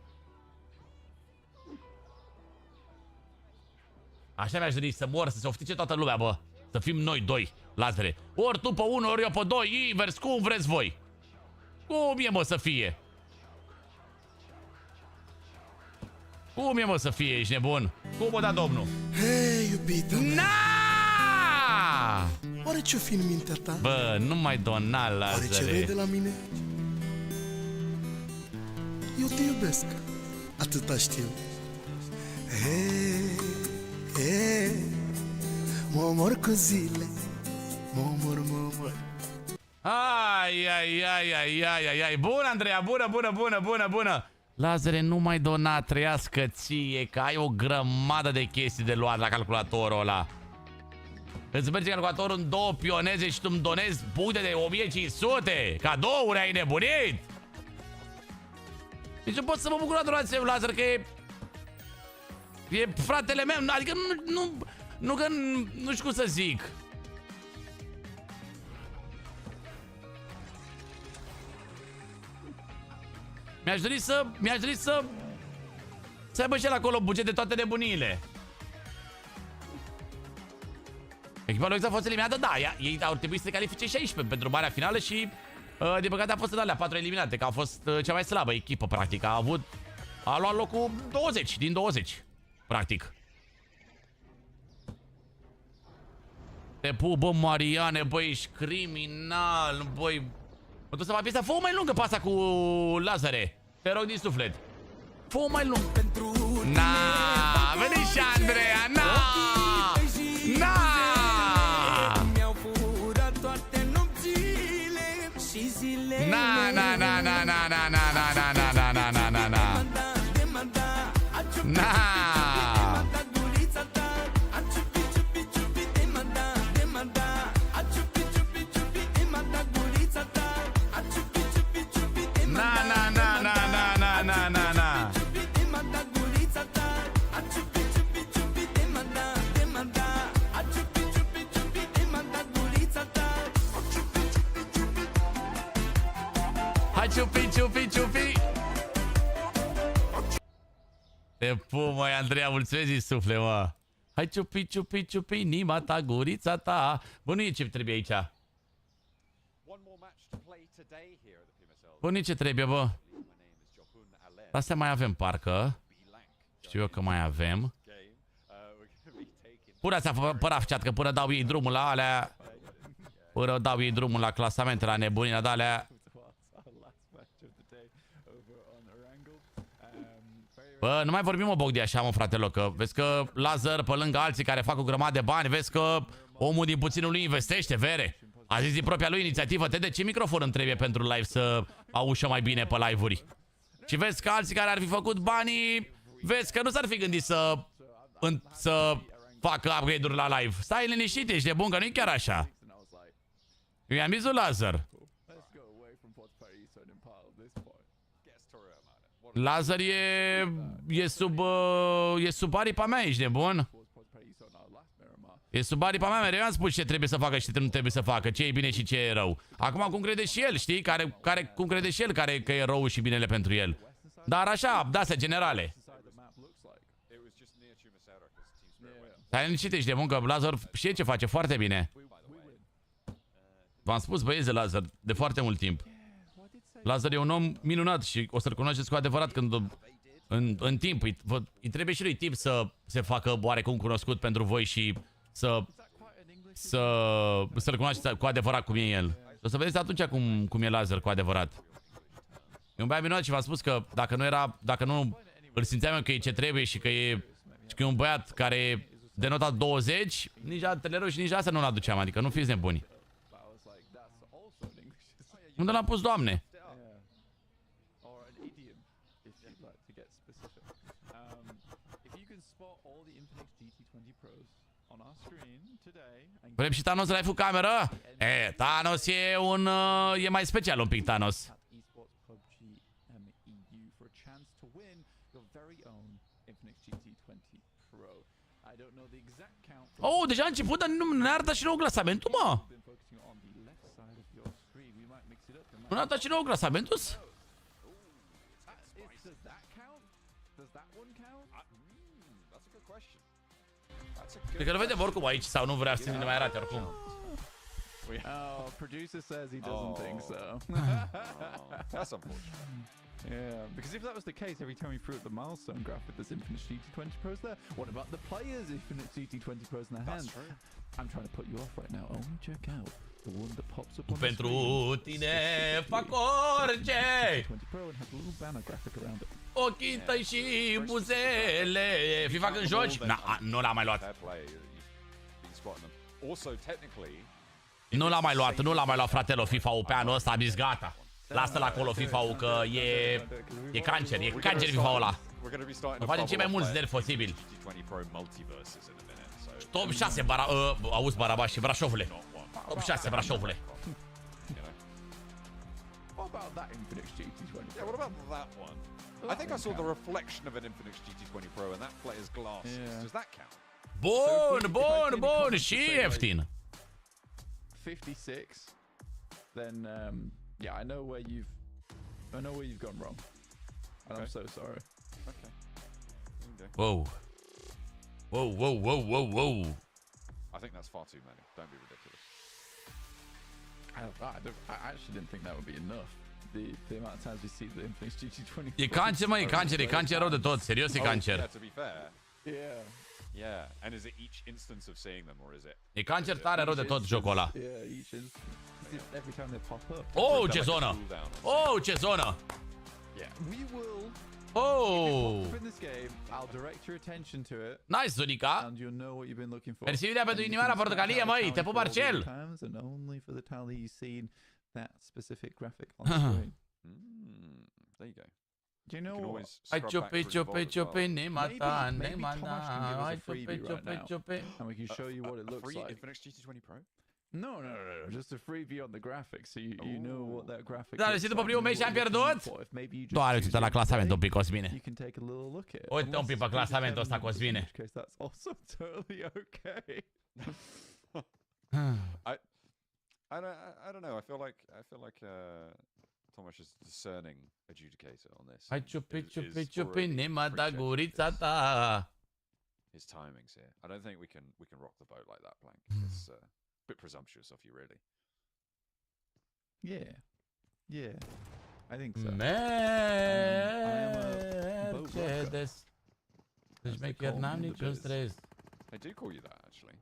Așa mi-aș dori, să mor, să se oftice toată lumea, bă. Să fim noi doi, lazere. Ori tu pe 1, ori eu pe 2, invers, cum vreți voi. Cum e, mă, să fie? Cum e, mă, să fie, ești nebun? Cum o da domnul? Hei, iubita mea, Na! oare ce-o fi în mintea ta? Bă, nu mai dona, Oare ce vrei de lazere. la mine? Eu te iubesc, atâta știu. Hei, hei, mă omor cu zile, mă omor. Ai, ai, ai, ai, ai, ai, ai. Bună, Andreea, bună. Lazere, nu mai dona, trăiască ție, că ai o grămadă de chestii de luat la calculatorul ăla. Îți merge calculatorul în 2 pioneze și tu îmi donezi puncte de 1500. Cadouri, ai nebunit? Deci nu pot să mă bucur la donație, Lazer, că e fratele meu, adică nu știu cum să zic. Mi-aș dori să aibă și el acolo buget de toate nebuniile. Echipa lui a fost eliminată, da, ei au trebuit să se califice și aici pentru marea finală și din păcate a fost în alea 4 eliminate, că a fost cea mai slabă echipă, practic. A luat locul 20 din 20, practic. Te pup, bă, Mariane, băi, ești criminal, băi. Mă duc să fac piesa, fă-o mai lungă pe asta cu Lazare. Te rog din suflet. Fă-o mai lungă. Na, veni și Andreea, na! Na! Na, na, na, na, na, na, na, na, na, na, na, na, na, na. Na! Ciupi. Te pup, măi, Andreea, mulțumesc din suflet, mă. Hai, ciupi, inima ta, gurița ta. Bă, nu e ce trebuie aici. Bă, nu e ce trebuie, bă. Astea mai avem, parcă. Știu eu că mai avem. Până astea păraf chat, că până dau ei drumul la alea. Până dau ei drumul la clasamente, la nebunile de alea. Bă, nu mai vorbim, mă, Bogdi, așa, mă, fratelor, că vezi că Lazar, pe lângă alții care fac o grămadă de bani, vezi că omul din puținul lui investește, vere. A zis din propria lui inițiativă, de ce microfon îmi trebuie pentru live să auzi mai bine pe live-uri? Și vezi că alții care ar fi făcut banii, vezi că nu s-ar fi gândit să facă upgrade-uri la live. Stai liniștit, ești de bun, că nu-i chiar așa. Eu i-am zis lui Lazar. Lazar e sub aripa mea, ești nebun? E sub aripa mea, mereu am spus ce trebuie să facă și ce nu trebuie să facă, ce e bine și ce e rău. Acum cum crede și el, știi? Cum crede și el că e rău și binele pentru el. Dar așa, de-astea generale. Dar liniștit, ești nebun, că Lazar știe ce face foarte bine. V-am spus, băieți, de Lazar de foarte mult timp. Lazar e un om minunat și o să-l cunoașteți cu adevărat când în timp. Îi trebuie și lui timp să se facă oarecum cunoscut pentru voi și să-l cunoașteți cu adevărat cum e el. O să vedeți atunci cum e Lazar cu adevărat. E un băiat minunat și v-am spus că dacă nu îl simțeam eu că e ce trebuie și că e un băiat care e de nota 20, nici la TEDEREU și nici la asta nu-l aduceam, adică nu fiți nebuni. Unde l-am pus, Doamne? Vrem și Thanos live cu cameră? E, Thanos e un... e mai special un pic, Thanos. Oh, deja a început, dar nu ne-a arătat și nou clasamentul, mă! Nu ne-a arătat și nou clasamentul? Cred că nu vedem oricum aici sau nu vrea să ne mai arate oricum. Oh, producer says he doesn't think so. That's unfortunate. Yeah, because if that was the case, every time we threw up the milestone graphic, there's Infinite GT20 Pros there. What about the players' Infinite GT20 Pros in their hands? That's true. I'm trying to put you off right now. Only check out the one that pops up on Pentru the screen. tine fac orice! GT20 Pro and has a little banner graphic around it. Ochii tăi și buzele. FIFA când joci? Na, nu l-am mai luat. Fair play. You've been spotting them. Also, technically, Nu l-am mai luat, nu l-am mai luat, fratelo, FIFA-ul pe anul ăsta, am zis gata. Lasă-l acolo FIFA-ul, că e cancer, e cancer FIFA-ul ăla. Îl facem cei mai mulți nervi posibil. Top 6, auzi Barabaș și Brașovule. Top 6, Brașovule. What about that Infinix GT20? Yeah, what about that one? I think I saw the reflection of an Infinix GT20 Pro and that player's glasses. Yeah. Does that count? Bun, și ieftin. 56, then yeah, I know where you've gone wrong, and I'm so sorry. Okay. Wow. Wow. I think that's far too many. Don't be ridiculous. I actually didn't think that would be enough. The amount of times we see the Infinix GT20. E cancer, mă, e cancer rău de tot, serios e cancer. Yeah, to be fair. Yeah. Yeah, and is it each instance of seeing them, or is it? E cancer tare rău de tot jocul ăla. Yeah, each every time they pop up. Oh, ce zonă! Oh, ce zonă! Yeah, we will. Oh! In this game, I'll direct your attention to it. Nice, Zunica! And you'll know what you've been looking for. Mersi Iulia pentru inimioara portocalie, măi, te pup Marcel! And only for the tally you've seen that specific graphic on screen. There you go. Do you know what? Hai ciupi, nema ta, nema ta. Hai ciupi. And we can show you what it looks Free like. Infinix GT20 Pro? No, just a freebie on the graphics, so you know what that graphic Da, looks și după like, primul meci you am know what pierdut? you're looking for. If maybe you just Doar choose uite-te la your clasament un play, pic, Cosmine. you can take a little look at it. Uite un pic pe clasamentul ăsta, Cosmine. In which case that's also totally okay. I don't know. I feel like Thomas is discerning adjudicator on this. Hai ciupi, nema ta, gurița ta. His timings here. I don't think we can rock the boat like that, Blank. It's a bit presumptuous of you, really. Yeah, I think so. Mercedes. Deci maker n-am niciun stres. They do call you that, actually.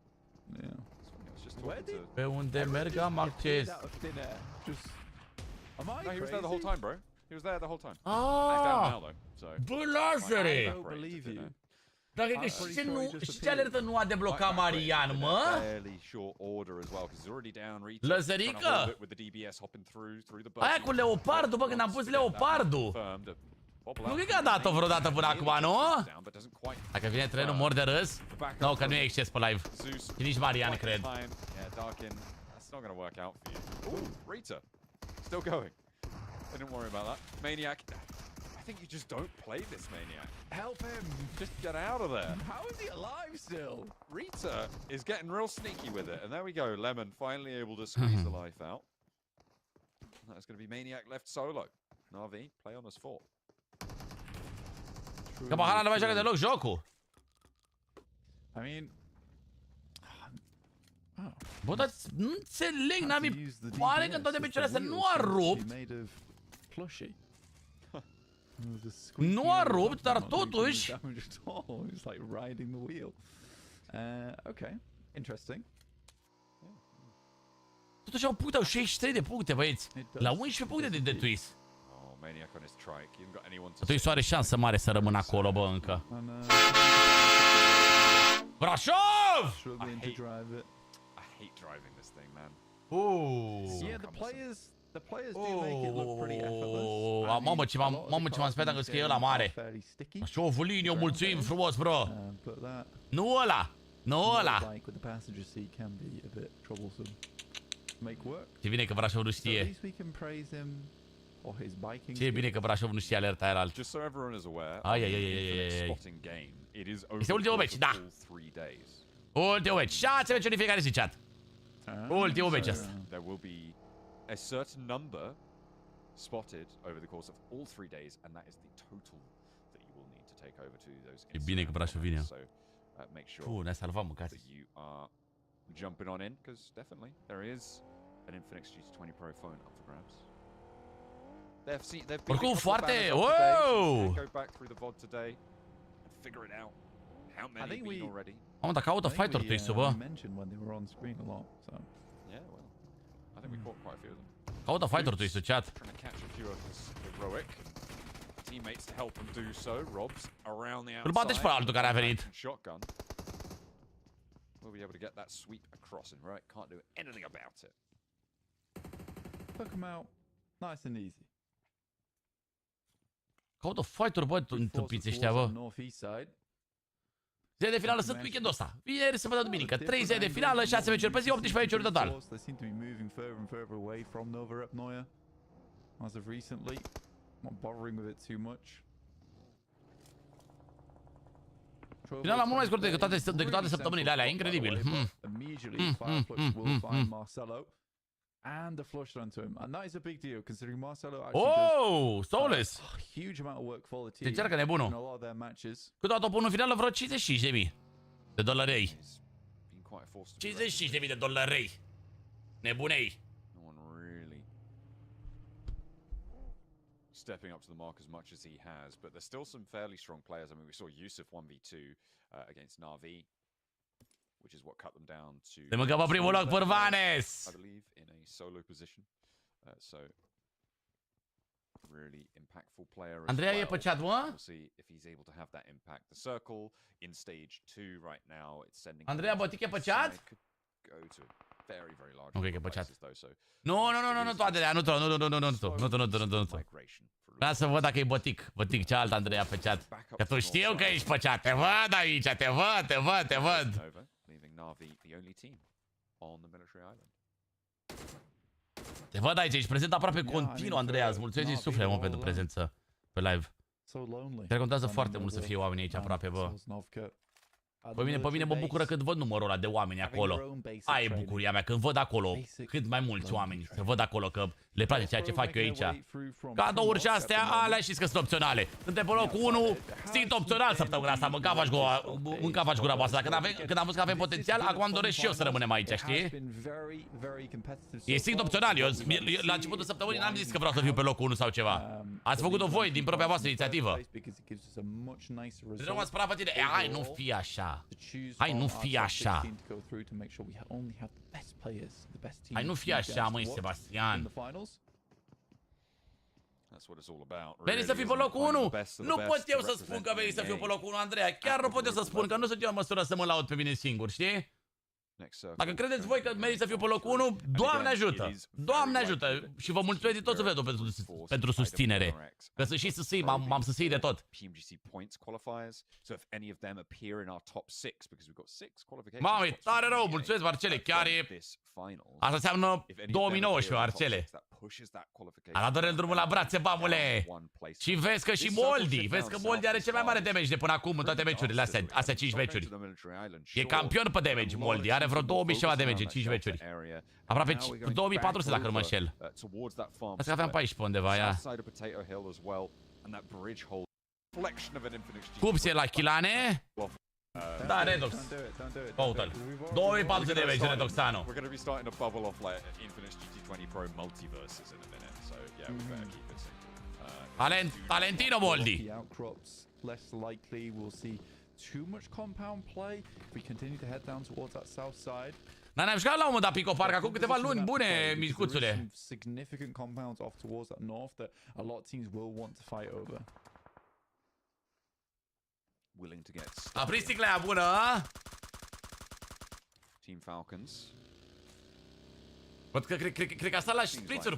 Yeah. I was just Where talking did- Pe unde merg am acces. Out of thin air. Just. Am I No, he was there the whole crazy? time, bro. He was there the whole time. He's down Ah! now, though. So. Bă, Lazare! I don't believe you. Dar cred că și ce alertă nu a deblocat Marian, mă? Fairly short order as well, because he's already down. Lăzărică! With the DBS hopping through the Aia cu leopardul, bă, când am pus leopardul. Nu cred că a dat-o vreodată până acum, nu? Dacă vine trenul, mor de râs. Nu, că nu e exces pe live. Și nici Marian, cred. Yeah, Darkin. That's not going to work out for you. Ooh, Rita. Still going. Don't worry about that. Maniac. I think you just don't play this Maniac. Help him! Just get out of there. How is he alive still? Rita is getting real sneaky with it. And there we go. Lemon finally able to squeeze the life out. That's going to be Maniac left solo. Navi, play on as 4. Că Bahana nu mai joacă deloc jocul. I mean... Bă, dar nu înțeleg, Navi. Pare că toate picioarele astea nu a rupt. Nu a rupt, dar totuși... It's like riding the wheel. Okay, interesting. Totuși au puncte, au 63 de puncte, băieți. La 11 puncte de Twist. Oh, Maniac on his trike. He hasn't got anyone to... Twist are șansă mare să rămână acolo, bă, încă. Brașov! Struggling to drive it. I hate driving this thing, man. Yeah, the players do make it look pretty effortless. Mamă, ce m-am speriat că scrie ăla mare. Șovulini, o mulțumim frumos, bro. Nu ăla. Nu ăla. Like with the passenger seat can be a bit troublesome. Make work. Ce bine că Brașov nu So at știe. least we can praise him for his biking. Ce bine că Brașov nu știe alerta aia alt. Just so everyone is aware, Ai, ai, the ai, ai, infinite ai, ai. spotting game, it is over Este the ultimul course meci, of da. all 3 days. Ultimul meci. 6 meciuri în fiecare zi, chat. Ultimul meci ăsta. There will be a certain number spotted over the course of all 3 days, and that is the total that you will need to take over to those. E bine că Brașov vine. So make sure Ne-a salvat mâncați. that you are jumping on in, because definitely there is an Infinix GT20 Pro phone up for grabs. They've Oricum foarte... Wow! Wow! Go back through the VOD today and figure it out. How many think have been we- already? Mamă, dar caută fighter twist-ul, bă. mentioned when they were on screen a lot, so. Yeah, well, I think we caught quite a few of them. Caută fighter twist-ul, chat. Trying to catch a few of his heroic teammates to help him do so. Rob's around the Îl bate și pe outside. altul care a venit. Shotgun. Will be able to get that sweep across, and right can't do anything about it. Took him out nice and easy. Caută fighter, bă, întâmpiți ăștia, bă. Northeast side. Zile de finală sunt weekendul ăsta. Vineri, sâmbătă, duminică. 3 zile de finală, 6 meciuri pe zi, 18 meciuri total. They seem to be moving further and further away from Nova Repnoia as of recently. Not bothering with it too much. Finala mult mai scurtă decât toate săptămânile alea, incredibil. Immediately, Fireflux will find Marcelo and the flush onto him, and that is a big deal considering Marcelo actually Oh, Soulless. does a huge amount of work for the Se team încearcă in a nebunul. lot of their matches. Cât a pun în finală vreo 55.000 de dolari. He's been quite forced to be 55.000 de dolari. Nebunei. No one really stepping up to the mark as much as he has, but there's still some fairly strong players. I mean, we saw Yusuf 1v2 against Navi, which is what cut them down to. Se mâncă pe primul loc Purvanes. I believe in a solo position. So really impactful player. As Andreea e well. pe chat, mă? We'll see if he's able to have that impact. The circle in stage 2 right now. It's sending. Andreea Botic e pe chat? Go to very, very large. Nu cred că e pe chat. places, though, so Nu, tu, Andreea, nu. Vreau să văd dacă e Botic. Botic, cealaltă Andreea pe chat. Că tu știu că ești pe chat. Te văd aici, te văd. Nova, leaving Navi the only team on the military island. Te văd aici, ești prezent aproape continuu, Andreea. Îți mulțumesc din suflet, mă, pentru prezență pe live. So lonely. Chiar contează foarte mult să fie oamenii aici aproape, bă. Pe mine mă bucură când văd numărul ăla de oameni acolo. Aia e bucuria mea, când văd acolo cât mai mulți oameni. Să văd acolo că le place ceea ce fac eu aici. Cadouri și astea, alea știți că sunt opționale. Suntem pe locul 1, sunt opțional săptămâna asta. Mânca faci gura voastră. Când am văzut că avem potențial, acum îmi doresc și eu să rămânem aici, știi? E simt opțional. Eu la începutul săptămânii n-am zis că vreau să fiu pe locul 1 sau ceva. Ați făcut-o voi din propria voastră inițiativă. Nu mă spăra pe tine. Hai, nu fi așa. Hai, nu fi așa. Hai, nu fi așa, măi, Sebastian. Veni să fii pe locul 1? Nu pot eu să spun că veni să fiu pe locul 1, Andreea. Chiar nu pot eu să spun că nu sunt eu în măsură să mă laud pe mine singur, știi? Dacă credeți voi că meriți să fiu pe locul 1, Doamne ajută! Doamne ajută! Și vă mulțumesc din tot sufletul pentru susținere. Că să și susții, m-am susținut de tot. Mamă, e tare rău, mulțumesc, Marcele, chiar e... Asta înseamnă 2019, Marcele. A dat Dorel drumul la brațe, bamule! Și vezi că și Moldi, vezi că Moldi are cel mai mare damage de până acum în toate meciurile astea 5 meciuri. E campion pe damage, Moldi, are vreo 2000 ceva damage în 5 meciuri. Aproape 2400 dacă nu mă înșel. Asta că aveam 14 pe undeva, ia. Cupse la Chilane. Da, Redox. Total. 2400 de damage, Redoxano. We're going to be starting to bubble off like Infinix GT20 Pro multiverses in a minute, so yeah, we better keep it simple. Talentino Moldi. Outcrops less likely. We'll see too much compound play if we continue to head down towards that south side. Ne-am jucat la un moment dat Pico Park acum câteva luni bune, micuțule. Significant compounds off towards that north that a lot of teams will want to fight over. Willing to get A prins sticlea bună, a? Team Falcons. Văd că cred că a stat la șprițuri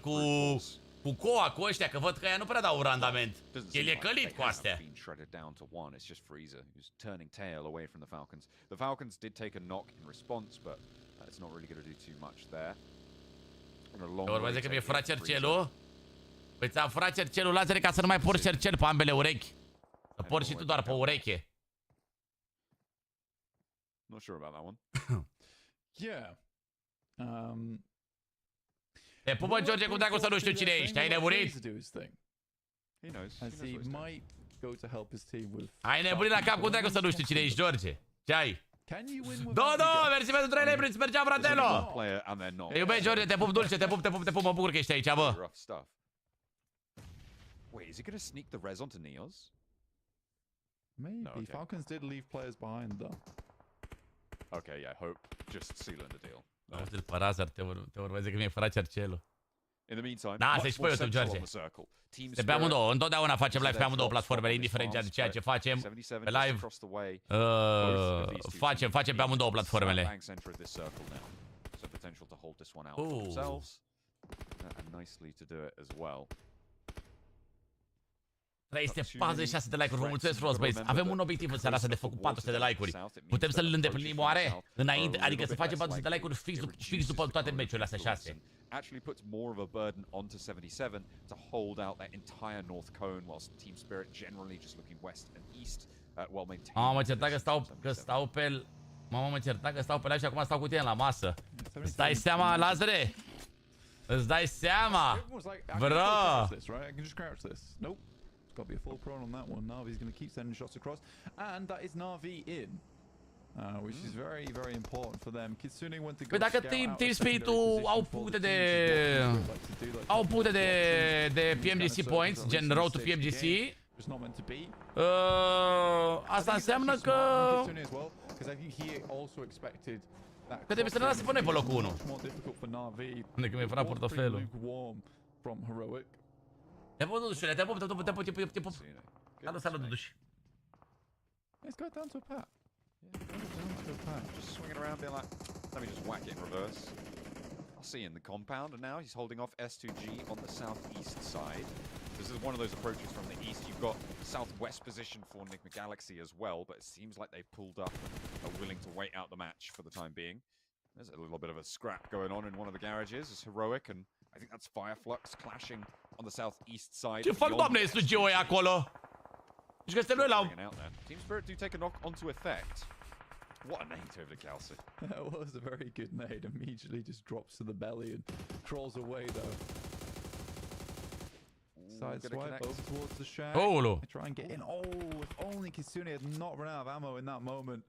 cu coa, cu ăștia, că văd că ea nu prea dau un randament. El e călit cu astea. Been shredded down to 1. It's just Freezer who's turning tail away from the Falcons. The Falcons did take a knock in response, but it's not really going to do too much there. Urmează că mi-e furat cercelul. Păi ți-am furat cercelul, Lazare, ca să nu mai porți cercel pe ambele urechi. Să porți și tu doar pe ureche. Not sure about that one. Yeah. Te pupă, George, cum dracu să nu știu cine ești, ai nebunit? He knows. As he might go to help his team with. Ai nebunit la cap, cum dracu să nu știu cine ești, George? Ce ai? Can you win with Do, mersi pentru 3 lei, îți mergea, fratelo! Player and they're not. Te iubesc, George, te pup dulce, te pup, mă bucur că ești aici, bă. Rough stuff. Wait, is he going to sneak the res onto Neos? Maybe. No, okay. Falcons did leave players behind though. Okay, yeah, Hope just sealing the deal. Auzi-l pe Razar, te urmeze că mi-e furat cercelul. In the meantime, Da, much să-i și pe more YouTube, central George. on the circle. Team De pe Spirit, amândouă, întotdeauna facem live pe amândouă platformele, indiferent de ceea ce facem. 77 Pe just live, across the way. Both of these two teams facem pe amândouă platformele. bang center of this circle now. So potential to hold this one out for themselves. And nicely to do it as well. 346 de like-uri, vă mulțumesc frumos, băieți. Avem un obiectiv în seara asta de făcut 400 de like-uri. Putem să-l îndeplinim oare? Înainte, adică să facem 400 de like-uri fix după toate meciurile astea 6. Actually puts more of a burden onto 77 to hold out that entire north cone, whilst Team Spirit generally just looking west and east while maintaining. Mă certat că stau pe... Mă certat că stau pe live și acum stau cu tine la masă. Îți dai seama, Lazare? Îți dai seama? Bro! Got to be a full prone on that one. Navi's going to keep sending shots across, and that is Navi in, which is very, very important for them. Kitsune went to go. Păi dacă Team Spirit-ul au puncte de PMGC points, gen road to PMGC, asta înseamnă că trebuie să ne lasă pe noi pe locul 1. Unde că mi-e furat portofelul. Te pup, dudușule, te pup. Salut, duduș. Let's go down to a pat. Just swinging around, being like, let me just whack it in reverse. I'll see in the compound, and now he's holding off S2G on the southeast side. This is one of those approaches from the east. You've got southwest position for Enigma Galaxy as well, but it seems like they've pulled up, are willing to wait out the match for the time being. There's a little bit of a scrap going on in one of the garages. It's Heroic, and I think that's Fireflux clashing on the southeast side. Ce fac, doamne, SUG-ul ăia acolo? Deci că suntem noi la... Team Spirit do take a knock onto effect. What a nade over to Kelsey. That was a very good nade. Immediately just drops to the belly and crawls away though. Side swipe over towards the shack. They try and get in. Oh, if only Kitsune had not run out of ammo in that moment.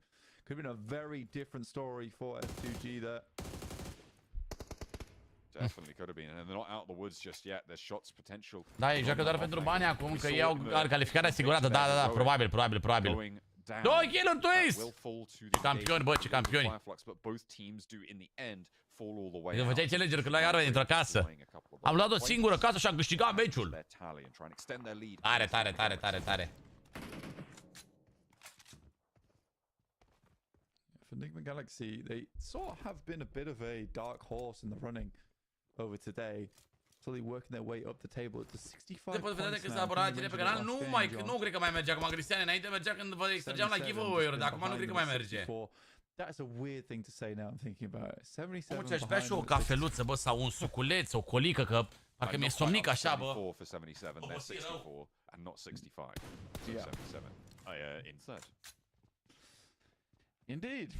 Could have been a very different story for S2G there. Definitely could have been, and they're not out of the woods just yet. There's shots potential. Da, ei joacă doar pentru bani acum, că iau calificarea asigurată. Da, probabil. 2 kill-uri twist! Campioni, bă, ce campioni! Când făceai challenge-uri, când luai arme dintr-o casă. Am luat o singură casă și am câștigat meciul. Tare. For Enigma Galaxy, they sort of have been a bit of a dark horse in the running over today. Slowly working their way up the table to 65 points now. Că s-a aborat pe canal, nu cred că mai merge acum, Cristiane. Înainte mergea când vă extrageam la giveaway-uri, dar acum nu cred că mai merge. That's a weird thing to say now. I'm thinking about it. 77. Uite, aș bea și o cafeluță, bă, sau un suculeț, o colică, că parcă mi-e somnic așa, bă. For 77, they're 64 and not 65. 77. In third. Indeed.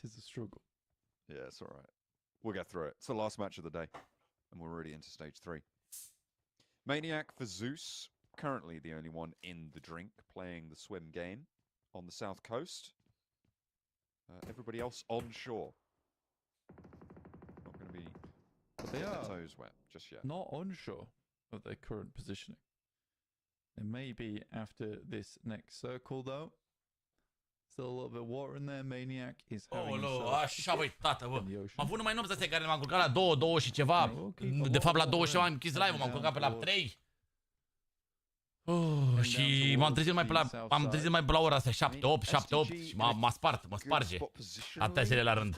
Tis a struggle. Yeah, it's all right. We'll get through it. It's the last match of the day, and we're already into stage 3. Maniac for Zeus, currently the only one in the drink, playing the swim game on the south coast. Everybody else on shore. Not going to be their toes wet just yet. Not unsure of their current positioning. They may be after this next circle, though. Still a little bit of water in there. Maniac is having așa, băi, tată, bă. M-am avut numai nopți astea care m-am culcat la 2 și ceva. De fapt, la 2 și ceva am închis live-ul, m-am culcat pe la 3. Și m-am trezit mai pe la ora asta, 7-8 și mă sparge. Atâtea zile la rând.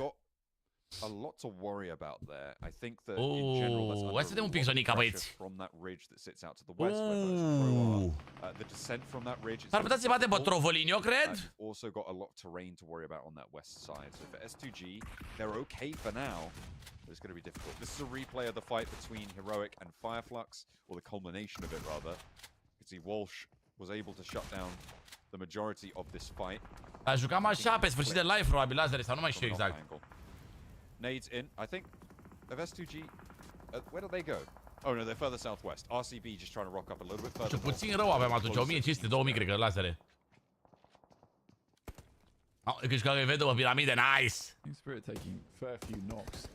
a lot to worry about there. I think that in general that's Hai să vedem un pic Zonica, băieți. from that ridge that sits out to the west where those Pro are. The descent from that ridge is S-ar putea să se bate pe Trovolin, eu cred. also got a lot of terrain to worry about on that west side. So for S2G, they're okay for now. But it's going to be difficult. This is a replay of the fight between Heroic and Fireflux, or the culmination of it rather. You can see Walsh was able to shut down the majority of this fight. A jucam așa pe sfârșit de live probabil Lazare sau nu mai știu exact. Nades in, I think, of S2G. Where do they go? Oh no, they're further southwest. RCB just trying to rock up a little bit further. Ce puțin rău avem atunci, 1500, 2000 cred că Lazare. Că jucam eventul pe piramide, nice!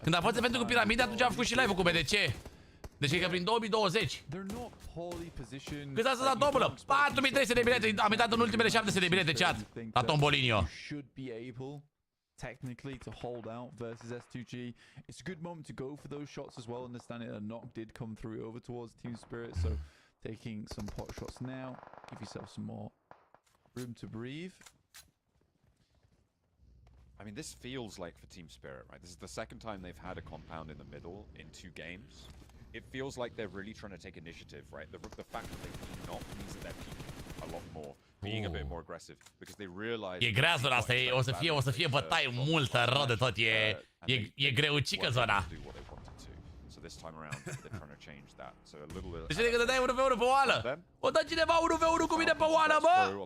Când a fost eventul cu piramide, atunci am făcut și live-ul cu BDC. Deci e că prin 2020. Cât a stat dublă? 4300 de bilete, am intrat în ultimele 700 de bilete chat la Tombolinio. Technically to hold out versus S2G. It's a good moment to go for those shots as well, understanding a knock did come through over towards Team Spirit, so taking some pot shots now, give yourself some more room to breathe. I mean, this feels like for Team Spirit, right? This is the second time they've had a compound in the middle in 2 games. It feels like they're really trying to take initiative, right? The fact that they knock means that they're peaking a lot more, being a bit more aggressive, because they realize... E grea zona asta, o să fie bătaie multă, rău de tot, e greucică zona. So this time around, they're trying to change that. So a little bit... Deci că dai 1v1 pe oală. O dă cineva 1v1 cu mine pe oală, bă!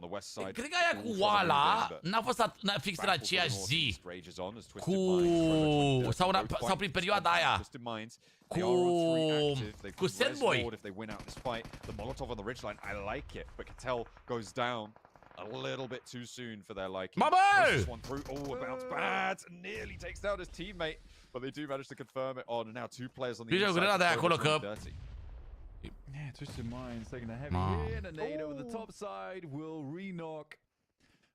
Cred că aia cu oala n-a fost fix în aceeași zi. Sau prin perioada aia. Cu Sandboy. If they win out this fight, the Molotov on the ridgeline, I like it, but Cattell goes down a little bit too soon for their liking. Mama! This one through, a bounce bad, nearly takes down his teammate, but they do manage to confirm it on. And now 2 players on the inside. Yeah, Twisted Minds taking a heavy hit, and a nade over the top side will re-knock.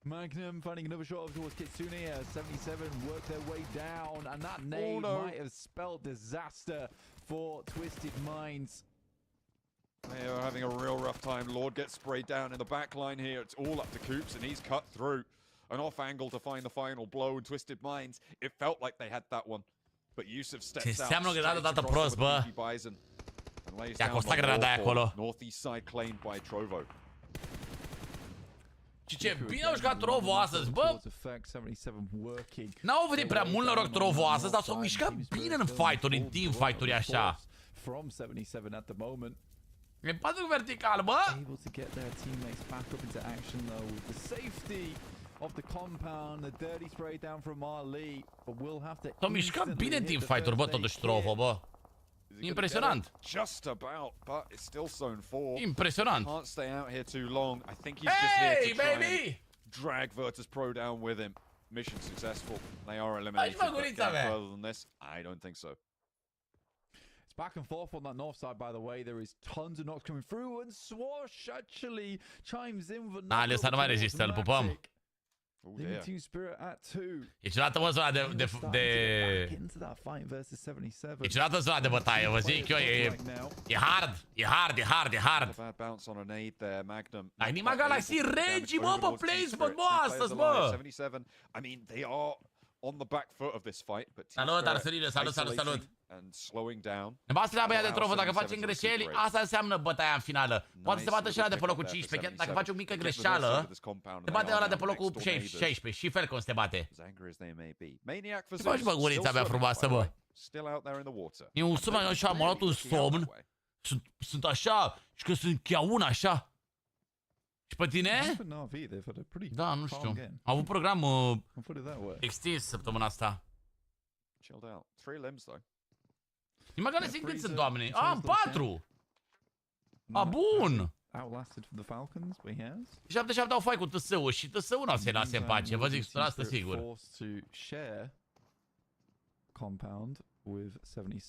Magnum finding another shot over towards Kitsune as 77 work their way down, and that nade might have spelled disaster for Twisted Minds. They are having a real rough time. Lord gets sprayed down in the back line here. It's all up to Coops, and he's cut through. An off angle to find the final blow, and Twisted Minds, it felt like they had that one. But Yusuf steps out. Bison and lays down one northeast side claimed by Trovo. Ce bine au jucat Trovo astăzi, bă! N-au venit prea mult noroc Trovo astăzi, dar s-au mișcat bine în fight-uri, în team fight-uri așa. E 4 vertical, bă! S-au mișcat bine în team fight-uri, bă, totuși Trovo, bă. Impresionant. Just about, but it's still zone 4. Impresionant. Can't stay out here too long. I think he's just here to try and drag Virtus Pro down with him. Mission successful. They are eliminated. But further than this, I don't think so. It's back and forth on that north side, by the way. There is tons of knocks coming through, and Swash actually chimes in with a ăsta nu mai rezistă, îl pupăm. Team Spirit at 2. E ciudată, mă, zona E ciudată zona de bătaie, vă zic eu, e hard. Ai Nima Galaxy Regi, mă, pe placement, mă, astăzi, mă! I mean, they are on the back foot of this fight, but salut, Arsenine, salut. And slowing down. Ne basta la băia de Trovo, dacă facem greșeli, asta înseamnă bătaia în finală. Poate se bată și ăla de pe locul 15, dacă faci o mică greșeală, se bate ăla de pe locul 16 și Falcon se bate. Ce faci, bă, gurița mea frumoasă, bă? E un somn așa, m-a luat un somn, sunt așa, și că sunt cheaun așa. Și pe tine? Da, nu știu. Am avut program extins săptămâna asta. Nima Galaxy cât sunt, doamne? Am 4! Bun! 7-7 au fight cu TSU și TSU nu o să-i lase în pace, vă zic asta sigur.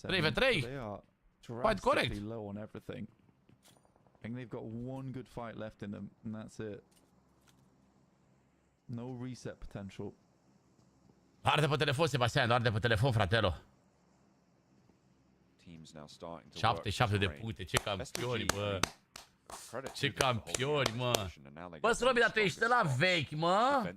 3v3? Fight corect! I think they've got one good fight left in them, and that's it. No reset potential. Arde pe telefon, Sebastian, arde pe telefon, fratelo. 7 de puncte, ce campioni, bă. Ce campioni, mă. Bă, Slobi, dar tu ești la vechi, mă.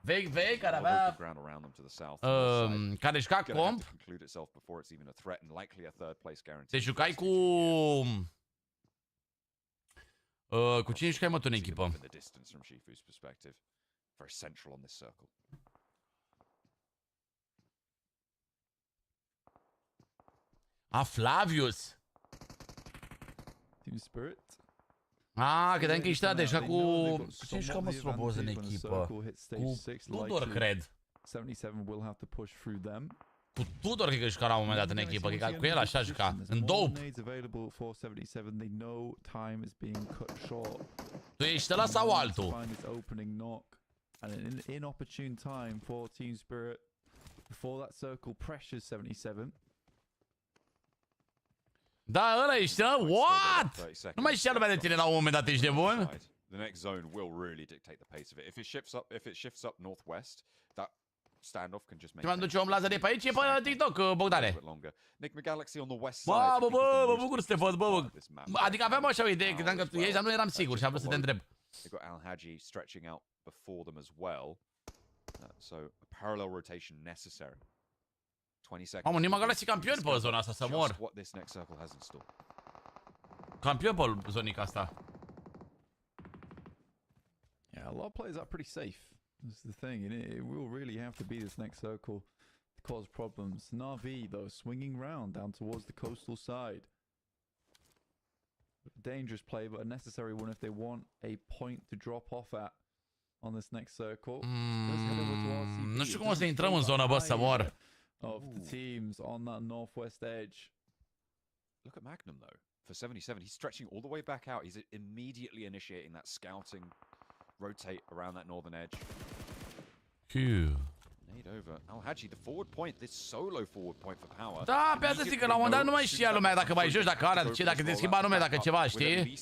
Vechi, care A lot of avea... open ground around them to the south. on this side. Care juca Gonna have comp. to conclude itself before it's even a threat and likely a third place guarantee. Te jucai cu... Cu cine jucai, mă, tu în echipă? In the distance from Shifu's perspective. Very central on this circle. Flavius. Team Spirit. Credeam că ești deja cu... Cine juca, mă, slobos în echipă? Cu Tudor, cred. 77 will have to push through them. Cu Tudor cred că juca la un moment dat în echipă. Cred că cu el așa juca. În dope. Tu ești ăla sau altul? And an inopportune time for Team Spirit before that circle pressures 77. Da, ăla ești, what? Nu mai știa lumea de tine la un moment dat, ești de bun? The next zone will really dictate the pace of it. If it shifts up northwest, that standoff can just make. Ce m-am duce om laser de pe aici, e pe TikTok, Bogdane. Nick Galaxy on the west side. Mă bucur să te văd, bă. Adică aveam așa o idee, credeam că tu ești, dar nu eram sigur și am vrut să te întreb. They've got Al-Haji stretching out before them as well. So a parallel rotation necessary. 20 seconds. Mamă, Nima Galaxy campion pe zona asta, să mor. What this next circle has in store. Campion pe zonica asta. Yeah, a lot of players are pretty safe. That's the thing, and it will really have to be this next circle to cause problems. Na'Vi, though, swinging round down towards the coastal side. Dangerous play, but a necessary one if they want a point to drop off at on this next circle. Nu știu cum o să intrăm în zona, bă, să mor. Of the teams on that northwest edge. Look at Magnum though. For 77, he's stretching all the way back out. He's immediately initiating that scouting rotate around that northern edge. Nade over Al-Haji, the forward point, this solo forward point for power. Da, pe asta zic că la un moment dat nu mai știa lumea dacă mai joci, dacă are, dacă te schimba nume, dacă ceva, știi?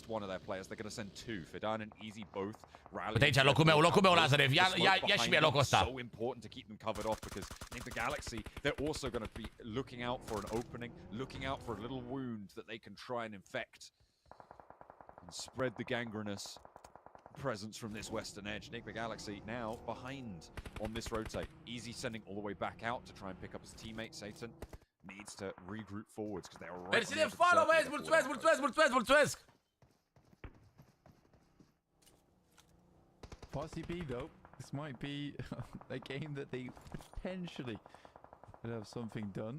Uite aici, locul meu, Lazarev, ia și mie locul ăsta. So important to keep them covered off because I think the Galaxy, they're also going to be looking out for an opening, looking out for a little wound that they can try and infect and spread the gangrenous presence from this western edge. Nick the Galaxy now behind on this rotate. Easy sending all the way back out to try and pick up his teammate. Satan needs to regroup forwards because they are right. Mersi de follow, băieți, mulțumesc! Posse B, though, this might be a game that they potentially could have something done.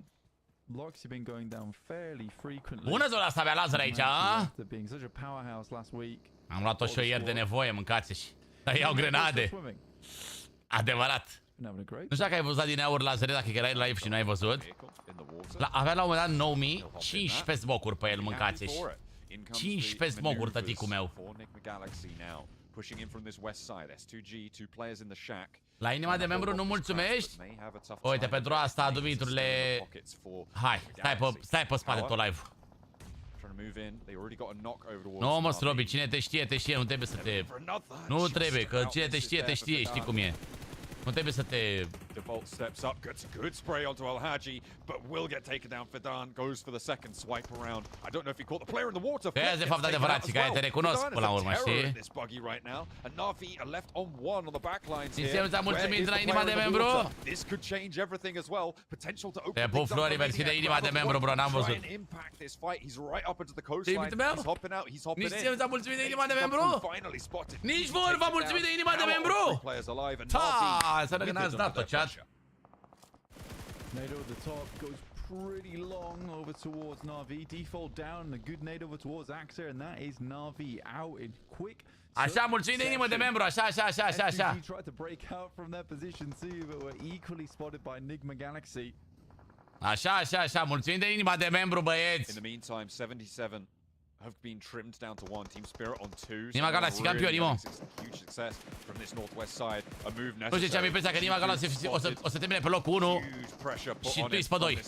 Locks have been going down fairly frequently. Bună zona asta avea Lazar aici, a? After being such a powerhouse last week. Am luat-o și eu ieri de nevoie, mâncați-și. Dar iau grenade. Adevărat. Nu știu dacă ai văzut din aur Lazare, dacă erai live și nu ai văzut. Avea la un moment dat 9000, 15 smocuri pe el, mâncați-și. 15 smocuri, tăticul meu. La inima de membru nu mulțumești? Uite, pentru asta adu miturile. Hai, stai pe spate tot live. Nu mă, Strobi, cine te știe, nu trebuie să te... Nu trebuie, că cine te știe, știi cum e. Nu trebuie să te... Default steps up, gets a good spray onto Al-Haji, but will get taken down. Fidan goes for the second swipe around. I don't know if he caught the player in the water. Că de fapt adevărat, Cica, te recunosc până la urmă, știi? Sistemul ți-a mulțumit de la inima de membru? Te pup, Flori, mersi de inima de membru, bro, n-am văzut. Trimitul meu? Nici ție ți-a mulțumit de inima de membru? Nici vor v-a mulțumit de inima de membru? Ta, să ne n-ați dat-o, chat. Nade over the top goes pretty long over towards Na'Vi. Default down and a good nade over towards Axer, and that is Na'Vi out in quick. Așa, mulțumim de inimă de membru, așa. Tried to break out from their position too, but were equally spotted by Enigma Galaxy. Așa, mulțumim de inima de membru, băieți. In the meantime, 77 have been trimmed down to 1. Team Spirit on 2. Nima Galaxy campion, Nimo. Huge success from this northwest side. A move necessary. Nu știu ce am impresia că Nima Galaxy o să termine pe locul 1 și tu ești pe 2.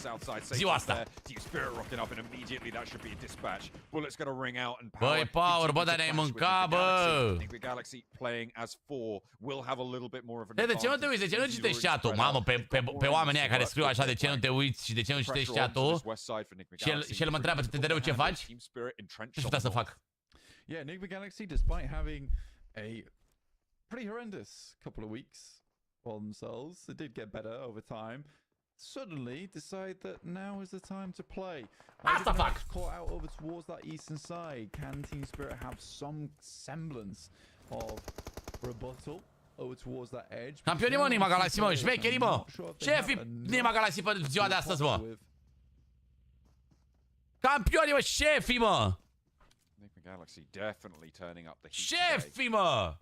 Ziua asta. Team Spirit rocking up and immediately that should be a dispatch. Bullets gonna ring out and Băi, Power, bă, dar ne-ai mâncat, bă. The Galaxy playing as 4 will have a little bit more of an de ce nu te uiți? De ce nu citești chat-ul? Mamă, pe oamenii aia care scriu așa, de ce nu te uiți și de ce nu citești chat-ul? Și el mă întreabă, TEDEREU, ce faci? Ce-aș putea să fac? Yeah, Enigma Galaxy, despite having a pretty horrendous couple of weeks, for themselves. They did get better over time. Suddenly decide that now is the time to play. Asta fac! Caught out over towards that eastern side. Can Team Spirit have some semblance of rebuttal over towards that edge? Campionii, mă, Nima Galaxy, mă, șmecherii, mă. Șefii Nima Galaxy pe ziua de astăzi, mă. Campionii, mă, șefii, mă. Galaxy definitely turning up the heat. Șefii, mă.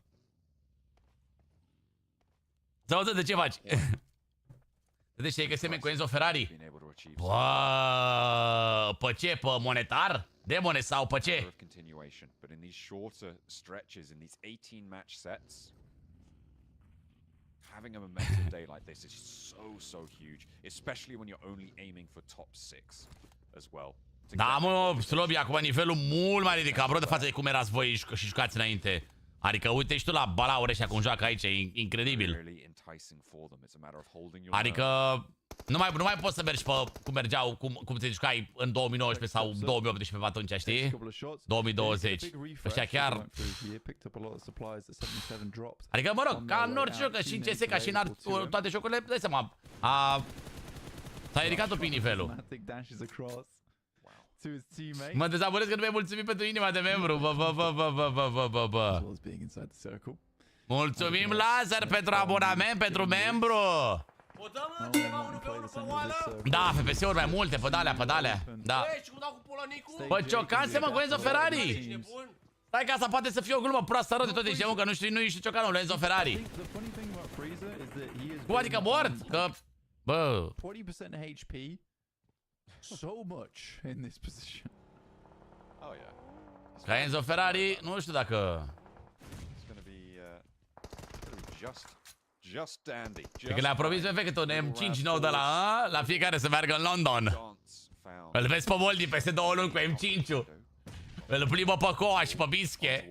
Sau de ce faci? De știi că semeni cu Enzo Ferrari? Bă, pe ce? Pe monetar? Demone sau pe ce? But in these shorter stretches, in these 18 match sets, having a momentum day like this is so huge, especially when you're only aiming for top 6 as well. Da, mă, Slobi, acum nivelul mult mai ridicat, bro, de față de cum erați voi și jucați înainte. Adică uite și tu la balaure ăștia cum joacă aici, e incredibil. Adică nu mai poți să mergi pe cum mergeau, cum te jucai în 2019 sau 2018 pe atunci, știi? 2020. Ăștia chiar... Adică, mă rog, ca în orice joc, și în CS, ca și în toate jocurile, dai seama, s-a ridicat un pic nivelul. Mă dezamăgesc că nu mi-ai mulțumit pentru inima de membru. Bă. Mulțumim, Lazar, pentru abonament, pentru membru. O dăm la ceva unul pe unul pe oală? Da, FPS-uri mai multe, pe dalea. Da. Băi, și cum dau cu Polonicul? Bă, Ciocan se mă cu Enzo Ferrari. Stai că asta poate să fie o glumă proastă rău de tot, ești că nu ești Ciocanul, Enzo Ferrari. Cum adică mort? Că... Bă... 20% HP. So much in this position. Oh yeah. Ca Enzo Ferrari, nu știu dacă... It's gonna be just dandy. E că le-a promis pe câte un M5 nou de la fiecare să meargă în London. Îl vezi pe Moldi peste 2 luni cu M5-ul. Îl plimbă pe Coa și pe Bische.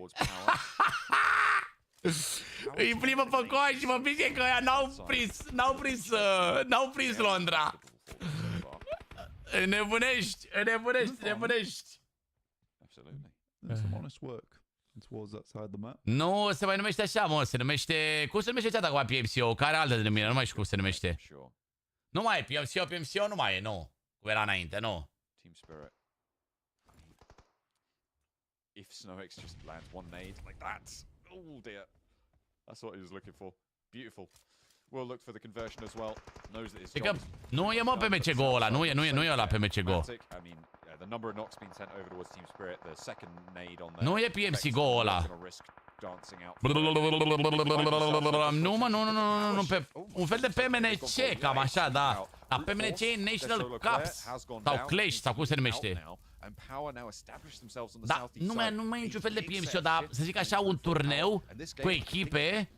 Îi plimbă pe Coa și pe Bische că ăia n-au prins Londra. Nebunești. Nu se mai numește așa, mă, se numește... Cum se numește cea acum PMSO? Care altă denumire? Nu mai știu cum se numește. Nu mai e PMSO nu mai e, nu. Cum era înainte, nu. Team Spirit. If SnowX just lands one nade like that. Oh dear. That's what he was looking for. Beautiful. Will look for the conversion as well. Knows that his E că nu e, mă, PMCGO ăla, nu e ăla PMCGO. The number of knocks being sent over towards Team Spirit, the second nade on Nu e PMCGO ăla. Nu, mă, nu, un fel de PMNC, cam așa, da. Dar PMNC e National Cups sau Clash sau cum se numește. Da, nu mai e niciun fel de PMCO, dar să zic așa, un turneu cu echipe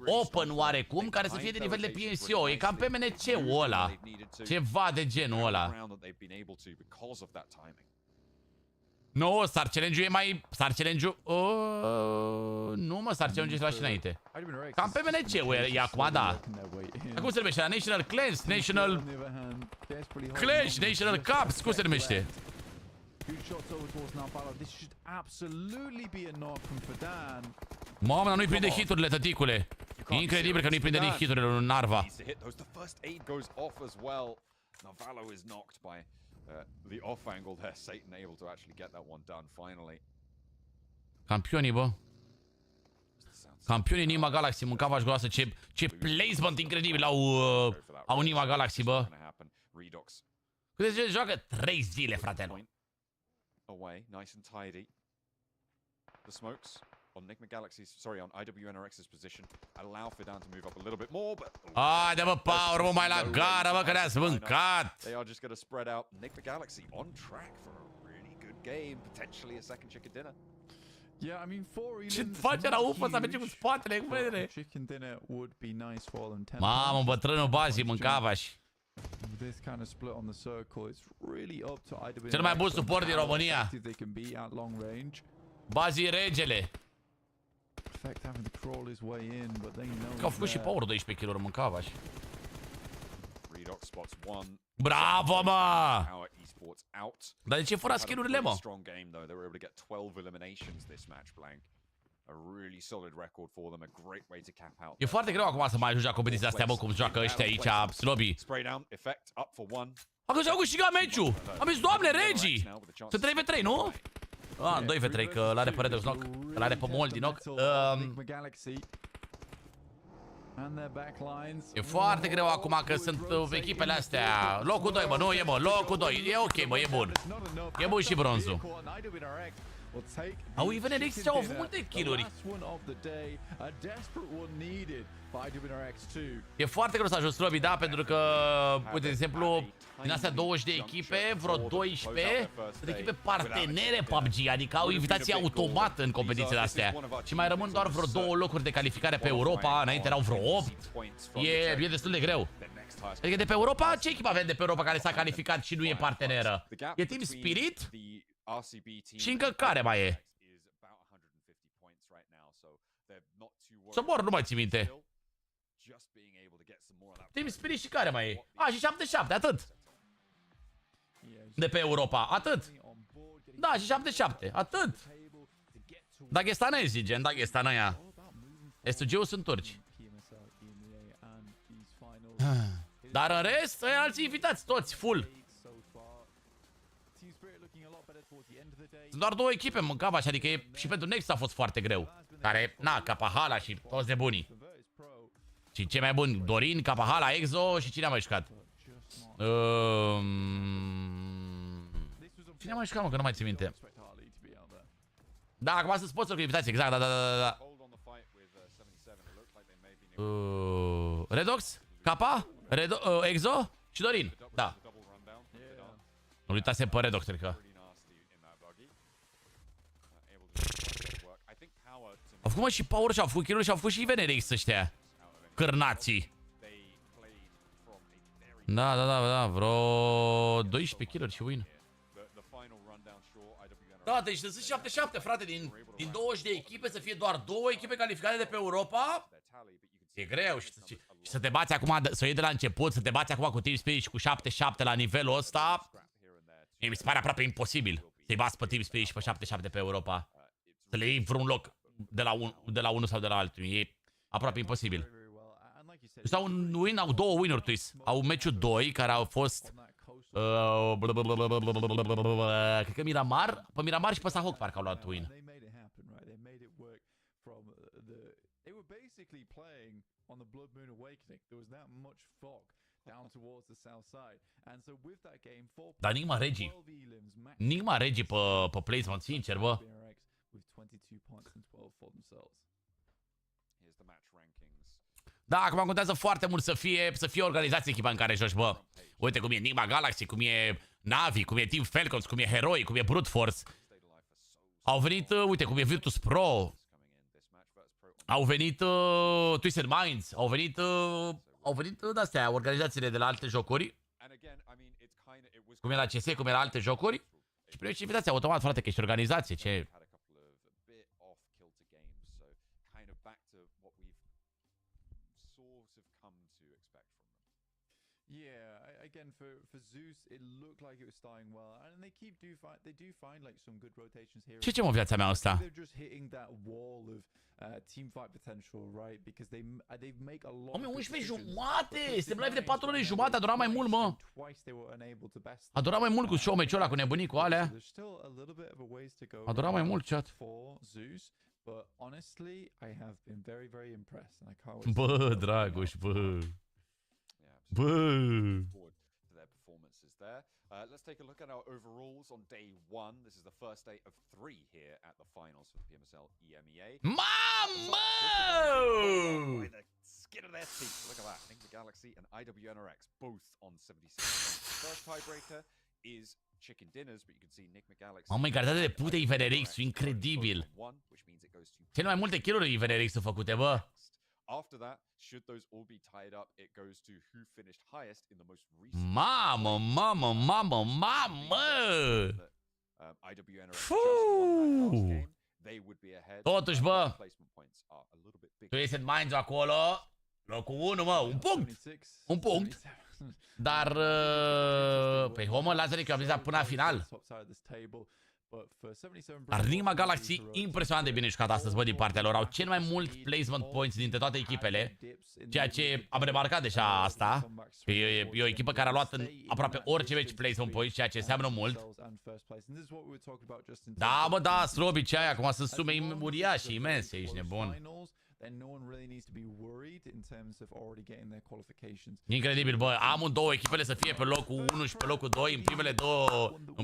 open oarecum, care să fie de nivel de PMCO. E cam PMNC-ul ăla. Ceva de genul ăla. Nu, Star Challenge-ul e mai... Star Challenge-ul... Nu, mă, Star Challenge-ul e la și înainte. Cam PMNC-ul e acum, da. Cum se numește? National Clans, National... Clash, National Cups, cum se numește? Mamă, dar nu-i prinde hiturile, tăticule. E incredibil că nu-i prinde nici hiturile lui Narva. Campionii, bă. Campionii Nima Galaxy, mâncava-și groasă. Ce placement incredibil au Nima Galaxy, bă. Câte zile joacă? 3 zile, fratelor. Away, nice and tidy. The smokes on Nigma Galaxy's, sorry, on IWNRX's position allow Fidan to move up a little bit more, but haide, bă, Power, mă, mai la gara, bă, că ne-ați mâncat. They are just going to spread out. Nigma Galaxy on track for a really good game, potentially a second chicken dinner. Yeah, I mean, ce face Rauf ăsta, merge cu spatele, cu vedere. Chicken dinner would be nice for them. Mamă, bătrânul bazii mâncava-și. This kind of split on the circle, it's really up to IWN. Cel mai bun suport din România. Bazii regele. Că au făcut și Power 12 kg mâncava-și. Bravo, mă! Dar de ce fără skill-urile, mă? a really solid record for them, a great way to cap out. E foarte greu acum să mai ajungi la competiția astea, mă, cum joacă ăștia aici, Slobby. Spray down effect up for one. Acum și-au câștigat meciul. Am zis, doamne, regii! Sunt 3v3, nu? Ah, 2v3, că l-are pe Redox knock, că l-are pe Moldy knock. E foarte greu acum că sunt echipele astea. Locul 2, mă, nu e, mă, locul 2. E ok, mă, e bun. E bun și bronzul. Au IVNRX și-au avut multe kill-uri. E foarte greu să ajungi Slobby, da, pentru că, uite, de exemplu, din astea 20 de echipe, vreo 12 sunt echipe partenere PUBG, adică au invitație automată în competițiile astea. Și mai rămân doar vreo 2 locuri de calificare pe Europa, înainte erau vreo 8. E destul de greu. Adică de pe Europa, ce echipă avem de pe Europa care s-a calificat și nu e parteneră? E Team Spirit? Și încă care mai e? Să mor, nu mai țin minte. Team Spirit și care mai e? A, și 77, atât. De pe Europa, atât. Da, și 77, atât. Dagestanezi, gen, Dagestanăia. SUG-ul sunt turci. Dar în rest, alții invitați, toți, full. Sunt doar 2 echipe în cap așa, adică e, și pentru Nexus a fost foarte greu. Care, na, Capahala și toți nebunii. Și cei mai buni, Dorin, Capahala, Exo și cine a mai jucat? Cine a mai jucat, mă, că nu mai țin minte. Da, acum sunt sponsorul cu invitație, exact, da. Redox, Capa, Exo și Dorin, da. Nu uitasem pe Redox, cred că. Au făcut, mă, și Power și au făcut kill-uri și au făcut și IVNRX ăștia. Cârnații. Da, vreo 12 kill-uri și win. Da, deci sunt 7-7, frate, din 20 de echipe să fie doar 2 echipe calificate de pe Europa. E greu și să te bați acum, să o iei de la început, să te bați acum cu Team Spirit și cu 7-7 la nivelul ăsta. Mi se pare aproape imposibil să-i bați pe Team Spirit și pe 7-7 pe Europa. Să le iei vreun loc de la unul sau de la altul. E aproape imposibil. Au un win, au 2 win-uri, Twist. Au meciul 2, care au fost... cred că Miramar. Pe Miramar și pe Sahok parcă au luat win. Dar Nigma Regi. Nigma Regi pe placement, sincer, bă. Da, acum contează foarte mult să fie organizație echipa în care joci, bă. Uite cum e Nigma Galaxy, cum e Navi, cum e Team Falcons, cum e Heroi, cum e Brute Force. Au venit, uite, cum e Virtus Pro. Au venit Twisted Minds, au venit de-astea, organizațiile de la alte jocuri. Cum e la CS, cum e la alte jocuri. Și primești invitația automat, frate, că ești organizație, ce... Again, for Zeus, it looked like it was starting well, and they do find like some good rotations here. Ce mă viața mea asta? They're just hitting that wall of team fight potential, right? Because they make a lot. 11 jumate! Suntem live de 4 ore jumate, a durat mai mult, mă. A durat mai mult cu show meciul ăla, cu nebunii, cu alea. A durat mai mult, chat. But honestly, I have been very, very impressed, and I can't wait. Bă, Dragoș, bă. Bă. Let's take a look at our overalls on day 1. This is the first day of 3 here at the finals for the PMSL EMEA. Mamă! By the skin of their teeth. Look at that. Nigma Galaxy and IWNRX both on 76 points. The first tiebreaker is chicken dinners, but you can see Nigma Galaxy. Mamă, egalitate de pute IVNRX, incredibil. Cele mai multe kill-uri IVNRX au făcute, bă. After that, should those all be tied up, it goes to who finished highest in the most recent. Mamă! Totuși, bă, tu ești în Minds acolo, locul 1, mă, un punct. Dar pe Homo Lazaric a plecat până la final. Dar Nima Galaxy, impresionant de bine jucat astăzi, bă, din partea lor. Au cel mai mult placement points dintre toate echipele, ceea ce am remarcat deja asta. E o echipă care a luat în aproape orice meci placement points, ceea ce înseamnă mult. Da, bă, da, Srobici aia, acum sunt sume uriașe, imense, ești nebun. Incredibil, bă, amândouă echipele să fie pe locul 1 și pe locul 2 în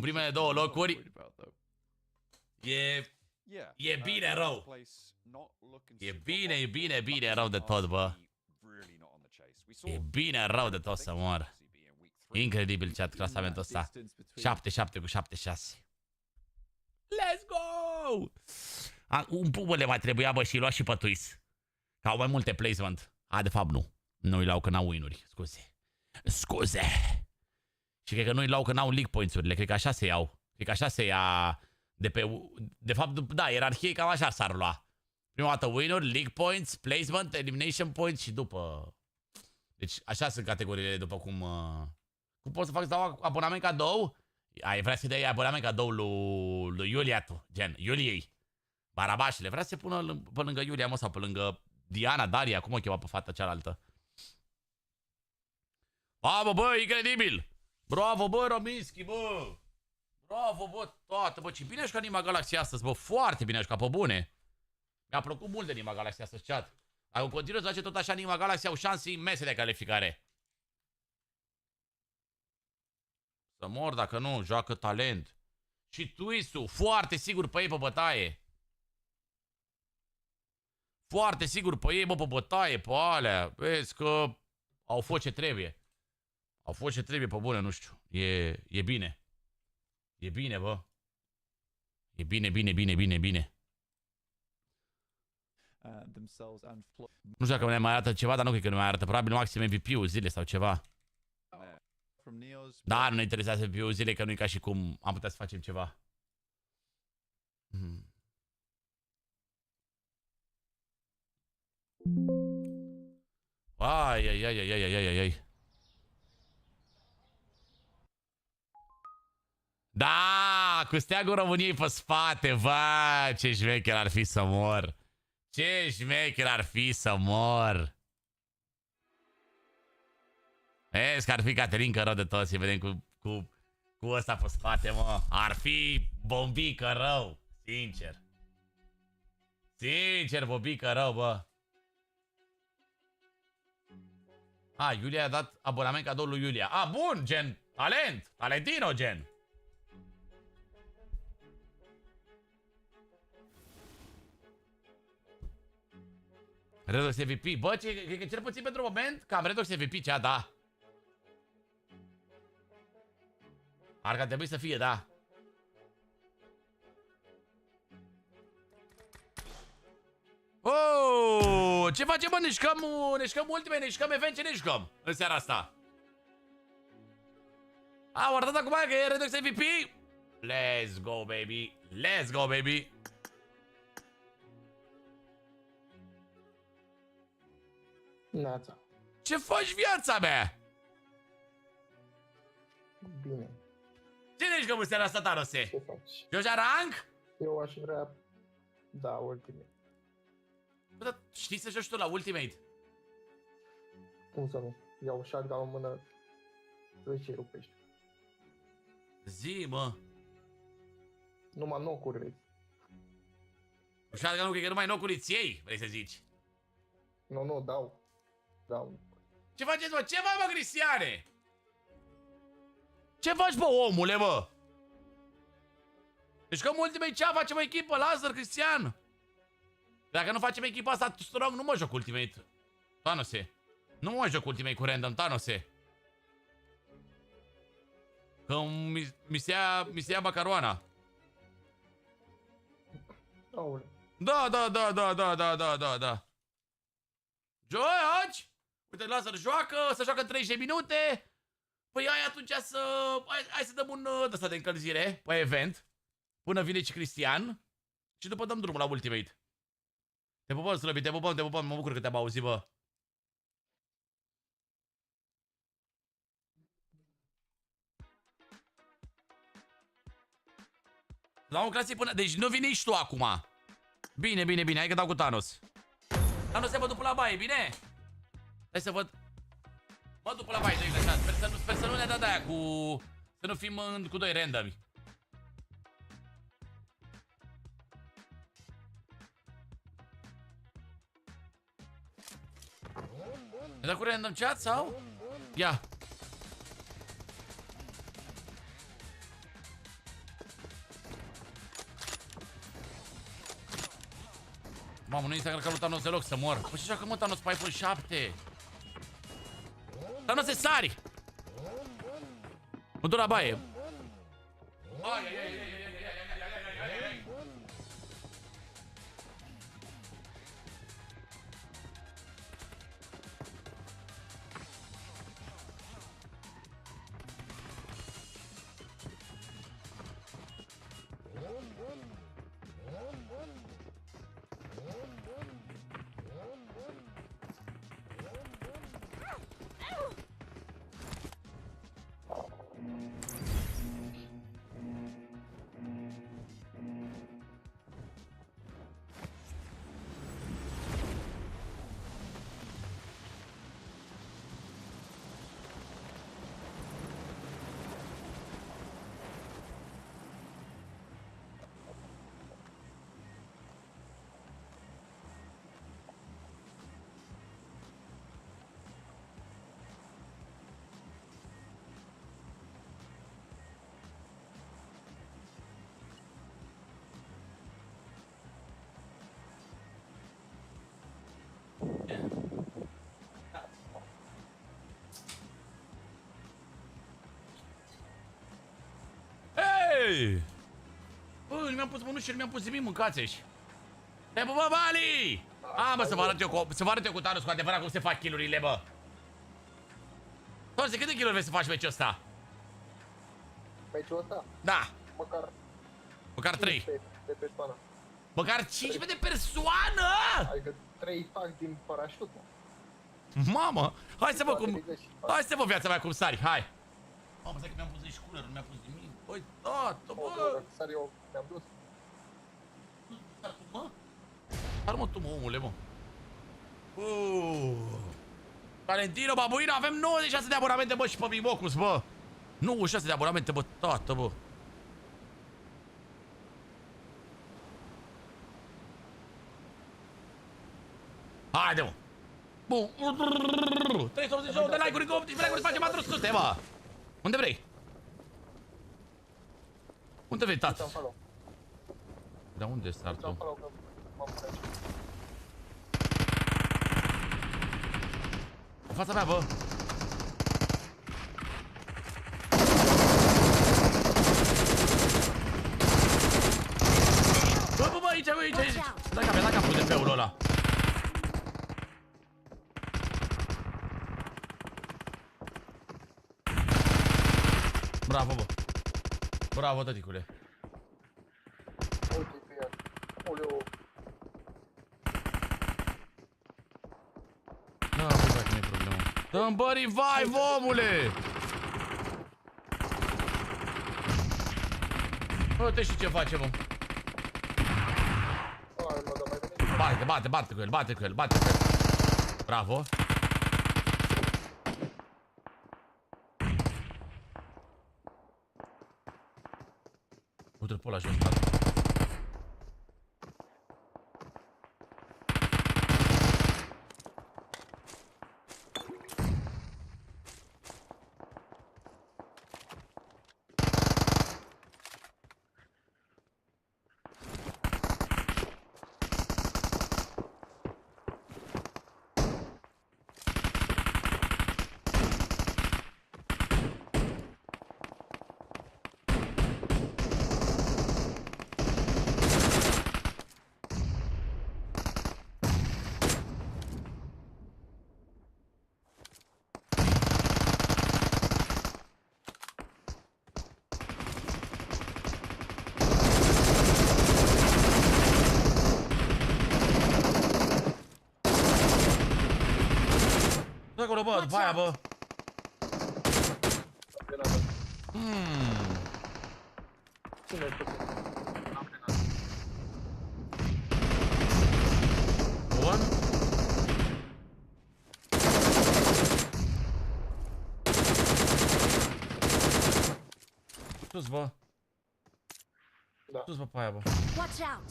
primele două locuri. E bine rău. E bine rău de tot, bă. E bine rău de tot să mor. Incredibil chat clasamentul ăsta. 7-7 cu 7-6. Let's go! Un pubă le mai trebuia, bă, și lua și pe Twist. Că au mai multe placement. De fapt nu. Nu-i lau că n-au win-uri. Scuze. Și cred că nu-i lau că n-au league points-urile. Cred că așa se iau. Cred că așa se ia de pe... De fapt, da, ierarhie cam așa s-ar lua. Prima dată win-uri, league points, placement, elimination points și după... Deci așa sunt categoriile după cum... Cum pot să fac să dau abonament cadou? Ai vrea să dai abonament cadou lui Iulia tu, gen, Iuliei. Barabașele, vrea să se pună pe lângă Iulia, mă, sau pe lângă Diana, Daria, cum o chema pe fata cealaltă? Bă, incredibil! Bravo, bă, Rominski, bă! Bravo, bă, toată, bă, ce bine a jucat Nima Galaxy astăzi, bă, foarte bine a jucat, pe bune. Mi-a plăcut mult de Nima Galaxy astăzi, chat. Dacă continuă să face tot așa, Nima Galaxy au șanse imense de calificare. Să mor dacă nu, joacă talent. Și Twist-ul, foarte sigur pe ei pe bătaie. Foarte sigur pe ei, bă, pe bătaie, pe alea. Vezi că au fost ce trebuie. Au fost ce trebuie, pe bune, nu știu. E bine. E bine, bă. E bine. Nu știu dacă ne mai arată ceva, dar nu cred că ne mai arată. Probabil maxim MVP-ul zile sau ceva. Da, nu ne interesează MVP-ul zile, că nu e ca și cum am putea să facem ceva. Ai. Da, cu steagul României pe spate, vai, ce șmecher ar fi să mor. Ce șmecher ar fi să mor. Vezi că ar fi Caterinca rău de tot, să vedem cu ăsta pe spate, mă. Ar fi bombică rău, sincer. Sincer, bombică rău, bă. Iulia a dat abonament cadou lui Iulia. Bun, gen, talent, talentino, gen. REDOX MVP. Bă, cred că cel puțin pentru moment cam REDOX MVP, cea, da. Ar că trebui să fie, da. Oh, ce facem, bă? Ne jucăm ultime, ne jucăm event, ce ne jucăm în seara asta? Au arătat acum că e REDOX MVP. Let's go, baby. Let's go, baby. Neața. Ce faci, viața mea? Bine. Ce ne jucăm în seara asta, Tarose? Ce faci? Joci rank? Eu aș vrea... Da, Ultimate. Bă, dar știi să joci tu la Ultimate? Cum să nu? Iau shotgun în mână, să și rupești. Zi, mă. Numai knock-uri, vezi. Shotgun-ul cred că numai knock-uri ți iei, vrei să zici. Nu, dau. Ce faceți, bă? Ce faci, bă, Cristiane? Ce faci, bă, omule, bă? Deci că Ultimate ce facem echipă? Laser, Cristian. Dacă nu facem echipa asta strong, nu mă joc Ultimate. Tanose. Nu mă joc Ultimate cu random, Tanose. Că mi se ia macaroana. Aole. Da. Joci? Uite, Laser joacă, să joacă 30 de minute. Păi hai atunci hai să dăm un ăsta de încălzire pe event. Până vine și Cristian. Și după dăm drumul la Ultimate. Te pupăm, Slăbi, te pupăm, mă bucur că te-am auzit, bă. Dau un clasic până... Deci nu vii nici tu acum. Bine, bine, bine. Hai că dau cu Thanos. Thanos se văd după la baie, bine? Hai să văd. Mă duc la baie, de așa. Sper să nu ne dea de-aia cu... Să nu fim cu doi randomi. Ne dă cu random chat sau? Ia. Mamă, nu este calul Thanos deloc să mor. Păi și așa că mă, Thanos pe iPhone 7. Thanos se sari. Mă duc la baie. Hei! Bă, nu mi-am pus mânuși și nu mi-am pus nimic, mâncați-și. Te bă, Bali! A, mă, să vă arăt eu cu Thanos cu adevărat cum se fac kill-urile, bă. Toți, câte kill-uri vrei să faci meciul ăsta? Meciul ăsta? Da. Măcar 3. De persoană. Măcar 15 de persoană? Adică 3 fac din parașut, mă. Mamă, hai să vă cum... Hai să vă viața mea cum sari, hai. Mamă, stai că mi-am pus nici cooler, nu mi-am pus nimic. Băi, tată, bă. Dacă sari eu, mi-am dus. Sar tu, mă? Sar mă tu, mă, omule, mă. Valentino, babuino, avem 96 de abonamente, bă, și pe Mimocus, bă. 96 de abonamente, bă, tată, bă. Haide, mă. Bun. 389 de like-uri, 18 like-uri, facem 400, bă. Unde vrei? Unde vrei, tată? Dar unde sar tu? În fața mea, bă. Bă, aici, aici. Da capul de peul ăla. Bravo, bă. Bravo, tăticule. Uite pe ea. Oleu. Da, bă, dacă nu e problemă. Dă-mi, bă, revive, omule! Uite și ce face, mă. Bate cu el. Bravo. Uite-l pe ăla jos, tată. Acolo, bă, după aia, bă. Sus, bă. Da. Sus, bă, pe aia, bă. Watch out!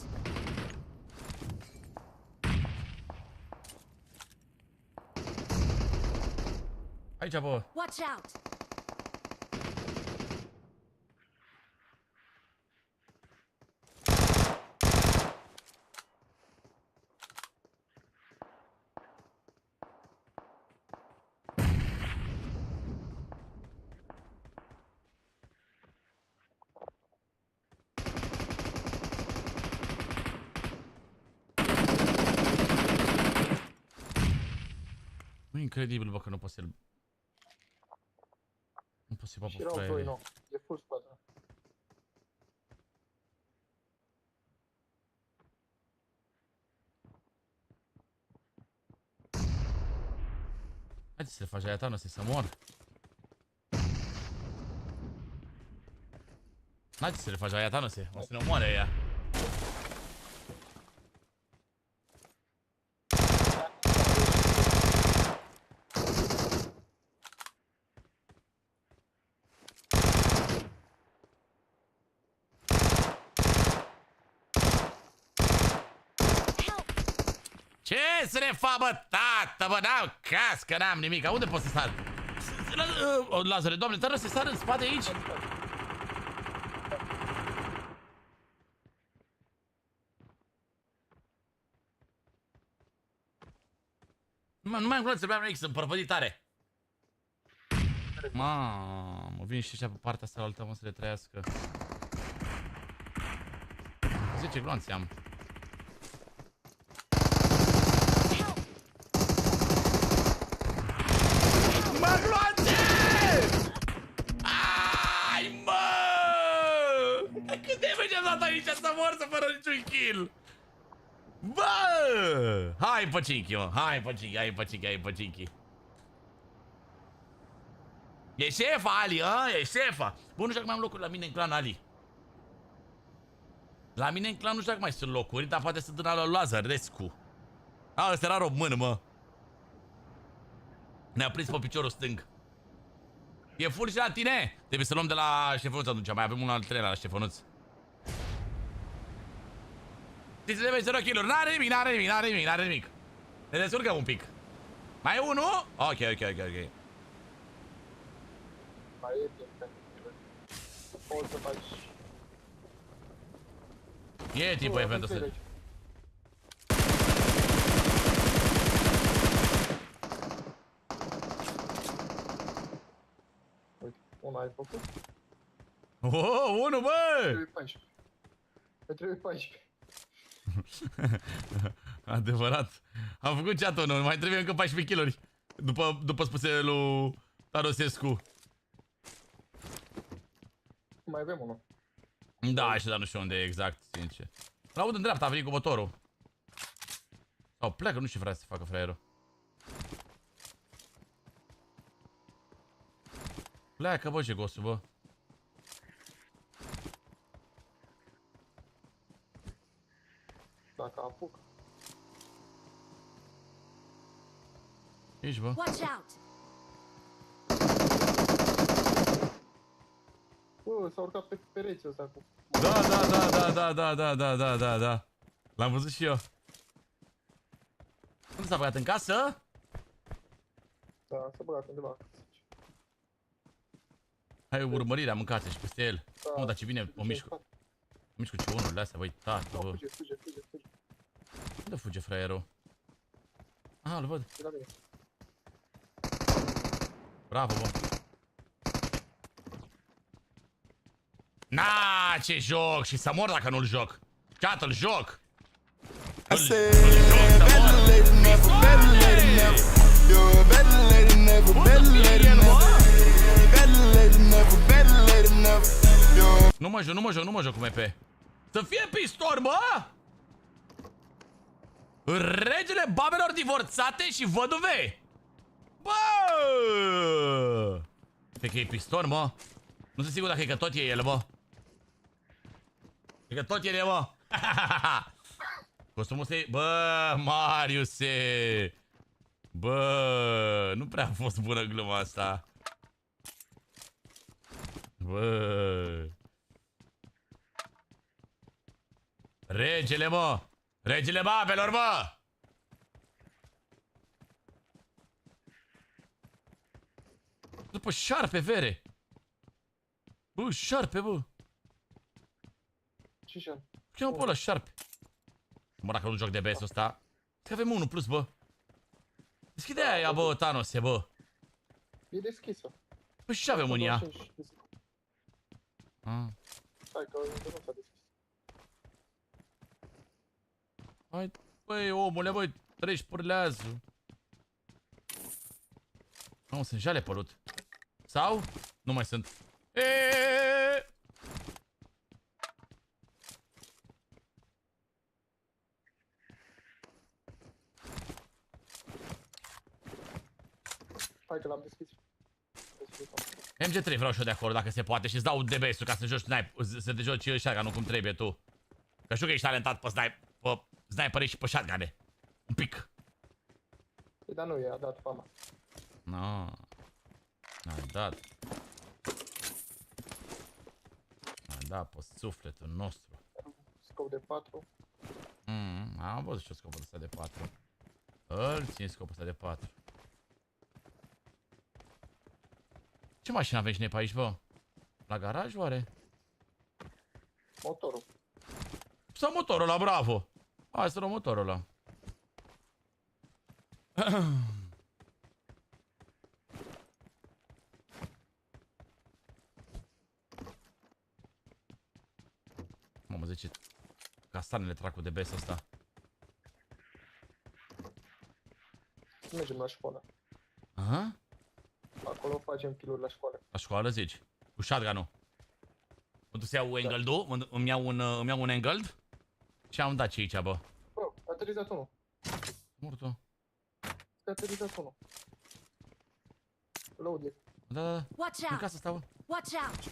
Aici, bă. Watch out! Nu e incredibil, bă, că nu pot să-l... Nu pot să-i Și papă erau doi, fraierii. nu. E full squadra. Haide să le faci aia ta, nu să mor. Haide să le faci aia ta, nu se. O să ne omoare ea. Ce să ne fac, bă, tată, bă, n-am cască, n-am nimic. Unde pot să sar? Lazare, doamne, trebuie să sar în spate aici? Nu mai am gloanțe, să beam nimic, sunt prăpădit tare. Mamă, vin și ăștia pe partea asta altă, mă, să le trăiască. 10 gloanțe am. Mă, gloanțe! Ai, mă! Cât de damage am dat aici să mor să fără niciun kill? Bă! Hai pe cinchi, mă! Hai pe cinchi, hai pe cinchi, hai pe cinchi. E șefa, Ali, a? E șefa! Bă, nu știu dacă mai am locuri la mine în clan, Ali. La mine în clan nu știu dacă mai sunt locuri, dar poate sunt în ala lui Lazarescu. A, ăsta era român, mă. Ne-a prins pe piciorul stâng. E full și la tine. Trebuie să luăm de la șefănuț atunci. Mai avem un al treilea la șefănuț. Știți să 0 kill-uri. N-are nimic, n-are nimic, n-are nimic, n-are nimic. Ne descurcăm un pic. Mai e unul? Ok. Mai e timp pentru tine. Poți să faci... E timpul, e pentru să... Uite, una ai făcut. Oh, unul, bă! Trebuie 14. Trebuie 14. Adevărat. Am făcut chat-ul, nu mai trebuie încă 14 kg-uri. După spusele lui Tarosescu. Mai avem unul. Da, așa, dar nu știu unde e exact, sincer. L-aud în dreapta, a venit cu motorul. Sau pleacă, nu știu ce vrea să facă fraierul. Pleacă, bă, ce gosul, bă. Dacă apuc. Ești, bă. Watch out! Bă, s-a urcat pe pereții ăsta cu... Da. L-am văzut și eu. Unde s-a băgat? În casă? Da, s-a băgat undeva. Hai urmărirea, mâncați și peste el. Da, Mă, dar ce bine, o mișcă. Mișcă ce unurile astea, băi, tată, bă. Fuge. Unde fuge fraierul? Aha, îl văd. E la mine. Bravo, bă. Na, ce joc! Și să mor dacă nu-l joc. Chat, îl joc! I said, better late than never, better late than never. You're better late than never, better late than never. Better late than never, better late than never. Nu mă joc cu MP. Să fie pistor, bă! Regele babelor divorțate și văduve! Bă! Cred că e piston, mă. Nu sunt sigur dacă e că tot e el, bă. E că tot e el, bă. Costumul ăsta e... Bă, Mariuse! Bă, nu prea a fost bună gluma asta. Bă... Regele, mă! Regele babelor, mă! După șarpe, vere! Bă, șarpe, bă! Ce șan? Cheamă pe ăla șarpe. Mă, dacă nu joc de BS-ul ăsta. Că avem 1 plus, bă. Deschide aia, bă, Thanose, bă. E deschisă. Păi și ce avem în ea? Hai că nu s-a deschis. Hai, băi, omule, băi, treci pârlează. Nu, sunt jale pălut. Sau? Nu mai sunt. Eee! Hai că l-am deschis. MG3 vreau și eu de acolo, dacă se poate, și îți dau DBS-ul ca să joci să te joci shotgun-ul cum trebuie tu. Că știu că ești talentat pe sniperii și pe shotgun-e. Un pic. Păi, dar nu, i-a dat fama. No. N-a dat. N-a dat pe sufletul nostru. Scop de 4. Am văzut și eu scopul ăsta de 4. Îl țin scopul ăsta de 4. Ce mașină avem și noi pe aici, bă? La garaj, oare? Motorul. Sau motorul ăla, bravo! Hai să luăm motorul ăla. Mamă, zice castanele trag de BS ăsta. Mergem la școală. Aha? Acolo facem kill-uri la școală. La școală, zici? Cu shotgun-ul. Mă duc să iau angle-ul, îmi iau un angle și am dat ce aici, bă. Bă, a aterizat unul. Mortul. A aterizat unul. Load e. Da. Watch În out! casă stau. Watch out!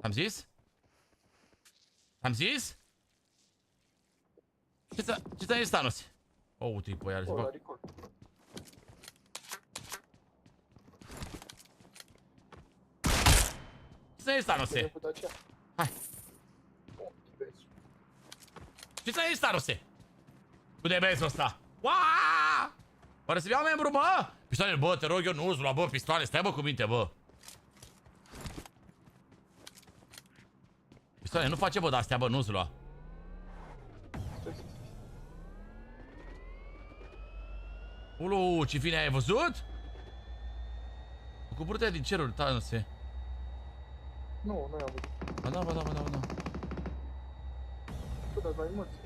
Am zis? Am zis? Ce ți-a zis, Thanos? O, uite-i pe iar, La record. Ce ți-a zis, Thanose? Hai. Ce ți-a zis, Thanose? Cu DBS-ul ăsta. Uaaaa! Pare să-mi iau membru, bă! Pistoane, bă, te rog eu, nu-ți lua, bă, pistoane, stai, bă, cu minte, bă. Pistoane, nu face, bă, de-astea, bă, nu-ți lua. Ulu, ce fine ai văzut? Cu burtea din cerul, Thanose. Nu, nu i-am văzut. Ba da, ba da, ba da, ba da. Tu, dar mai mulți, 4-3.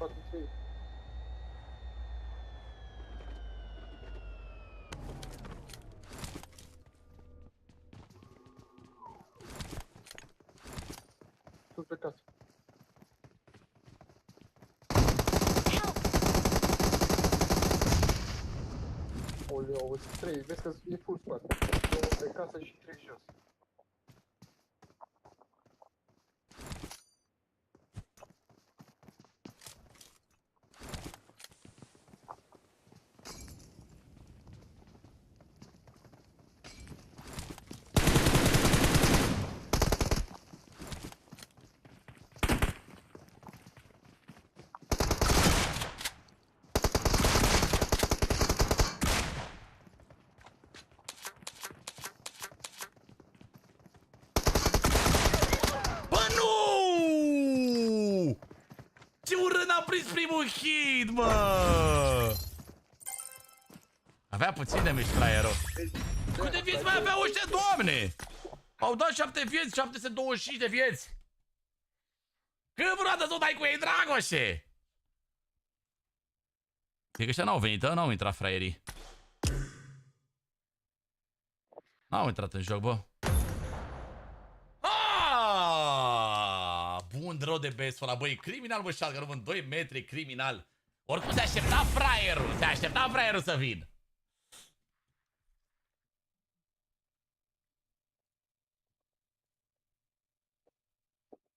Tu pe casă. Oleu, 3, vezi că e full squad. 2 pe casă și 3 jos. Primul hit, mă! Avea puțin de mici fraierul. Câte vieți mai aveau ăștia, doamne? Au dat 7 vieți, 725 de vieți. Când vreodată să o dai cu ei, Dragoșe? Cred că ăștia n-au venit, n-au intrat fraierii. N-au intrat în joc, bă. Bun rău de BS-ul ăla, băi, criminal, bă, șalcă, nu vând 2 metri, criminal. Oricum se aștepta fraierul, să vin.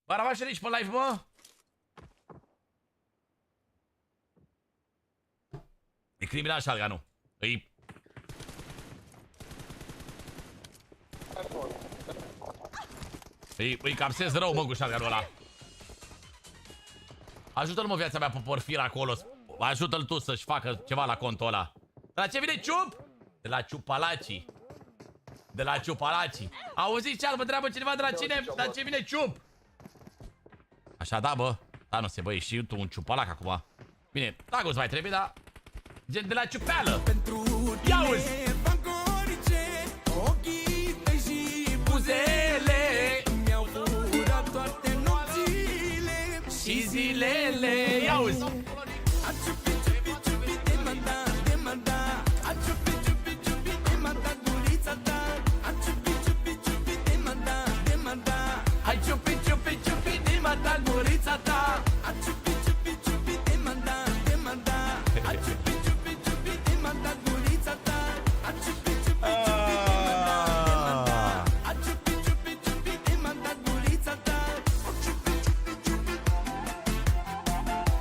Bă, rămas și aici pe live, bă? E criminal, șalcă, nu. Îi... Îi capsez rău, mă, cu shotgun-ul ăla. Ajută-l, mă, viața mea, pe porfir acolo. Ajută-l tu să-și facă ceva la contul ăla. De la ce vine ciup? De la ciupalacii. De la ciupalacii. Auziți ce mă întreabă cineva de la cine? De la ce vine ciup? Așa, da, bă. Da, nu se, bă, ești și tu un ciupalac acum. Bine, dacă îți mai trebuie, dar... Gen de la ciupeală. Ia uzi! Buzele mi-au furat toate nopțile și zilele. Ia uzi! Hai ciupi, ciupi, ciupi, dima ta, gurița ta.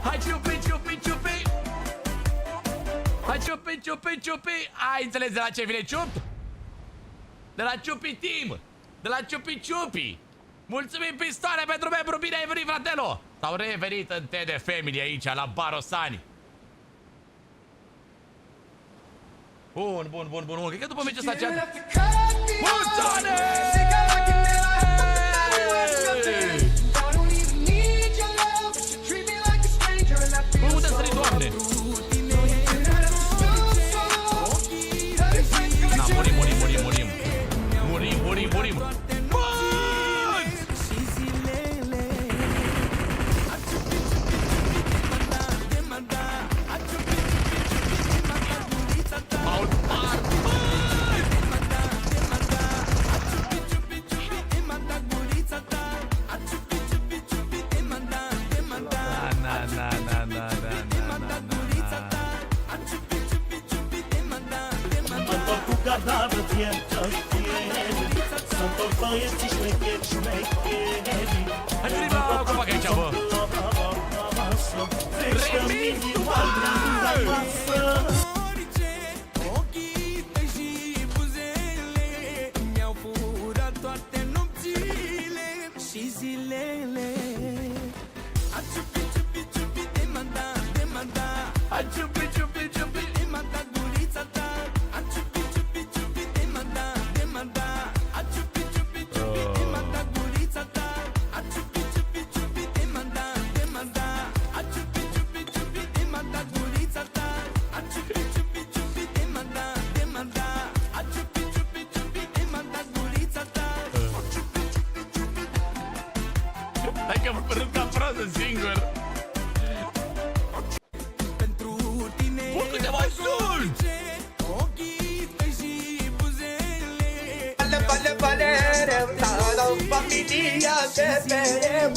Hai ciupi, ciupi, ciupi. Hai ciupi, ciupi, ciupi. Ai înțeles de la ce vine ciup? De la ciupi team. De la ciupi ciupi. Mulțumim, pistoane, pentru membru. Bine ai venit, fratelo. S-au revenit în TD Family aici, la Barosani. Bun, bun, bun, bun, bun. Cred că după meciul ăsta cea... Mulțane! Bă, unde sări, Doamne? Na, murim, murim, murim, murim. Murim, murim, murim. Hai venim la copac aici, bă! Remixul, bă! Ochii tăi și buzele mi-au furat toate nopțile și zilele. A ciupi, ciupi, ciupi, te manda. A ciupi, ciupi, ciupi, te manda gurița ta. A ciupi, ciupi, ciupi, te manda. A ciupi, ciupi, ciupi, te manda gurița ta. A ciupi, ciupi, ciupi, te manda. A ciupi, ciupi, ciupi, te manda gurița ta. A ciupi, ciupi, ciupi, te manda. A ciupi, ciupi, ciupi, te manda gurița ta. Hai că râd ca frază singur. Pentru tine câte mai sunt! Ochii tăi și buzele. Vale, familia DESPRE.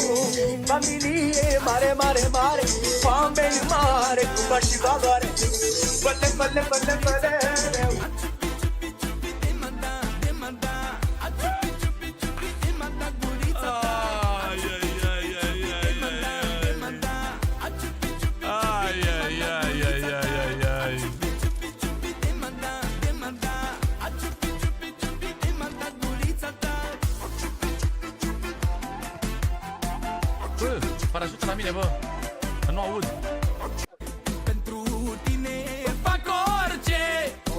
Familie mare, mare, mare. Oameni mare, cu bani și valoare. Vale. Bă, parașută la mine, bă. Că nu aud. Pentru tine fac orice.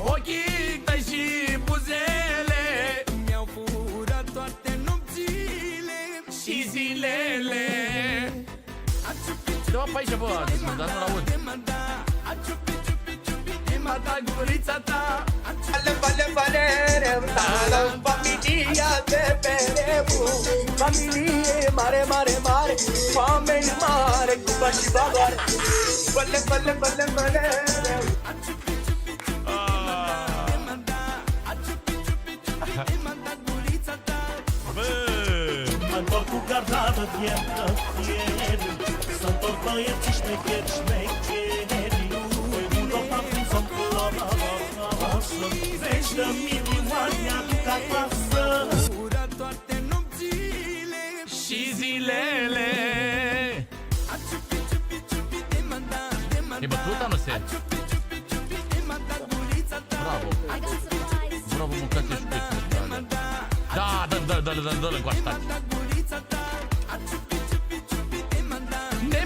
Ochii tăi și buzele mi-au furat toate nopțile și zilele. Dă-mă pe aici, bă, dar nu-l aud. Mata gurița ta. Vale, familia DESPRE. Familie mare, mare, mare. Oameni mare, cu bani și valoare. Vale. Mă întorc cu gardată fiertă, să întorc băieții șmecheri. Zeci de milioane mi-aduc acasă. Furat toate nopțile și zilele. E bătuta, nu se? Bravo. Bravo, mâncați și cu. Da, dă-l încoace, taci.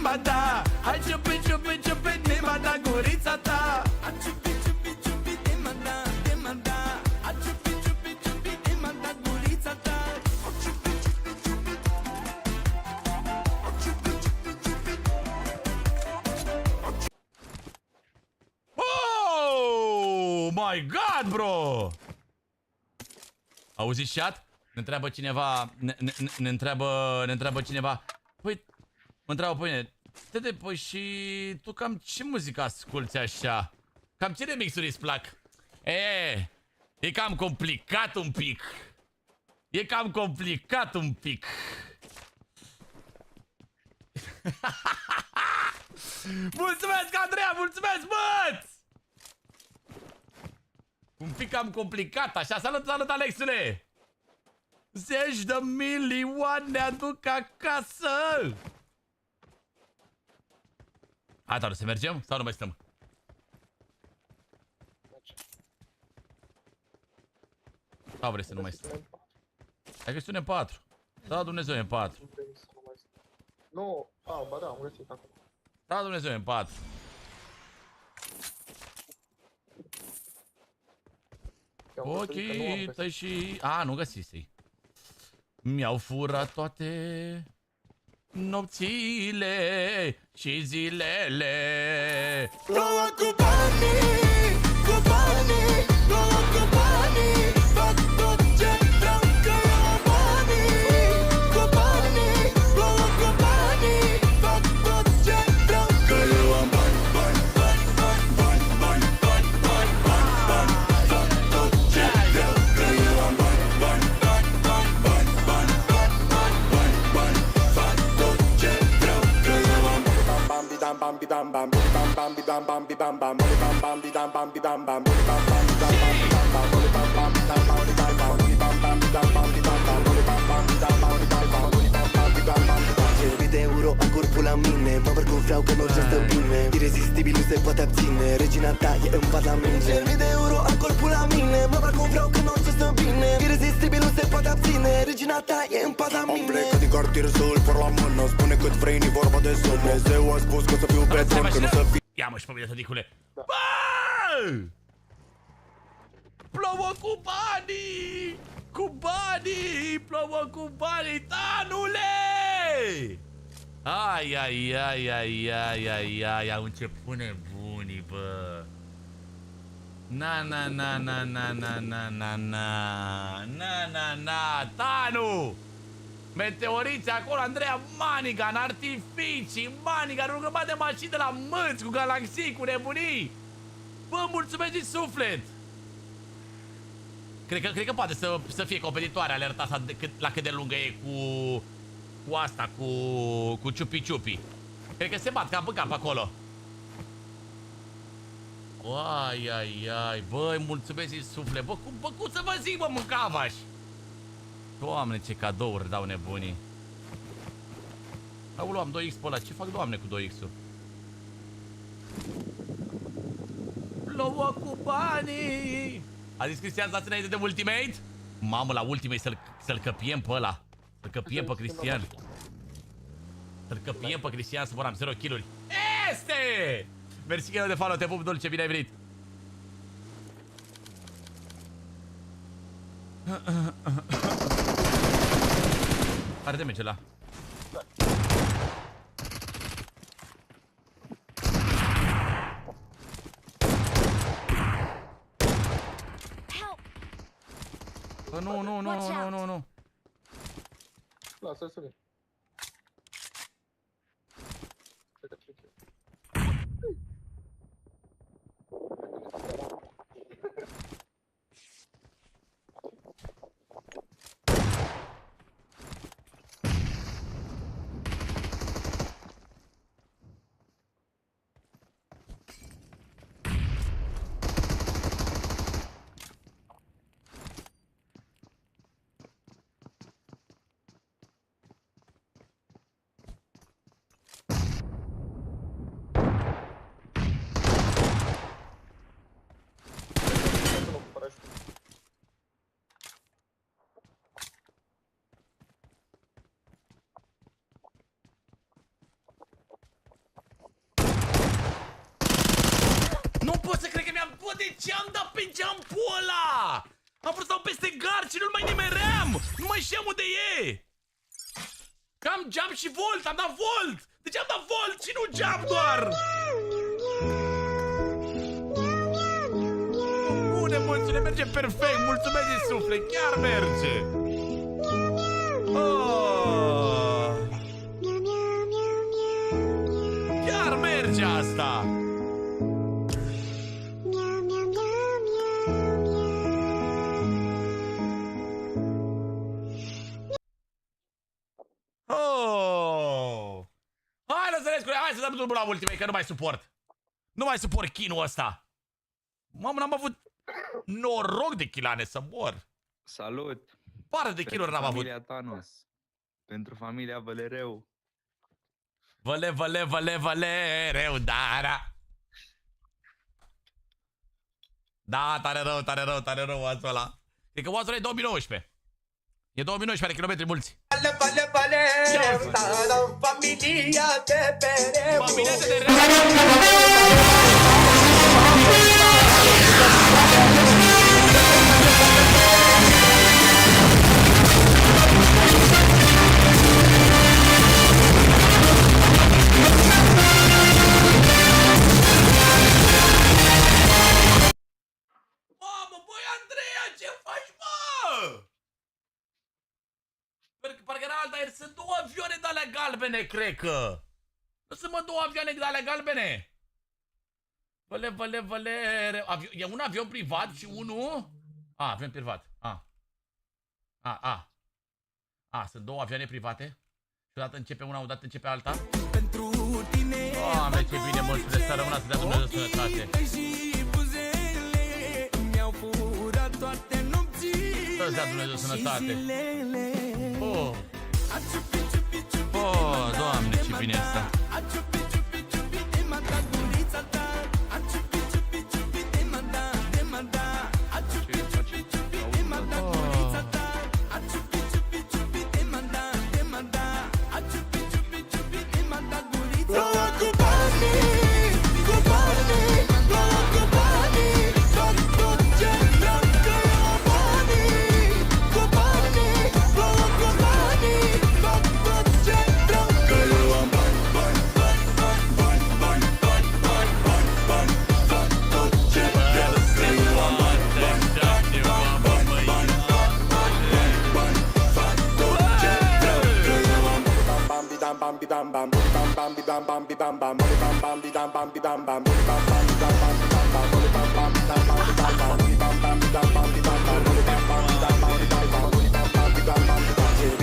inima ta. Hai ciupi, ciupi, ciupi, inima ta, gurița ta. Hai ciupi, ciupi, ciupi, inima ta, inima ta. Hai ciupi, ciupi, ciupi, inima ta, gurița ta. Hai ciupi, ciupi, ciupi. Hai ciupi, ciupi, ciupi. Oh my god, bro! Auziți chat? Ne întreabă cineva, ne întreabă cineva. Păi, mă întreabă pe mine, Tede, păi și tu cam ce muzică asculti așa? Cam ce remixuri îți plac? E cam complicat un pic. E cam complicat un pic. Mulțumesc, Andreea, mulțumesc, băt! Un pic cam complicat, așa. Salut, salut, Alexule! Zeci de milioane aduc acasă! Hai, dar să mergem sau nu mai stăm? Sau vrei să nu mai stăm? Hai că sunem 4. Da, Dumnezeu, e 4. Nu, ba da, am găsit acum. Da, Dumnezeu, e 4. Ochii tăi și... A, nu găsisei. Mi-au furat toate nopțile și zilele. Plouă cu banii, cu banii, plouă cu banii. Fac tot ce vreau că eu am banii. Cu banii, plouă cu banii. Fac tot ce vreau că eu am bani, bani, bani, bani, bani, bani, bani, bani, bani, bani. Fac tot ce vreau că eu am bani, bani, bani, bani, bani, bani, bani, bani, bani, bani. Fac tot ce vreau că eu am bani. Bam bam bam bam bam bam bam bam bam bam bam bam bam bam bam bam bam bam de euro am corpul la mine. Mă văd cum vreau că nu stă bine. Irezistibil nu se poate abține. Regina ta e în pat la mine. 10.000 de euro am corpul la mine. Mă văd cum vreau că nu stă bine. Irezistibil nu se poate abține. Regina ta e în pat la mine. Am plecat din cartier să îl por la mână. Spune cât vrei, ni vorba de sume. Dumnezeu a spus că o să fiu pe tron, că nu să fii. Ia mă și pe mine, tăticule. Bă! Plouă cu banii! Cu banii! Plouă cu banii, Tanule! Ai, ai, ai, ai, ai, ai, ai, au început nebunii, bă. Na, na, na, na, na, na, na, na, na, na, na, na, Tanu! Meteoriți acolo, Andreea Manigan, artificii, Manigan, rugămat de mașini de la mânți, cu galaxii, cu nebunii. Bă, mulțumesc din suflet! Cred că poate să fie competitoare alerta asta la cât de lungă e cu asta, cu ciupi-ciupi. Cred că se bat cap în cap acolo. Ai, ai, ai, băi, mulțumesc din suflet. Bă, cum să vă zic, bă, mâncavaș. Doamne, ce cadouri dau nebunii. Aoleu, am 2x pe ăla. Ce fac, Doamne, cu 2x-ul? Plouă cu banii. A zis Cristian, dați înainte de ultimate? Mamă, la ultimate să-l căpiem pe ăla. Să-l căpiem pe Cristian. Să-l căpiem pe Cristian, să voram 0 kill-uri. Este! Mersi că de follow, te pup dulce, bine ai venit. Are damage ăla. Nu. Lasă-l să vin. am dat pe jump-ul ăla! Am vrut să dau peste gard și nu-l mai nimeream! Nu mai știam unde e! Că am jump și volt, am dat volt! De ce am dat volt și nu jump doar? Bune, mulțumesc, merge perfect, mulțumesc din suflet, chiar merge! Oh. Chiar merge asta! Oh! Hai, lăsărescu, hai să dăm drumul la ultimei, că nu mai suport. Nu mai suport chinul ăsta. Mamă, n-am avut noroc de chilane să mor. Salut! Pară de chinuri n-am avut. Familia Thanos. Pentru familia Vălereu. Vălereu, da, tare rău oasul ăla. Cred că oasul ăla e 2019. E 2019, are kilometri mulți. Familia TEDEREU. Mamă, băi, Andreea, ce faci, mă? Parcă era alta ieri, sunt două avioane de alea galbene, cred că. Nu sunt, mă, două avioane de alea galbene. E un avion privat și unul... avion privat. Sunt două avioane private. Și odată începe una, odată începe alta. Doamne, ce bine, mă, să rămână să dea Dumnezeu sănătate. Să-ți dea Dumnezeu sănătate. Doamne, ce bine asta.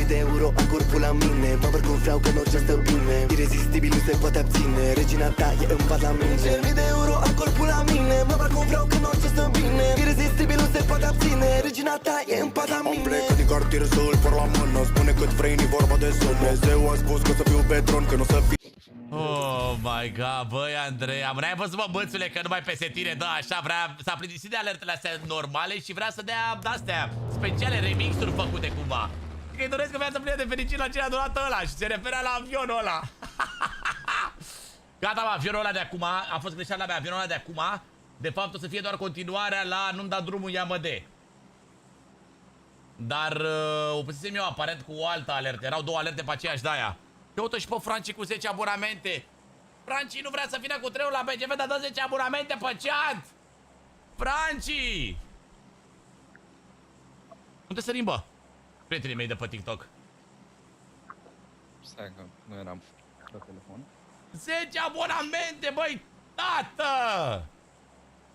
De euro am corpul la mine. Mă văd cum vreau că în orice stă bine. Irezistibil nu se poate abține. Regina ta e în pat la mine. 10.000 de euro am corpul la mine. Mă văd cum vreau că în orice stă bine. Irezistibil nu se poate abține. Regina ta e în pat la mine. Am plecat din cartier să îl por la mână. Spune cât vrei, ni vorba de sună. Dumnezeu a spus că o să fiu pe tron, că nu o să fii. Oh my god, băi, Andreea, n-ai văzut, mă, bățule, că numai peste tine, da, așa, s-a plictisit de alertele astea normale și vrea să dea astea speciale, remixuri făcute cumva. Că îi doresc că viața plină de fericire la ce a donat ăla și se referea la avionul ăla. Gata, mă, avionul ăla de acum, a fost greșeala la mea, avionul ăla de acum, de fapt o să fie doar continuarea la nu-mi da drumul, ia-mă de. Dar o pusesem eu aparent cu o altă alertă, erau două alerte pe aceeași de-aia. Căută și pe Franci cu 10 abonamente. Franci nu vrea să vină cu treul la BGV, dar dă 10 abonamente pe chat. Franci! Unde sărim, bă? Prietenii mei de pe TikTok. Stai că nu eram pe telefon. 10 abonamente, băi, tată!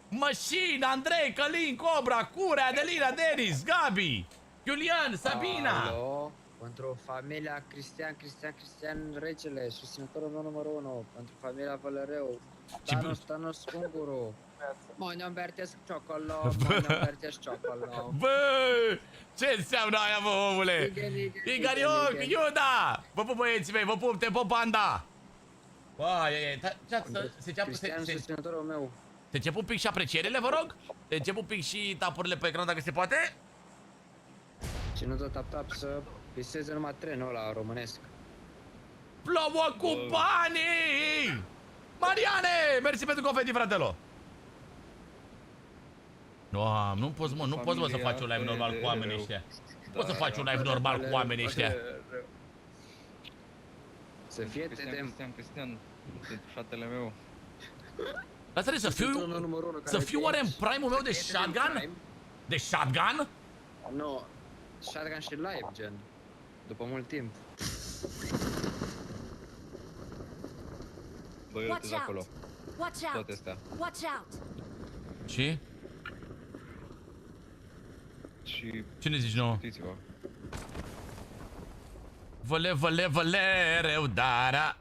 Machine, Andrei, Călin, Cobra, Cure, Adelina, Denis, Gabi, Iulian, Sabina. Alo, pentru familia Cristian Regele, susținătorul meu numărul 1, pentru familia Vălereu, Thanos Unguru. Mă ne-învertesc ciocolo, Bă, ce înseamnă aia, bă, omule? Igarion, Iuda! Vă pup, băieții mei, vă pup, te pup, panda! Bă, Cristian, susținătorul meu. Te încep un pic și aprecierile, vă rog? Te încep un pic și tapurile pe ecran, dacă se poate? Și nu tot tap să piseze numai trenul ăla românesc. Plouă cu banii! Mariane, mersi pentru confeti, fratelo! Nu poți, mă, nu poți, mă, să faci un live normal cu oamenii ăștia. Poți să faci un live normal cu oamenii ăștia. Să fie Cristian, pentru fratele meu. Lasă-le să fiu oare în prime-ul meu de shotgun? De shotgun? Nu, shotgun și live, gen. După mult timp. Băi, uite acolo. Toate astea. Și? Și... Ce ne zici nouă? Știți-vă. Văle, reudarea.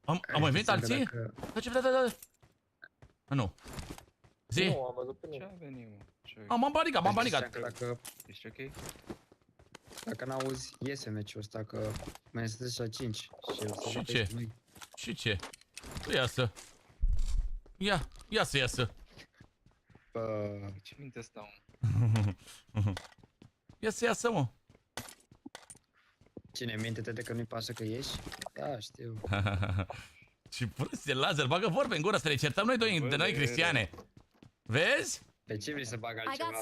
Am mai venit alții? Da. Nu. Zi. Nu, am văzut pe Ce nimeni. a venit, mă? M-am banicat. Ești ok? Dacă n-auzi, iese meciul ăsta, că mai este la 5. Și ce? Și ce? Iasă. Ia să iasă. Ce minte stau? Ia să iasă, mă. Cine minte-te de că nu-i pasă că ieși? Da, știu. Și proste, Lazar, bagă vorbe în gură să ne certăm noi doi de noi cristiane. Vezi? Pe ce vrei să bag altceva?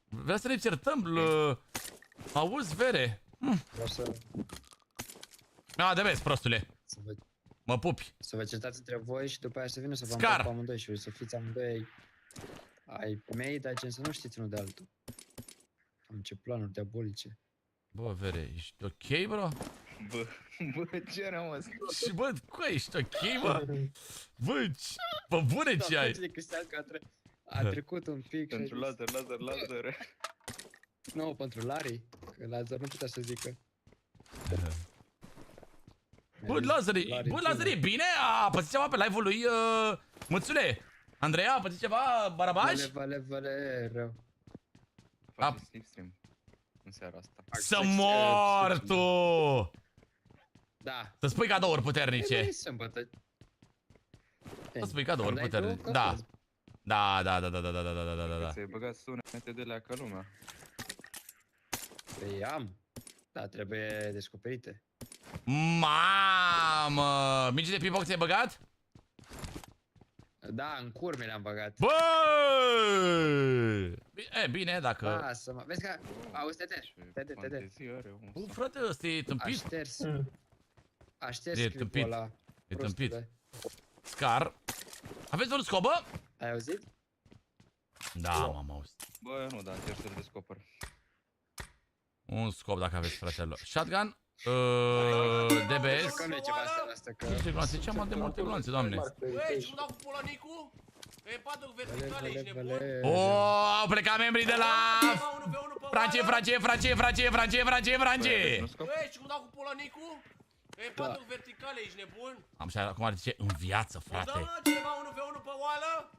Vreau să ne certăm, auzi, vere? Vreau să... De vezi, prostule. Mă pupi. Să vă certați între voi și după aia să vină să vă Scar. împart pe amândoi și să fiți amândoi ai mei, dar gen să nu știți unul de altul. Am ce planuri diabolice. Bă, vere, ești ok, bro? Bă, ce era, mă? Și bă, ești ok, bă? Bă, pe bune ce ai? Cristian că a trecut un pic. Pentru Lazar. Nu, pentru Larry. Că Lazar nu putea să zică. Bă, Lazar e bine? A pățit ceva pe live-ul lui Mățule? Andreea, a pățit ceva barabaj? Vale, rău. Face slipstream în seara asta. Să mor tu! Da. Să spui cadouri puternice. E sâmbătă. Să spui cadouri puternice. Da. Da. Ți-ai băgat sunete de la ca lumea. Păi am. Da, trebuie descoperite. Mamă! Mici de pipoc ți-ai băgat? Da, în curme le-am băgat. Bă! E, bine, dacă... Lasă-mă. Vezi că... Auzi, Tede. Bă, frate, ăsta e tâmpit. A șters clipul ăla. E tâmpit. Scar. Aveți un scop, bă? Ai auzit? Da, m-am auzit. Bă, nu, dar încerc să-l descoper. Un scop dacă aveți, fratelor. Shotgun. DBS. Multe ce am de multe glanțe, doamne. Băi, și cum dau cu polonicul? E patru verticale, ești nebun? Au plecat membrii de la... Francie. Băi, și cum dau cu polonicul? E patru verticale, ești nebun? Am și acum ar zice în viață, frate. Da, mă, cineva 1v1 pe oală?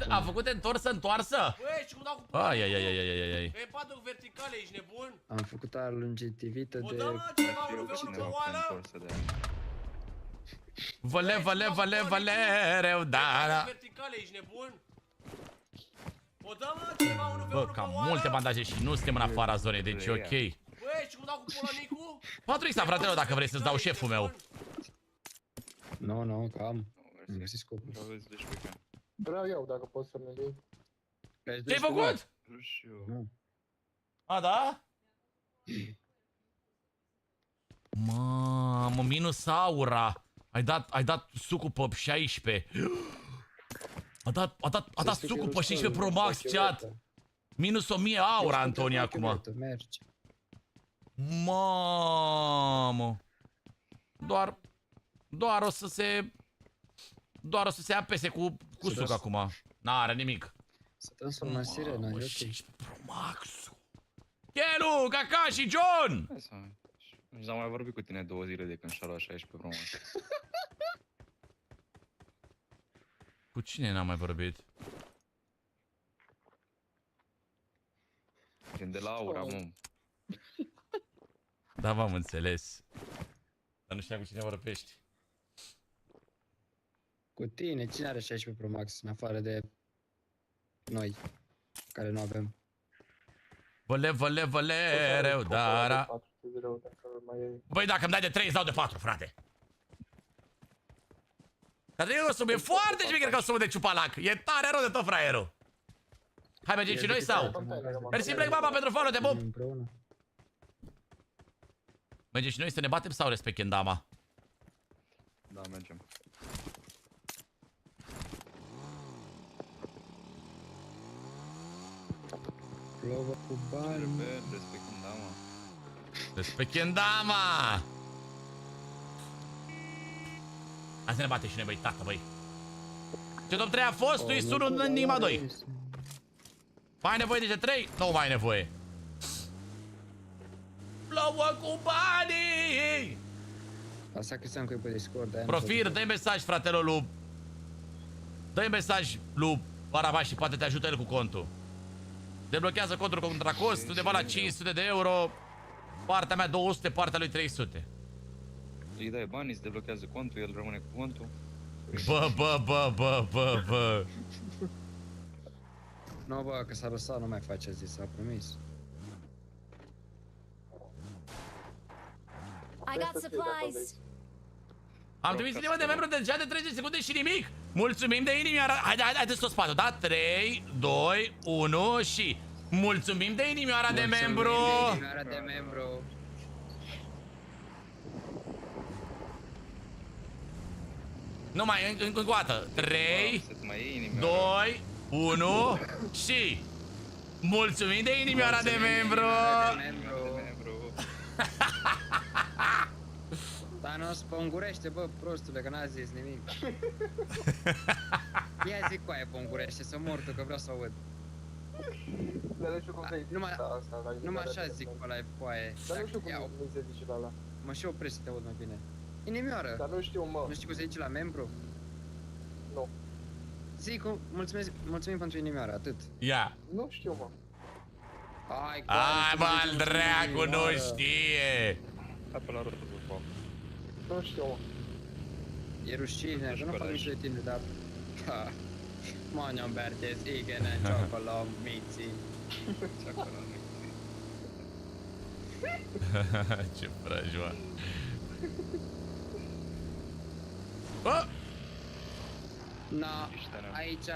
A făcut întoarsă? Băi, și cum dau cu polonicul? Ai. E patru verticale, ești nebun? Am făcut o longevitivită de... Da, mă, cineva 1v1 pe oală? Văle, reudarea. Verticale, ești nebun? O dă, mă, cineva 1v1 pe oală? Bă, cam multe bandaje și nu suntem în afara zonei, deci e ok. Băi, și cum dau cu polonicul? 4x, fratelor, dacă vrei să-ți dau șeful meu. Nu, că am. Am găsit scopul. Vreau eu, dacă poți să-mi iei. Ce-ai făcut? Nu. A, da? Mamă, minus aura. Ai dat sucul pe 16. A dat sucul pe 16 Pro Max, chat. Minus 1000 aura, Antonia, acum. Mamă. Doar o să se apese cu suc acum. N-are nimic. Se transformă în sirenă, e ok. 16 Pro Max-ul. Chelu, Caca și John! Nici n-am mai vorbit cu tine 2 zile de când și-a luat 16 Pro Max. Cu cine n-am mai vorbit? Gen de la aura, mă. Da, v-am înțeles. Dar nu știam cu cine vorbești. Cu tine, cine are 16 Pro Max în afară de noi, care nu avem? Văle, reudarea. Băi, dacă îmi dai de 3, îți dau de 4, frate. Dar trebuie costum, e foarte șmecher costumul de ciupalac. E tare rău de tot, fraierul. Hai, mergem și noi sau? Mersi, Black Mama, pentru follow, te pup! Mergem și noi să ne batem sau respect kendama? Da, mergem. Plouă cu bani. Respect kendama. Respect kendama! Hai să ne batem și noi, băi, tată, băi. Ce top 3 a fost? Tu ești unul în inima 2. Mai ai nevoie de 3? Nu mai ai nevoie. Plouă cu banii! Asta Cristian că e pe Discord. Profir, dă-i mesaj, fratelor lui. Dă-i mesaj lui Barabas și poate te ajută el cu contul. Deblochează contul contra cost, undeva la 500 de euro. Partea mea 200, partea lui 300. Îi dai bani, îți deblochează contul, el rămâne cu contul. Bă. Nu, bă, că s-a lăsat, nu mai face zi, s-a promis. I got supplies. Am trimis inima de membru deja de 30 secunde și nimic. Mulțumim de inimioară. Haideți tot spatul, da? 3, 2, 1 și... Mulțumim de inimioara de membru. Mulțumim de inimioara de membru. Numai, încă o dată. 3, 2, 1 și... Mulțumim de inimioara de membru. Dar nu spongurește, bă, prostule, că n-a zis nimic. Ia zic cu aia pongurește, să mor tu, că vreau să aud. Dar nu știu cum să-i zici asta. Numai așa zic pe live cu aia. Dar nu știu cum se zice la ăla. Mă și opresc să te aud mai bine. Inimioară. Dar nu știu, mă. Nu știi cum se zice la membru? Nu. Zic, mulțumim pentru inimioară, atât. Ia. Nu știu, mă. Hai, bă, al dracu, nu știe. Hai pe la rotă, bă. Nu știu, mă. E rușine, că nu fac mișto de tine, dar... Mondjam Bertész, igen, csak a lammici. Csak a lammici. Ce prăjoa. Bă! Na, aici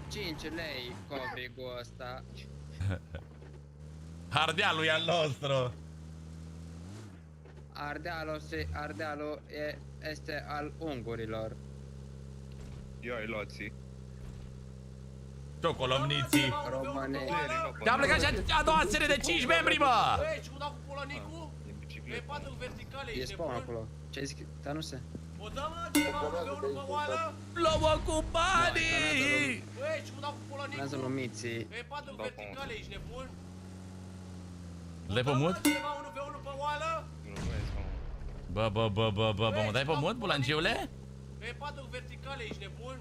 5 lei cobrigul ăsta. Ardealul e al nostru. Ardealul este al ungurilor. Ia ai luați. Ciocolomniții. Române. Te-am plecat și a doua serie de 5 membri, bă! Băi, ce cu dau cu polonicul? E 4 verticale, E ești spawn nebun? acolo. Ce ai zis? Tanuse? O dă, mă, cineva unul pe unul pe oală? Plouă cu banii! Băi, ce cu dau cu Urmează polonicul? lumiții. E 4 verticale, ești nebun? Dai pe mut? Cineva unul pe unul pe oală? Bă, mă dai pe mut, bulangiule? E 4 verticale, ești nebun?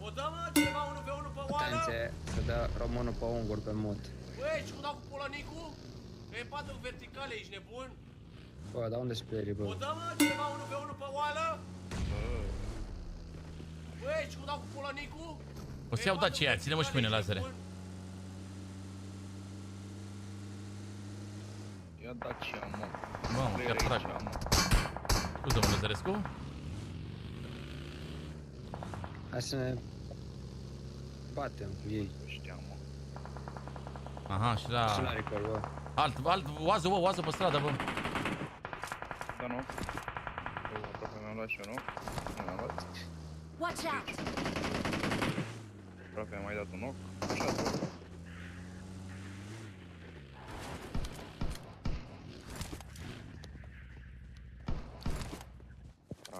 O dă, mă, cineva unul pe unul pe oală? Atenție, să dă românul pe ungur pe mut. Băi, ce cu dau cu polonicul? E 4 verticale, ești nebun? Bă, dar unde sperii, O bă? dă, mă, cineva unul pe unul pe oală? Băi, ce cu dau cu polonicul? O să iau Dacia, ține-mă și cu mine lazere. Ia Dacia, mă. Mamă, chiar trag. Scuze-mă, Lăzărescu. Hai să ne batem cu ei. Știam, mă. Aha, și la... Și la recol, bă. Alt, oază pe stradă, bă. Da, nu. Aproape mi-am luat și eu, nu? Nu mi-am luat. Watch out! Aproape am mai dat un ochi. Așa, bă.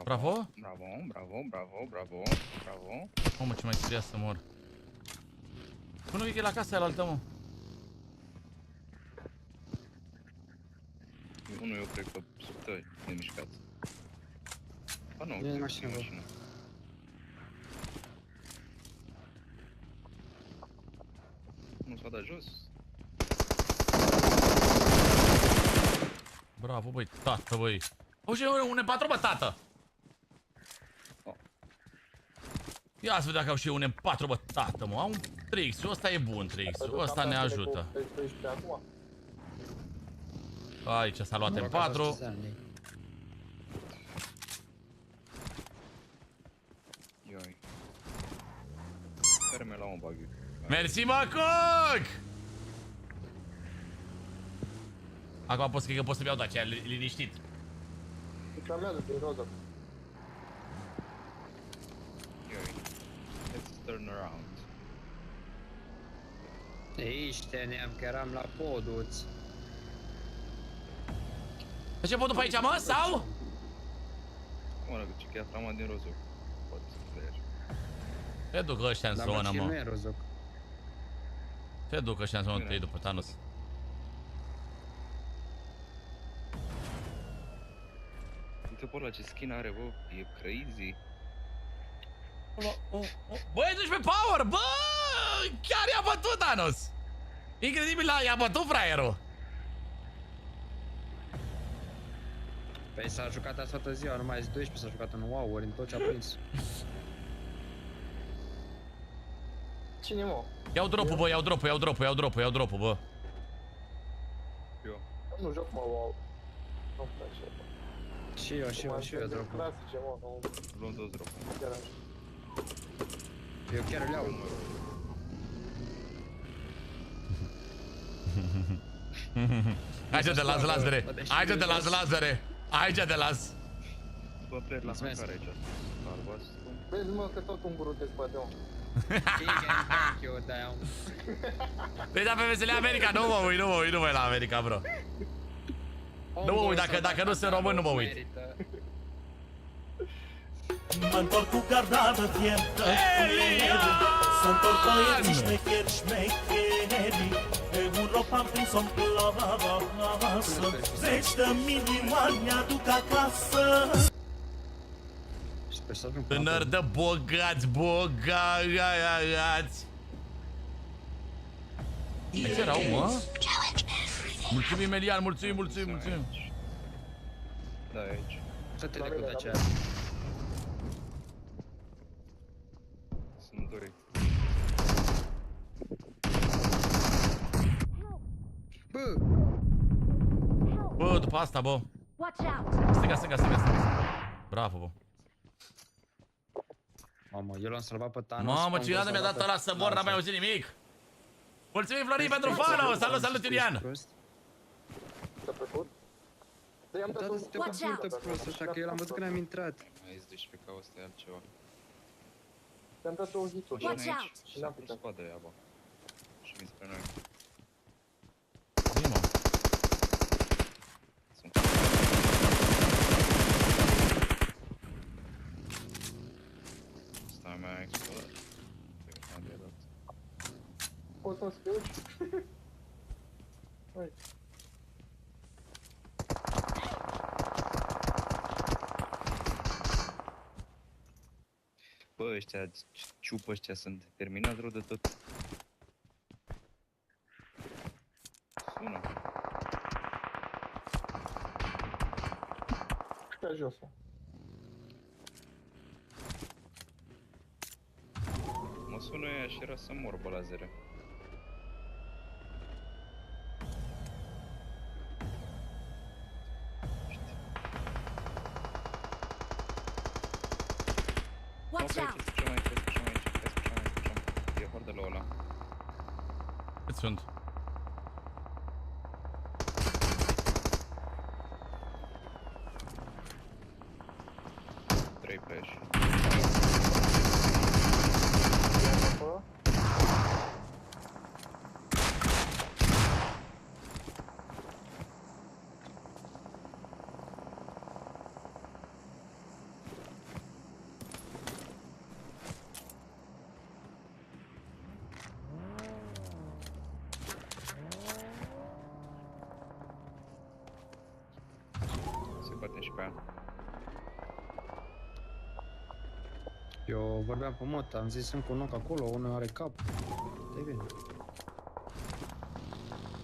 Bravo? Bravo. Mamă, ce mai serios să mor. Până e la casa aia la altă, mă. Unul eu cred că stă nemișcat. Ba nu, E mașină, bă. Nu s-a dat jos. Bravo, băi, tată, băi. O, și un M4, bă, tată! Ia să vedem dacă au și un M4, bă, tată, mă. Au un 3x-ul, ăsta e bun, 3x-ul, ăsta ne ajută. Aici s-a luat M4. mai la un bug. Mersi, mă, Coc! Acum pot să cred că pot să-mi iau Dacia, liniștit. Îți amează din roză. Let's turn around. Iște-ne-am că eram la poduț. De ce pot după aici, mă, sau? Mă rog, Cica, trama din rozul. Poate să pleci. Ce duc ăștia în zonă, Dar mă? nu e rozoc. Ce duc ăștia în zonă întâi după Thanos? Uite pe ăla ce skin are, bă, e crazy. Bă, e duci pe power, bă! Chiar i-a bătut Thanos! Incredibil, i-a bătut fraierul! Păi s-a jucat azi toată ziua, numai azi 12 s-a jucat în wow-uri, în tot ce a prins. Cine, mă? Iau dropul, bă, iau dropul, bă. Eu. Nu joc, mă, wow. Nu-mi place. Și eu dropul. Clasice, mă, nu. Luăm 2 dropuri. Chiar așa. Eu chiar îl iau. Hai să te las, Lazare! Hai să te las, Lazare! Aici te las! Bă, plec la mâncare aici. Albastru. Vezi, mă, că tot ungurul te spate, mă. Thank you, down. Păi da, PMSL America, nu mă uit la America, bro. Nu mă uit, dacă nu sunt român, nu mă uit. Mă întorc cu garda fiertă. Să întorc băieții șmecheri. Europa-n prins-o-n plasă. 10 de milioane aduc acasă. Tânăr de bogați. Ce erau, mă? Mulțumim, Elian, mulțumim. Da, aici. Să te cu Dacia. Sunt 2. Bă, după asta, bă. Stânga. Bravo, bă. Mamă, eu l-am salvat pe Thanos. Mamă, ce mi-a dat ăla să mor, n-am mai auzit nimic. Mulțumim, Florin, pentru follow. Salut, Iulian. Ți-a plăcut? I-am dat un... Watch out! Prost, așa că eu l-am văzut când am intrat. Ai zis 12 ca ăsta e altceva. Ți-am dat 2 hituri. Watch out! Și n-am picat. Scoadă ea, bă. Și vin spre noi. Stai, mai explodat. Poți să-mi spui? Hai. Bă, ăștia, ciupă ăștia sunt terminați rău de tot. Sună. Pe jos. Mă sună ea și era să mor, bă, lazere. Watch out! E horde la ăla. Cât sunt? Trei flash. Batem și pe ea. Eu vorbeam pe mod, am zis încă un knock acolo, unul are cap. Stai bine.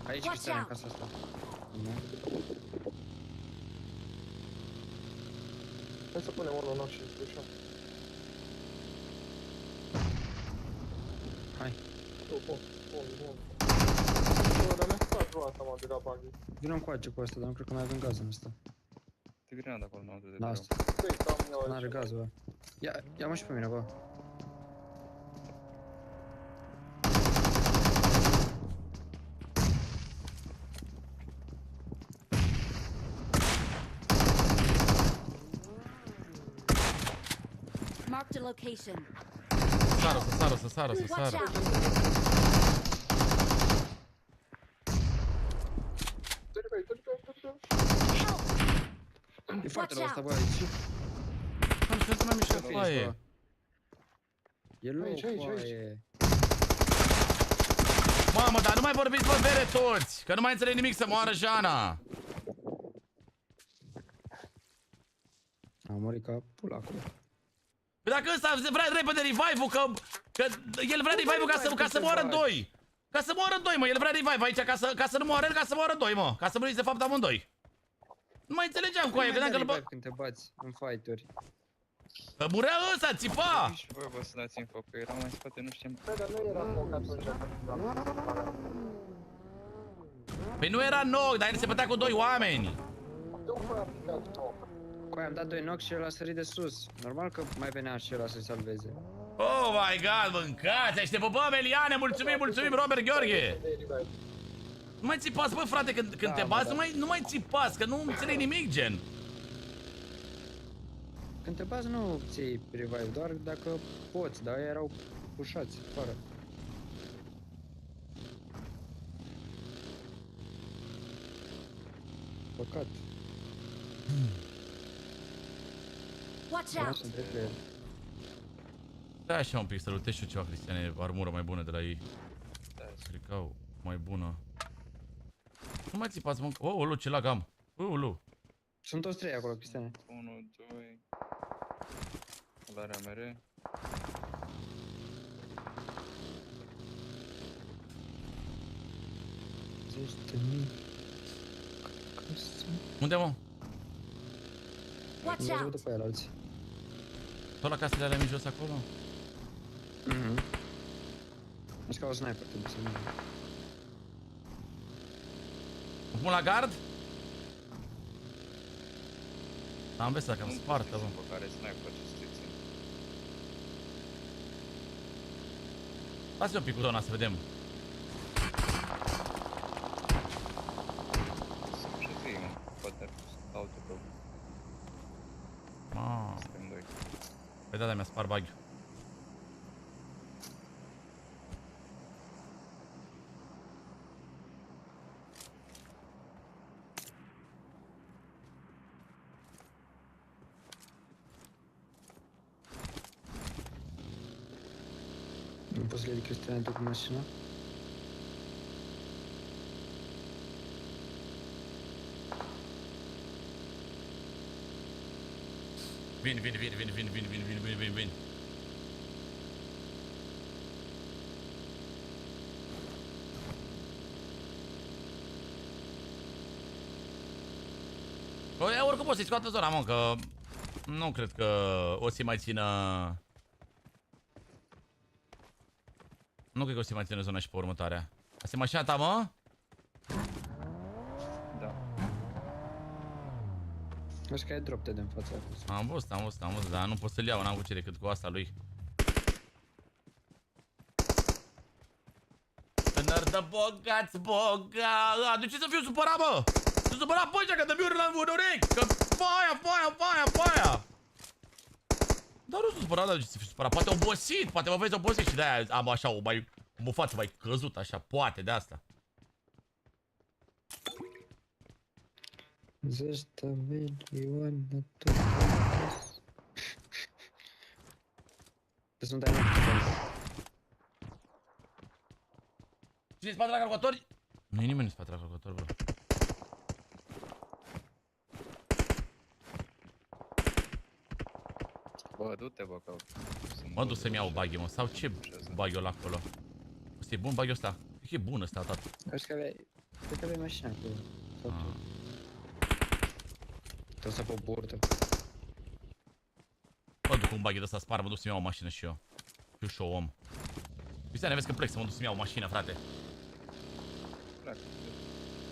Aici Cristian, în casa asta. Hai să punem unul nou și spușăm. Hai. Bun. Dar mi-a stat roa asta, mă, de la buggy. Vino încoace cu asta, dar nu cred că mai avem gaz în asta. Te grenada acolo, n-au de La asta. N-are gaz, bă. Ia-mă și pe mine, bă. a location. Să sară. Watch out! E foarte rău Watch asta, out. bă, aici. Am să mai mișcat foaie. E low, Aici. foaie. Mamă, dar nu mai vorbiți pe bere toți, că nu mai înțeleg nimic să moară Jana. Am murit ca pula acolo. Păi dacă ăsta vrea repede revive-ul, că el vrea revive-ul ca să moară doi. Ca să moară doi, mă, el vrea revive aici ca să nu moară el, ca să moară doi, mă. Ca să muriți de fapt amândoi. Nu mai înțelegeam cu aia, credeam că revive când te bați în fight-uri. Că murea ăsta, țipa! Și voi vă să dați info, că era mai în spate, nu știam. Bă, dar nu era foc atunci. Păi nu era knock, dar el se bătea cu doi oameni. Tocmai a picat foc. Cu aia am dat 2 knock și el a sărit de sus. Normal că mai venea și ăla să-i salveze. Oh my god, mâncați, aș te pupăm, Eliane, mulțumim, Robert Gheorghe. Nu mai țipați, bă, frate, când te bați, nu mai țipați, că nu înțeleg nimic, gen. Când te bazi nu ții revive, doar dacă poți, dar ei erau pușați, afară. Păcat. Watch Vreau out! să întreb pe el. Da, așa un pic, să lutezi și eu ceva, Cristiane, armură mai bună de la ei. Cred că au mai bună. Nu mai țipați, mă, ulu, ce lag am. Ulu. Sunt toți 3 acolo, Cristiane. 1, 2. Alarea mere. Unde, mă? Watch Nu out! după el alții. Tot la casele alea mici jos acolo? Îți ca o sniper, trebuie să nu. Mă pun la gard? Am văzut că am spartă, bă. Pe care sniper și să te țin. Lasă-mi un pic cu zona să vedem. Și zi, mă, poate auto-top. Suntem 2. Păi da, mi-a spart bug-ul. Nu poți să le iei Cristiane tu cu mașina? Vin. Oricum o să-i scoată zona, mă, că nu cred că o să-i mai țină... Nu cred că o să-i mai țină zona și pe următoarea. Asta e mașina ta, mă? Da. Vezi că ai drop de în fața acolo. Am văzut, dar nu pot să-l iau, n-am cu ce decât cu asta lui. Tânăr de bogați, de ce să fiu supărat, bă? Să supărat pe ăștia că dă viuri la urechi, că foaia. Dar nu sunt supărat, dar de ce să fiu supărat? Poate obosit, poate mă vezi obosit și de-aia am așa o față mai căzut, așa, poate de asta. Zeci de milioane de tot. Deci nu dai nimic. Cine e spate la calculatori? Nu e nimeni în spate la calculator, bro. Bă, du-te, bă, că... Mă duc să-mi iau buggy, mă, sau ce buggy-ul ăla acolo? Ăsta e bun buggy-ul ăsta? Cred că e bun ăsta, tată. Cred că aveai mașina acolo. Sau tu. Trebuie să pe o burtă. Mă duc cu un buggy de ăsta spar, mă duc să-mi iau o mașină și eu. Fiu și om. Cristiane, vezi că plec să mă duc să-mi iau o mașină, frate.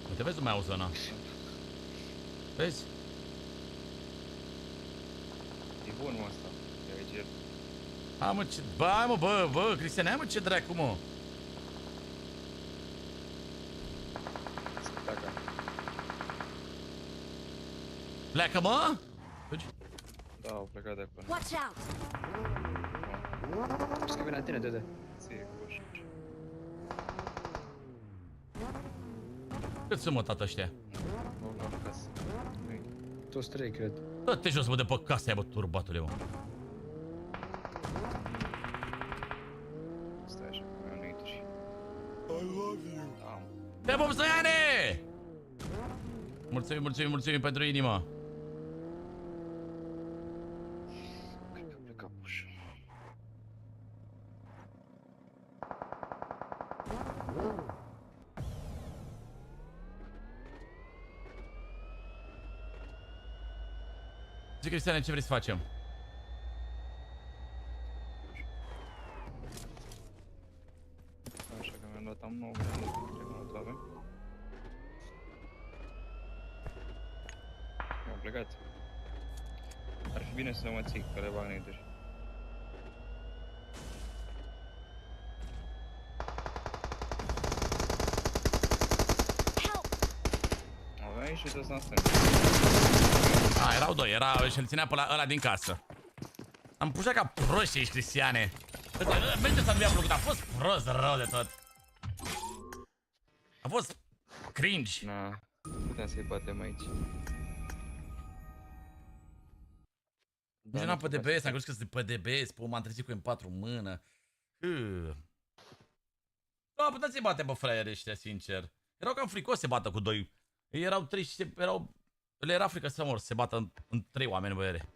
Nu te vezi, nu mai au zona. Vezi? E bun, mă, asta. E aici el. Hai, mă, ce... Bă, Cristiane, hai, mă, ce dracu, mă. Pleacă, mă? Da, au plecat de acolo. Watch out! Știi că vine la tine, Dede. Ție, coș. Cât sunt, mă, tată, ăștia? O la casă. Toți 3, cred. Dă-te jos, mă, de pe casa aia, bă, turbatule, mă. Stai așa, că mi-au venit și... I love you. Am. Te pup, Stoiane! Mulțumim pentru inimă. Cred că a plecat pușul. Zi, Cristiane, ce vrei să facem? Așa că mi-am dat am 9 grade, cred că nu avem. Mi-au plecat. Ar fi bine să mă ții, că le bag negri. Aveam ieșit ăsta în stânga. A, erau doi, era și-l ținea pe ăla din casă. Am pușat ca proști, ești, Cristiane. Merge să nu mi-a plăcut, a fost prost rău de tot. A fost cringe. Na, putem să-i batem aici. Nici n-am pe DBS, am crezut că sunt pe DBS, m-am trezit cu M4 în mână. Da, puteți să-i bate, bă, fraieri ăștia, sincer. Erau cam fricos să se bată cu doi. Ei erau triști, erau... Le era frică să mor, să se bată în 3 oameni, băiere.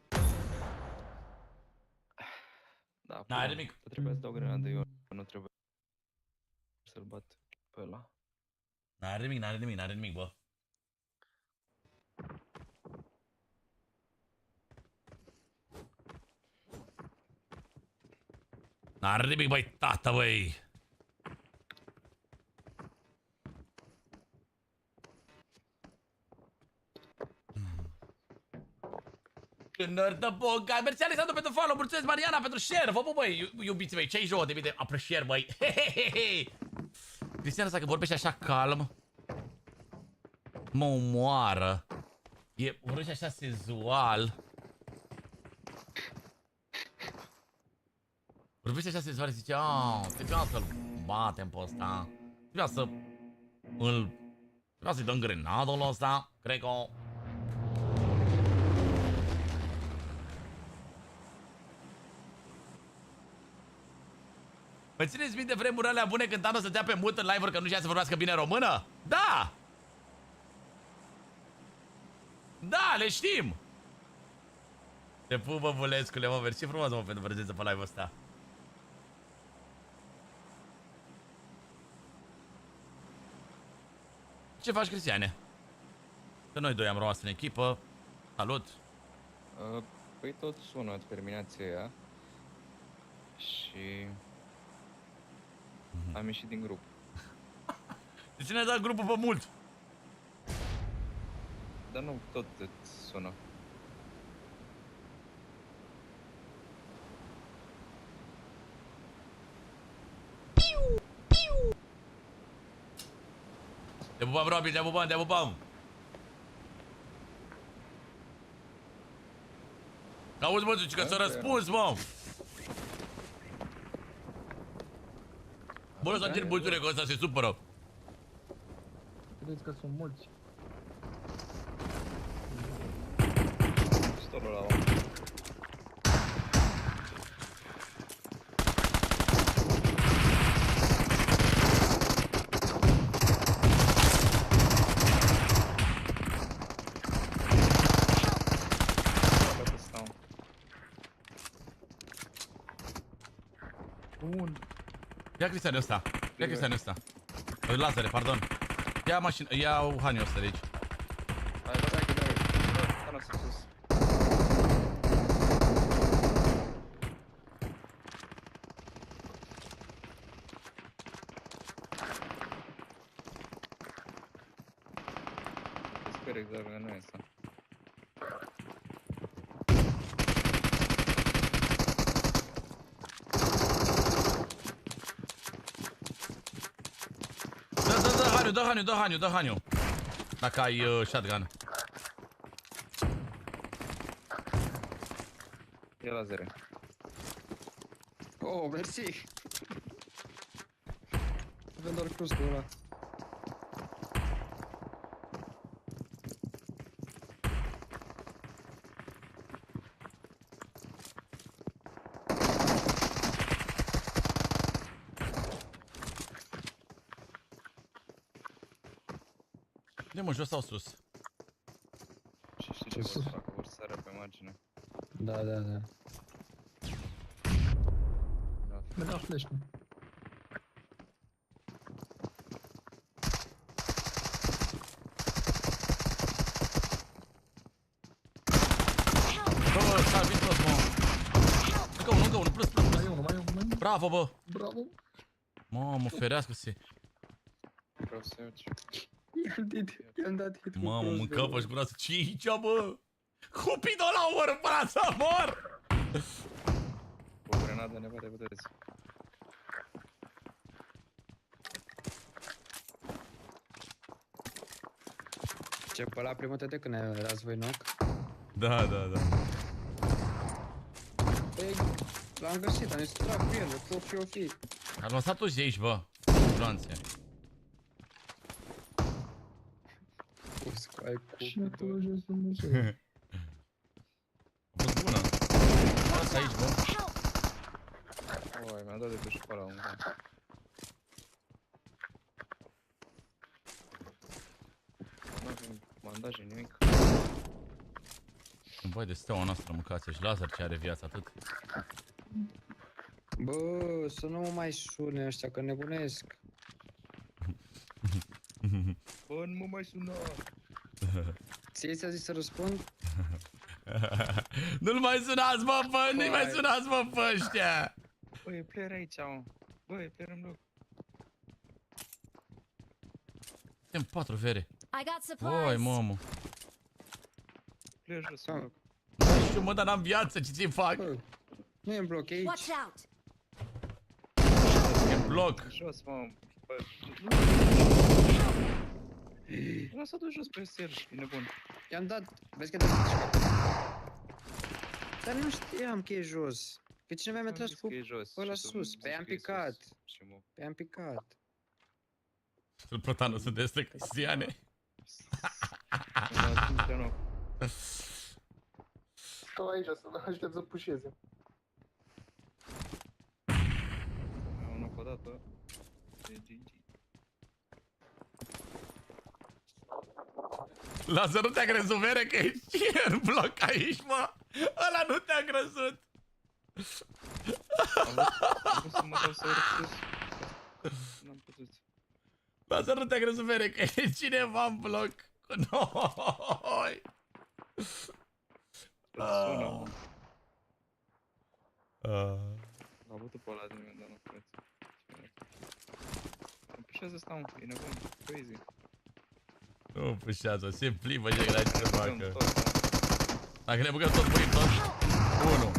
Da, N-are nimic. Trebuia să dau grenadă eu, nu trebuie să-l bat pe ăla. N-are nimic, bă. N-are nimic, băi, tată, băi. Când dă boga. Mersi, Alexandru, pentru follow. Mulțumesc, Mariana, pentru share. Vă pup, băi, iubiții mei. 52.000 de aprecieri, băi. Cristian ăsta că vorbește așa calm mă omoară. Vorbește așa senzual. Vorbește așa senzual și zice, trebuia să-l batem pe ăsta. Trebuia să-i dăm grenadul ăsta. Cred că... Vă țineți minte vremurile alea bune când Thanos stătea pe mut în live-uri că nu știa să vorbească bine română? Da! Da, le știm! Te pupă, Vulescule, mă, mersi frumos, mă, pentru prezență pe live-ul ăsta. Ce faci, Cristiane? Că noi doi am rămas în echipă. Salut! Păi tot sună terminația aia. Și... am ieșit din grup. De ce ne-a dat grupul pe mult? Dar nu tot îți sună. Te pupăm, Robi, te pupăm, te pupăm! Auzi, mă, Cica, s-a răspuns, mă! Bă, lăsa cer bulțule, că ăsta se supără. Credeți că sunt mulți? Stolul ăla. Bun. Ia Cristiane ăsta. Ia Cristiane ăsta. Lazare, pardon. Ia mașină, ia Haniu ăsta de aici. Hai, băgai, că dai. Sus. Sper exact că nu e asta. Dă Haniu. Dacă ai shotgun. E la 0. Oh, mersi. Avem doar crustul ăla. De mă, jos sau sus? Și știi ce vor să facă? Vor să sară pe margine. Da. Mă dau flash, mă. Bă, s-a vin plus, mă. Încă unul, plus. Mai e unul. Bravo, bă. Bravo. Mamă, ferească-se. Vreau să iau ce. I-am dat hit cu Mamă, cross, mâncăm bă. pe gura să Cica, bă. Cupido la omor până să mor. O grenadă ne poate vedeți. Ce, pe ăla primul tete când erați voi knock? Da. Ei, l-am găsit, am zis trag cu el, o fi. A lăsat tu de aici, bă. Lanțe. Scoai Și acolo cupitul. jos Dumnezeu. A fost bună. Lasă aici, bă. Oi, mi-a dat de pe școala unul. Nu avem bandaje, nimic. Băi, de steaua noastră, mâncați și laser ce are viața atât. Bă, să nu mă mai sune ăștia, că nebunesc. Bă, nu mă mai suna! Ție ți-a zis să răspund? Nu-l mai sunați, mă, bă, nu-i mai sunați, mă, pe ăștia. Bă, e player aici, mă. Bă, e player în bloc. Suntem 4 vere. I got Oi, supplies. mamă. Player jos, în bloc. Nu știu, mă, dar n-am viață, ce ți fac? Bă, nu e în bloc, e aici. Watch out. E în bloc. Jos, mă. Bă, nu s-a dus jos pe Serge, e nebun. I-am dat, vezi că i-am dat și cap. Dar nu știam că e jos. Că cineva mi-a tras cu ăla sus, pe am picat. Pe am picat. Îl protanul sunt destul cristiane. Stau aici, să aștept să pușeze. Unul pe dată. E GG. Lasă, nu te-a crezut, vere, că ești în bloc aici, mă. Ăla nu te-a crezut. Am vrut să mă dau să urc sus. N-am putut. Lasă, nu te-a crezut, vere, că e cineva în bloc cu noi. Sună, mă. L-a bătut pe ăla de mine, dar nu cred. Îmi pușează ăsta, mă, e nebun, crazy. Nu pușează, se plimbă ce greu ce facă. Dacă ne băgăm tot, murim tot. 1.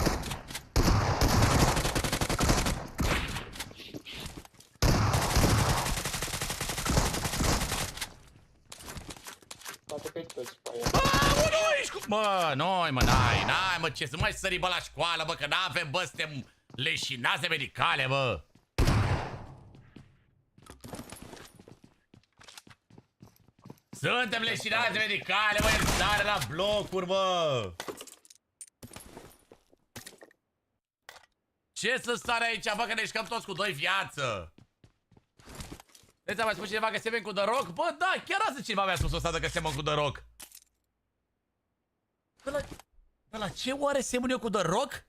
Poate pe toți, pe aia. Bă, ești cu... Bă, noi, mă, n-ai, mă, ce să mai sări, bă, la școală, bă, că n-avem, bă, suntem leșinaze medicale, bă. Suntem leșinaze medicale, bă, el sare la blocuri, bă. Ce să sare aici, bă, că ne jucăm toți cu 2 viață. Deci a mai spus cineva că semeni cu The Rock? Bă, da, chiar asta cineva mi-a spus o stată că semeni cu The Rock. Bă, la ce oare semăn eu cu The Rock?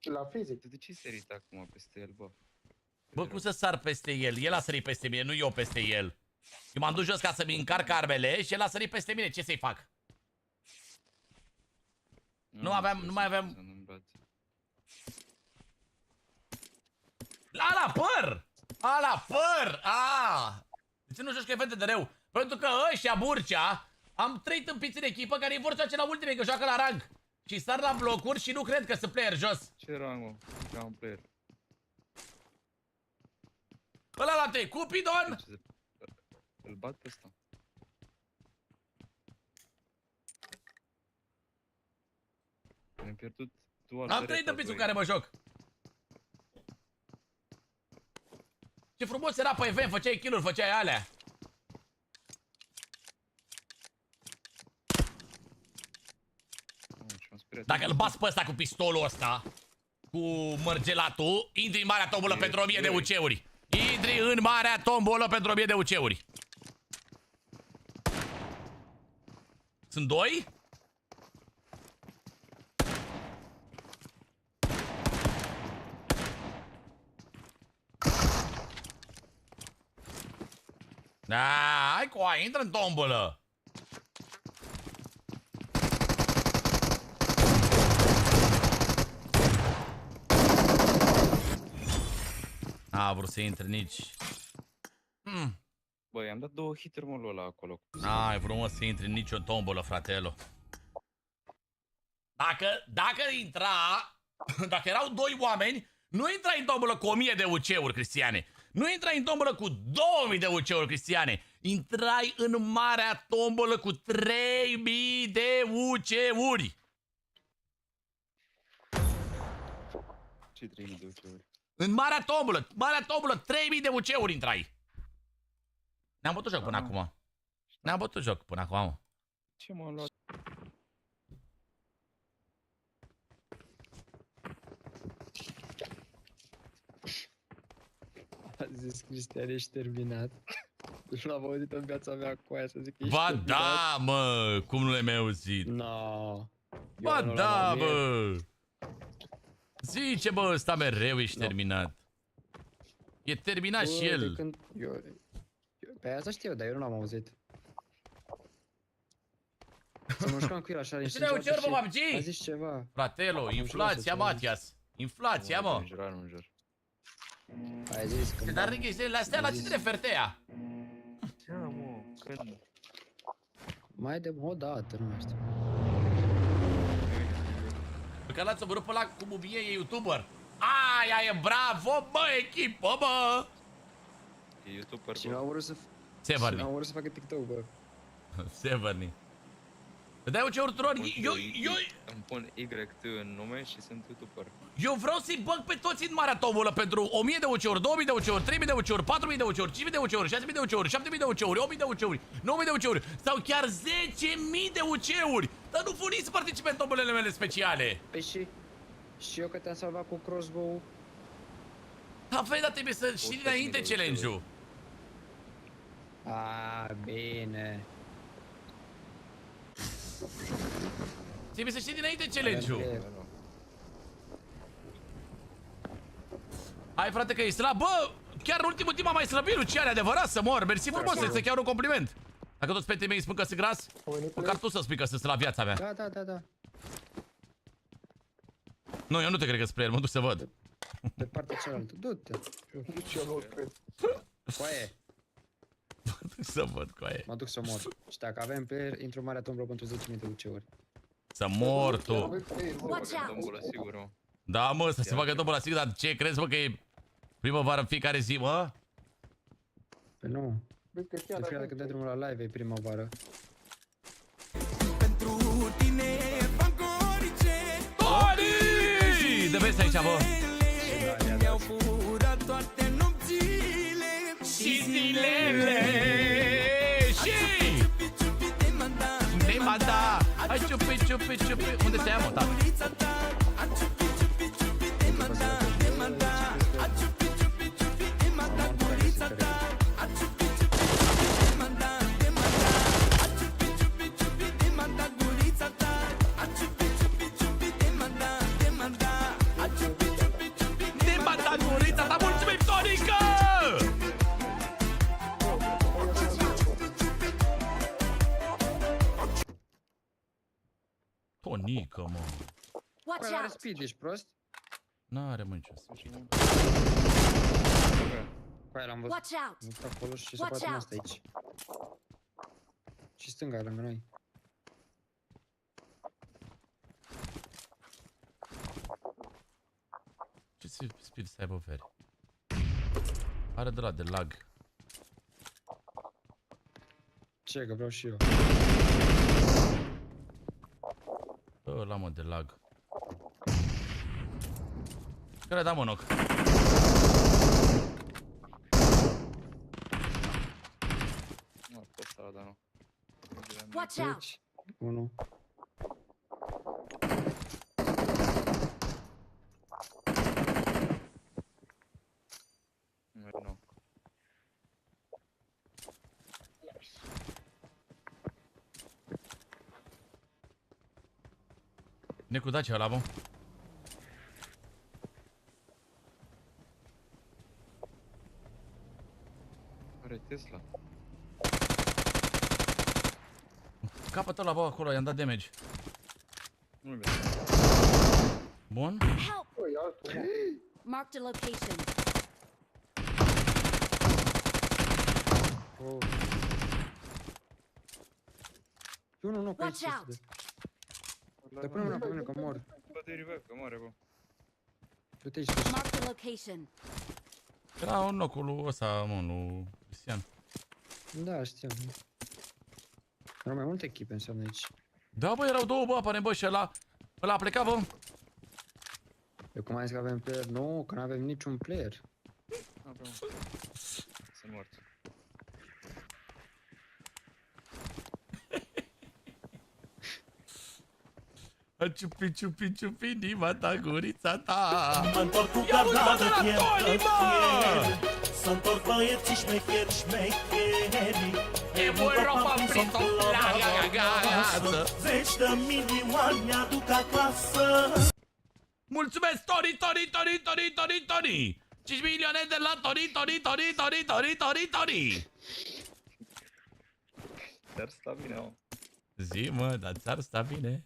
La fizic. De ce sărit acum peste el, bă? Bă, cum să sar peste el? El a sărit peste mine, nu eu peste el. Eu m-am dus jos ca să-mi încarc armele și el a sărit peste mine, ce să-i fac? Nu mai aveam... La păr! La păr! De ce nu joci că e TEDEREU? Pentru că ăștia, Burcea, am 3 tâmpiți în echipă care îi vor face la ultime, că joacă la rank. Și sar la blocuri și nu cred că sunt player jos. Ce rang, mă? Ca un player. Ăla la 3, Cupidon! Îl bat pe ăsta. Am pierdut dual. Am 3 tâmpiți cu care mă joc. Ce frumos era pe event, făceai kill-uri, făceai alea. Dacă îl bați pe ăsta cu pistolul ăsta, cu mărgelatul, intri în marea tombolă pentru 1000 de UC-uri. Intri în marea tombolă pentru 1000 de UC-uri. Sunt doi? Da, hai cu aia, intră în tombolă. N-a vrut să intre nici. Băi, am dat 2 hituri mă ăla acolo. N-ai frumos să intri în nicio tombolă, fratelo. Dacă intra, dacă erau 2 oameni, nu intrai în tombolă cu 1000 de UC-uri, Cristiane. Nu intrai în tombolă cu 2000 de UC-uri, Cristiane. Intrai în marea tombolă cu 3000 de UC-uri. Ce 3000 de UC-uri? În marea tombolă, 3000 de UC-uri intrai. Ne-am bătut joc până acum. Ne-am bătut joc până acum, mă. Ce m-am luat? A zis Cristian, ești terminat. Deci l-am auzit în viața mea cu aia să zic că ești Ba terminat. da, mă, cum nu le-mi auzit? No. Ba da, bă. Zice, bă, ăsta mereu ești terminat. E terminat și el. Când pe asta știu, dar eu nu l-am auzit. Să mă jucam cu el așa. Ce ne-au cer, bă, PUBG? A zis ceva. Fratelo, inflația, Matias. Inflația, mă. Nu jur. Ai zis că... Dar chestiile astea, la ce te referi ea? Ce, mă, când? Mai de o dată, nu mai știu. Pe care l-ați omorât pe ăla cu mubie, e youtuber. Aia e bravo, bă, echipă, bă. E youtuber, Cine a omorât să... Severni. Cine a omorât să facă TikTok, bă. Severni. Dai UC-uri tuturor. Îmi pun YT în nume și sunt youtuber. Eu vreau să-i bag pe toți în marea tombolă pentru 1000 de UC-uri, 2000 de UC-uri, 3000 de UC-uri, 4000 de UC-uri, 5000 de UC-uri, 6000 de UC-uri, 7000 de UC-uri, 8000 de UC-uri, 9000 de UC-uri sau chiar 10.000 de UC-uri. Dar nu funiți să participe în tombolele mele speciale. Păi și eu că te-am salvat cu crossbow. Da, fei, dar trebuie să știi dinainte challenge-ul. Bine. Trebuie să știi dinainte challenge-ul. Hai, frate, că e slab. Bă, chiar în ultimul timp am mai slăbit, Luciane, adevărat, să mor. Mersi frumos, este chiar un compliment. Dacă toți prieteni mei spun că sunt gras, măcar tu să spui că sunt la viața mea. Da. Nu, eu nu te cred că spre el, mă duc să văd. Pe partea cealaltă, du-te. Nici eu nu cred. Coaie. Mă duc să văd cu aia. Mă duc să mor. Și dacă avem player, intru în marea tombolă pentru 10.000 de UC-uri. Să mor tu. Watch out! Tombola, sigur, mă. Da, mă, să se facă tombola, sigur, dar ce crezi, mă, că e primăvară în fiecare zi, mă? Păi nu. De fiecare dată când dai drumul la live e primăvară. Pentru tine fac orice. Tori! De vezi aici, bă. Mi-au furat toate nopțile Și zilele. Și de manda. Hai ciupi. Unde te ia, mă, tata? De manda gurița ta, mulțumim, Tonică! Tonică, mă. Watch Păi are out! speed, ești prost? N-are, mă, nicio speed. Păi l-am văzut. Watch out! Am văzut acolo și se Watch poate în out. asta aici. Și stânga lângă noi. Ce speed să aibă veri? Are de la de lag. Ce, că vreau și eu. Ăla, mă, de lag. Care da, mă, noc. Watch out! Aici. 1. Nu. Necu, da ce ăla, bă? Are Tesla. Capătă ăla, bă, acolo, i-am dat damage. Nu-l vezi. Bun. Help! Băi, altul, mă. Marked a location. Oh. Nu, pe Watch aici. out! Dar pune mâna pe mine că mor. Bă-te revive, că moare, bă. Du-te aici. sus. Marked a location. Era un locul lui ăsta, mă, lui Cristian. Da, știam. Erau mai multe echipe înseamnă aici. Da, bă, erau două, bă, aparent, bă, și ăla a plecat, bă. Eu cum am zis că avem player? Nu, că nu avem niciun player. Avem. Sunt mort. Ciupi, ciupi, ciupi, inima ta, gurița ta. Mă întorc cu garda de fier, să întorc băieții șmecheri, șmecheri. E voi ropa prito, la gaga. Zeci de milioane mi-aduc acasă. Mulțumesc, Tori. 5 milioane de la Tori. Dar sta bine, mă. Zi, mă, dar ți-ar sta bine.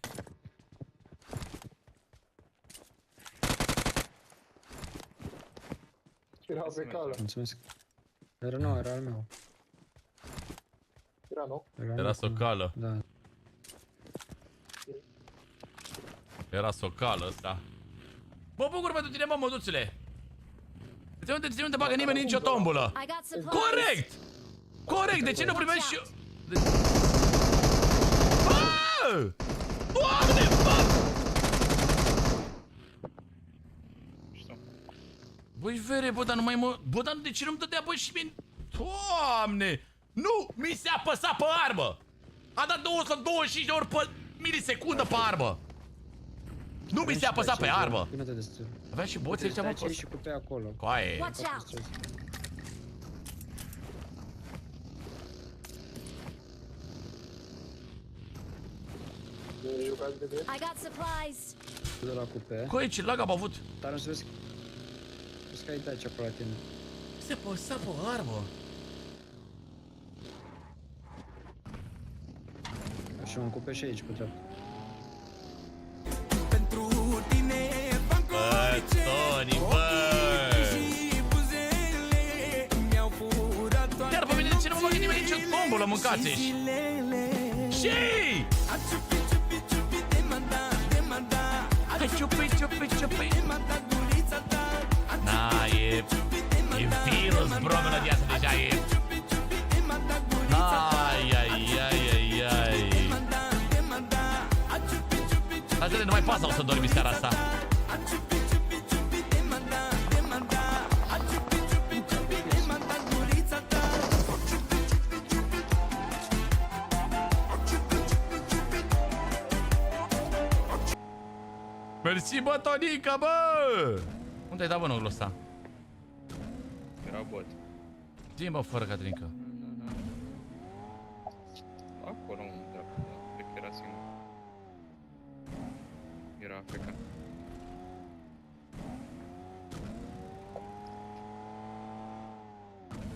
Era pe cală. Mulțumesc. Era nu, era al meu. Era nou. Era socală. Da. Era socală ăsta. Mă bucur pentru tine, mă, măduțule. De ce nu te bagă nimeni nicio tombulă? I got supplies. Corect! Corect, de ce nu primești și eu? Bă! Doamne, bă! Băi, vere, bă, dar nu mai mă... Bă, dar de ce nu-mi dădea, bă, și mie... Doamne! Nu! Mi se apăsa pe armă! A dat 225 de ori pe milisecundă pe armă! Nu mi se apăsa pe armă! Aveam și boți aici, mă, pe și cu pe acolo. Coaie! Watch out! I got supplies. De la cupe. Coaie, ce lag am avut! Dar nu să vezi... Vezi că ai dat aici acolo la tine. Se apăsa pe armă! Și un cupe și aici cu dreapta. Bă, Tony, bă! Chiar pe mine de ce nu mă bagă nimeni nicio tombulă, mâncați aici? Și! Hai, ciupi! Na, e virus, bro, melodia asta deja e... Ai. Asta nu mai pasă, o să dormi seara asta. Mersi, bă, Tonica, bă! Unde ai dat, bă, nocul ăsta? Era bot. Zi-mi, bă, fără Catrinca. Acolo, mă, dreapta, da. Cred că era singur. Era AFK.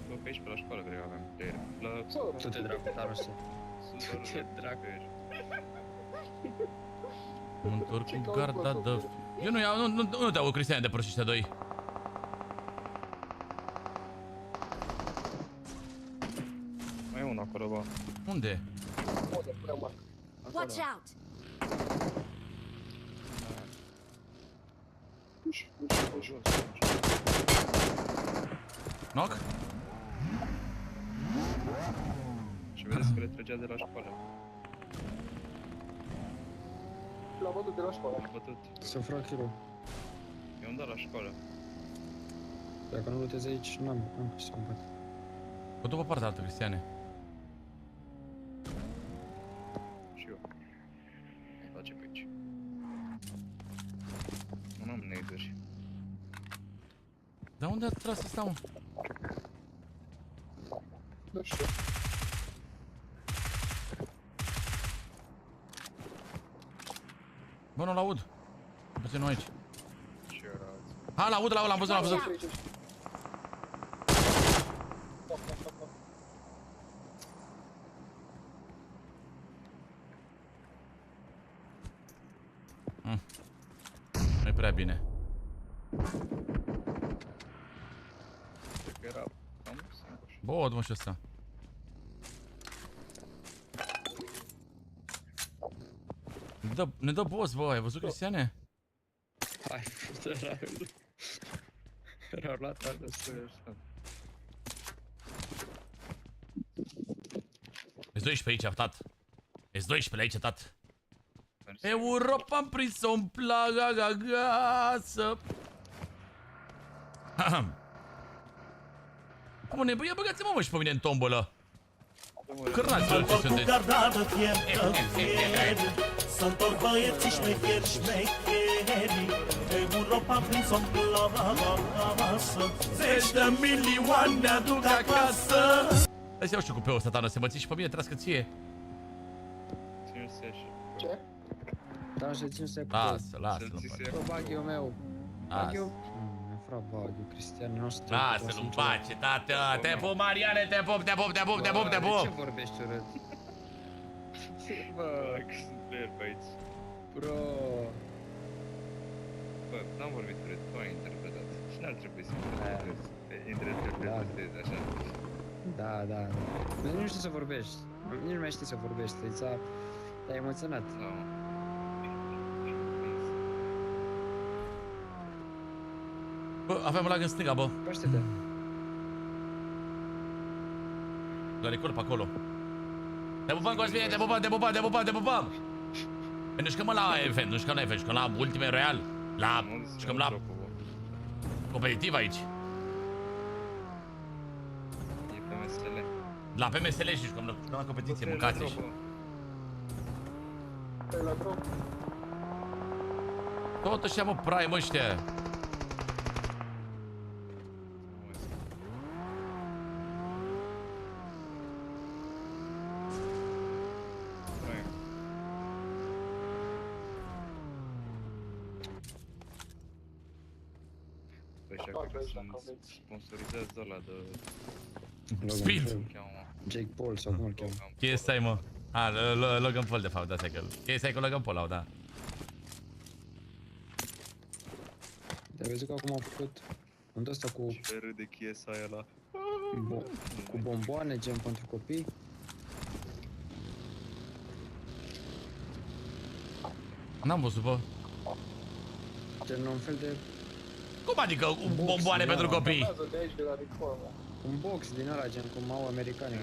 Bă, pe aici, pe la școală, cred că aveam player. Tu-te dracu, Tarosu. Tu-te dracu. Mă întorc cu garda de... Eu nu te aud, Cristian, de proști ăștia doi. Mai e unul acolo, bă. Unde? Watch out! Knock? Și vedeți că le trăgea de la școală. L-a bătut de la școală. L-a bătut. Să-mi fac kill-ul. I-am dat la școală. Dacă nu lutezi aici, n-am cum să-mi bat. Bă, după partea altă, Cristiane. Unde a tras ăsta, mă? Nu știu. Bă, nu-l aud. Puțin nu aici. Și era alții. Ha, l-aud, l-am văzut, l-am văzut. Nu-i prea bine. Cred că era cam singur. Bă, mă, și ăsta. Ne dă boss, bă, ai văzut, Cristiane? Hai, săracul. Erau luat altă Ești 12 aici, tat. Ești 12 aici, tat. Europa am prins-o în plaga gasă. Cum ne băia, băgați-mă, mă, și pe mine în tombolă. Cârnați-vă ce sunteți. Sunt băieții șmecheri, șmecheri. Europa am prins-o în plasă. Zeci de milioane aduc acasă. Hai să iau și cu pe-ul ăsta, Tano, să mă ții și pe mine, trească ție. Ține să și. Ce? Da, și țin să Lasă, nu-mi Bă, baghiul meu. Baghiul. Fra baghiul, Cristian, nu știu. Lasă-l-mi pace, tată. Te pup, Mariane, te pup, te pup, te pup, te pup, te De pup. ce vorbești urât? Bă, că sunt player pe aici. Bro. Bă, n-am vorbit urât, tu ai interpretat. Și n-ar trebui să interpretezi așa. Da. Nu știu să vorbești. Nici nu mai știi să vorbești. Te-ai emoționat. Da. Bă, avem lag în stânga, bă. Paște-te. La recol pe acolo. Te pupăm, Cosmine, te pupăm. Păi nu jucăm la event, jucăm la Ultimate Royal. Jucăm la competitiv aici. E PMSL. La PMSL și jucăm la competiție, mâncați și. La drop. Tot ăștia, mă, prime ăștia. Sponsorizează ăla de... Speed. Jake Paul sau cum îl cheamă. KSI, mă. Logan Paul, de fapt, da, stai că KSI cu Logan Paul au, da. Te-ai văzut că acum au făcut unde ăsta cu... Ce râde KSI ăla. Cu bomboane, gen pentru copii. N-am văzut, bă. Gen un fel de... Cum adică bomboane pentru copii? Un box din ăla, gen cum au americanii.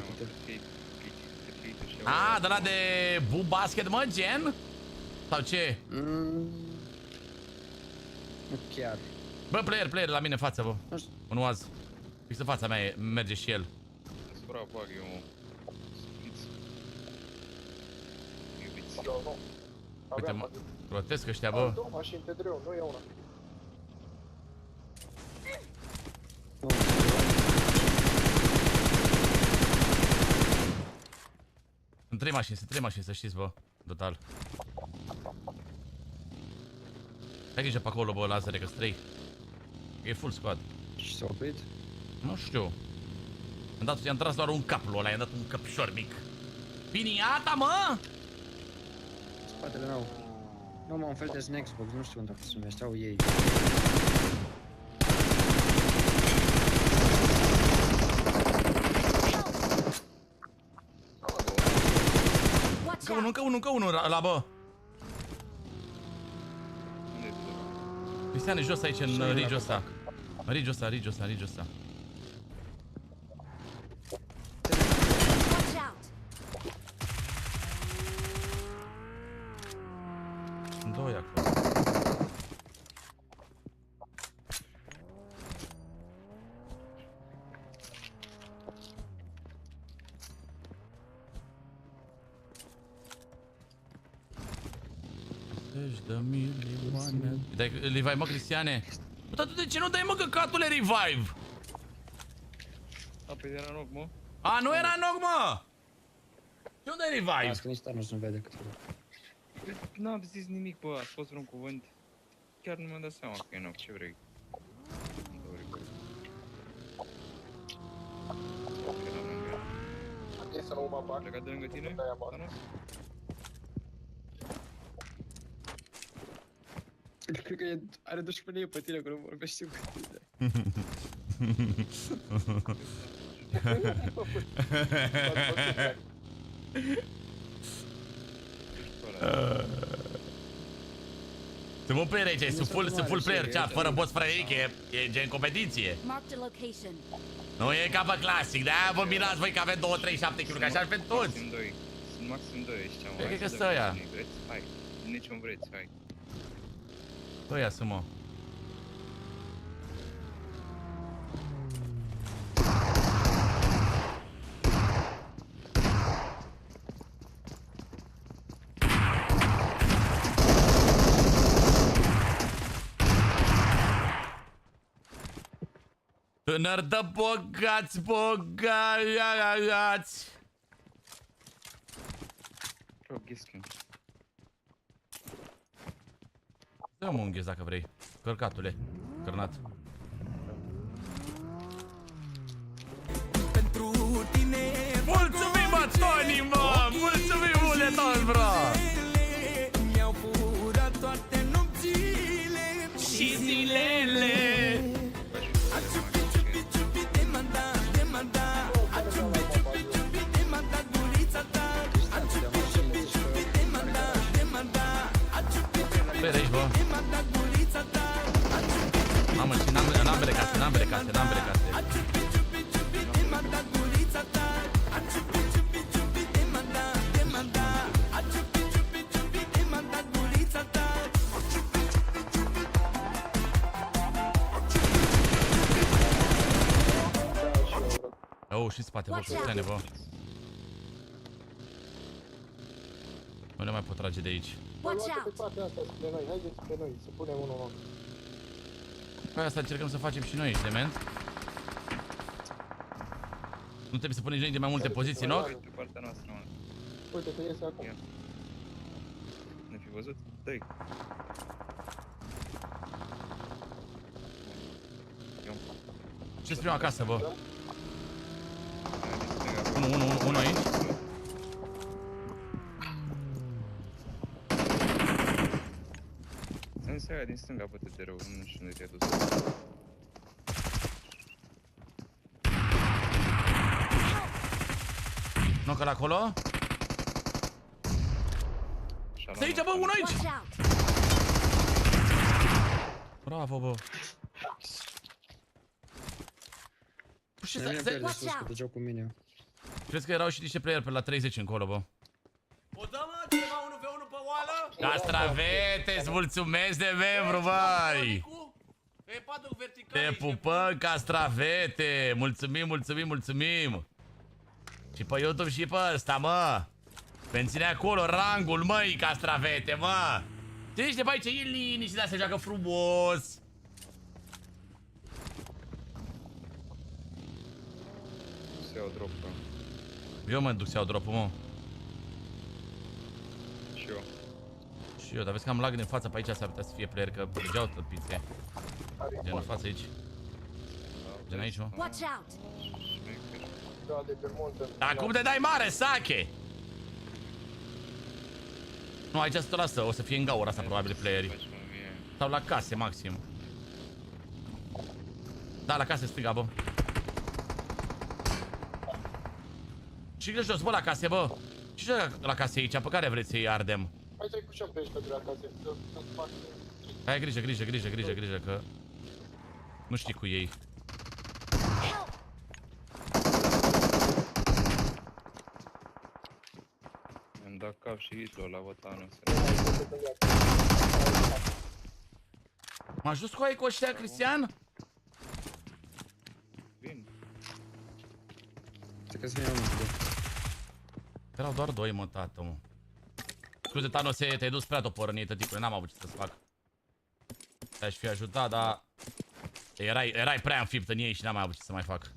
A, de la de bu basket, mă, gen? Sau ce? Nu chiar. Bă, player, la mine în față, bă. Un oaz. Fix în fața mea merge și el. Spura bag eu, mă. Iubiți. Uite, mă, grotesc ăștia, bă. Două mașini TEDEREU, nu e una. Sunt trei mașini, să știți, bă. Total. Hai grijă pe acolo, bă, lazere, că-s 3. E full squad. Și s-a oprit? Nu știu. I-am tras doar un cap lui ăla, i-am dat un căpșor mic. Piniata, mă! Spatele meu. Nu, mă, un fel de snacksbox, nu știu unde se numește, au ei. Încă unul la bă. Cristiane, jos aici, în ridge-ul ăsta. În ridge-ul ăsta. Sunt doi acolo. De milioane. Levi, mă, Cristiane. Dar tu de ce nu dai, mă, căcatule, revive? A, păi era knock, mă. A, nu era knock, mă! Ce nu dai revive? Asta nici Thanos nu vede cât N-am zis nimic, bă, a fost vreun cuvânt. Chiar nu mi-am dat seama că e knock, ce vrei? Să nu mă bag. Plecat de lângă tine, Thanos? Cred că are dușmănie pe tine, că nu vorbești cu tine. Sunt full player aici, sunt full player chat, fără boss, fără nimic, e gen competiție. Nu e ca pe clasic, de-aia vă mirați voi că avem 2-3-7 kg, că așa ar pe toți. Sunt maxim 2 ăștia, mă. Cred că sunt ăia. Hai, niciun vreți, hai. Ăia sunt, mă. Tânăr de bogați, bogați. Dă-mă un ghez dacă vrei. Cărcatule. Cărnat. Mulțumim, mă, Tony, mă! Mulțumim mult de tot, bro! Mi-au furat toate nopțile și zilele. Aici, bă. Mamă, și în ambele case, în ambele case, în ambele case. Oh, și spate, bă, sustine, bă. Nu le mai pot trage de aici. Pe partea asta, spre noi, haideți spre noi, să punem unul. Păi asta încercăm să facem și noi, dement. Nu trebuie să punem nici de mai multe poziții, nu? Uite partea noastră, mă. Uite că iese acum. Ne fi văzut? Dă-i. Ce-ți prima acasă, bă? Unu aici. Însă aia din stânga pe TEDEREU, nu știu unde te-ai dus. Nu că acolo? Stai aici, bă, unul aici! Bravo, bă! Crezi că erau și niște player pe la 30 încolo, bă? O dă, mă, ceva 1v1 pe oală? Castravete, îți mulțumesc de membru, băi! Te pupăm, Castravete! Mulțumim, mulțumim, mulțumim! Și pe YouTube și pe ăsta, mă! Menține acolo rangul, măi, Castravete, mă! Ținește pe aici, e liniște, dar se joacă frumos! Se iau drop, bă. Eu mă duc să iau drop-ul, mă. Și eu. Și eu, dar vezi că am lag din față pe aici, s-ar putea să fie player, că degeau tăpițe. Gen în față aici. Gen aici, mă. Dar cum te dai mare, Sache? Nu, aici să te lasă, o să fie în gaura asta probabil playerii. Sau la case, maxim. Da, la case stânga, bă. Și grijă jos, bă, la case, bă. Și la case aici, pe care vreți să-i ardem? Hai să-i pușăm pe ăștia de la case, să fac... Hai, grijă, că... Nu știi cu ei. Mi-am dat cap și Hitler la botanul ăsta. M-a ajuns cu aia cu ăștia, Cristian? Bine. Erau doar doi, mă, tată, mă. Scuze, Thanos, te-ai dus prea toporănită, tipule, n-am avut ce să-ți fac. Te-aș fi ajutat, dar erai prea înfipt în ei și n-am mai avut ce să mai fac.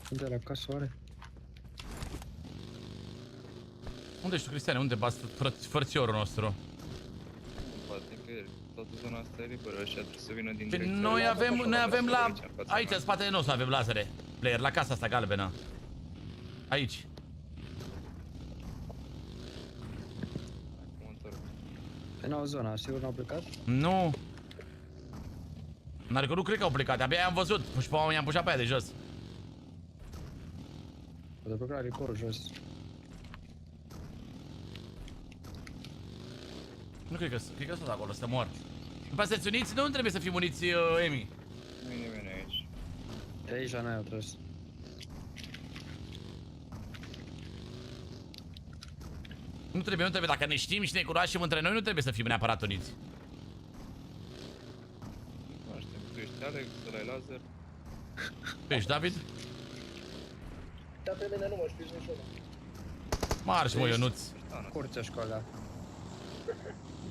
Unde la casă oare? Unde ești tu, Cristiane? Unde bați frățiorul nostru? Poate că toată zona asta e liberă, ăștia trebuie să vină din Păi direcția. noi avem la... Aici, în spatele nostru avem lazere. Player, la casa asta galbenă. Aici. N-au zona, sigur n-au plecat? Nu. Dar că nu cred că au plecat, abia am văzut. Și pe oameni am pușat pe aia de jos. O de plecat ricorul jos. Nu cred că sunt acolo, să mor. După să-ți uniți, nu trebuie să fim uniți, Emi. Nu e nimeni aici. De aici n-ai o tras. Nu trebuie, dacă ne știm și ne cunoaștem între noi, nu trebuie să fim neapărat uniți. Nu știu, tu ești Alex, ăla e Lazer. Tu ești David? Dar pe mine nu mă știți niciodată. Marș, mă, Ionuț. Curtea școala.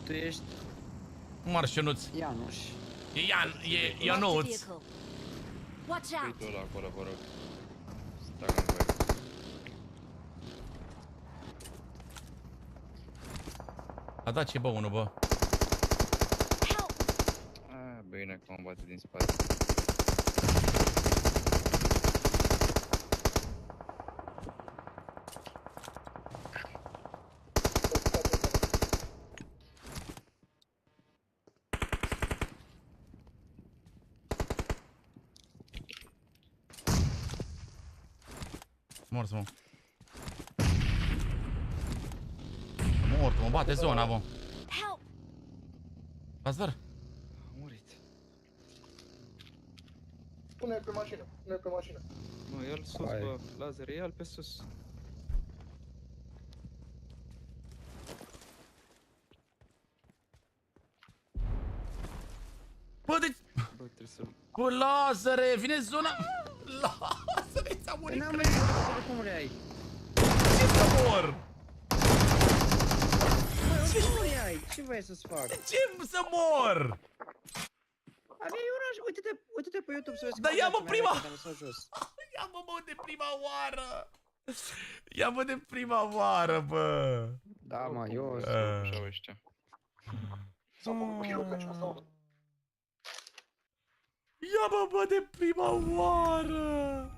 Tu ești... Marș, Ionuț. Ianuș. E Ionuț. Watch out! Uite-o ăla acolo, vă rog. Stai în voi. A dat ce bă, unul, bă. Bine că mă bate din spate. Mort, mă. Mort, mă bate zona, bă. Bazar. Pune pe mașină, pune pe mașină. Nu, ia-l sus, bă, Lazer, ia-l pe sus. Bă, deci... Bă, trebuie să-l... Bă, Lazare, vine zona... Lazare, ți-a murit. N-am mai zis cum le-ai. Ce să mor? Ce cum le-ai? Ce vrei să-ți fac? Ce să mor? Aveai oraș, uite-te pe YouTube să vezi. Dar ia-mă prima... Ia-mă, bă, de prima oară. Ia-mă de prima oară, bă. Da, mă, eu... Așa ăștia. S-au făcut hero pe aceasta. Ia-mă, bă, de prima oară.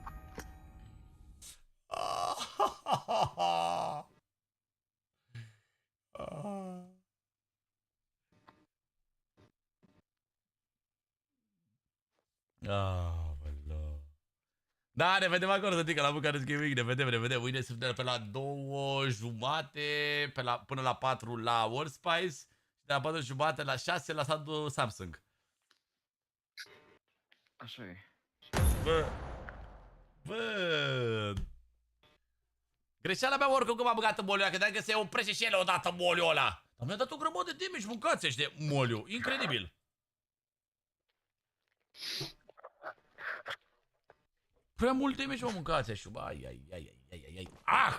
Da, ne vedem acolo, să la Bucuresti Gaming, ne vedem. Mâine suntem pe la 2:30, până la 4 la Warspice și de la 4:30 la 6 la Samsung. Așa e. Bă. Greșeala mea oricum că m-a băgat în moliu ăla, că dacă se oprește și ele odată moliul ăla. Dar mi-a dat o grămadă de damage, mâncați ăștia moliu, incredibil. Prea mult damage, mă, mâncați așa. Ai. Ah!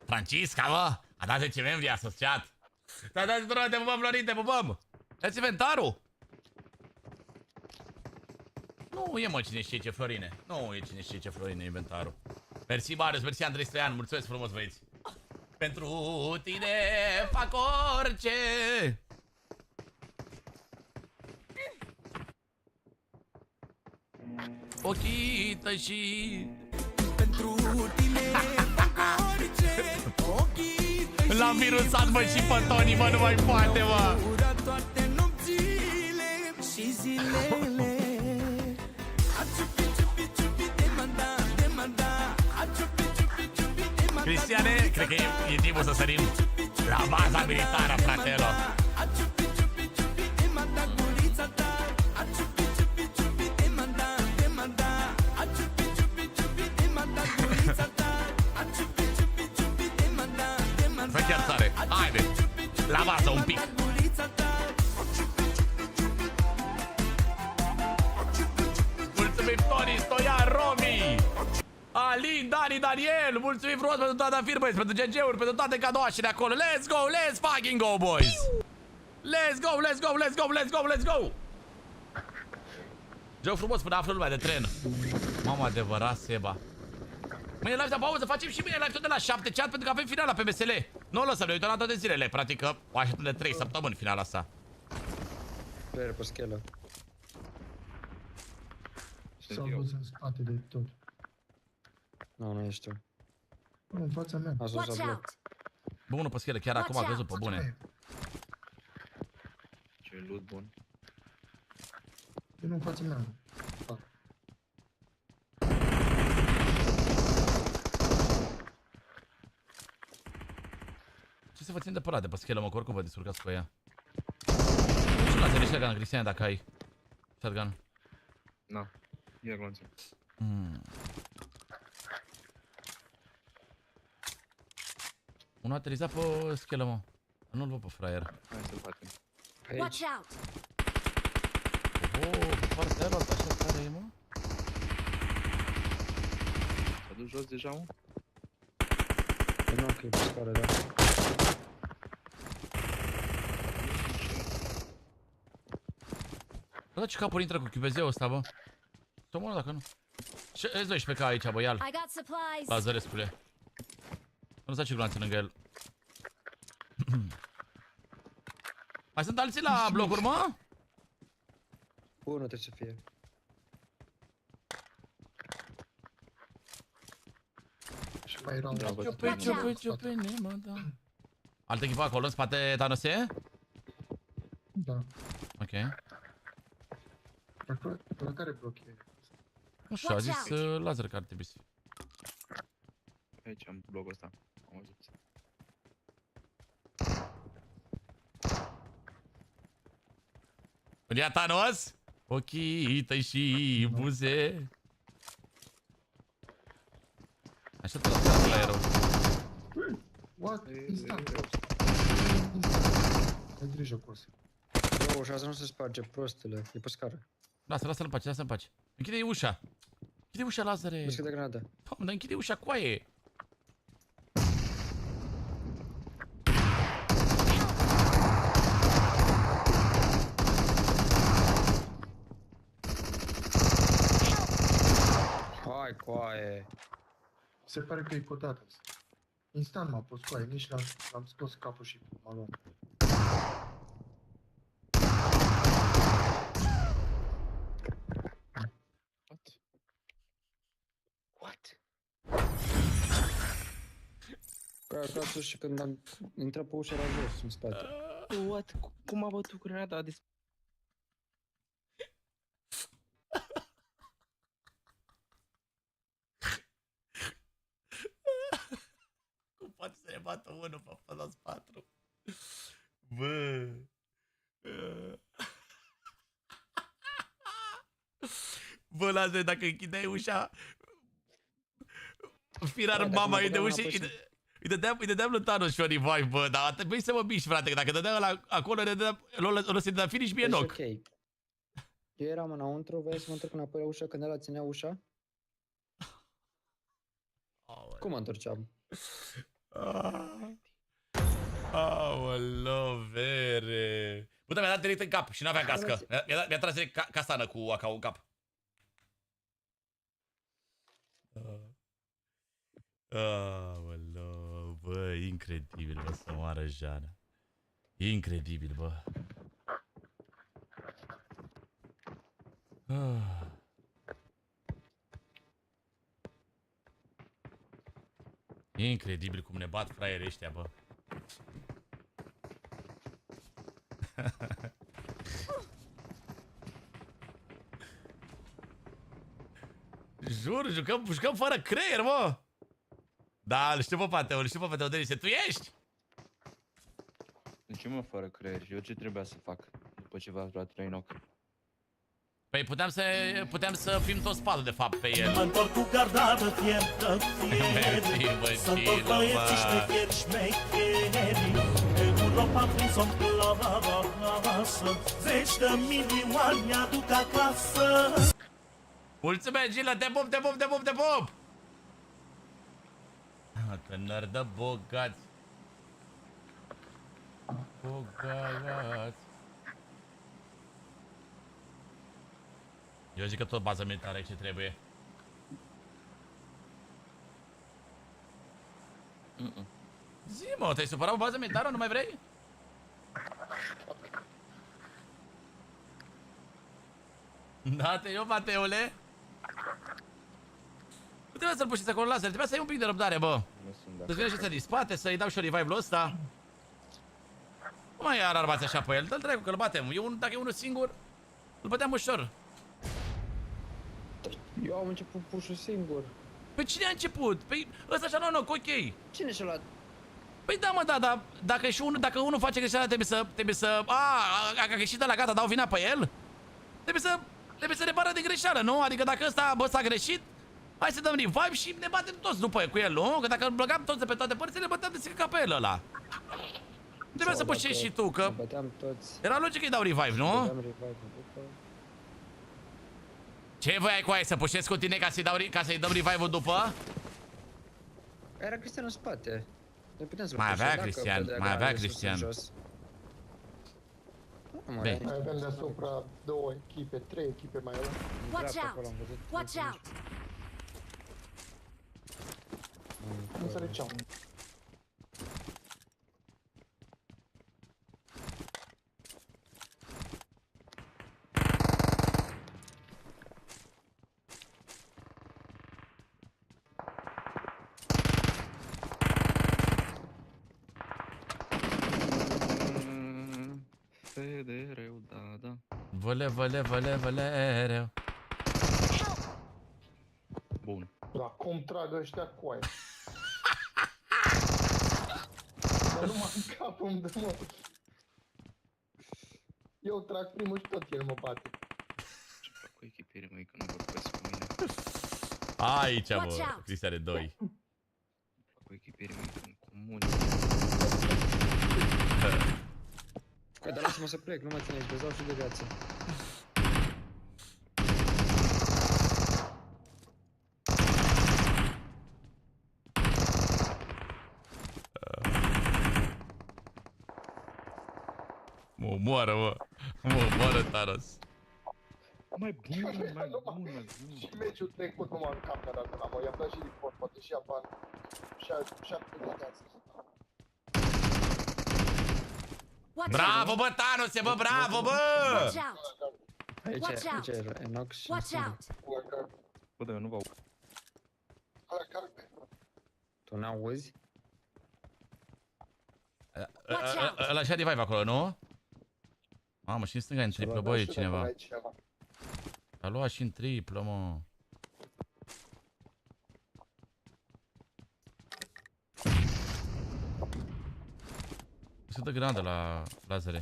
Francisca, bă! A dat 10 membri asociat. Da, te pupăm, Florin, te pupăm! Dați inventarul! Nu e, mă, cine știe ce, Florine. Nu e cine știe ce, Florine, inventarul. Mersi, Marius, mersi, Andrei Stoian, mulțumesc frumos, băieți. Pentru tine fac orice. Ochii tăi și pentru tine fac orice. Ochii tăi și l-am virusat, bă, și pe Tony, bă, nu mai poate, bă. Toate nopțile și zilele. Cristiane, cred că e timpul să sărim la baza militară, fratelor. fază un pic. Mulțumim Toni, Stoian, Romi, Alin, Dani, Daniel. Mulțumim frumos pentru toată firma, pentru GG-uri, pentru toate cadouașele acolo. Let's go, let's fucking go, boys. Let's go, let's go, let's go, let's go, let's go. Joc frumos până află lumea de tren. Mamă, adevărat, Seba. Mâine live de pauză, facem și mâine live tot de la 7 chat pentru că avem finala PMSL. Nu o lăsăm, ne uităm la toate zilele. Practic că o așteptăm de 3 săptămâni finala asta. Player pe schelă. S-au dus în spate de tot. Nu, nu ești tu. Nu, în fața mea. A sus la bloc. Bă, unul pe schelă, chiar acum a văzut pe bune. Ce loot bun. E nu în fața mea. Ce să vă țin de părat de pe schelă, mă, că oricum vă descurcați cu ea. Și la ține shotgun, Cristiane, dacă ai shotgun. Na, ia glonțe. Unul a aterizat pe schelă, mă. Nu-l văd pe fraier. Hai să-l facem. Watch out! Oh, pe partea aia așa tare e, mă. S-a dus jos deja, mă? Nu, că e pe scară, da. Bă, da, ce capul intră cu chiubezeul ăsta, bă? Să mă dacă nu. Ce S12 ca aici, bă, ia-l. La Zărescule. Nu să ce glanțe lângă el. Mai sunt alții la blocuri, mă? Unul trebuie să fie. Și mai erau altă echipă acolo, în spate, Thanose? Da. Ok. La care bloc e? Nu știu, a zis laser că ar trebui să fie. Aici am blocul ăsta. Am văzut. Ia Thanos? Ochii tăi și buze. Așa-te la aerul. What? Instant. Ai grijă cu asta. Bă, ușa să nu se sparge, prostule. E pe scară. Lasă-l în pace, lasă-l în pace. Închide ușa. Închide ușa, Lazare. Buscă de granadă. Doamne, dar închide ușa, coaie. Hai, coaie. Se pare că e codată. Instant m-a pus coaie, nici l-am scos capul și m-a luat. What? Că a sus și când am intrat pe ușa era jos, în spate. What? Cum a bătut grenada de... Cum poate să ne bată unul pe Fadas 4? Bă. Bă, Lazare, dacă închideai ușa, firar mama e de ușă, îi dădeam lui Thanos și o revive, bă, dar trebuie să mă biși, frate, că dacă dădeam ăla acolo, o să-i dădea finish mie knock. Ok. Eu eram înăuntru, voiam să mă întorc înapoi la ușă când ăla ținea ușa. Cum mă întorceam? Aoleu, vere. Bă, mi-a dat direct în cap și n-aveam cască. Mi-a tras direct castană cu AK în cap. Aoleu, bă, incredibil, bă, să moară Jana. Incredibil, bă. Incredibil cum ne bat fraierii ăștia, bă. Jur, jucăm fără creier, mă. Da, îl știu pe Pateo, îl știu pe Pateo, Denise, tu ești? De ce mă fără creier? Eu ce trebuia să fac după ce v-ați luat 3 knock? Păi puteam să fim toți patru de fapt pe el. Mă întorc cu garda de fier că fieri. Să întorc băieții șmecheri, șmecheri. Europa prins-o-n plasă. 10 de milioane mi-aduc acasă. Mulțumesc, Gila, te pup, te pup, te pup, te pup! Că n-ar dă bogați. Bogați. Eu zic că tot baza militară aici trebuie. Zi, mă, te-ai supărat pe baza militară? Nu mai vrei? Da, te iau, Mateule. Nu trebuie să-l pușiți acolo laser, trebuia să ai un pic de răbdare, bă. Să-ți vină și să din spate, să-i dau și revive-ul ăsta. Nu mai ararbați așa pe el, dă-l dracu că-l batem. Dacă e unul singur, îl băteam ușor. Eu am început push-ul singur. Păi cine a început? Păi ăsta și-a luat knock, ok. Cine și-a luat? Păi da, mă, da, dar dacă unul face greșeala, trebuie să... A greșit ăla, gata, dau vina pe el? Trebuie să repară de greșeală, nu? Adică dacă ăsta a greșit, hai să dăm revive și ne batem toți după cu el, nu? Că dacă îl băgam toți de pe toate părțile, băteam de sică ca pe el ăla. Trebuia să pușești și tu, că... Era logic că-i dau revive, nu? Ce voiai cu aia, să pușesc cu tine ca să-i dăm revive-ul după? Era Cristian în spate. Mai avea Cristian, mai avea Cristian. Mai avem deasupra 2 echipe, 3 echipe mai avem. Watch out! Watch out! Nu înțelegeam. TEDEREU, da. Vălereu. Bun. Da, cum trag ăștia cu aia? Dar numai în capul îmi dă, mă. Eu trag primul și tot el mă bate. Ce fac cu echipire, măi, că nu vorbesc cu mine. Aici, bă, Cristiane 2. Fac cu echipire, măi, că nu comun. Că dar lasă-mă să plec, nu mă ține aici, bezau și de viață. Mă omoară, mă. Mă omoară Thanos. Mai bun. Și meciul trecut numai în camera de la mă, i-am dat și report, poate și apan. Și-a plecat. Bravo, bă, Thanos, bă, bravo, bă! Aici era Enox și Bă, dar eu nu vă aud. Tu n-auzi? Ăla și-a revive acolo, nu? Mamă, și în stânga în triplă, bă, e cineva. A luat și în triplă, mă. Se dă granadă la lazere.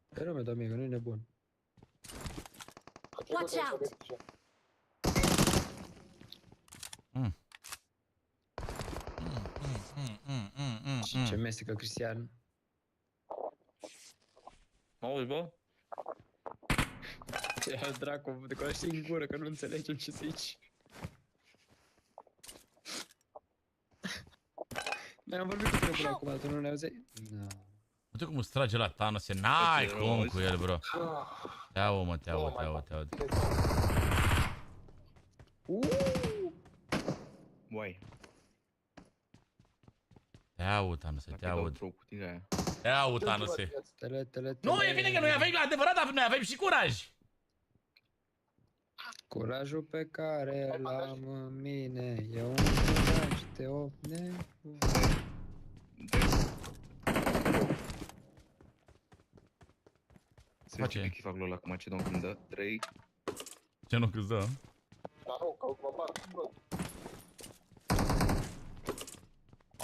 Pe râme, da, mie, că nu-i nebun. Watch out! Ce mestecă, Cristian. Mă auzi, bă? Ia dracu, de coaște în gură, că nu înțelegem ce zici. Noi am vorbit cu tine până acum, tu nu ne auzi? No. Uite cum îți trage la Thanos, n-ai cum cu el, bro. Te-au, mă, te-au. Uai. Te-au, Thanos, te-au. Te-au, Thanos. Nu, e bine că noi avem, la adevărat, dar noi avem și curaj. Curajul pe care l-am în mine e un curaj de 8 nebuni. Se face ce fac ăla cu Macedon când dă 3. Ce nu câți dă? Dar nu, că mă bat, bă.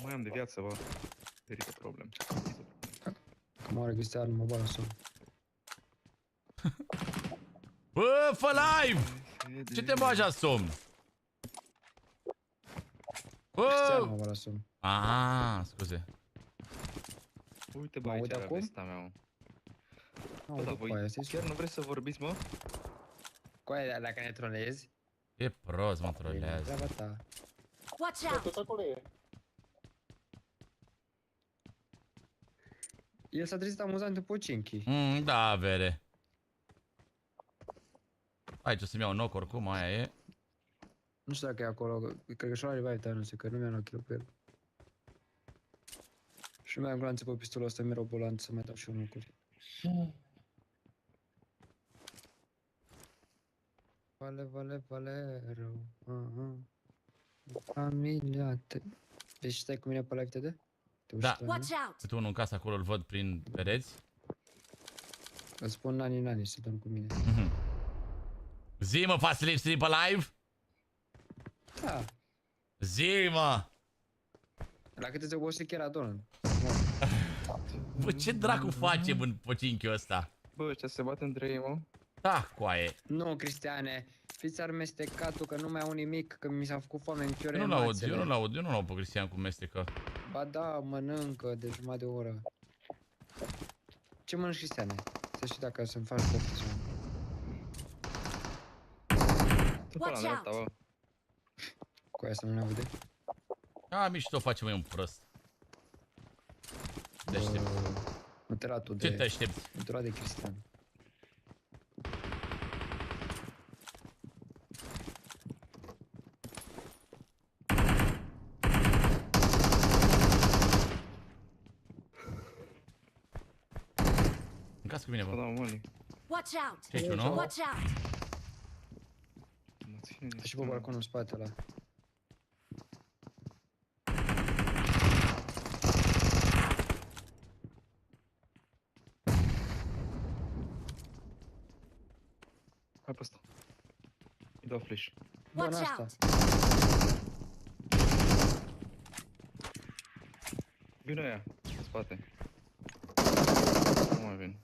Mai am de viață, bă. Verită problem. Că moare Cristian, mă bag la somn. Bă, fă live! Ce te bagi la somn? Cristian, mă la somn. Ah, scuze. Uite, bă, aici era vesta mea, mă. Bă, dar voi chiar nu vreți să vorbiți, mă? Coaie, dacă ne trolezi... E prost, mă trolează. Treaba ta. Watch out! Tot acolo e. El s-a trezit amuzant după Cinchi. Da, vere. Aici o să-mi iau un knock oricum, aia e. Nu știu dacă e acolo, cred că și-o la revive, dar nu știu, că nu mi-a luat kill pe el. Și nu mai am glanțe pe pistolul ăsta, mi-era bolant să mai dau și unul cu. Vale, rău. Familia te... Deci stai cu mine pe live TD? Da. Uite unul în casă acolo, îl văd prin pereți. Îți spun nani să dăm cu mine. Zi, mă, faci live stream pe live? Da. Zi, mă! La câte te obosit chiar adorm. Bă, ce dracu facem în pocinchiul ăsta? Bă, ăștia se bat între ei, mă? Da, coaie. Nu, Cristiane, fiți armestecatul, că nu mai au nimic, că mi s-a făcut foame în chiore. Eu nu-l aud pe Cristian cum mestecă. Ba da, mănâncă de jumătate de oră. Ce mănânci, Cristiane? Să știi dacă să-mi faci poftă sau nu. Watch out! Cu aia să nu ne aude? A, mișto face mai un prost. Te aștept. Nu te lua tu de... Ce te aștepți? Nu te lua de Cristian. Încați cu mine, bă. Watch out! Ce aici, nu? Watch out! Și pe balconul în spate ăla. Hai pe ăsta. Îi dau flash. Watch out! Vino aia, în spate. Nu mai vin.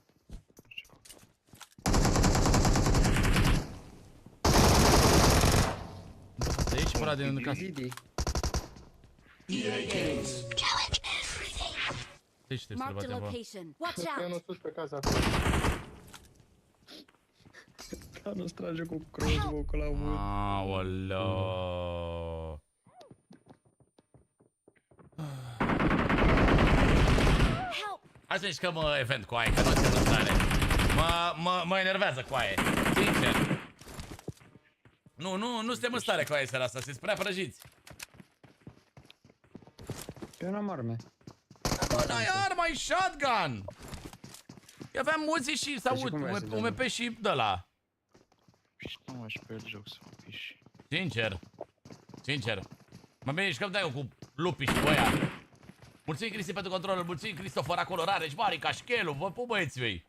De aici pe ăla din casă. Deci trebuie să-l batem, bă. Watch Eu nu out! sus pe casa acolo. Da, nu strage cu crossbow-ul la mult. Aoleo. Hai să mișcăm event cu aia, că nu suntem în stare. Mă enervează cu aia. Sincer. Nu suntem în stare cu aia seara asta, se spunea prăjiți. Eu n-am arme. Bă, n-ai arma, e shotgun! Eu aveam mulți și s-aud, UMP și de-ăla. Nu mai și pe el joc să mă piși. Sincer. Mă bine, mișcăm de-aia cu lupii și cu aia. Mulțumim, Cristi, pentru controlul, mulțumim, Cristofor, acolo, Rareș, Marica, Șchelu, vă pup, băieții mei.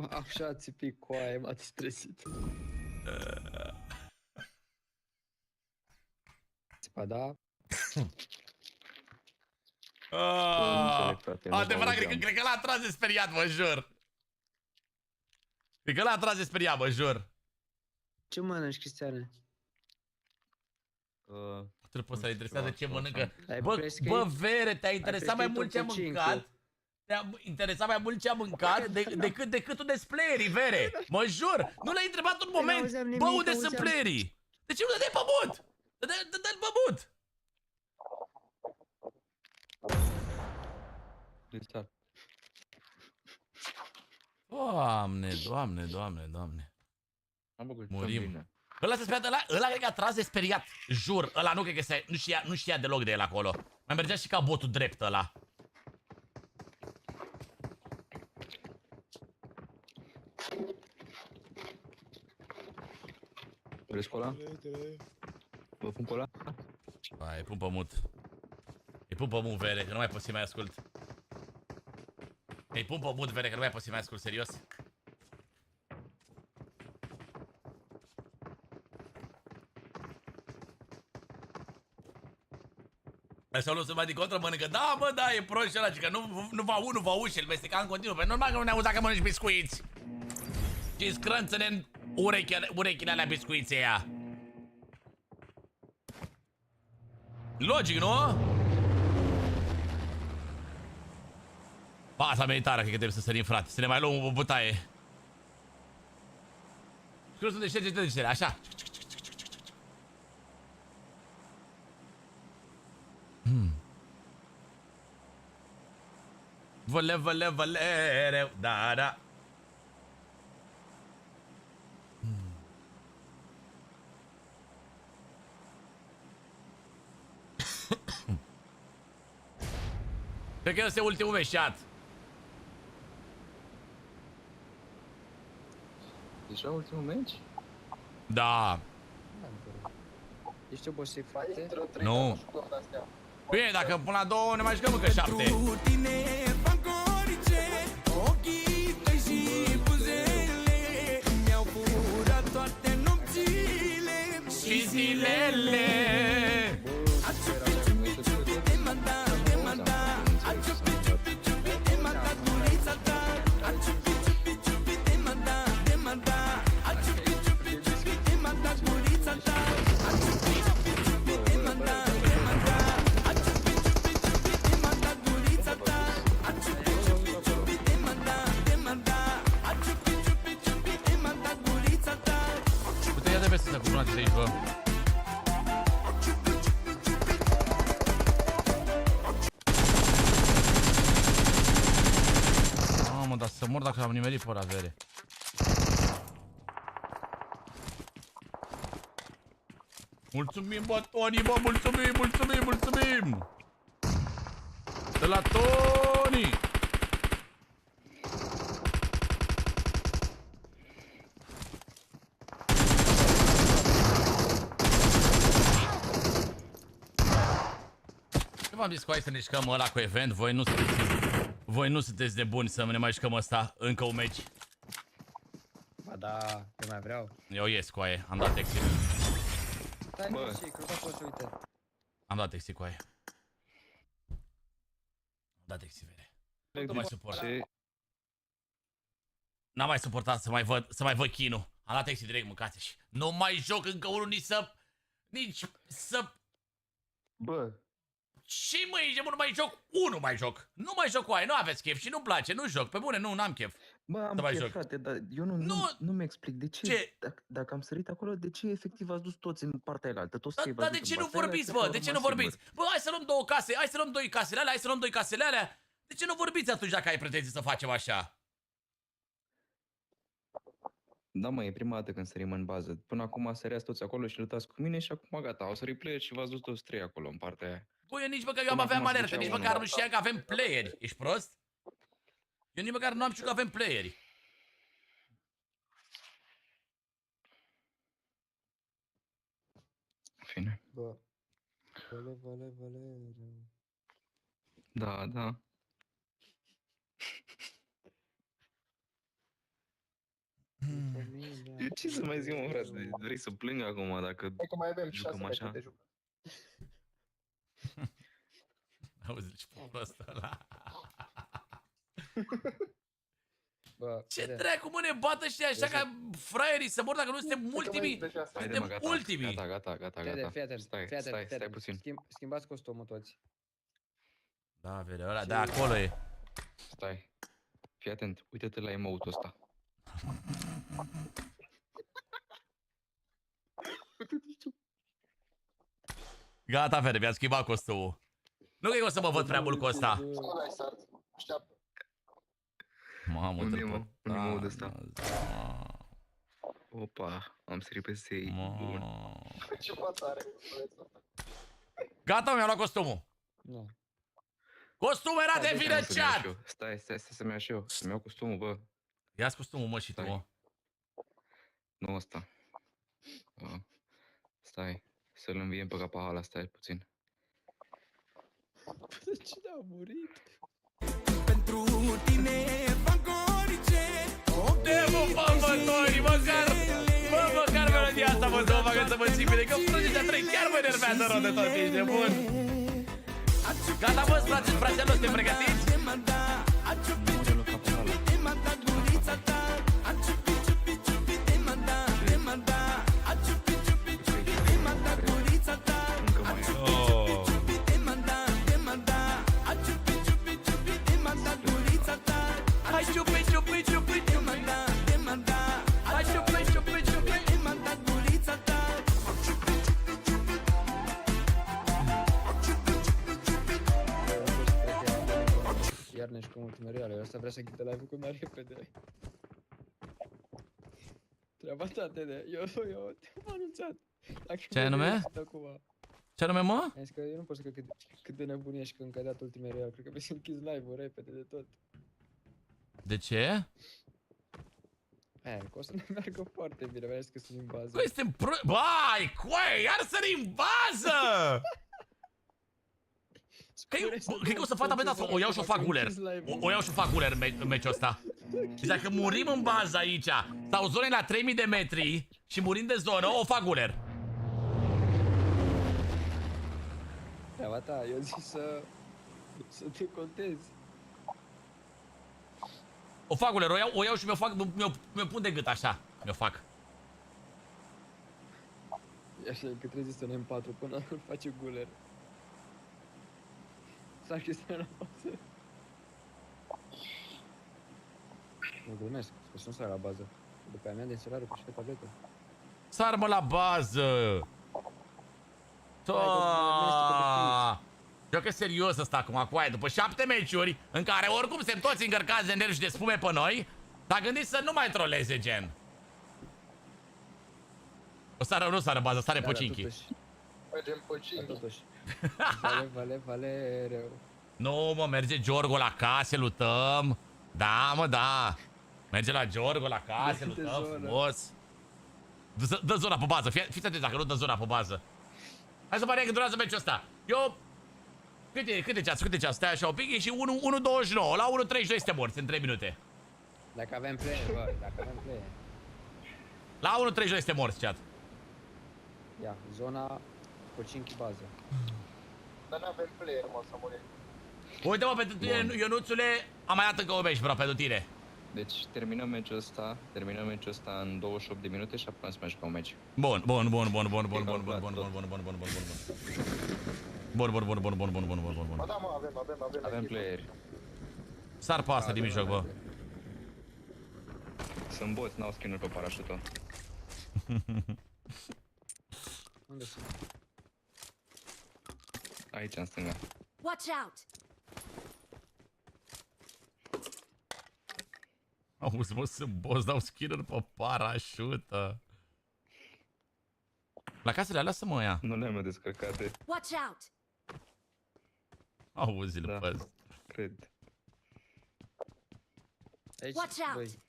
Așa țipi cu aia, m-a stresit. Țipa, da? Adevărat, cred că l-a tras de speriat, mă jur. Cred că l-a tras de speriat, mă jur. Ce mănânci, Cristiane? Trebuie să-i interesează ce mănâncă. Bă, vere, te-a interesat mai mult ce-a mâncat? Te-a interesat mai mult ce-a mâncat decât tu de playerii, vere. Mă jur, nu l-ai întrebat un moment. Bă, unde sunt playerii? De ce nu dai pe mut? Dă-l pe mut. Doamne. Murim. Ăla se speriat, ăla cred că a tras de speriat. Jur, ăla nu cred că nu știa deloc de el acolo. Mai mergea și ca botul drept ăla. Vrei scoala? Vă pun pe ăla? Hai, pun pe mut. E pupă mult, vere, că nu mai pot să mai ascult. Îi pupă mult, vere, că nu mai pot să mai ascult, serios. Salut, sunt mai din contră, mănâncă. Da, mă, da, e prost și ăla, că nu va uși, îl mesteca în continuu. Păi normal că nu ne auzi dacă mănânci biscuiți. Și scrânță-ne în urechile alea biscuiții aia. Logic, nu? Baza militară, cred că trebuie să sărim, frate. Să ne mai luăm o bătaie. Scrânță de deștere, așa. Văle, da. Cred că este ultimul meșat. Deja ultimul meci? Da. Ești obosit, frate? Nu. Bine, dacă până la 2 ne mai jucăm încă 7. Ochii tăi și buzele mi-au furat toate nopțile și zilele. De aici, bă. Mamă, dar să mor dacă am nimerit fără avere. Mulțumim, bă, Toni, bă, mulțumim! De la Toni! V-am zis că hai să ne jucăm ăla cu event, voi nu sunteți de buni să ne mai jucăm ăsta, încă un meci. Ba da, eu mai vreau. Eu ies cu aia, am dat exit. Stai, mă, și că nu poți, uite. Am dat exit cu aia. Am dat exit, vede. Nu mai suport. N-am mai suportat să mai văd chinul. Am dat exit direct, mâncați și nu mai joc încă unul nici să... Bă. Și măi, nu mai joc, nu mai joc cu aia, nu aveți chef și nu-mi place, nu joc, pe bune, n-am chef. Bă, am chef, frate, dar eu nu-mi explic de ce, dacă am sărit acolo, de ce efectiv ați dus toți în partea aia altă, toți trei. Dar de ce nu vorbiți, bă, de ce nu vorbiți? Bă, hai să luăm 2 case, hai să luăm 2 casele alea, hai să luăm 2 casele alea. De ce nu vorbiți atunci dacă ai pretenții să facem așa? Da, mă, e prima dată când sărim în bază. Până acum săreați toți acolo și luptați cu mine și acum gata, au sărit player și v-ați dus toți 3 acolo în partea aia. Bă, eu nici măcar eu am aveam alertă, nici măcar nu știam că avem playeri. Ești prost? Eu nici măcar nu am știut că avem playeri. Fine. Bă. Vale. Da. Eu ce să mai zic, mă, frate? Vrei să plâng acum dacă Hai că mai avem 6 așa? meci de jucat. Auzi, ce prostă ăla. Bă, ce dracu, mă, ne bată ăștia așa ca fraierii să mor dacă nu suntem ultimii? Suntem ultimii. Gata. Stai puțin. Schimbați costumul toți. Da, vede, ăla de acolo e. Stai. Fii atent, uite-te la emote-ul ăsta. Gata, vede, mi-am schimbat costumul. Nu cred că o să mă văd prea mult cu ăsta. Mamă, unde mă ăsta? Opa, am sărit pe sei. Bun. Ce față are? Gata, mi-am luat costumul. Costumul era de vină chat. Stai să-mi iau și eu. Să-mi iau costumul, bă. Ia-ți costumul, mă, și tu, mă. Nu ăsta. Stai. Să-l înviem pe capahala, stai puțin. Cine a murit? Pentru tine fac orice. Măcar melodia asta mă să mă facă să mă simt bine, că frunzea 3 chiar mă enervează rău de tot, ești nebun. Gata, bă, fraților, suntem pregătiți? Hai ciupi, ciupi, ciupi, hai ciupi, ciupi, ciupi. Iar ne jucăm ultimele reale, ăsta vrea să închide live-ul cât mai repede. Treaba ta, Tede, eu te-am anunțat. Ce anume? Ce anume, mă? Am zis că eu nu pot să cred cât de nebunie și că încă ai dat ultimele reale, cred că vrei să închizi live-ul repede de tot. De ce? Aia, că o să ne meargă foarte bine, vreau că sunt în bază. Băi, suntem Bai, coai, iar sărim în bază! Cred că o să fac amendați, o iau și o fac guler. O iau și o fac guler în meciul ăsta. Deci dacă murim în bază aici, sau zone la 3000 de metri și murim de zonă, o fac guler. Treaba ta, eu zic să te contezi. O fac guler, o iau și mi-o fac, mi-o pun de gât așa, mi-o fac. E așa, că trebuie să ne M4 până îl face guler. S-a chestia la bază. Nu glumesc, că sunt sar la bază. După aia mea de înserare cu și pe tabletă. Sar-mă la bază! Joacă serios ăsta acum, cu aia, după 7 meciuri, în care oricum suntem toți încărcați de nervi și de spume pe noi, s-a gândit să nu mai troleze, gen. O sară, nu sară bază, sare pocinchi. Mergem pocinchi. Totuși. Vale, rău. Nu, mă, merge Giorgo la case, lutăm. Da, mă, da. Merge la Giorgo la case, lutăm frumos. Dă zona pe bază, fiți atenți dacă nu dă zona pe bază. Hai să pare că durează meciul ăsta. Eu... Câte ceas? Stai așa un pic, și 1.29, la 1.32 suntem morți în 3 minute. Dacă avem play, bă, dacă avem play. La 1.32 suntem morți, chat. Ia, zona Pocinchi bază. Dar n-avem player, mă, să murim. Uite, mă, pentru tine, Ionuțule, am mai dat încă o meci, vreau, pentru tine. Deci terminăm meciul ăsta în 28 de minute și apoi să mai jucăm un meci. Bun. Ba da, mă, Avem playeri. Sar pe asta din mijloc, bă. Sunt boți, n-au skin-uri pe parașută. Unde sunt? Aici, în stânga. Watch out! Auzi, mă, sunt boss, dau skin-uri pe parașută. La casele alea să mă ia. Nu le-am descărcate. Watch out! Auzi-l pe ăsta. Cred. Aici, Watch out! doi.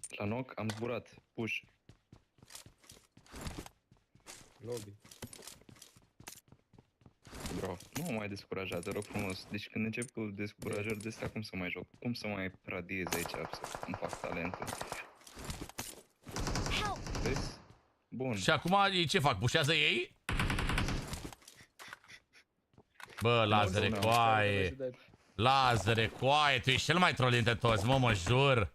La knock am zburat. Push. Lobby. Bro, nu mă mai descuraja, te rog frumos. Deci când încep cu descurajări de astea, cum să mai joc? Cum să mai radiez aici, să îmi fac talentul? Vezi? Bun. Și acum ei ce fac? Pușează ei? Bă, Lazare, coaie. Lazare, coaie, tu ești cel mai troll dintre toți, mă jur.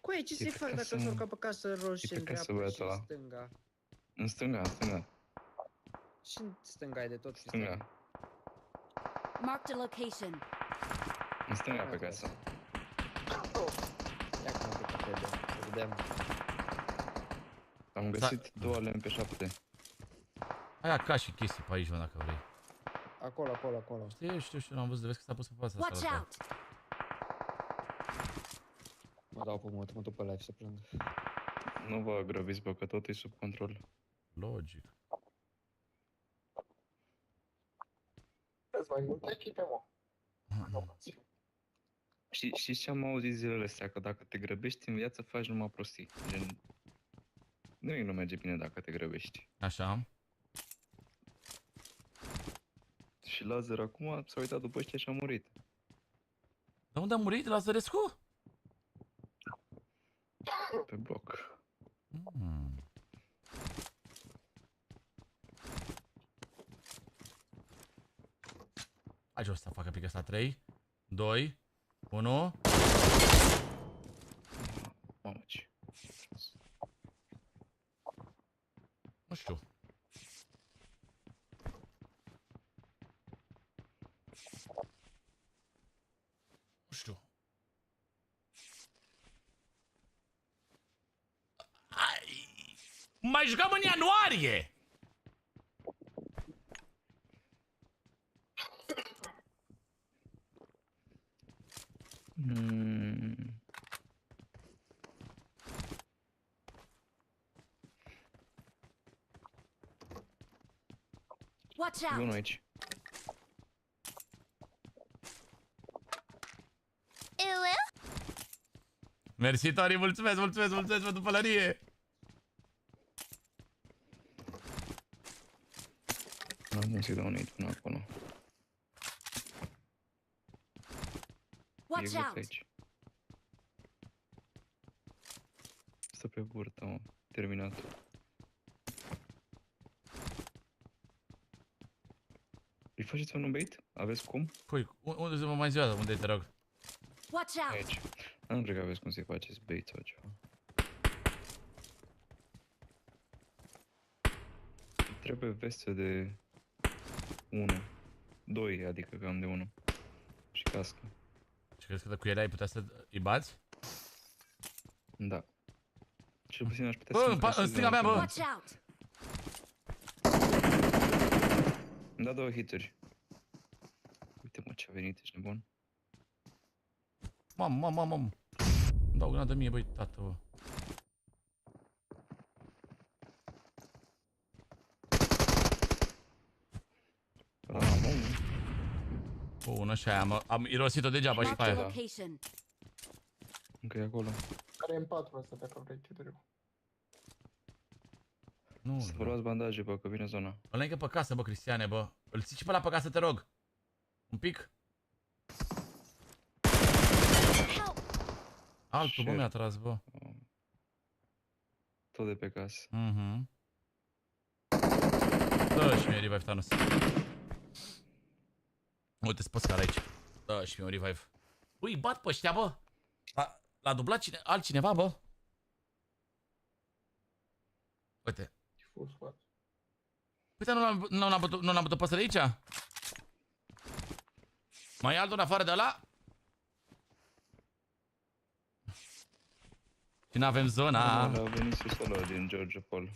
Coaie, ce să-i fac dacă s-o urcă pe casă roșie în dreapta și în stânga? În stânga, în stânga. Și în stânga e de tot. Stânga. Marked a location. În stânga pe casă. Ia că m-am picat pe să vedem. Am găsit două ale MP7. Hai acasă și chestii pe aici, mă, dacă vrei. Acolo. Știu, n-am văzut, vezi că s-a pus pe fața Watch asta. out! Mă dau pe mă duc pe live să plâng. Nu vă grăbiți, bă, că tot e sub control. Logic. Vreți mai multe echipe, mă? Și ce am auzit zilele astea? Că dacă te grăbești în viață, faci numai prostii. Gen... Nimic nu merge bine dacă te grăbești. Așa. Și Lazar acum s-a uitat după ăștia și a murit. Dar unde a murit Lazarescu? Pe bloc. Hai jos să facă pică asta. 3, 2, 1. Mamă, ce? Nu știu. Nu știu. Mai jucăm în ianuarie! Watch E unul out! aici. Mersi, Tori, mulțumesc, mulțumesc, mulțumesc pentru pălărie! Nu să-i dau nade până acolo. Watch E gata out! aici. Stă pe burtă, mă. Terminat. Îi faceți un bait? Aveți cum? Păi, unde se mă mai ziua? Unde te rog? Watch out! Aici. Nu cred că aveți cum să-i faceți bait sau ceva. Trebuie vestă de 1. 2, adică cam de 1. Și cască. Și crezi că cu ele ai putea să îi bați? Da. Cel puțin aș putea Bă, să... în stânga mea, bă! Watch out! Îmi da 2 hituri. Uite mă ce a venit, ești nebun. Mamă. Îmi dau gână de mie, băi, tată, bă. Bună, și aia, am irosit-o degeaba și pe Marked a aia. location. Încă e acolo. Care e în 4 ăsta dacă vrei, TEDEREU. Nu, Să vă luați bandaje, bă, că vine zona. ăla încă pe casă, bă, Cristiane, bă. Îl ții și pe ăla pe casă, te rog. Un pic. Altul, bă, mi-a tras, bă. Tot de pe casă. Dă și mie revive, Thanos. Uite-ți pe scară aici. Dă și mie un revive. Ui, bat pe ăștia, bă. L-a dublat altcineva, bă. Uite. Uite, nu l-am bătut pe ăsta de aici? Mai e altul în afară de ăla? Și n-avem zona. A venit sus ăla din Georgia Paul.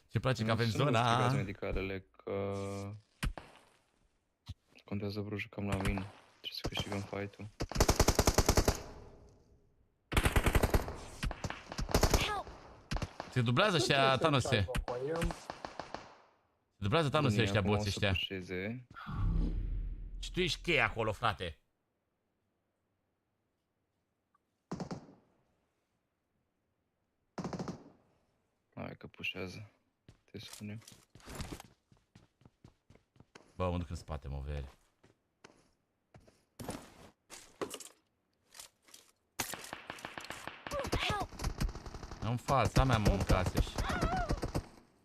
Ce place că avem zona. Nu medicalele, că contează vreo jucăm la win. Trebuie să câștigăm fight-ul. Se dublează ăștia Thanose. Se dublează Thanose ăștia, boții ăștia. Și tu ești cheia acolo, frate. Hai că pușează. Te spun eu. Bă, mă duc în spate, mă veri. În fața mea mă mâncase și...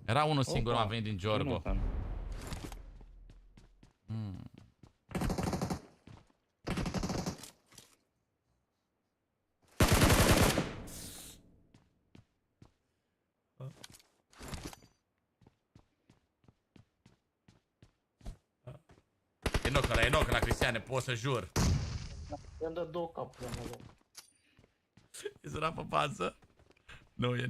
Era unul singur, m-a venit din Giorgo. E nocă la Cristiane, pot să jur. I-am dat 2 capuri, am dat. E zona pe față? Nu e.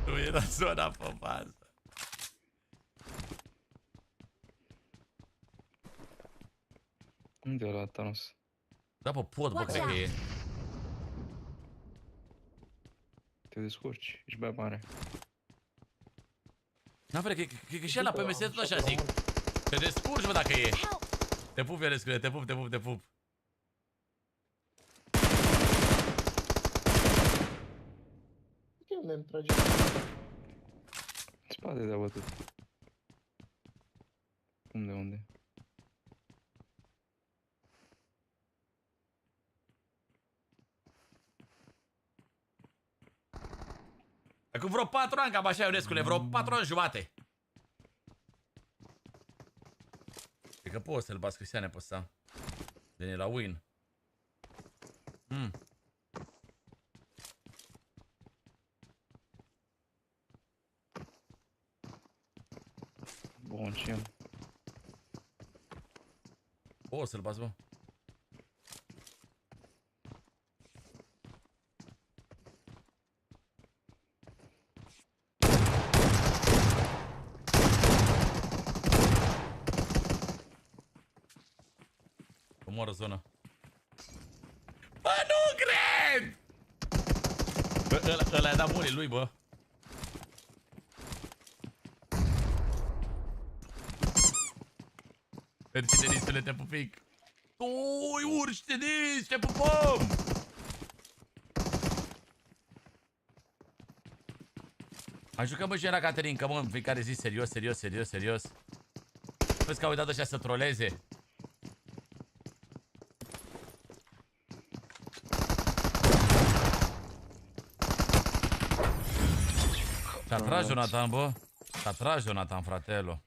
Nu era zona pe față. Unde e ăla, Thanos? Da, pe pod, bă, cred că e. Te descurci, ești băiat mare. N-a, frate, cred că și ăla PMSL tot așa zic. Te descurci, mă, dacă e. Te pup, Ionescule, te pup, te pup, te pup. Unde îmi trage? Spate de-a bătut. Cum de unde? Acum vreo 4 ani, cam așa, Ionescule, vreo 4 ani jumate. Cred că poți să-l bați Cristiane pe ăsta. Vine la win. Bun, și eu. Poți să-l bați, bă. Omoară zona. Bă, nu cred! Bă, ăla i-a dat murii lui, bă. Mersi, Denisule, te pupic. Ui, urci, Denis, te pupăm! Am jucat, bă, și era Caterinca, mă, în fiecare zi, serios, serios, serios, serios. Vezi că au uitat ăștia să troleze. S-a tras Jonathan, bă. S-a tras Jonathan, fratelo.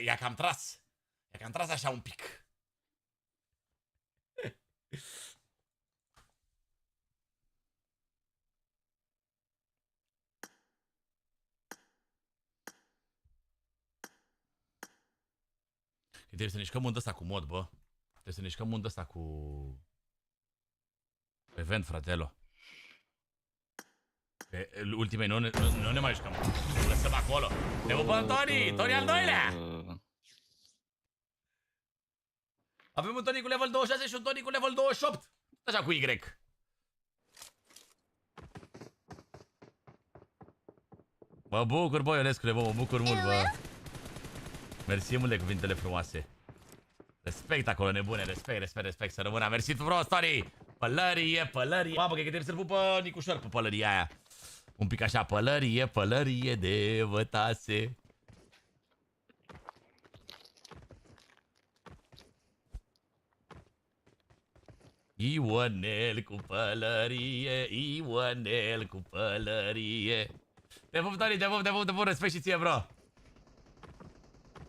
I-a cam tras. I-a cam tras așa un pic. Trebuie să ne mișcăm undă ăsta cu mod, bă. Trebuie să ne mișcăm undă ăsta cu... event, fratelo. Pe ultimei nu ne mai jucăm. Lăsăm acolo. Te pupăm, Toni! Toni al doilea! Avem un Toni cu level 26 și un Toni cu level 28. Așa cu Y. Mă bucur, bă, Ionescule, bă, mă bucur mult, bă. Mersi mult de cuvintele frumoase. Respect acolo, nebune, respect, respect, respect, să rămână. Mersi frumos, Toni! Pălărie, pălărie. Mamă, cred că trebuie să-l pupă Nicușor pe pălăria aia. Un pic așa, pălărie, pălărie de vătase. Ionel cu pălărie, Ionel cu pălărie. Te pup, Toni, te pup, te pup, te pup, respect și ție, bro.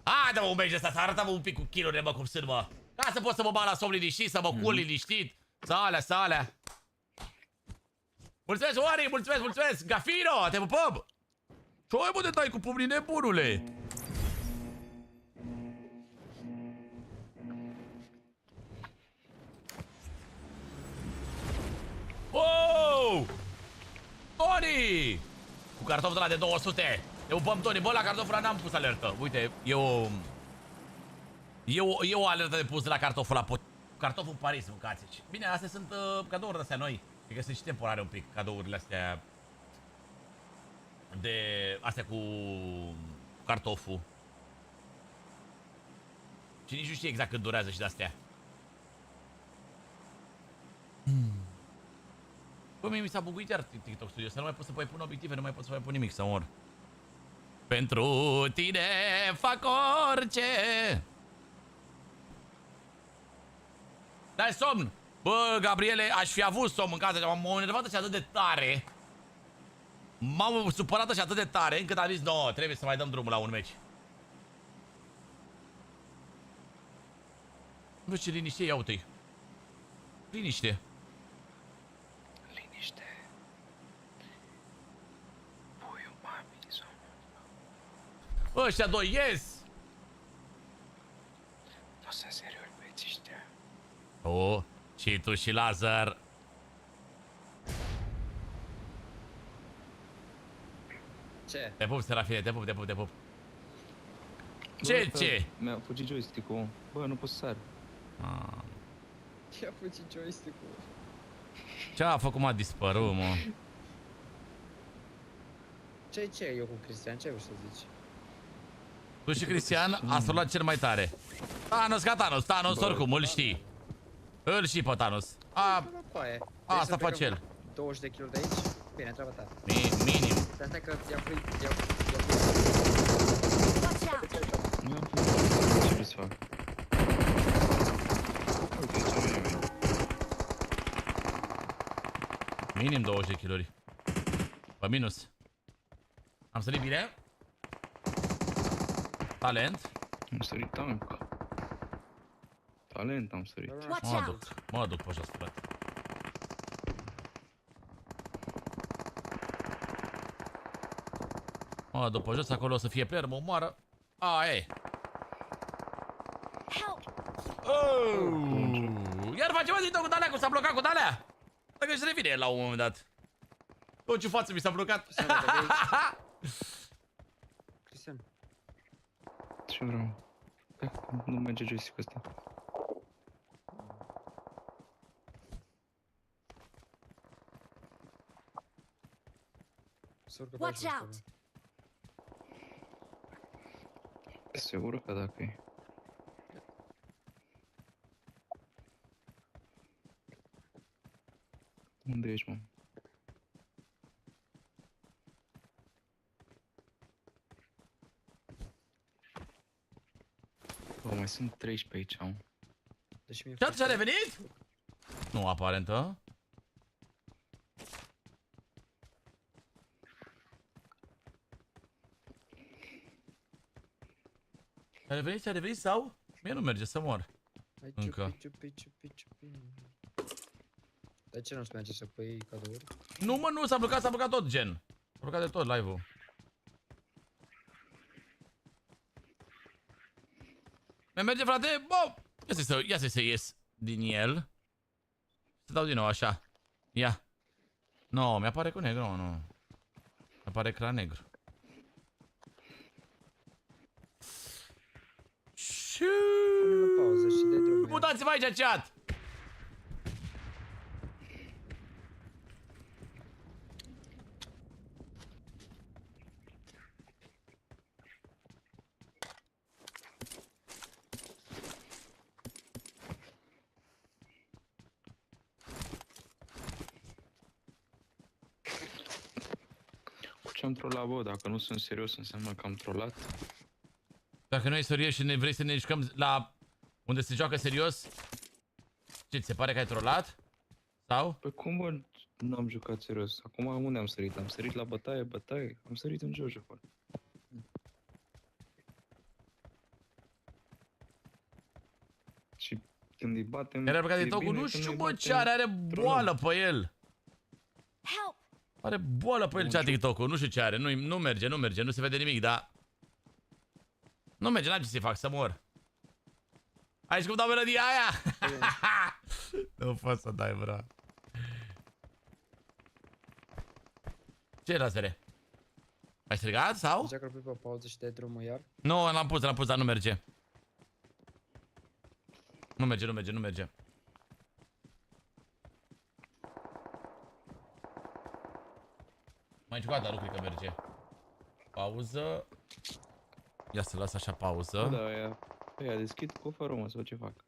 Haide, mă, un meci ăsta, să arătăm un pic cu kill-urile, mă, cum sunt, mă. Ca să pot să mă bag la somn liniștit, să mă cul liniștit. Să alea. Mulțumesc, Oari, mulțumesc, mulțumesc. Gafino, te pupăm. Ce-o bă de dai cu pumnii, nebunule? Oh! Toni! Cu cartoful ăla de 200. Te pupăm, Toni. Bă, la cartoful ăla n-am pus alertă. Uite, e o alertă de pus de la cartoful ăla. Cartoful în Paris, mâncați. Bine, astea sunt cadouri astea noi. Cred că sunt și temporare un pic, cadourile astea. Astea cu cartoful. Și nici nu știe exact cât durează și de-astea. Bă, mie mi s-a buguit iar TikTok Studio. Să nu mai pot să mai pun obiective, nu mai pot să mai pun nimic, să mor. Pentru tine fac orice. Dai somn! Bă, Gabriele, aș fi avut somn în casă. M-au enervat și atât de tare. M-au supărat și atât de tare încât am zis, no, trebuie să mai dăm drumul la un meci. Nu știu ce liniște, ia uite-i. Liniște. Liniște. Puiul mamei, somnul. Ăștia doi, yes! Nu sunt serios, băieții ăștia. Oh, și tu și Lazar. Ce? Te pup, Serafine, te pup, te pup, te pup. Ce? Mi-a fugit joystick-ul. Bă, nu pot să sar. Ce-a fugit joystick-ul? Ce a făcut, m-a dispărut, mă? Ce eu cu Cristian? Ce vrei să zici? Tu și Cristian ați luat cel mai tare. Thanos ca Thanos, Thanos oricum, îl știi. Îl știi pe Thanos. Asta face el. 20 de kg de aici? Bine, treaba ta. Minim. Stai că iau free. Watch out! Ce vrei să fac? Minim 20 de kg. Pe minus. Am sărit bine. Talent. Am sărit tank. Talent am sărit. Mă duc pe jos, frate. Mă duc pe jos, acolo o să fie player, mă omoară. E. Iar facem zi cu Dalea, cu s-a blocat cu Dalea. Dacă își revine la un moment dat. Tot ce față mi s-a blocat. Cristian. Ce vreau? Nu merge joystick-ul ăsta. Watch out! Sigur că dacă e. Unde ești, mă? Bă, mai sunt 13 aici, am. Ce a revenit? Nu, aparentă. A revenit sau? Mie nu merge să mor. Încă. De ce nu-ți merge să pui cadouri? Nu mă, nu, s-a blocat tot gen. S-a blocat de tot live-ul. Merge, frate, bă! Ia să ies din el. Să dau din nou așa. Ia. No, mi-apare cu negru, nu. Mi-apare ecran negru. Mutați-vă aici, chat! Cu ce am trollat, bă? Dacă nu sunt serios, înseamnă că am trollat. Dacă nu e serios și ne vrei să ne jucăm la unde se joacă serios, ce, ți se pare că ai trollat? Sau? Păi cum, bă, nu am jucat serios? Acum unde am sărit? Am sărit la bătaie, am sărit în Jojo. Și când îi batem... Era plecat de tocul, nu știu, bă, ce are boală pe el. Are boală pe el cea TikTok-ul, nu știu ce are, nu merge, nu se vede nimic, dar... Nu merge, n-am ce să-i fac, să mor. Aici cum dau melodia aia? Nu poți să dai, bro. Ce e lasere? Ai strigat sau? Zice că pui pe pauză și te drumul iar? Nu, l-am pus, dar nu merge. Nu merge. Mai jucat, dar nu cred că merge. Pauză. Ia să las așa pauză. Da, ia deschid cofărul, mă, sau ce fac?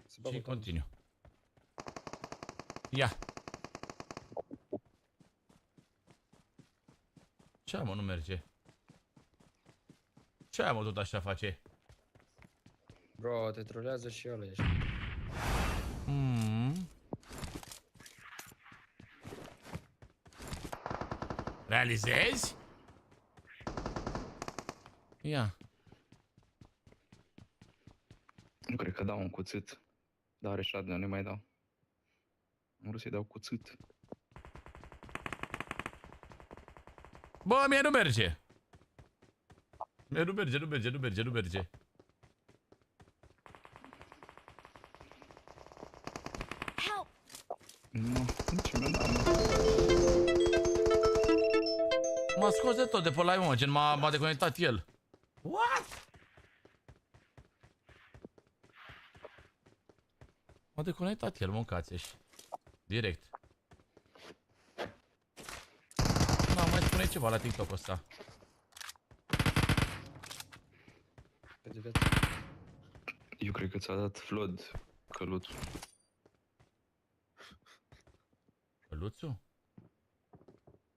Și continuu. Ia. Ce mă, nu merge? Ce mă, tot așa face? Bro, te trolează și ăla ești. Realizezi? Ia. Nu cred că dau un cuțit. Dar are shotgun, nu mai dau. Am vrut să-i dau cuțit. Bă, mie nu merge. Nu merge. Nu, nici nu dau. M-a scos de tot de pe live, mă, gen m-a deconectat el. What? M-a deconectat el, mâncați-și. Direct. N-am mai spune ceva la TikTok-ul ăsta. Eu cred că ți-a dat Flood căluțul. Căluțul?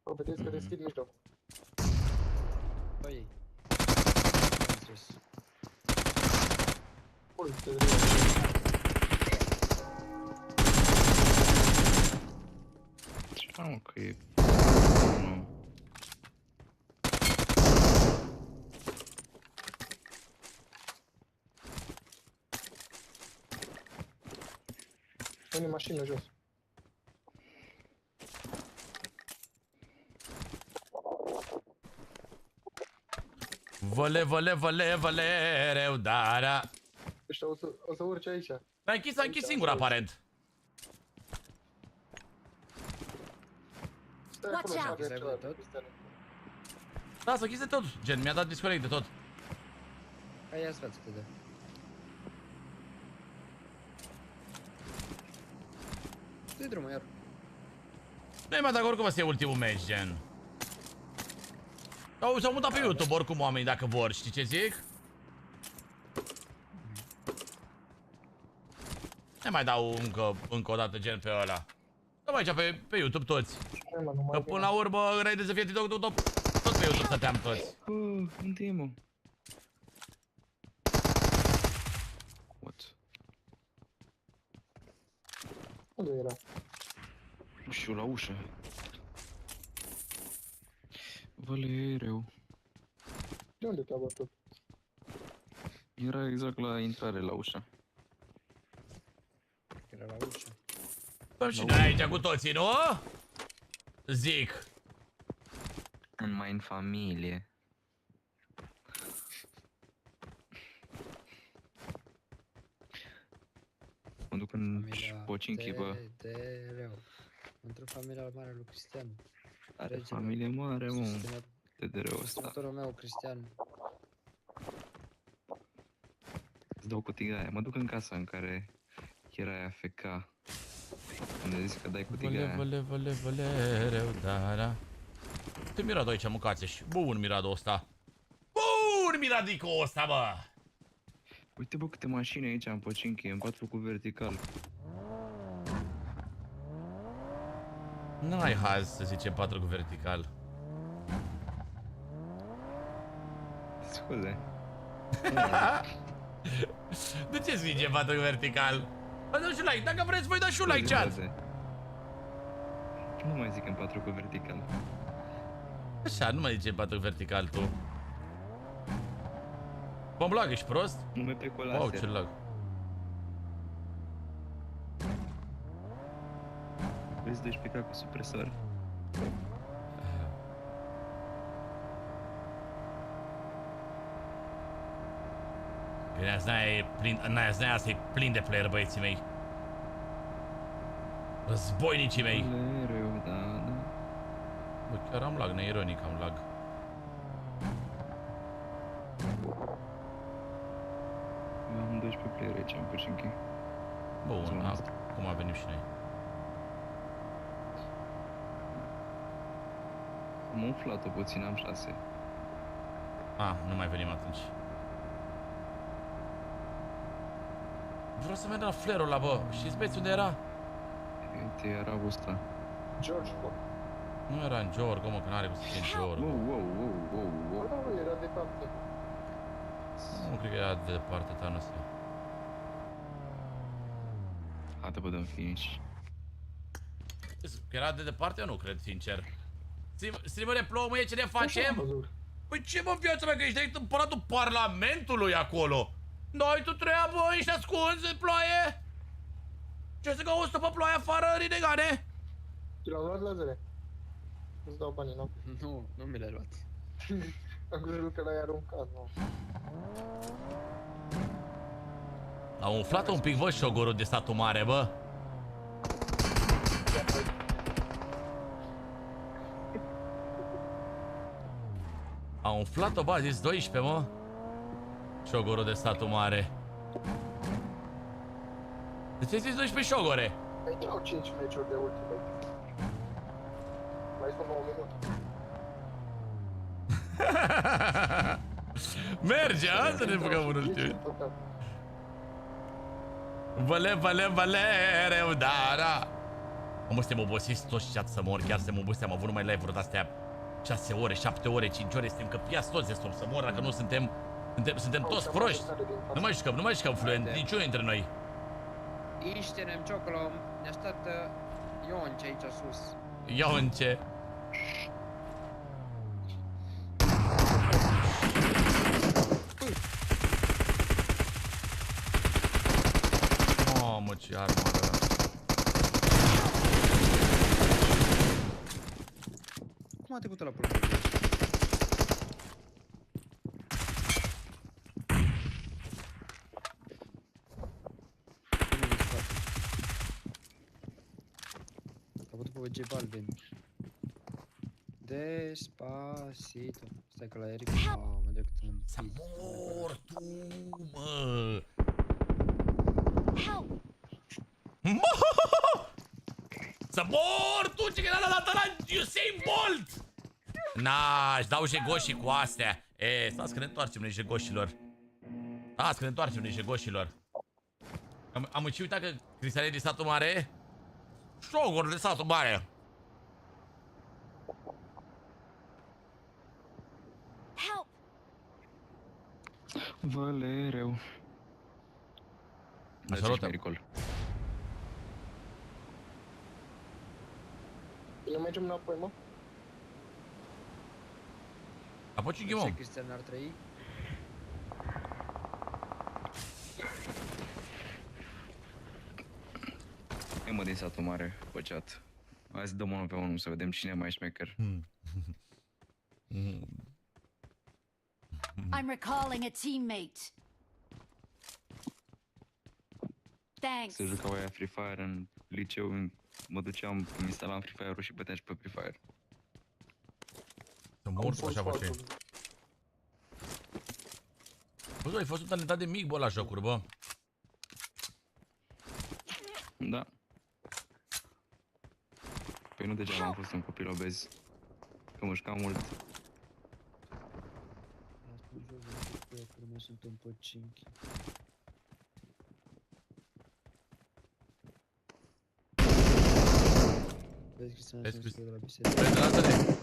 Bă, vedeți că deschid mijloc. Păi. Ui, se Ce mă, că e... Nu. Pune mașină jos. Văle, dara. Ăștia o să urce aici. S-a închis singur aparent. Stai acolo și avea ceva. Da, s-a închis de tot. Gen, mi-a dat disconnect de tot. Hai, ia-ți față cât de. Dă-i drumul, iar. Nu-i mai dacă oricum ăsta e ultimul match, gen. S-au mutat pe YouTube oricum oamenii dacă vor, știi ce zic? Ne mai dau încă o dată gen pe ăla. Stăm aici pe YouTube toți. Că până la urmă, înainte să fie TikTok, tot pe YouTube stăteam toți. Unde e, mă? What? Unde era? Și eu la ușă. Valereu. De unde te-a bătut? Era exact la intrare la ușă. Era la ușă. Stăm și noi aici cu toții, nu? Zic. Mai în familie. Mă duc în Pocinchi, bă. TEDEREU. Pentru familia mare lui Cristian. Are familie mare, mă. TEDEREU ăsta. Instructorul meu, Cristian. Îți dau cutia aia. Mă duc în casa în care era AFK. Unde zici că dai cutia aia. Văle, dara. Te miradul aici, mâncați-și. Bun miradul ăsta. Bun miradico ăsta, bă. Uite, bă, câte mașini aici în Pocinchi, în 4 cu vertical. N-ai haz să zicem 4 cu vertical. Scuze. De ce zice 4 cu vertical? Bă, dă și like, dacă vreți voi da și un like, chat. Nu mai zic în 4 cu vertical. Așa, nu mai zice 4 cu vertical tu. Bă, lag, ești prost? Nu mai pe colaser. Wow, ce lag. Vezi, deci pica cu supresor. Bine, asta e plin de player, băieții mei. Războinicii mei. Valereu, da. Bă, chiar am lag, neironic am lag. Eu am 12 player aici în Pocinchi. Bun, acum venim și noi. Am umflat-o puțin, am 6. Nu mai venim atunci. Vreau să merg la flare-ul ăla, bă. Știți, băieți, unde era? Uite, era ăsta. George, bă. Nu era în George, mă, că n-are cum să fie în George. Wow. Bă, da, era departe. Nu cred că era de departe, ta nu știu. Hai, bă, dăm finish. Că era de departe, eu nu cred, sincer. Streamere, plouă, măie, ce ne facem? Păi ce, mă, viața mea, că ești direct împăratul Parlamentului acolo? N-ai tu treabă, ești ascuns în ploaie? Ce să cauți tu pe ploaie afară, rinegane? Ți l-am luat, Lazare? Îți dau banii, nu? Nu mi le-ai luat. Am crezut că l-ai aruncat, nu? A umflat un pic, bă, șogorul de statul mare, bă. A umflat-o, bă, a zis 12, mă. Șogorul de statul mare. De ce ai zis 12 șogore? Aici au 5 meciuri de ultimate. Mai sunt 9 minute. Merge, hai să ne băgăm în ultimul. Vale, reudara. Mă, suntem obosiți toți chat să mor, chiar suntem obosiți, am avut numai live-uri de-astea 6 ore, 7 ore, 5 ore, suntem căpiați toți de somn să mor, dacă nu suntem toți proști. Nu mai jucăm fluent, niciunul dintre noi. Iștenem ciocolom, ne așteaptă Ionce aici sus. Ionce. Mamă, ce armă are ăla. Cum a trecut ăla pe lângă? A putut pe J Balvin. Despacito. Stai că la Eric, mamă, de cât în... Să mor tu, mă! Să mor tu, ce că l-a dat la Usain Bolt! Na, își dau jegoșii cu astea. E, stați că ne întoarcem noi jegoșilor. Stați că ne întoarcem noi jegoșilor. Am și uitat că Cristiane de satul mare. Șogor de satul mare. Help! Valereu. Așa pericol. Eu mergem înapoi, mă. Apoci ghimom. Cristian ar trăi. E mă din satul mare, păceat. Hai să dăm unul pe unul să vedem cine e mai șmecher. I'm recalling a teammate. Thanks. Se jucau aia Free Fire în liceu, mă duceam, îmi instalam Free Fire-ul și băteam și pe Free Fire. Să mor tu așa, bă, ce? Bă, tu ai fost un talentat de mic, bă, la jocuri, bă. Da. Păi nu degeaba am fost un copil obez. Că mușcam mult. Mai sunt un pocinchi. Vezi Cristian, sunt de la biserică. Vezi, lasă-ne.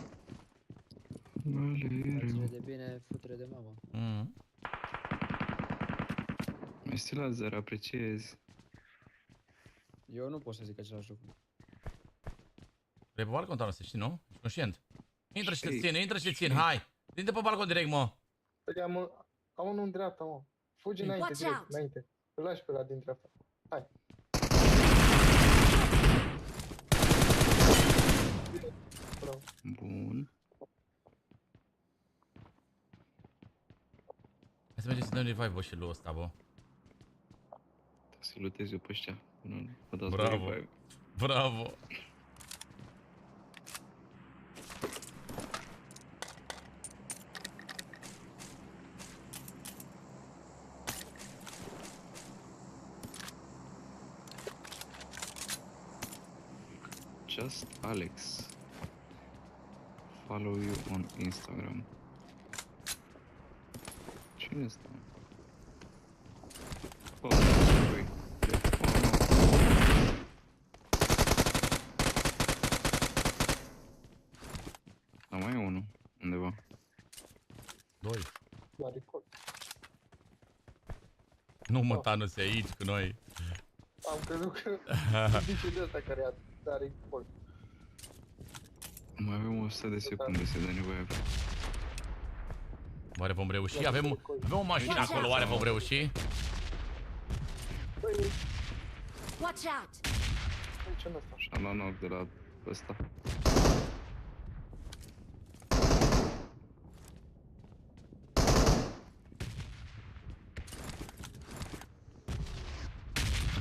Ține de bine, futere de mama. Mersi la 0, apreciez. Eu nu pot să zic același lucru. Vrei pe balcon, Thanos, știi, nu? Ești conștient. Intră și te țin, intră și te țin, hai! Dinte pe balcon direct, mă! Am unul în dreapta, mă. Fugi înainte, direct, înainte. Îl lași pe ăla din dreapta. Hai. Bun. Hai să mergem să dăm revive, bă, și lui ăsta, bă. Să lutez eu pe ăștia. Vă dați Bravo. revive. Bravo! Just Alex. Follow you on Instagram. Cine este? Oh, ui. Da, mai e unul undeva. 2. La record. Nu, mă, Thanos, e aici cu noi. Am crezut că zice de ăsta care a record. Mai avem 100 de secunde să dă nevoie. Oare vom reuși? Avem o mașină acolo, oare vom reuși? Watch out! Ce nu ăsta? Și am luat knock de la ăsta.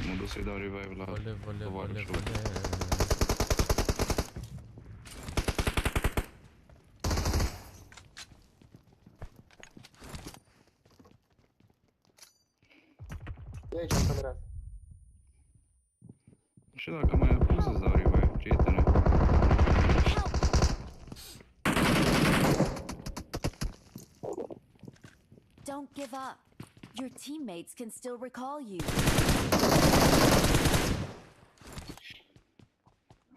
Mă duc să-i dau revive la tovarășul. E aici, în camera. Și dacă mai apus să-ți dau revive, prietene. Don't give up. Your teammates can still recall you.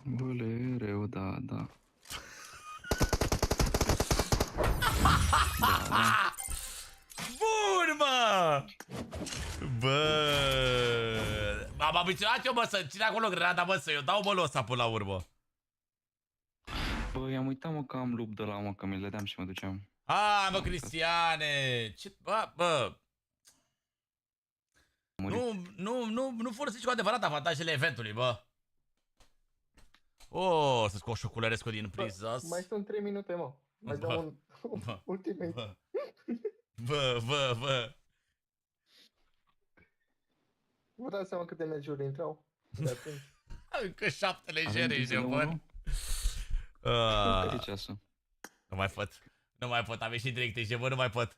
Bolereu, da. Bun, mă! Bă! M-am ambiționat eu, mă, să țin acolo grenada, mă, să eu dau bălul ăsta până la urmă. Bă, i-am uitat, mă, că am lup de la, mă, că mi-l dădeam și mă duceam. Ah, mă, Cristiane! Ce... Bă! Nu folosiți cu adevărat avantajele eventului, bă. Oh, să scot șoculărescu din priză. Mai sunt 3 minute, mă. Mai dau un ultimate. Bă. Vă dați seama câte meciuri intrau? De atunci. Încă 7 legere, ești de bun. Nu mai pot, am ieșit direct, ești de bun, nu mai pot.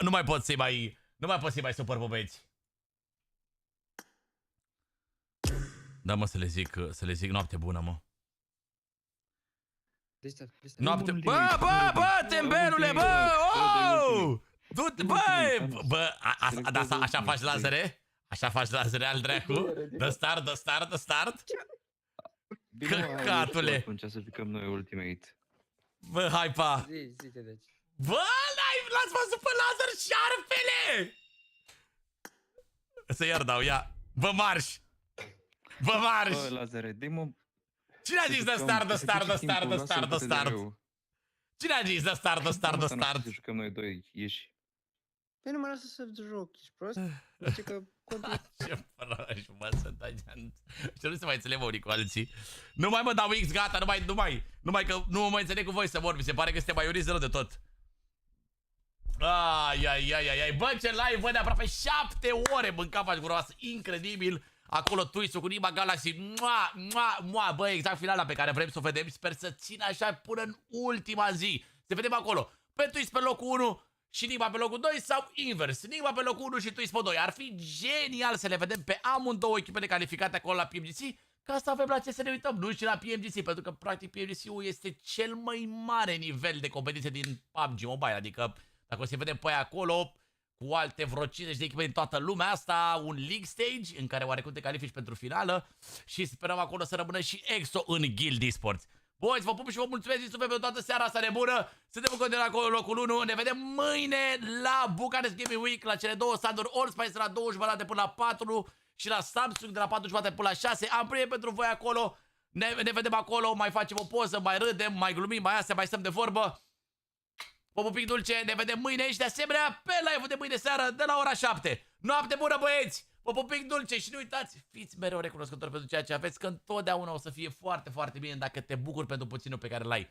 Nu mai pot să-i mai supăr pe băieți. Da, mă, să le zic noapte bună, mă. Noapte... Bă, tembelule, bă! Oh! Du-te, bă! Așa faci lazere? Așa faci lazere al dracu? The start? Căcatule! Atunci să ficăm noi ultimate. Bă, hai, pa! Zi-te, deci. Bă, l-ați văzut pe laser, șarpele! Să iar dau, ia! Bă, marș! Bă, lazere, dă-mă... Cine a zis de start? Cine a zis de start? Să jucăm noi doi, ieși. Păi nu mă lasă să joc, ești prost? Zice că... Ce proști, mă, sunt ageant. Și nu se mai înțeleg unii cu alții. Nu mai mă dau X, gata, numai că nu mă mai înțeleg cu voi să vor. Mi se pare că este mai uriți rău de tot. Ai. Bă, ce live, bă, de aproape 7 ore mânca faci groasă, incredibil. Acolo twist-ul cu Nima Galaxy. Bă, exact finala pe care vrem să o vedem. Sper să țină așa până în ultima zi. Să vedem acolo. Pe twist pe locul 1 și Nima pe locul 2 sau invers. Nima pe locul 1 și twist pe 2. Ar fi genial să le vedem pe amândouă echipele calificate acolo la PMGC. Ca să avem la ce să ne uităm, nu și la PMGC. Pentru că practic PMGC-ul este cel mai mare nivel de competiție din PUBG Mobile. Adică dacă o să vedem pe aia acolo, cu alte vreo 50 de echipe din toată lumea asta, un league stage în care oarecum te califici pentru finală și sperăm acolo să rămână și EXO în Guild Esports. Boys, vă pup și vă mulțumesc din suflet pentru toată seara asta nebună. Suntem în continuare acolo locul 1. Ne vedem mâine la Bucuresti Gaming Week, la cele două standuri Allspice de la 2:30 până la 4 și la Samsung de la 4:30 până la 6. Am primit pentru voi acolo. Ne vedem acolo, mai facem o poză, mai râdem, mai glumim, mai astea, mai stăm de vorbă. Vă pupic dulce, ne vedem mâine și de asemenea pe live-ul de mâine seară de la ora 7. Noapte bună, băieți! Vă pupic dulce și nu uitați, fiți mereu recunoscători pentru ceea ce aveți, că întotdeauna o să fie foarte, foarte bine dacă te bucuri pentru puținul pe care l-ai.